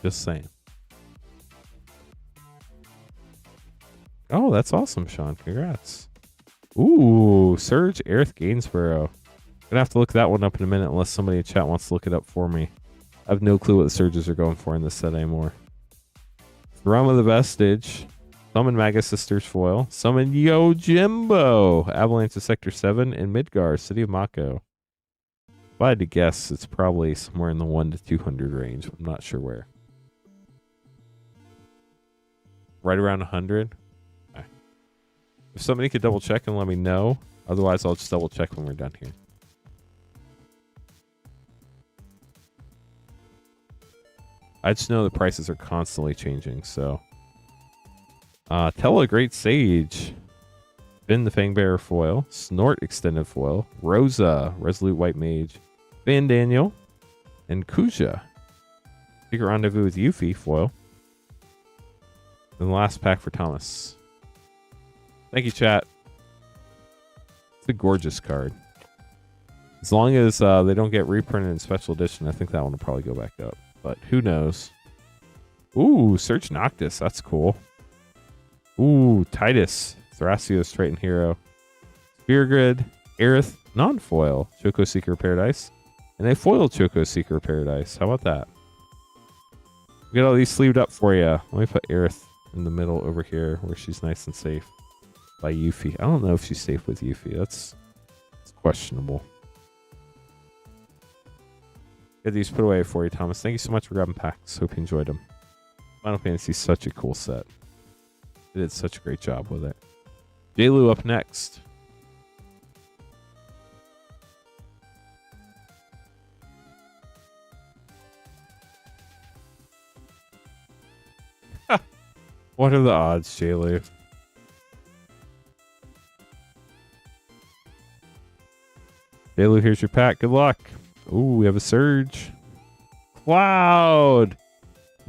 Just saying. Oh, that's awesome, Sean. Congrats. Ooh, Surge Aerith Gainsborough. Gonna have to look that one up in a minute unless somebody in chat wants to look it up for me. I have no clue what the Surges are going for in this set anymore. Realm of the Vestige. Summon Magus Sisters foil. Summon Yojimbo. Avalanche of Sector 7 and Midgar, City of Mako. If I had to guess, it's probably somewhere in the 1 to 200 range. I'm not sure where. Right around 100? Okay. If somebody could double check and let me know. Otherwise, I'll just double check when we're done here. I just know the prices are constantly changing, so. Tella Great Sage. Finn the Fangbearer foil. Snort Extended foil. Rosa, Resolute White Mage. Van Daniel. And Kuja. Secret Rendezvous with Yuffie foil. And the last pack for Thomas. Thank you, chat. It's a gorgeous card. As long as they don't get reprinted in special edition, I think that one will probably go back up. But who knows? Ooh, Surge Noctis. That's cool. Ooh, Titus. Thrasios Triton Hero. Spear Grid. Aerith non-foil. Choco Seeker Paradise. And a foil Choco Seeker Paradise. How about that? We got all these sleeved up for you. Let me put Aerith in the middle over here where she's nice and safe by Yuffie. I don't know if she's safe with Yuffie. That's questionable. Get these put away for you, Thomas. Thank you so much for grabbing packs. Hope you enjoyed them. Final Fantasy is such a cool set. They did such a great job with it. J-Lu up next. What are the odds, J-Lu? J-Lu, here's your pack. Good luck. Ooh, we have a Surge. Cloud.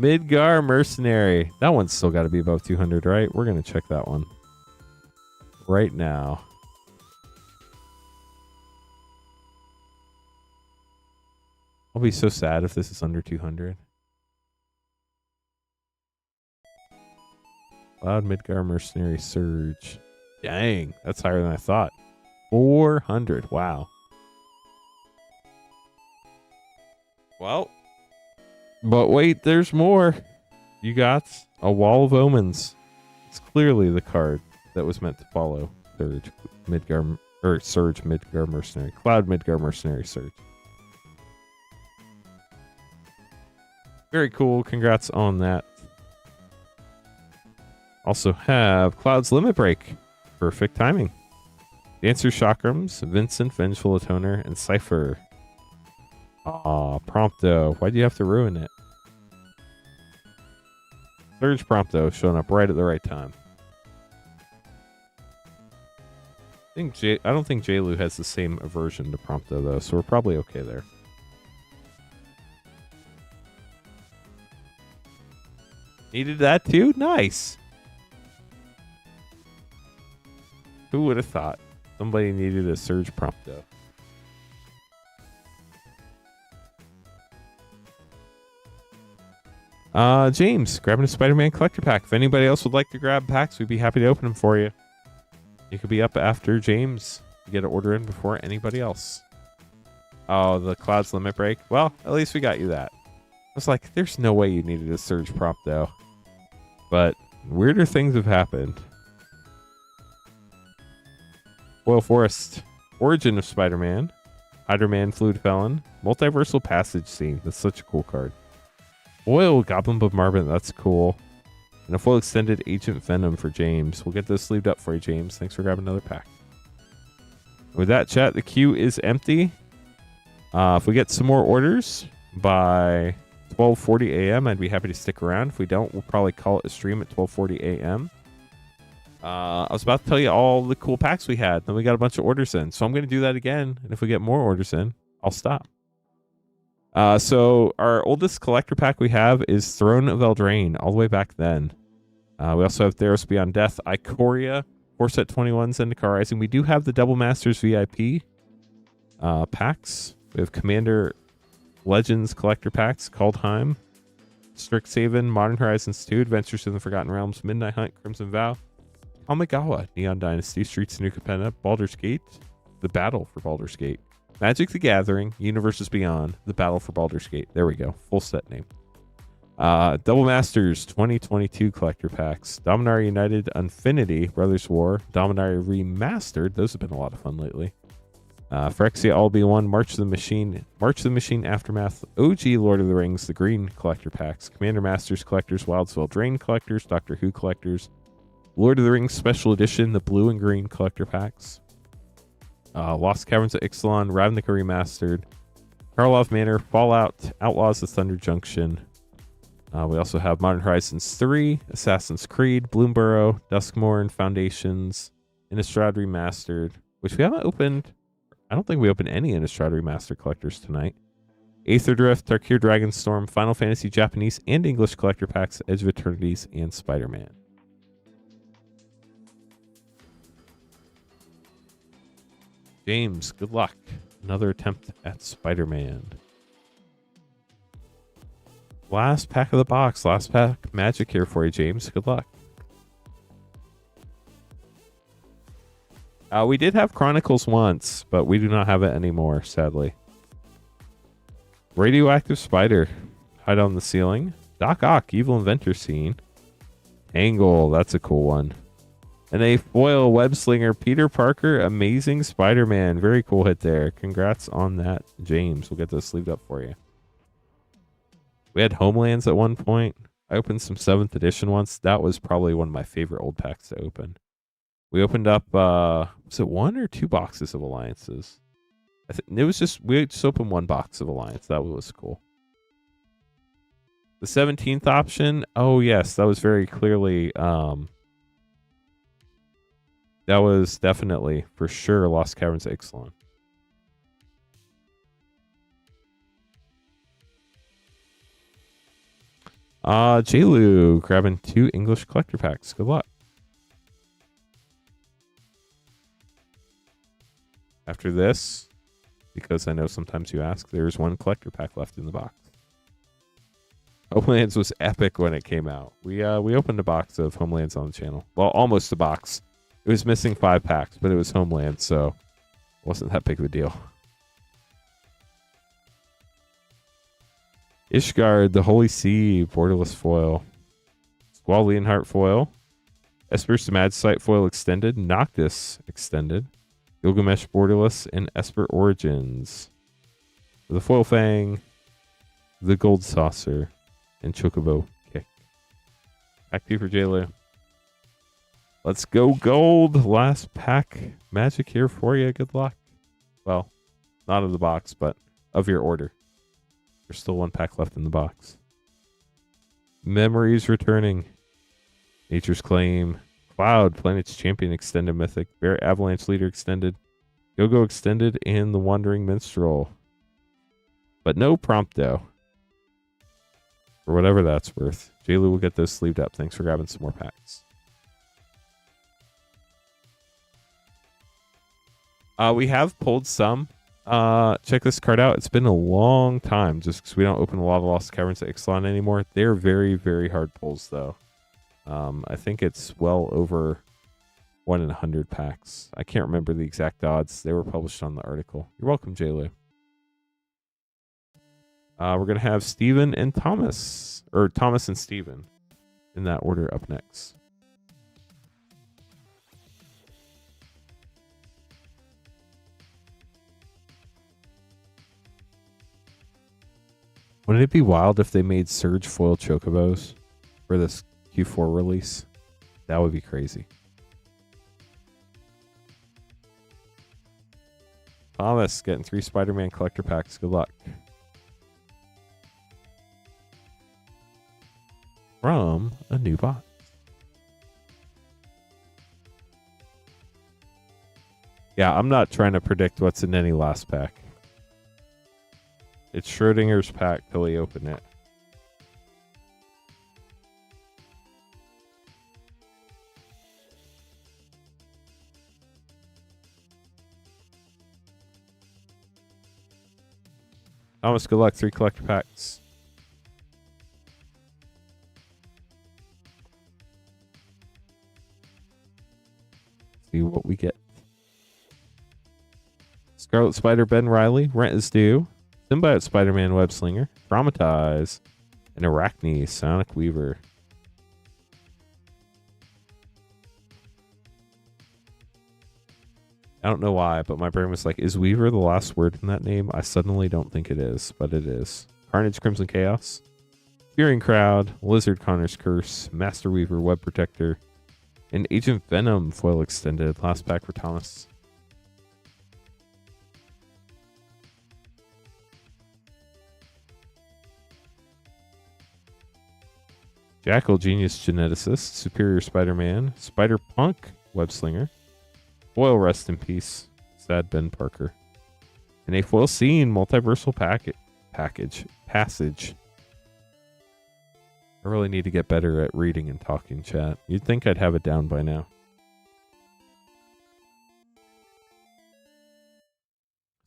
Midgar Mercenary. That one's still got to be above 200, right? We're going to check that one right now. I'll be so sad if this is under 200. Cloud Midgar Mercenary Surge. Dang, that's higher than I thought. 400. Wow. Well, but wait, there's more. You got a Wall of Omens. It's clearly the card that was meant to follow Surge Midgar or Surge Midgar Mercenary. Cloud Midgar Mercenary Surge. Very cool. Congrats on that. Also have Cloud's Limit Break. Perfect timing. Dancer Chakrams, Vincent, Vengeful Atoner, and Cypher. Aw, Prompto. Why'd you have to ruin it? Surge Prompto showing up right at the right time. I don't think J-Lu has the same aversion to Prompto though, so we're probably okay there. Needed that too? Nice. Who would have thought somebody needed a Surge Prompto? James, grabbing a Spider-Man collector pack. If anybody else would like to grab packs, we'd be happy to open them for you. You could be up after James. You get an order in before anybody else. Oh, the Cloud's Limit Break. Well, at least we got you that. I was like, there's no way you needed a Surge prop though. But weirder things have happened. Foil Forest. Origin of Spider-Man. Hydro-Man Fluid Felon. Multiversal Passage Scene. That's such a cool card. Foil Goblin Bombardment. That's cool. And a full extended Agent Venom for James. We'll get those sleeved up for you, James. Thanks for grabbing another pack. With that, chat, the queue is empty. If we get some more orders by 12:40 a.m., I'd be happy to stick around. If we don't, we'll probably call it a stream at 12:40 a.m. I was about to tell you all the cool packs we had. Then we got a bunch of orders in. So I'm going to do that again. And if we get more orders in, I'll stop. So our oldest collector pack we have is Throne of Eldraine, all the way back then. We also have Theros Beyond Death, Ikoria, 4-set 21, Zendikar Rising. We do have the Double Masters VIP packs. We have Commander Legends collector packs, Kaldheim, Strixhaven, Modern Horizons 2, Adventures in the Forgotten Realms, Midnight Hunt, Crimson Vow, Kamigawa, Neon Dynasty, Streets of New Capenna, Baldur's Gate, The Battle for Baldur's Gate, Magic the Gathering, Universes Beyond, The Battle for Baldur's Gate. There we go. Full set name. Double Masters 2022 collector packs. Dominaria United, Infinity, Brothers War, Dominaria Remastered. Those have been a lot of fun lately. Phyrexia All Be One, March of the Machine, Aftermath, OG Lord of the Rings, the green collector packs. Commander Masters collectors, Wildsville Drain collectors, Doctor Who collectors, Lord of the Rings Special Edition, the blue and green collector packs. Lost Caverns of Ixalan, Ravnica Remastered, Karlov Manor, Fallout, Outlaws of Thunder Junction. We also have Modern Horizons 3, Assassin's Creed, Bloomborough, Duskmourn, Foundations, Innistrad Remastered, which we haven't opened. I don't think we opened any Innistrad Remastered collectors tonight. Aether Drift, Tarkir Dragonstorm, Final Fantasy Japanese and English collector packs, Edge of Eternities, and Spider-Man. James, good luck. Another attempt at Spider-Man. Last pack of the box. Last pack magic here for you, James. Good luck. We did have Chronicles once, but we do not have it anymore, sadly. Radioactive Spider. Hide on the Ceiling. Doc Ock, Evil Inventor Scene. Angle, that's a cool one. And a foil web slinger, Peter Parker, Amazing Spider-Man. Very cool hit there. Congrats on that, James. We'll get those sleeved up for you. We had Homelands at one point. I opened some 7th edition once. That was probably one of my favorite old packs to open. We opened up, was it 1 or 2 boxes of Alliances? I think it was we just opened 1 box of Alliance. That was cool. The 17th option, oh yes, that was very clearly, that was definitely, for sure, Lost Caverns of Ixalan. J-Lu grabbing 2 English collector packs. Good luck. After this, because I know sometimes you ask, there's 1 collector pack left in the box. Homelands was epic when it came out. We opened a box of Homelands on the channel. Well, almost a box. It was missing 5 packs, but it was Homeland, so it wasn't that big of a deal. Ishgard, the Holy Sea, borderless foil. Squall Leonhardt foil. Esper's Mad Sight foil extended. Noctis extended. Gilgamesh borderless and Esper Origins. The foil fang. The gold saucer. And Chocobo kick. Pack 2 for J-Lu. Let's go gold. Last pack magic here for you. Good luck. Well, not of the box, but of your order. There's still 1 pack left in the box. Memories returning. Nature's Claim. Cloud, Planet's Champion extended mythic. Bear Avalanche Leader extended. Go-Go extended and the Wandering Minstrel. But no Prompto. For whatever that's worth. J-Lu will get those sleeved up. Thanks for grabbing some more packs. We have pulled some. Check this card out. It's been a long time just because we don't open a lot of Lost Caverns at Ixalan anymore. They're very, very hard pulls, though. I think it's well over 1 in 100 packs. I can't remember the exact odds. They were published on the article. You're welcome, J-Lu. We're going to have Steven and Thomas. Or Thomas and Steven. In that order up next. Wouldn't it be wild if they made Surge foil chocobos for this Q4 release? That would be crazy. Thomas getting 3 Spider-Man collector packs. Good luck. From a new box. Yeah, I'm not trying to predict what's in any last pack. It's Schrodinger's pack till we open it. Thomas, good luck. 3 collector packs. See what we get. Scarlet Spider, Ben Riley. Rent is Due. Symbiote Spider-Man, Webslinger. Traumatize. And Arachne, Sonic Weaver. I don't know why, but my brain was like, is Weaver the last word in that name? I suddenly don't think it is, but it is. Carnage, Crimson Chaos. Fearing Crowd. Lizard, Connor's Curse. Master Weaver, Web Protector. And Agent Venom, foil extended. Last pack for Thomas. Jackal, Genius Geneticist. Superior Spider-Man. Spider-Punk, Webslinger. Foil, Rest in Peace. Sad Ben Parker. And a foil scene, multiversal passage. I really need to get better at reading and talking, chat. You'd think I'd have it down by now.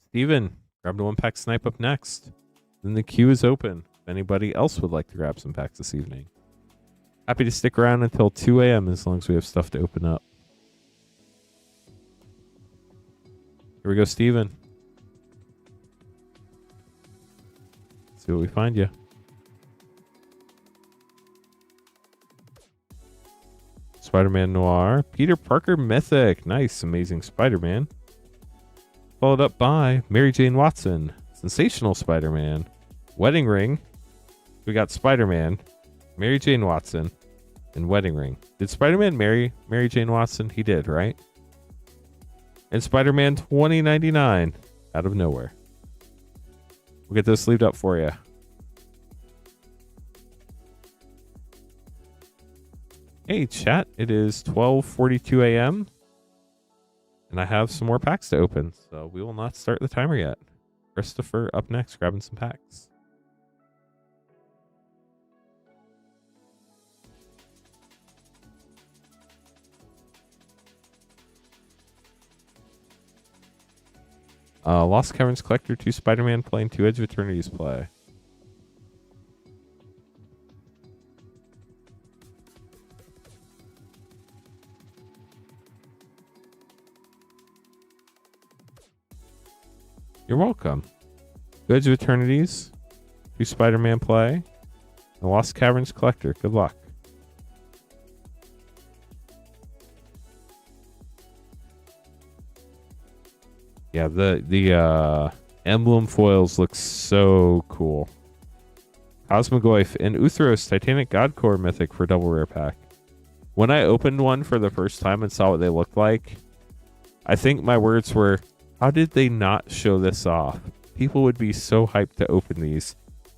Steven, grab the 1-pack snipe up next. Then the queue is open. if anybody else would like to grab some packs this evening. Happy to stick around until 2 a.m. as long as we have stuff to open up. Here we go, Steven. Let's see what we find you. Spider-Man Noir. Peter Parker Mythic. Nice. Amazing Spider-Man. Followed up by Mary Jane Watson. Sensational Spider-Man. Wedding Ring. We got Spider-Man, Mary Jane Watson, and Wedding Ring. Did Spider-Man marry Mary Jane Watson? He did, right? And Spider-Man 2099 out of nowhere. We'll get this sleeved up for you. Hey, chat. It is 12:42 a.m. And I have some more packs to open, so we will not start the timer yet. Christopher up next, grabbing some packs. Lost Caverns Collector, 2 Spider-Man play, and 2 Edge of Eternities play. You're welcome. 2 Edge of Eternities, 2 Spider-Man play, and Lost Caverns Collector. Good luck. Yeah, the emblem foils look so cool. Cosmogoyf and Uthros Titanic Godcore Mythic for double rare pack. When I opened one for the first time and saw what they looked like, I think my words were, how did they not show this off? People would be so hyped to open these.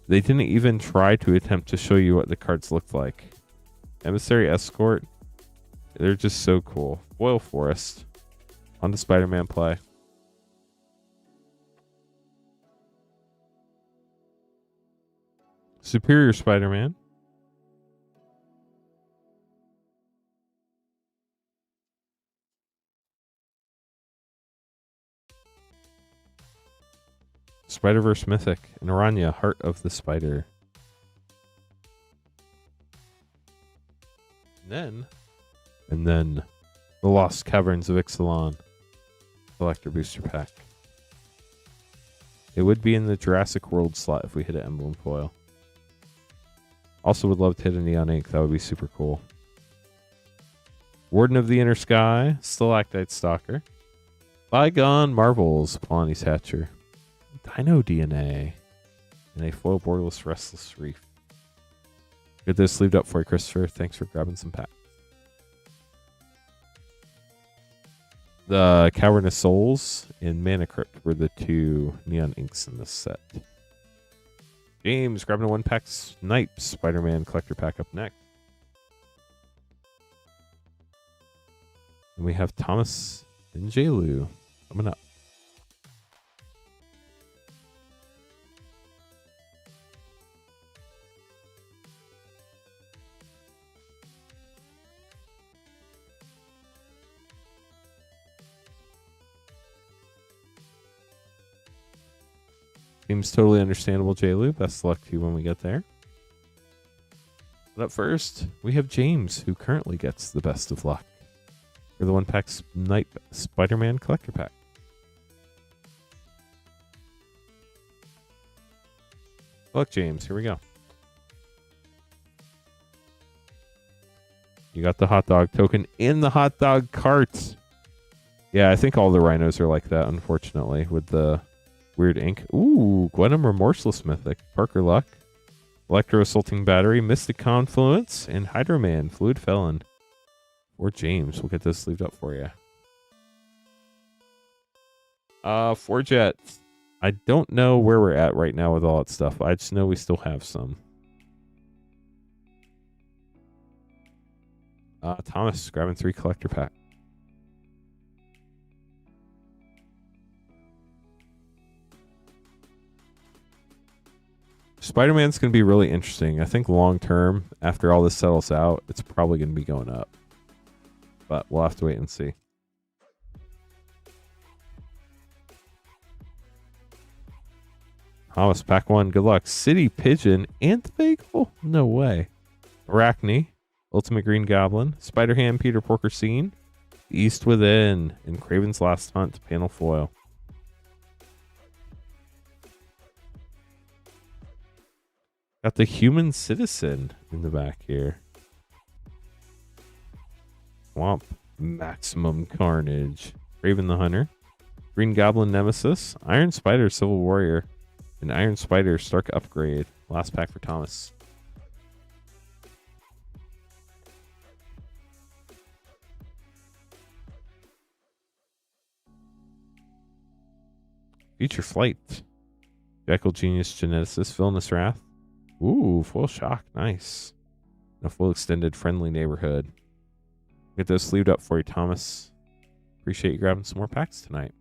They didn't even try to attempt to show you what the cards looked like. Emissary Escort. They're just so cool. Foil Forest. On to Spider-Man play. Superior Spider-Man. Spider-Verse Mythic. And Aranya, Heart of the Spider. And then the Lost Caverns of Ixalan Collector Booster Pack. It would be in the Jurassic World slot if we hit an emblem foil. Also would love to hit a Neon Ink. That would be super cool. Warden of the Inner Sky. Stalactite Stalker. Bygone Marvels. Polonies Hatcher. Dino DNA. And a foil borderless Restless Reef. Get this sleeved up for you, Christopher. Thanks for grabbing some packs. The Cavernous Souls and Mana Crypt were the 2 Neon Inks in this set. James grabbing a 1-pack Snipe Spider-Man Collector Pack up next. And we have Thomas and J-Lu coming up. Seems totally understandable, J-Lu. Best of luck to you when we get there. But up first, we have James, who currently gets the best of luck for the 1-pack Snipe Spider-Man Collector Pack. Look, James, here we go. You got the hot dog token in the hot dog cart. Yeah, I think all the rhinos are like that, unfortunately, with the weird ink. Ooh, Gwenum Remorseless Mythic. Parker Luck. Electro Assaulting Battery. Mystic Confluence. And Hydroman. Fluid Felon. Or James. We'll get this sleeved up for you. 4 Jets. I don't know where we're at right now with all that stuff. I just know we still have some. Thomas, grabbing 3 collector pack. Spider-Man's going to be really interesting. I think long term, after all this settles out, it's probably going to be going up. But we'll have to wait and see. Thomas, pack 1. Good luck. City Pigeon and the Bagel? No way. Arachne, Ultimate Green Goblin, Spider-Ham, Peter Porker Scene, East Within, and Craven's Last Hunt panel foil. Got the Human Citizen in the back here. Swamp, Maximum Carnage, Raven the Hunter, Green Goblin Nemesis, Iron Spider Civil Warrior, and Iron Spider Stark Upgrade. Last pack for Thomas. Future Flight, Jackal Genius Geneticist, Villainous Wrath. Ooh, full shock. Nice. And a full extended friendly neighborhood. Get those sleeved up for you, Thomas. Appreciate you grabbing some more packs tonight.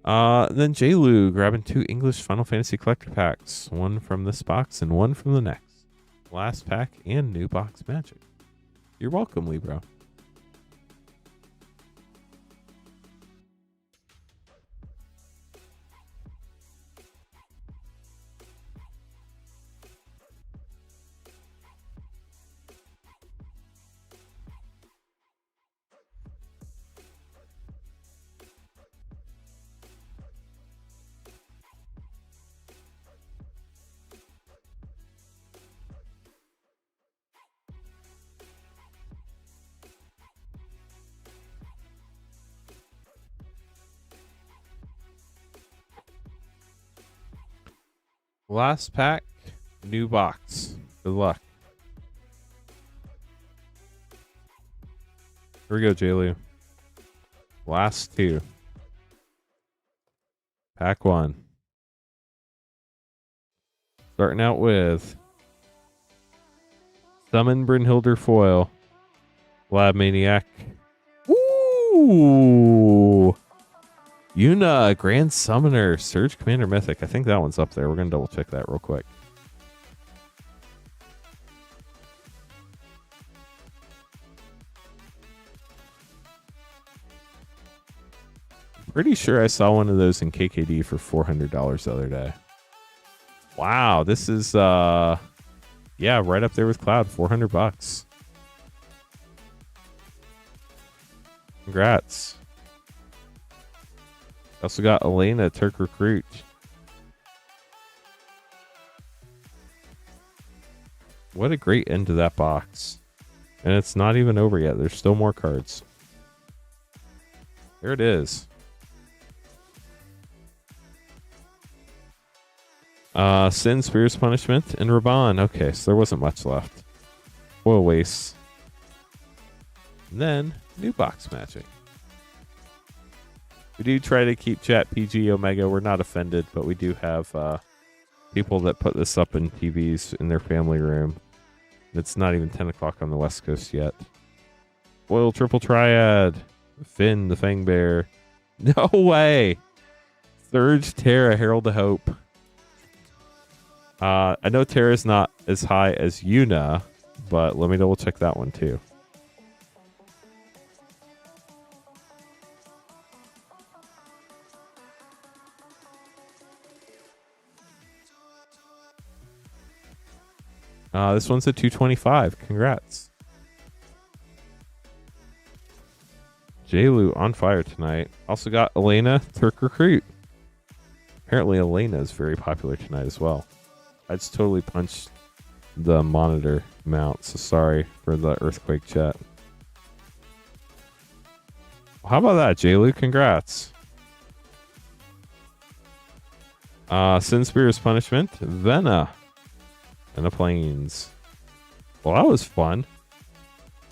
Then J-Lou grabbing 2 English Final Fantasy Collector packs. One from this box and one from the next. Last pack and new box magic. You're welcome, Libro. Last pack, new box. Good luck. Here we go, J-Lou. Last 2. Pack 1. Starting out with Summon Brynhilder Foil, Lab Maniac. Ooh! Yuna, Grand Summoner, Surge Commander Mythic. I think that one's up there. We're going to double check that real quick. Pretty sure I saw one of those in KKD for $400 the other day. Wow, this is yeah, right up there with Cloud, $400. Congrats. Also got Elena, Turk Recruit. What a great end to that box. And it's not even over yet. There's still more cards. There it is. Sin, Spear's Punishment, and Raban. Okay, so there wasn't much left. Foil Waste. And then, new box magic. We do try to keep chat PG Omega. We're not offended, but we do have people that put this up in TVs in their family room. It's not even 10 o'clock on the West Coast yet. Foil Triple Triad. Finn, the Fang Bear. No way! Surge, Terra, Herald of Hope. I know Terra's not as high as Yuna, but let me double check that one too. This one's at 225. Congrats. J-Lou on fire tonight. Also got Elena, Turk Recruit. Apparently Elena is very popular tonight as well. I just totally punched the monitor mount, so sorry for the earthquake chat. Well, how about that, J-Lou? Congrats. Sin Spear's Punishment, Vena, and the Plains. Well, that was fun.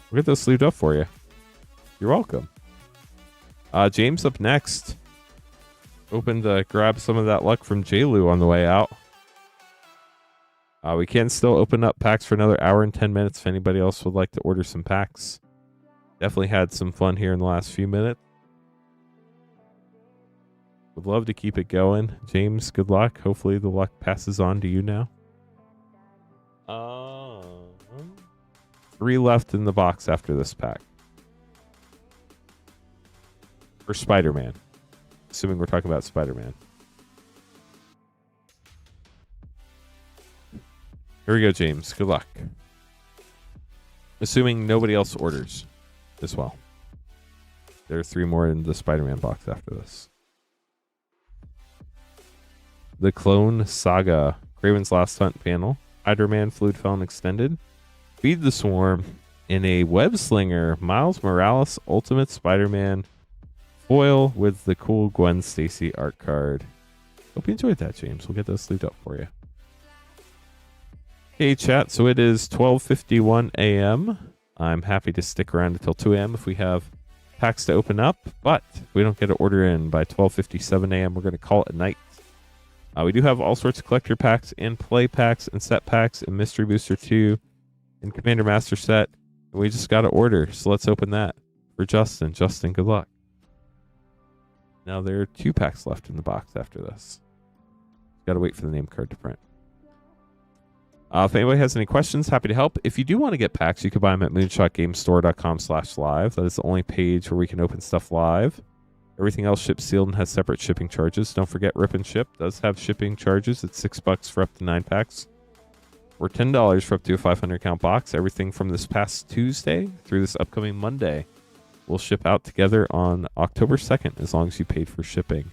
We'll get those sleeved up for you. You're welcome. James up next. Hoping to grab some of that luck from J-Lou on the way out. We can still open up packs for another hour and 10 minutes if anybody else would like to order some packs. Definitely had some fun here in the last few minutes. Would love to keep it going. James, good luck. Hopefully the luck passes on to you now. 3 left in the box after this pack. For Spider-Man. assuming we're talking about Spider-Man. Here we go, James. Good luck. Assuming nobody else orders as well. There are 3 more in the Spider-Man box after this. The Clone Saga, Kraven's Last Hunt panel, Spider-Man Fluid Felon Extended, Feed the Swarm, in a Web Slinger, Miles Morales Ultimate Spider-Man foil with the cool Gwen Stacy art card. Hope you enjoyed that, James. We'll get those sleeved up for you. Hey, chat. So it is 12:51 a.m. I'm happy to stick around until 2 a.m. if we have packs to open up, but if we don't get an order in by 12:57 a.m., we're going to call it a night. We do have all sorts of collector packs and play packs and set packs and Mystery Booster 2 and Commander Master set. And we just got to order, so let's open that for Justin. Justin, good luck. Now there are 2 packs left in the box after this. Got to wait for the name card to print. If anybody has any questions, happy to help. If you do want to get packs, you can buy them at moonshotgamestore.com/live. That is the only page where we can open stuff live. Everything else ships sealed and has separate shipping charges. Don't forget, Rip and Ship does have shipping charges. It's $6 for up to 9 packs, or $10 for up to a 500 count box. Everything from this past Tuesday through this upcoming Monday will ship out together on October 2nd, as long as you paid for shipping.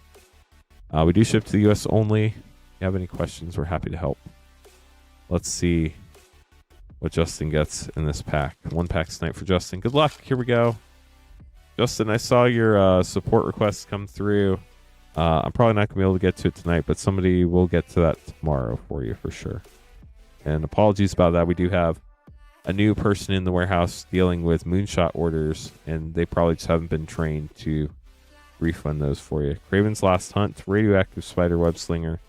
We do ship to the U.S. only. If you have any questions, we're happy to help. Let's see what Justin gets in this pack. 1 pack tonight for Justin. Good luck. Here we go. Justin, I saw your support requests come through. I'm probably not going to be able to get to it tonight, but somebody will get to that tomorrow for you for sure. And apologies about that. We do have a new person in the warehouse dealing with Moonshot orders, and they probably just haven't been trained to refund those for you. Kraven's Last Hunt, Radioactive Spider Web Slinger,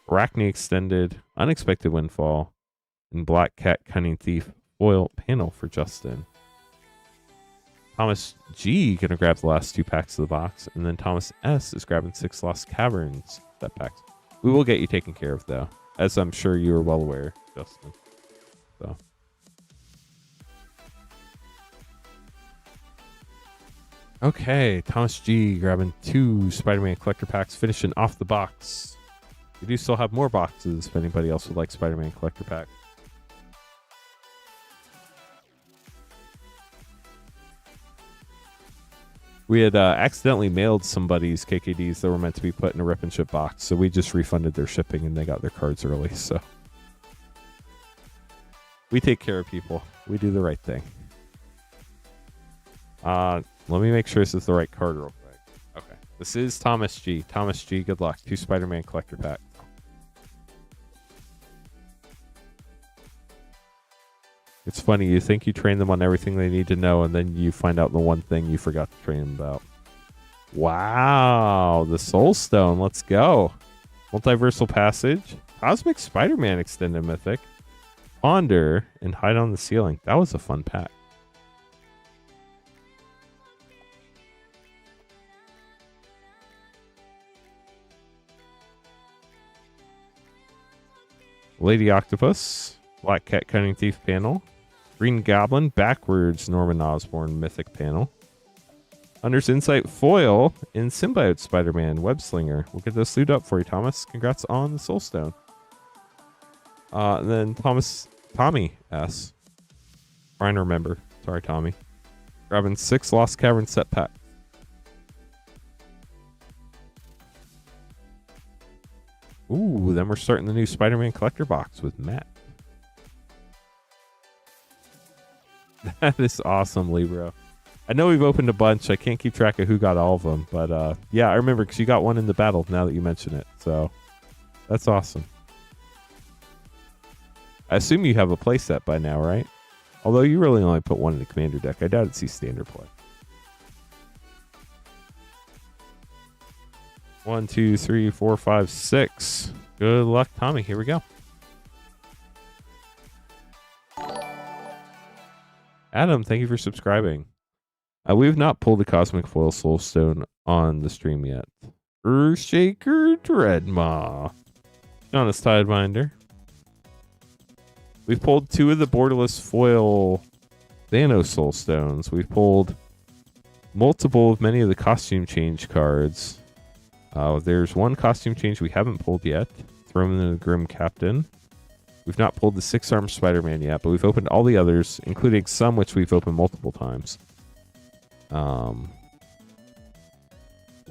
Arachne Extended, Unexpected Windfall, and Black Cat Cunning Thief foil panel for Justin. Thomas G gonna grab the last 2 packs of the box, and then Thomas S is grabbing 6 Lost Caverns set packs. We will get you taken care of though, as I'm sure you are well aware, Justin. So. Okay, Thomas G grabbing 2 Spider-Man collector packs, finishing off the box. We do still have more boxes if anybody else would like Spider-Man collector pack. We had accidentally mailed somebody's KKDs that were meant to be put in a Rip and Ship box, so we just refunded their shipping and they got their cards early. So we take care of people. We do the right thing. Let me make sure this is the right card real quick. Okay, this is Thomas G. Thomas G, good luck. 2 Spider-Man collector packs. It's funny, you think you train them on everything they need to know, and then you find out the one thing you forgot to train them about. Wow, the Soul Stone, let's go. Multiversal Passage, Cosmic Spider-Man Extended Mythic, Ponder, and Hide on the Ceiling. That was a fun pack. Lady Octopus, Black Cat Cunning Thief panel, Green Goblin backwards Norman Osborn Mythic panel, Hunter's Insight foil in Symbiote Spider-Man Web Slinger. We'll get those sleeved up for you, Thomas. Congrats on the Soul Stone. And then Tommy S. Trying to remember. Sorry, Tommy. Grabbing 6 Lost Cavern set pack. Ooh, then we're starting the new Spider-Man collector box with Matt. That is awesome, Libro. I know we've opened a bunch. I can't keep track of who got all of them, but yeah, I remember because you got one in the battle now that you mention it. So that's awesome. I assume you have a play set by now, right? Although you really only put one in the commander deck. I doubt it's standard play. 1, 2, 3, 4, 5, 6. Good luck, Tommy. Here we go. Adam, thank you for subscribing. We've not pulled the Cosmic Foil Soulstone on the stream yet. Earthshaker Dreadmaw. Jonas Tidebinder. We've pulled 2 of the borderless foil Thanos Soulstones. We've pulled multiple of many of the costume change cards. There's one costume change we haven't pulled yet. Thrown the Grim Captain. We've not pulled the 6-armed Spider-Man yet, but we've opened all the others, including some which we've opened multiple times. We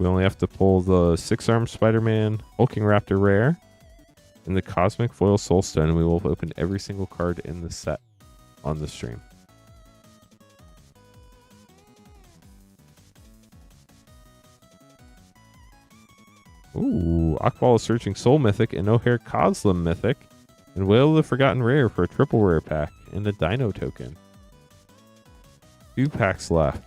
only have to pull the 6-armed Spider-Man, Hulking Raptor Rare, and the Cosmic Foil Soulstone, and we will have opened every single card in the set on the stream. Ooh, Aquaball Searching Soul Mythic and O'Hare Coslam Mythic, and Whale of the Forgotten Rare for a triple rare pack, and a Dino token. 2 packs left.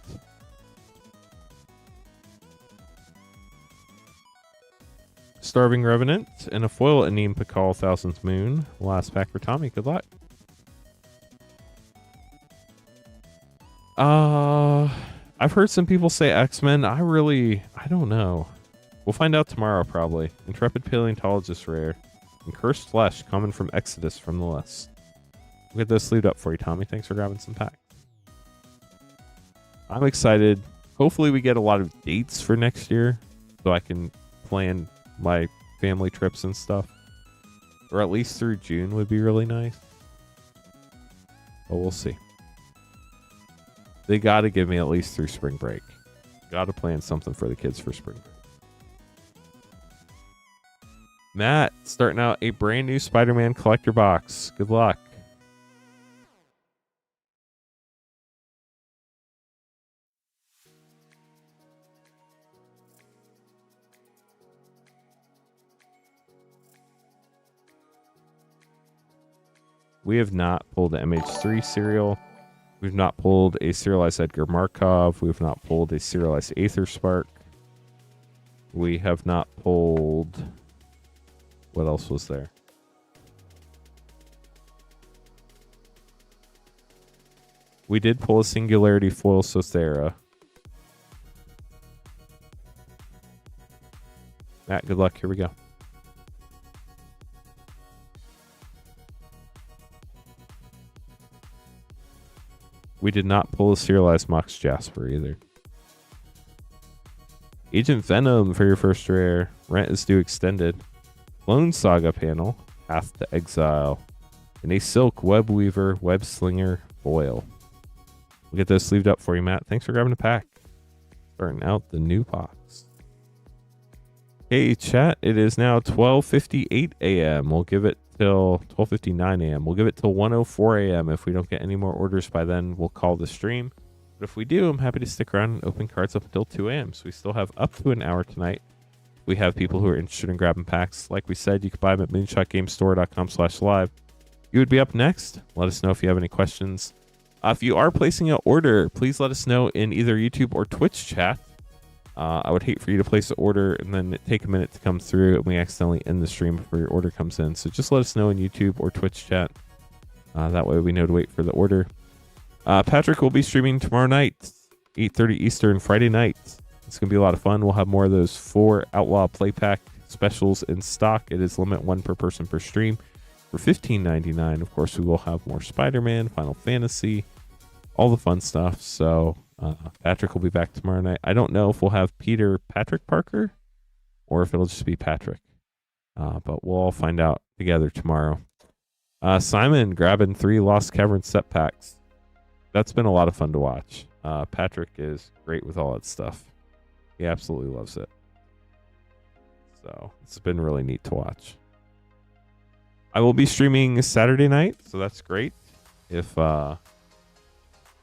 Starving Revenant and a foil Aneem Pakal Thousandth Moon. Last pack for Tommy. Good luck. I've heard some people say X-Men. I don't know. We'll find out tomorrow probably. Intrepid Paleontologist Rare. And Cursed Flesh coming from Exodus from the list. We'll get those sleeved up for you, Tommy. Thanks for grabbing some packs. I'm excited. Hopefully we get a lot of dates for next year so I can plan my family trips and stuff, or at least through June would be really nice, but we'll see. They got to give me at least through spring break. Got to plan something for the kids for spring break. Matt, starting out a brand new Spider-Man collector box. Good luck. We have not pulled an MH3 serial. We've not pulled a serialized Edgar Markov. We've not pulled a serialized Aether Spark. We have not pulled... What else was there? We did pull a Singularity Foil Sothera. Matt, good luck. Here we go. We did not pull a serialized Mox Jasper either. Agent Venom for your first rare. Rent is due extended. Clone Saga panel. Path to Exile. And a Silk Web Weaver Web Slinger foil. We'll get those sleeved up for you, Matt. Thanks for grabbing a pack. Starting out the new box. Hey, chat. It is now 12:58 a.m. We'll give it till 12:59 a.m. We'll give it till 1:04 a.m. If we don't get any more orders by then, we'll call the stream. But if we do, I'm happy to stick around and open cards up until 2 a.m. So we still have up to an hour tonight. We have people who are interested in grabbing packs. Like we said, you can buy them at moonshotgamestore.com/live. You would be up next. Let us know if you have any questions. If you are placing an order, please let us know in either YouTube or Twitch chat. I would hate for you to place an order and then take a minute to come through and we accidentally end the stream before your order comes in. So just let us know in YouTube or Twitch chat. That way we know to wait for the order. Patrick will be streaming tomorrow night, 8:30 Eastern, Friday night. It's going to be a lot of fun. We'll have more of those 4 Outlaw Play Pack specials in stock. It is limit 1 per person per stream for $15.99. Of course, we will have more Spider-Man, Final Fantasy, all the fun stuff. So Patrick will be back tomorrow night. I don't know if we'll have Patrick Parker or if it'll just be Patrick. But we'll all find out together tomorrow. Simon grabbing 3 Lost Cavern set packs. That's been a lot of fun to watch. Patrick is great with all that stuff. He absolutely loves it. So it's been really neat to watch. I will be streaming Saturday night, so that's great. If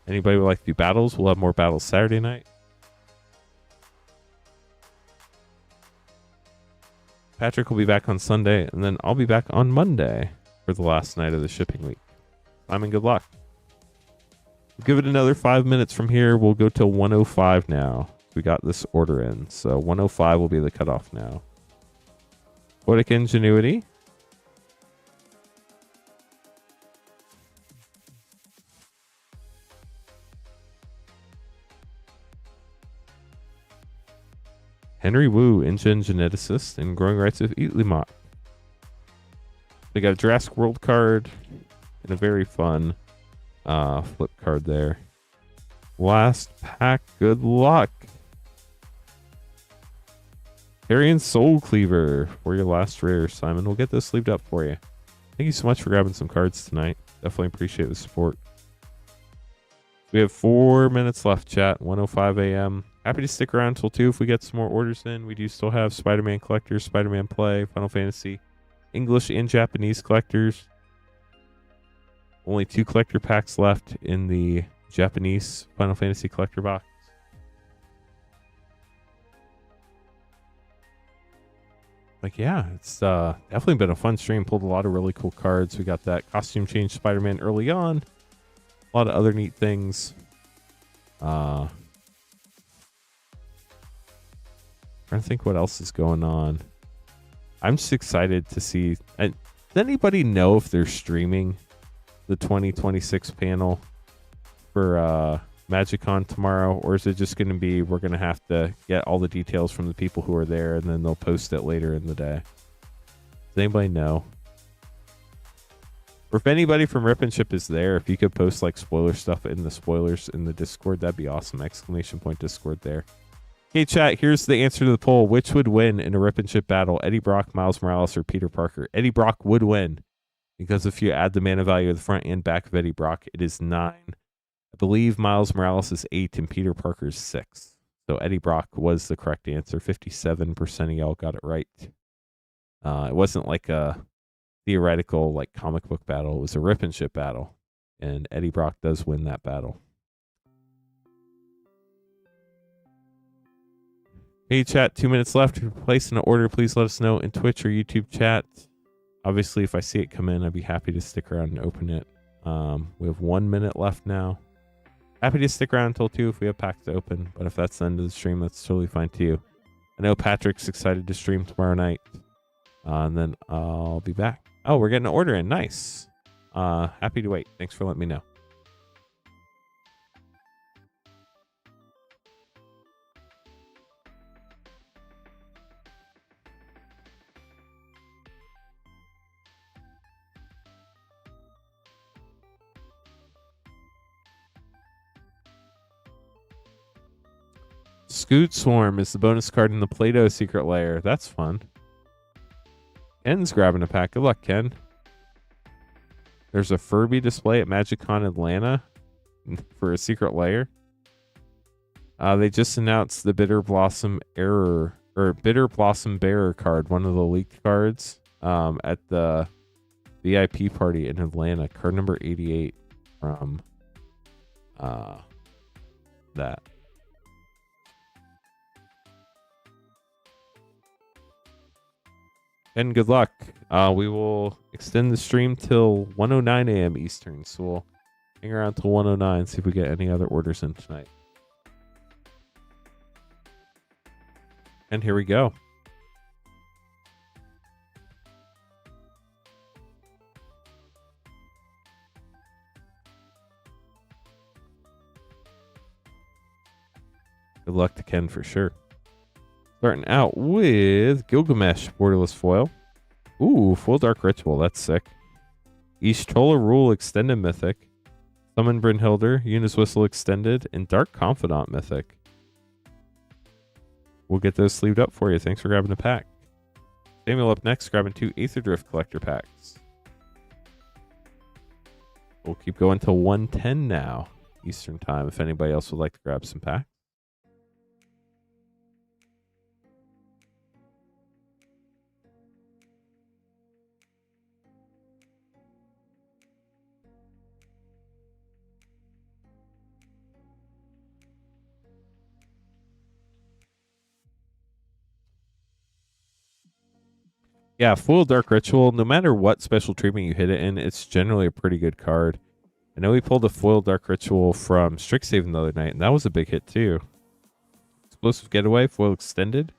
anybody would like to do battles, we'll have more battles Saturday night. Patrick will be back on Sunday, and then I'll be back on Monday for the last night of the shipping week. Simon, good luck. We'll give it another 5 minutes from here. We'll go till 1:05 now. We got this order in, so 1:05 will be the cutoff now. Poetic Ingenuity. Henry Wu, InGen Geneticist, and Growing Rights of Eatlimot. They got a Jurassic World card and a very fun flip card there. Last pack, good luck. Carrion Soul Cleaver for your last rare, Simon. We'll get this sleeved up for you. Thank you so much for grabbing some cards tonight. Definitely appreciate the support. We have 4 minutes left, chat. 1:05 a.m. Happy to stick around till 2 if we get some more orders in. We do still have Spider-Man collectors, Spider-Man Play, Final Fantasy, English and Japanese collectors. Only 2 collector packs left in the Japanese Final Fantasy collector box. Like, yeah, it's definitely been a fun stream. Pulled a lot of really cool cards. We got that costume change Spider-Man early on. A lot of other neat things. Trying to think what else is going on. I'm just excited to see. Does anybody know if they're streaming the 2026 panel for MagicCon tomorrow, or is it just going to be we're going to have to get all the details from the people who are there and then they'll post it later in the day? Does anybody know? Or if anybody from Rip and Ship is there, if you could post like spoiler stuff in the spoilers in the Discord, that'd be awesome. Exclamation point Discord there. Okay, chat, here's the answer to the poll. Which would win in a Rip and Ship battle? Eddie Brock, Miles Morales, or Peter Parker? Eddie Brock would win, because if you add the mana value of the front and back of Eddie Brock, it is 9. I believe Miles Morales is 8 and Peter Parker is 6. So Eddie Brock was the correct answer. 57% of y'all got it right. It wasn't like a theoretical like comic book battle. It was a Rip and Ship battle, and Eddie Brock does win that battle. Hey chat, 2 minutes left. If you're placing an order, please let us know in Twitch or YouTube chat. Obviously, if I see it come in, I'd be happy to stick around and open it. We have 1 minute left now. Happy to stick around until 2 if we have packs to open, but if that's the end of the stream, that's totally fine too. I know Patrick's excited to stream tomorrow night, and then I'll be back. Oh, we're getting an order in. Nice. Happy to wait. Thanks for letting me know. Scoot Swarm is the bonus card in the Play-Doh secret layer. That's fun. Ken's grabbing a pack. Good luck, Ken. There's a Furby display at MagicCon Atlanta for a secret layer. They just announced the Bitter Blossom Bearer card, one of the leaked cards, at the VIP party in Atlanta. Card number 88 from that. And good luck. We will extend the stream till 1:09 a.m. Eastern, so we'll hang around till 1:09, see if we get any other orders in tonight. And here we go. Good luck to Ken for sure. Starting out with Gilgamesh Borderless Foil. Ooh, Full Dark Ritual. That's sick. Ishtola Rule Extended Mythic. Summon Brynhilder. Eunice Whistle Extended. And Dark Confidant Mythic. We'll get those sleeved up for you. Thanks for grabbing a pack. Samuel up next, grabbing 2 Aether Drift Collector packs. We'll keep going till 1:10 now, Eastern Time, if anybody else would like to grab some packs. Yeah, Full Dark Ritual, no matter what special treatment you hit it in, it's generally a pretty good card. I know we pulled a Foil Dark Ritual from Strixhaven the other night, and that was a big hit too. Explosive Getaway, Foil Extended,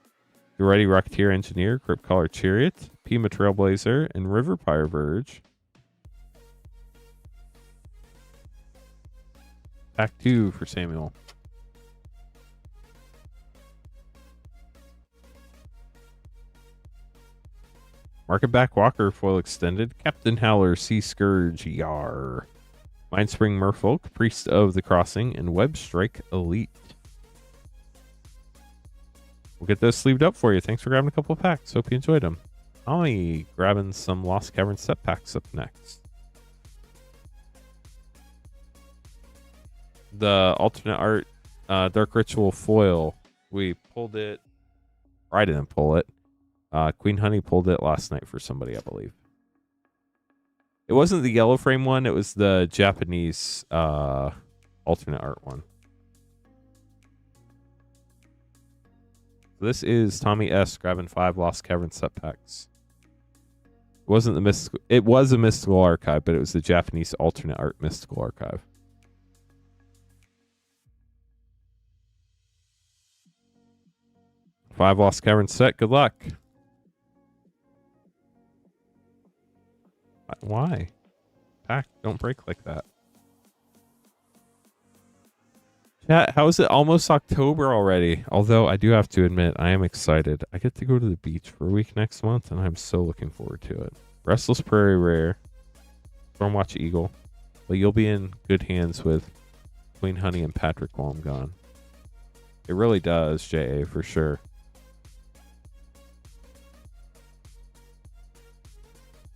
the Ready Rocketeer Engineer, Crypt Caller Chariot, Pima Trailblazer, and River Pyre Verge. Pack 2 for Samuel. Market Back Walker Foil Extended, Captain Howler, Sea Scourge, Yar, Mindspring Merfolk, Priest of the Crossing, and Web Strike Elite. We'll get those sleeved up for you. Thanks for grabbing a couple of packs. Hope you enjoyed them. Ollie grabbing some Lost Cavern set packs up next. The alternate art Dark Ritual foil. We pulled it. Or I didn't pull it. Queen Honey pulled it last night for somebody, I believe. It wasn't the yellow frame one. It was the Japanese alternate art one. This is Tommy S. grabbing 5 Lost Cavern set packs. It wasn't the mystical. It was a mystical archive, but it was the Japanese alternate art mystical archive. Five Lost Cavern set. Good luck. Why? Pack, don't break like that. Chat, how is it almost October already? Although I do have to admit, I am excited. I get to go to the beach for a week next month, and I'm so looking forward to it. Restless Prairie Rare. Stormwatch Eagle. But you'll be in good hands with Queen Honey and Patrick while I'm gone. It really does, JA, for sure.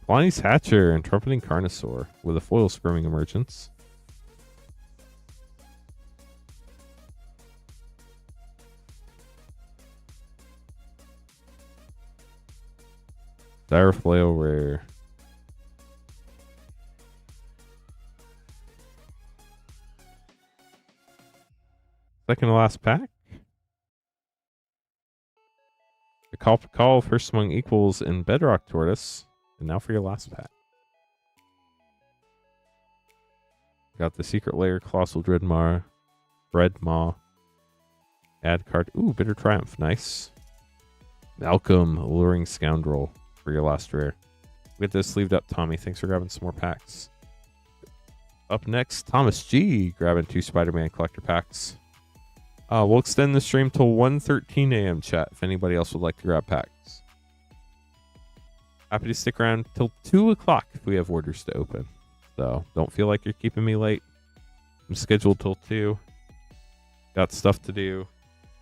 Lonnie's Hatcher and Trumpeting Carnosaur with a foil Squirming Emergence. Dire Flail Rare. Second to last pack. The Call first among equals in Bedrock Tortoise. And now for your last pack. Got the Secret Lair, Colossal Dreadmaw. Add card. Ooh, Bitter Triumph. Nice. Malcolm, Alluring Scoundrel for your last rare. We'll get this sleeved up, Tommy. Thanks for grabbing some more packs. Up next, Thomas G. grabbing 2 Spider-Man collector packs. We'll extend the stream till 1:13 a.m. chat if anybody else would like to grab packs. Happy to stick around till 2 o'clock if we have orders to open. So don't feel like you're keeping me late. I'm scheduled till 2. Got stuff to do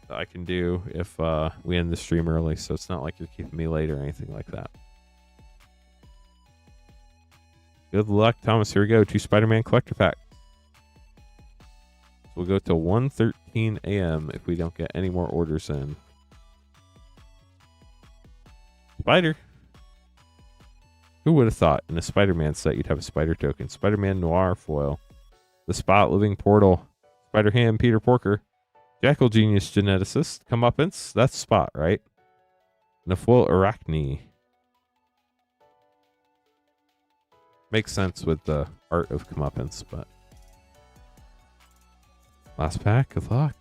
that I can do if we end the stream early. So it's not like you're keeping me late or anything like that. Good luck, Thomas. Here we go. 2 Spider-Man collector packs. So we'll go till 1:13 a.m. if we don't get any more orders in. Spider. Who would have thought in a Spider-Man set you'd have a Spider token? Spider-Man Noir foil. The Spot, Living Portal. Spider-Ham, Peter Porker. Jackal Genius Geneticist. Comeuppance. That's Spot, right? And a foil Arachne. Makes sense with the art of Comeuppance, but... Last pack. Good luck.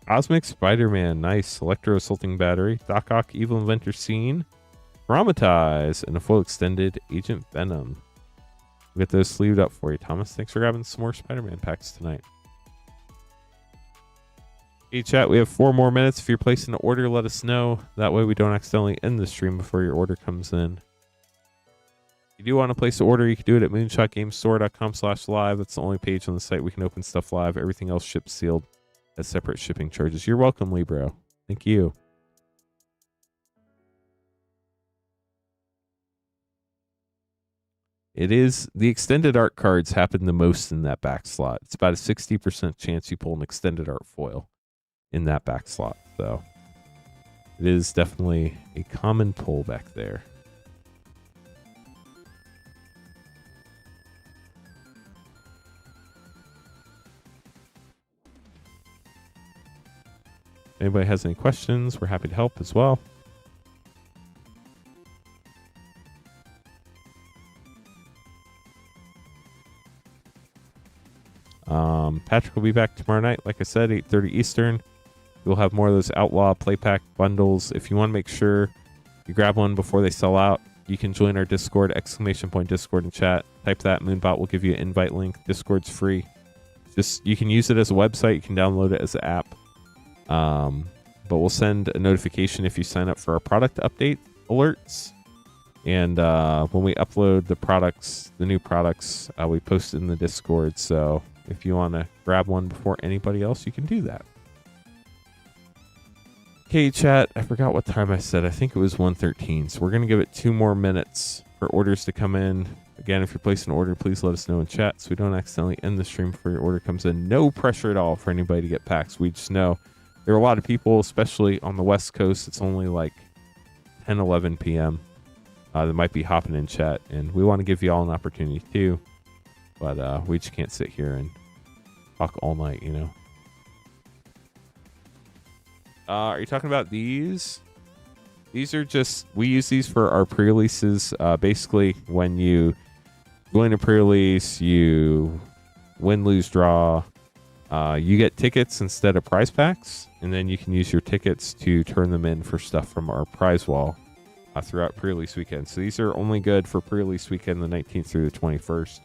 Cosmic Spider-Man. Nice. Electro Assaulting Battery. Doc Ock, Evil Inventor Scene. Traumatize and a full extended Agent Venom. We'll get those sleeved up for you, Thomas. Thanks for grabbing some more Spider-Man packs tonight. Hey, chat, we have 4 more minutes. If you're placing an order, let us know. That way we don't accidentally end the stream before your order comes in. If you do want to place an order, you can do it at moonshotgamestore.com/live. That's the only page on the site we can open stuff live. Everything else ships sealed at separate shipping charges. You're welcome, Libro. Thank you. It is the extended art cards happen the most in that back slot. It's about a 60% chance you pull an extended art foil in that back slot. So it is definitely a common pull back there. If anybody has any questions, we're happy to help as well. Patrick will be back tomorrow night, like I said, 8:30 Eastern. We'll have more of those Outlaw Play Pack bundles. If you want to make sure you grab one before they sell out, you can join our Discord, !Discord and chat. Type that, Moonbot will give you an invite link. Discord's free. Just you can use it as a website. You can download it as an app. But we'll send a notification if you sign up for our product update alerts. And when we upload the products, the new products, we post it in the Discord. So if you want to grab one before anybody else, you can do that. Okay, chat, I forgot what time I said. I think it was 1:13. So we're going to give it 2 more minutes for orders to come in. Again, if you're placing an order, please let us know in chat so we don't accidentally end the stream before your order comes in. No pressure at all for anybody to get packs. We just know there are a lot of people, especially on the West Coast. It's only like 10, 11 p.m. That might be hopping in chat, and we want to give you all an opportunity too. But we just can't sit here and talk all night, you know. Are you talking about these? These are just, we use these for our pre-releases. Basically, when you go into pre-release, you win, lose, draw. You get tickets instead of prize packs, and then you can use your tickets to turn them in for stuff from our prize wall throughout pre-release weekend. So these are only good for pre-release weekend, the 19th through the 21st.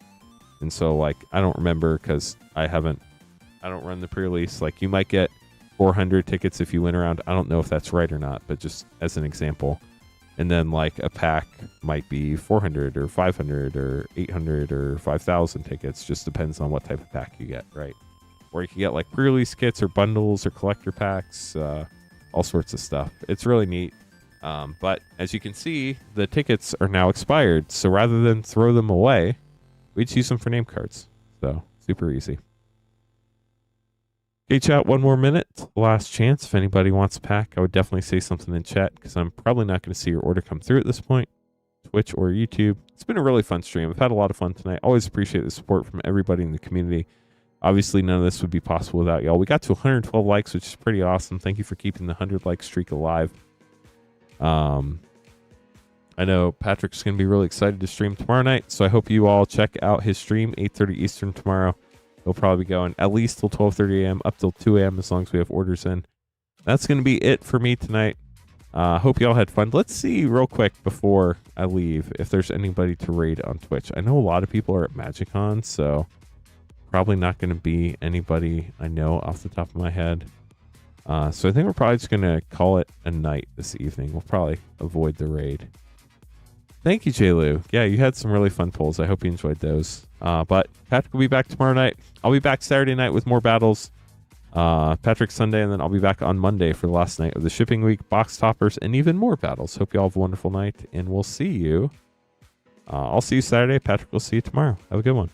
And so, like, I don't remember because I don't run the pre-release. Like, you might get 400 tickets if you win around. I don't know if that's right or not, but just as an example. And then, like, a pack might be 400 or 500 or 800 or 5,000 tickets. Just depends on what type of pack you get, right? Or you can get, like, pre-release kits or bundles or collector packs, all sorts of stuff. It's really neat. But as you can see, the tickets are now expired. So rather than throw them away, we just use them for name cards. So super easy. Okay, chat, 1 more minute. Last chance. If anybody wants a pack, I would definitely say something in chat because I'm probably not going to see your order come through at this point. Twitch or YouTube. It's been a really fun stream. I've had a lot of fun tonight. Always appreciate the support from everybody in the community. Obviously, none of this would be possible without y'all. We got to 112 likes, which is pretty awesome. Thank you for keeping the 100-like streak alive. I know Patrick's going to be really excited to stream tomorrow night, so I hope you all check out his stream, 8:30 Eastern tomorrow. He'll probably be going at least till 12:30 a.m., up till 2 a.m. as long as we have orders in. That's going to be it for me tonight. Hope you all had fun. Let's see real quick before I leave if there's anybody to raid on Twitch. I know a lot of people are at MagicCon, so probably not going to be anybody I know off the top of my head. So I think we're probably just going to call it a night this evening. We'll probably avoid the raid. Thank you, J-Lu. Yeah, you had some really fun polls. I hope you enjoyed those. But Patrick will be back tomorrow night. I'll be back Saturday night with more battles. Patrick Sunday, and then I'll be back on Monday for the last night of the shipping week, box toppers, and even more battles. Hope you all have a wonderful night, and we'll see you. I'll see you Saturday. Patrick will see you tomorrow. Have a good one.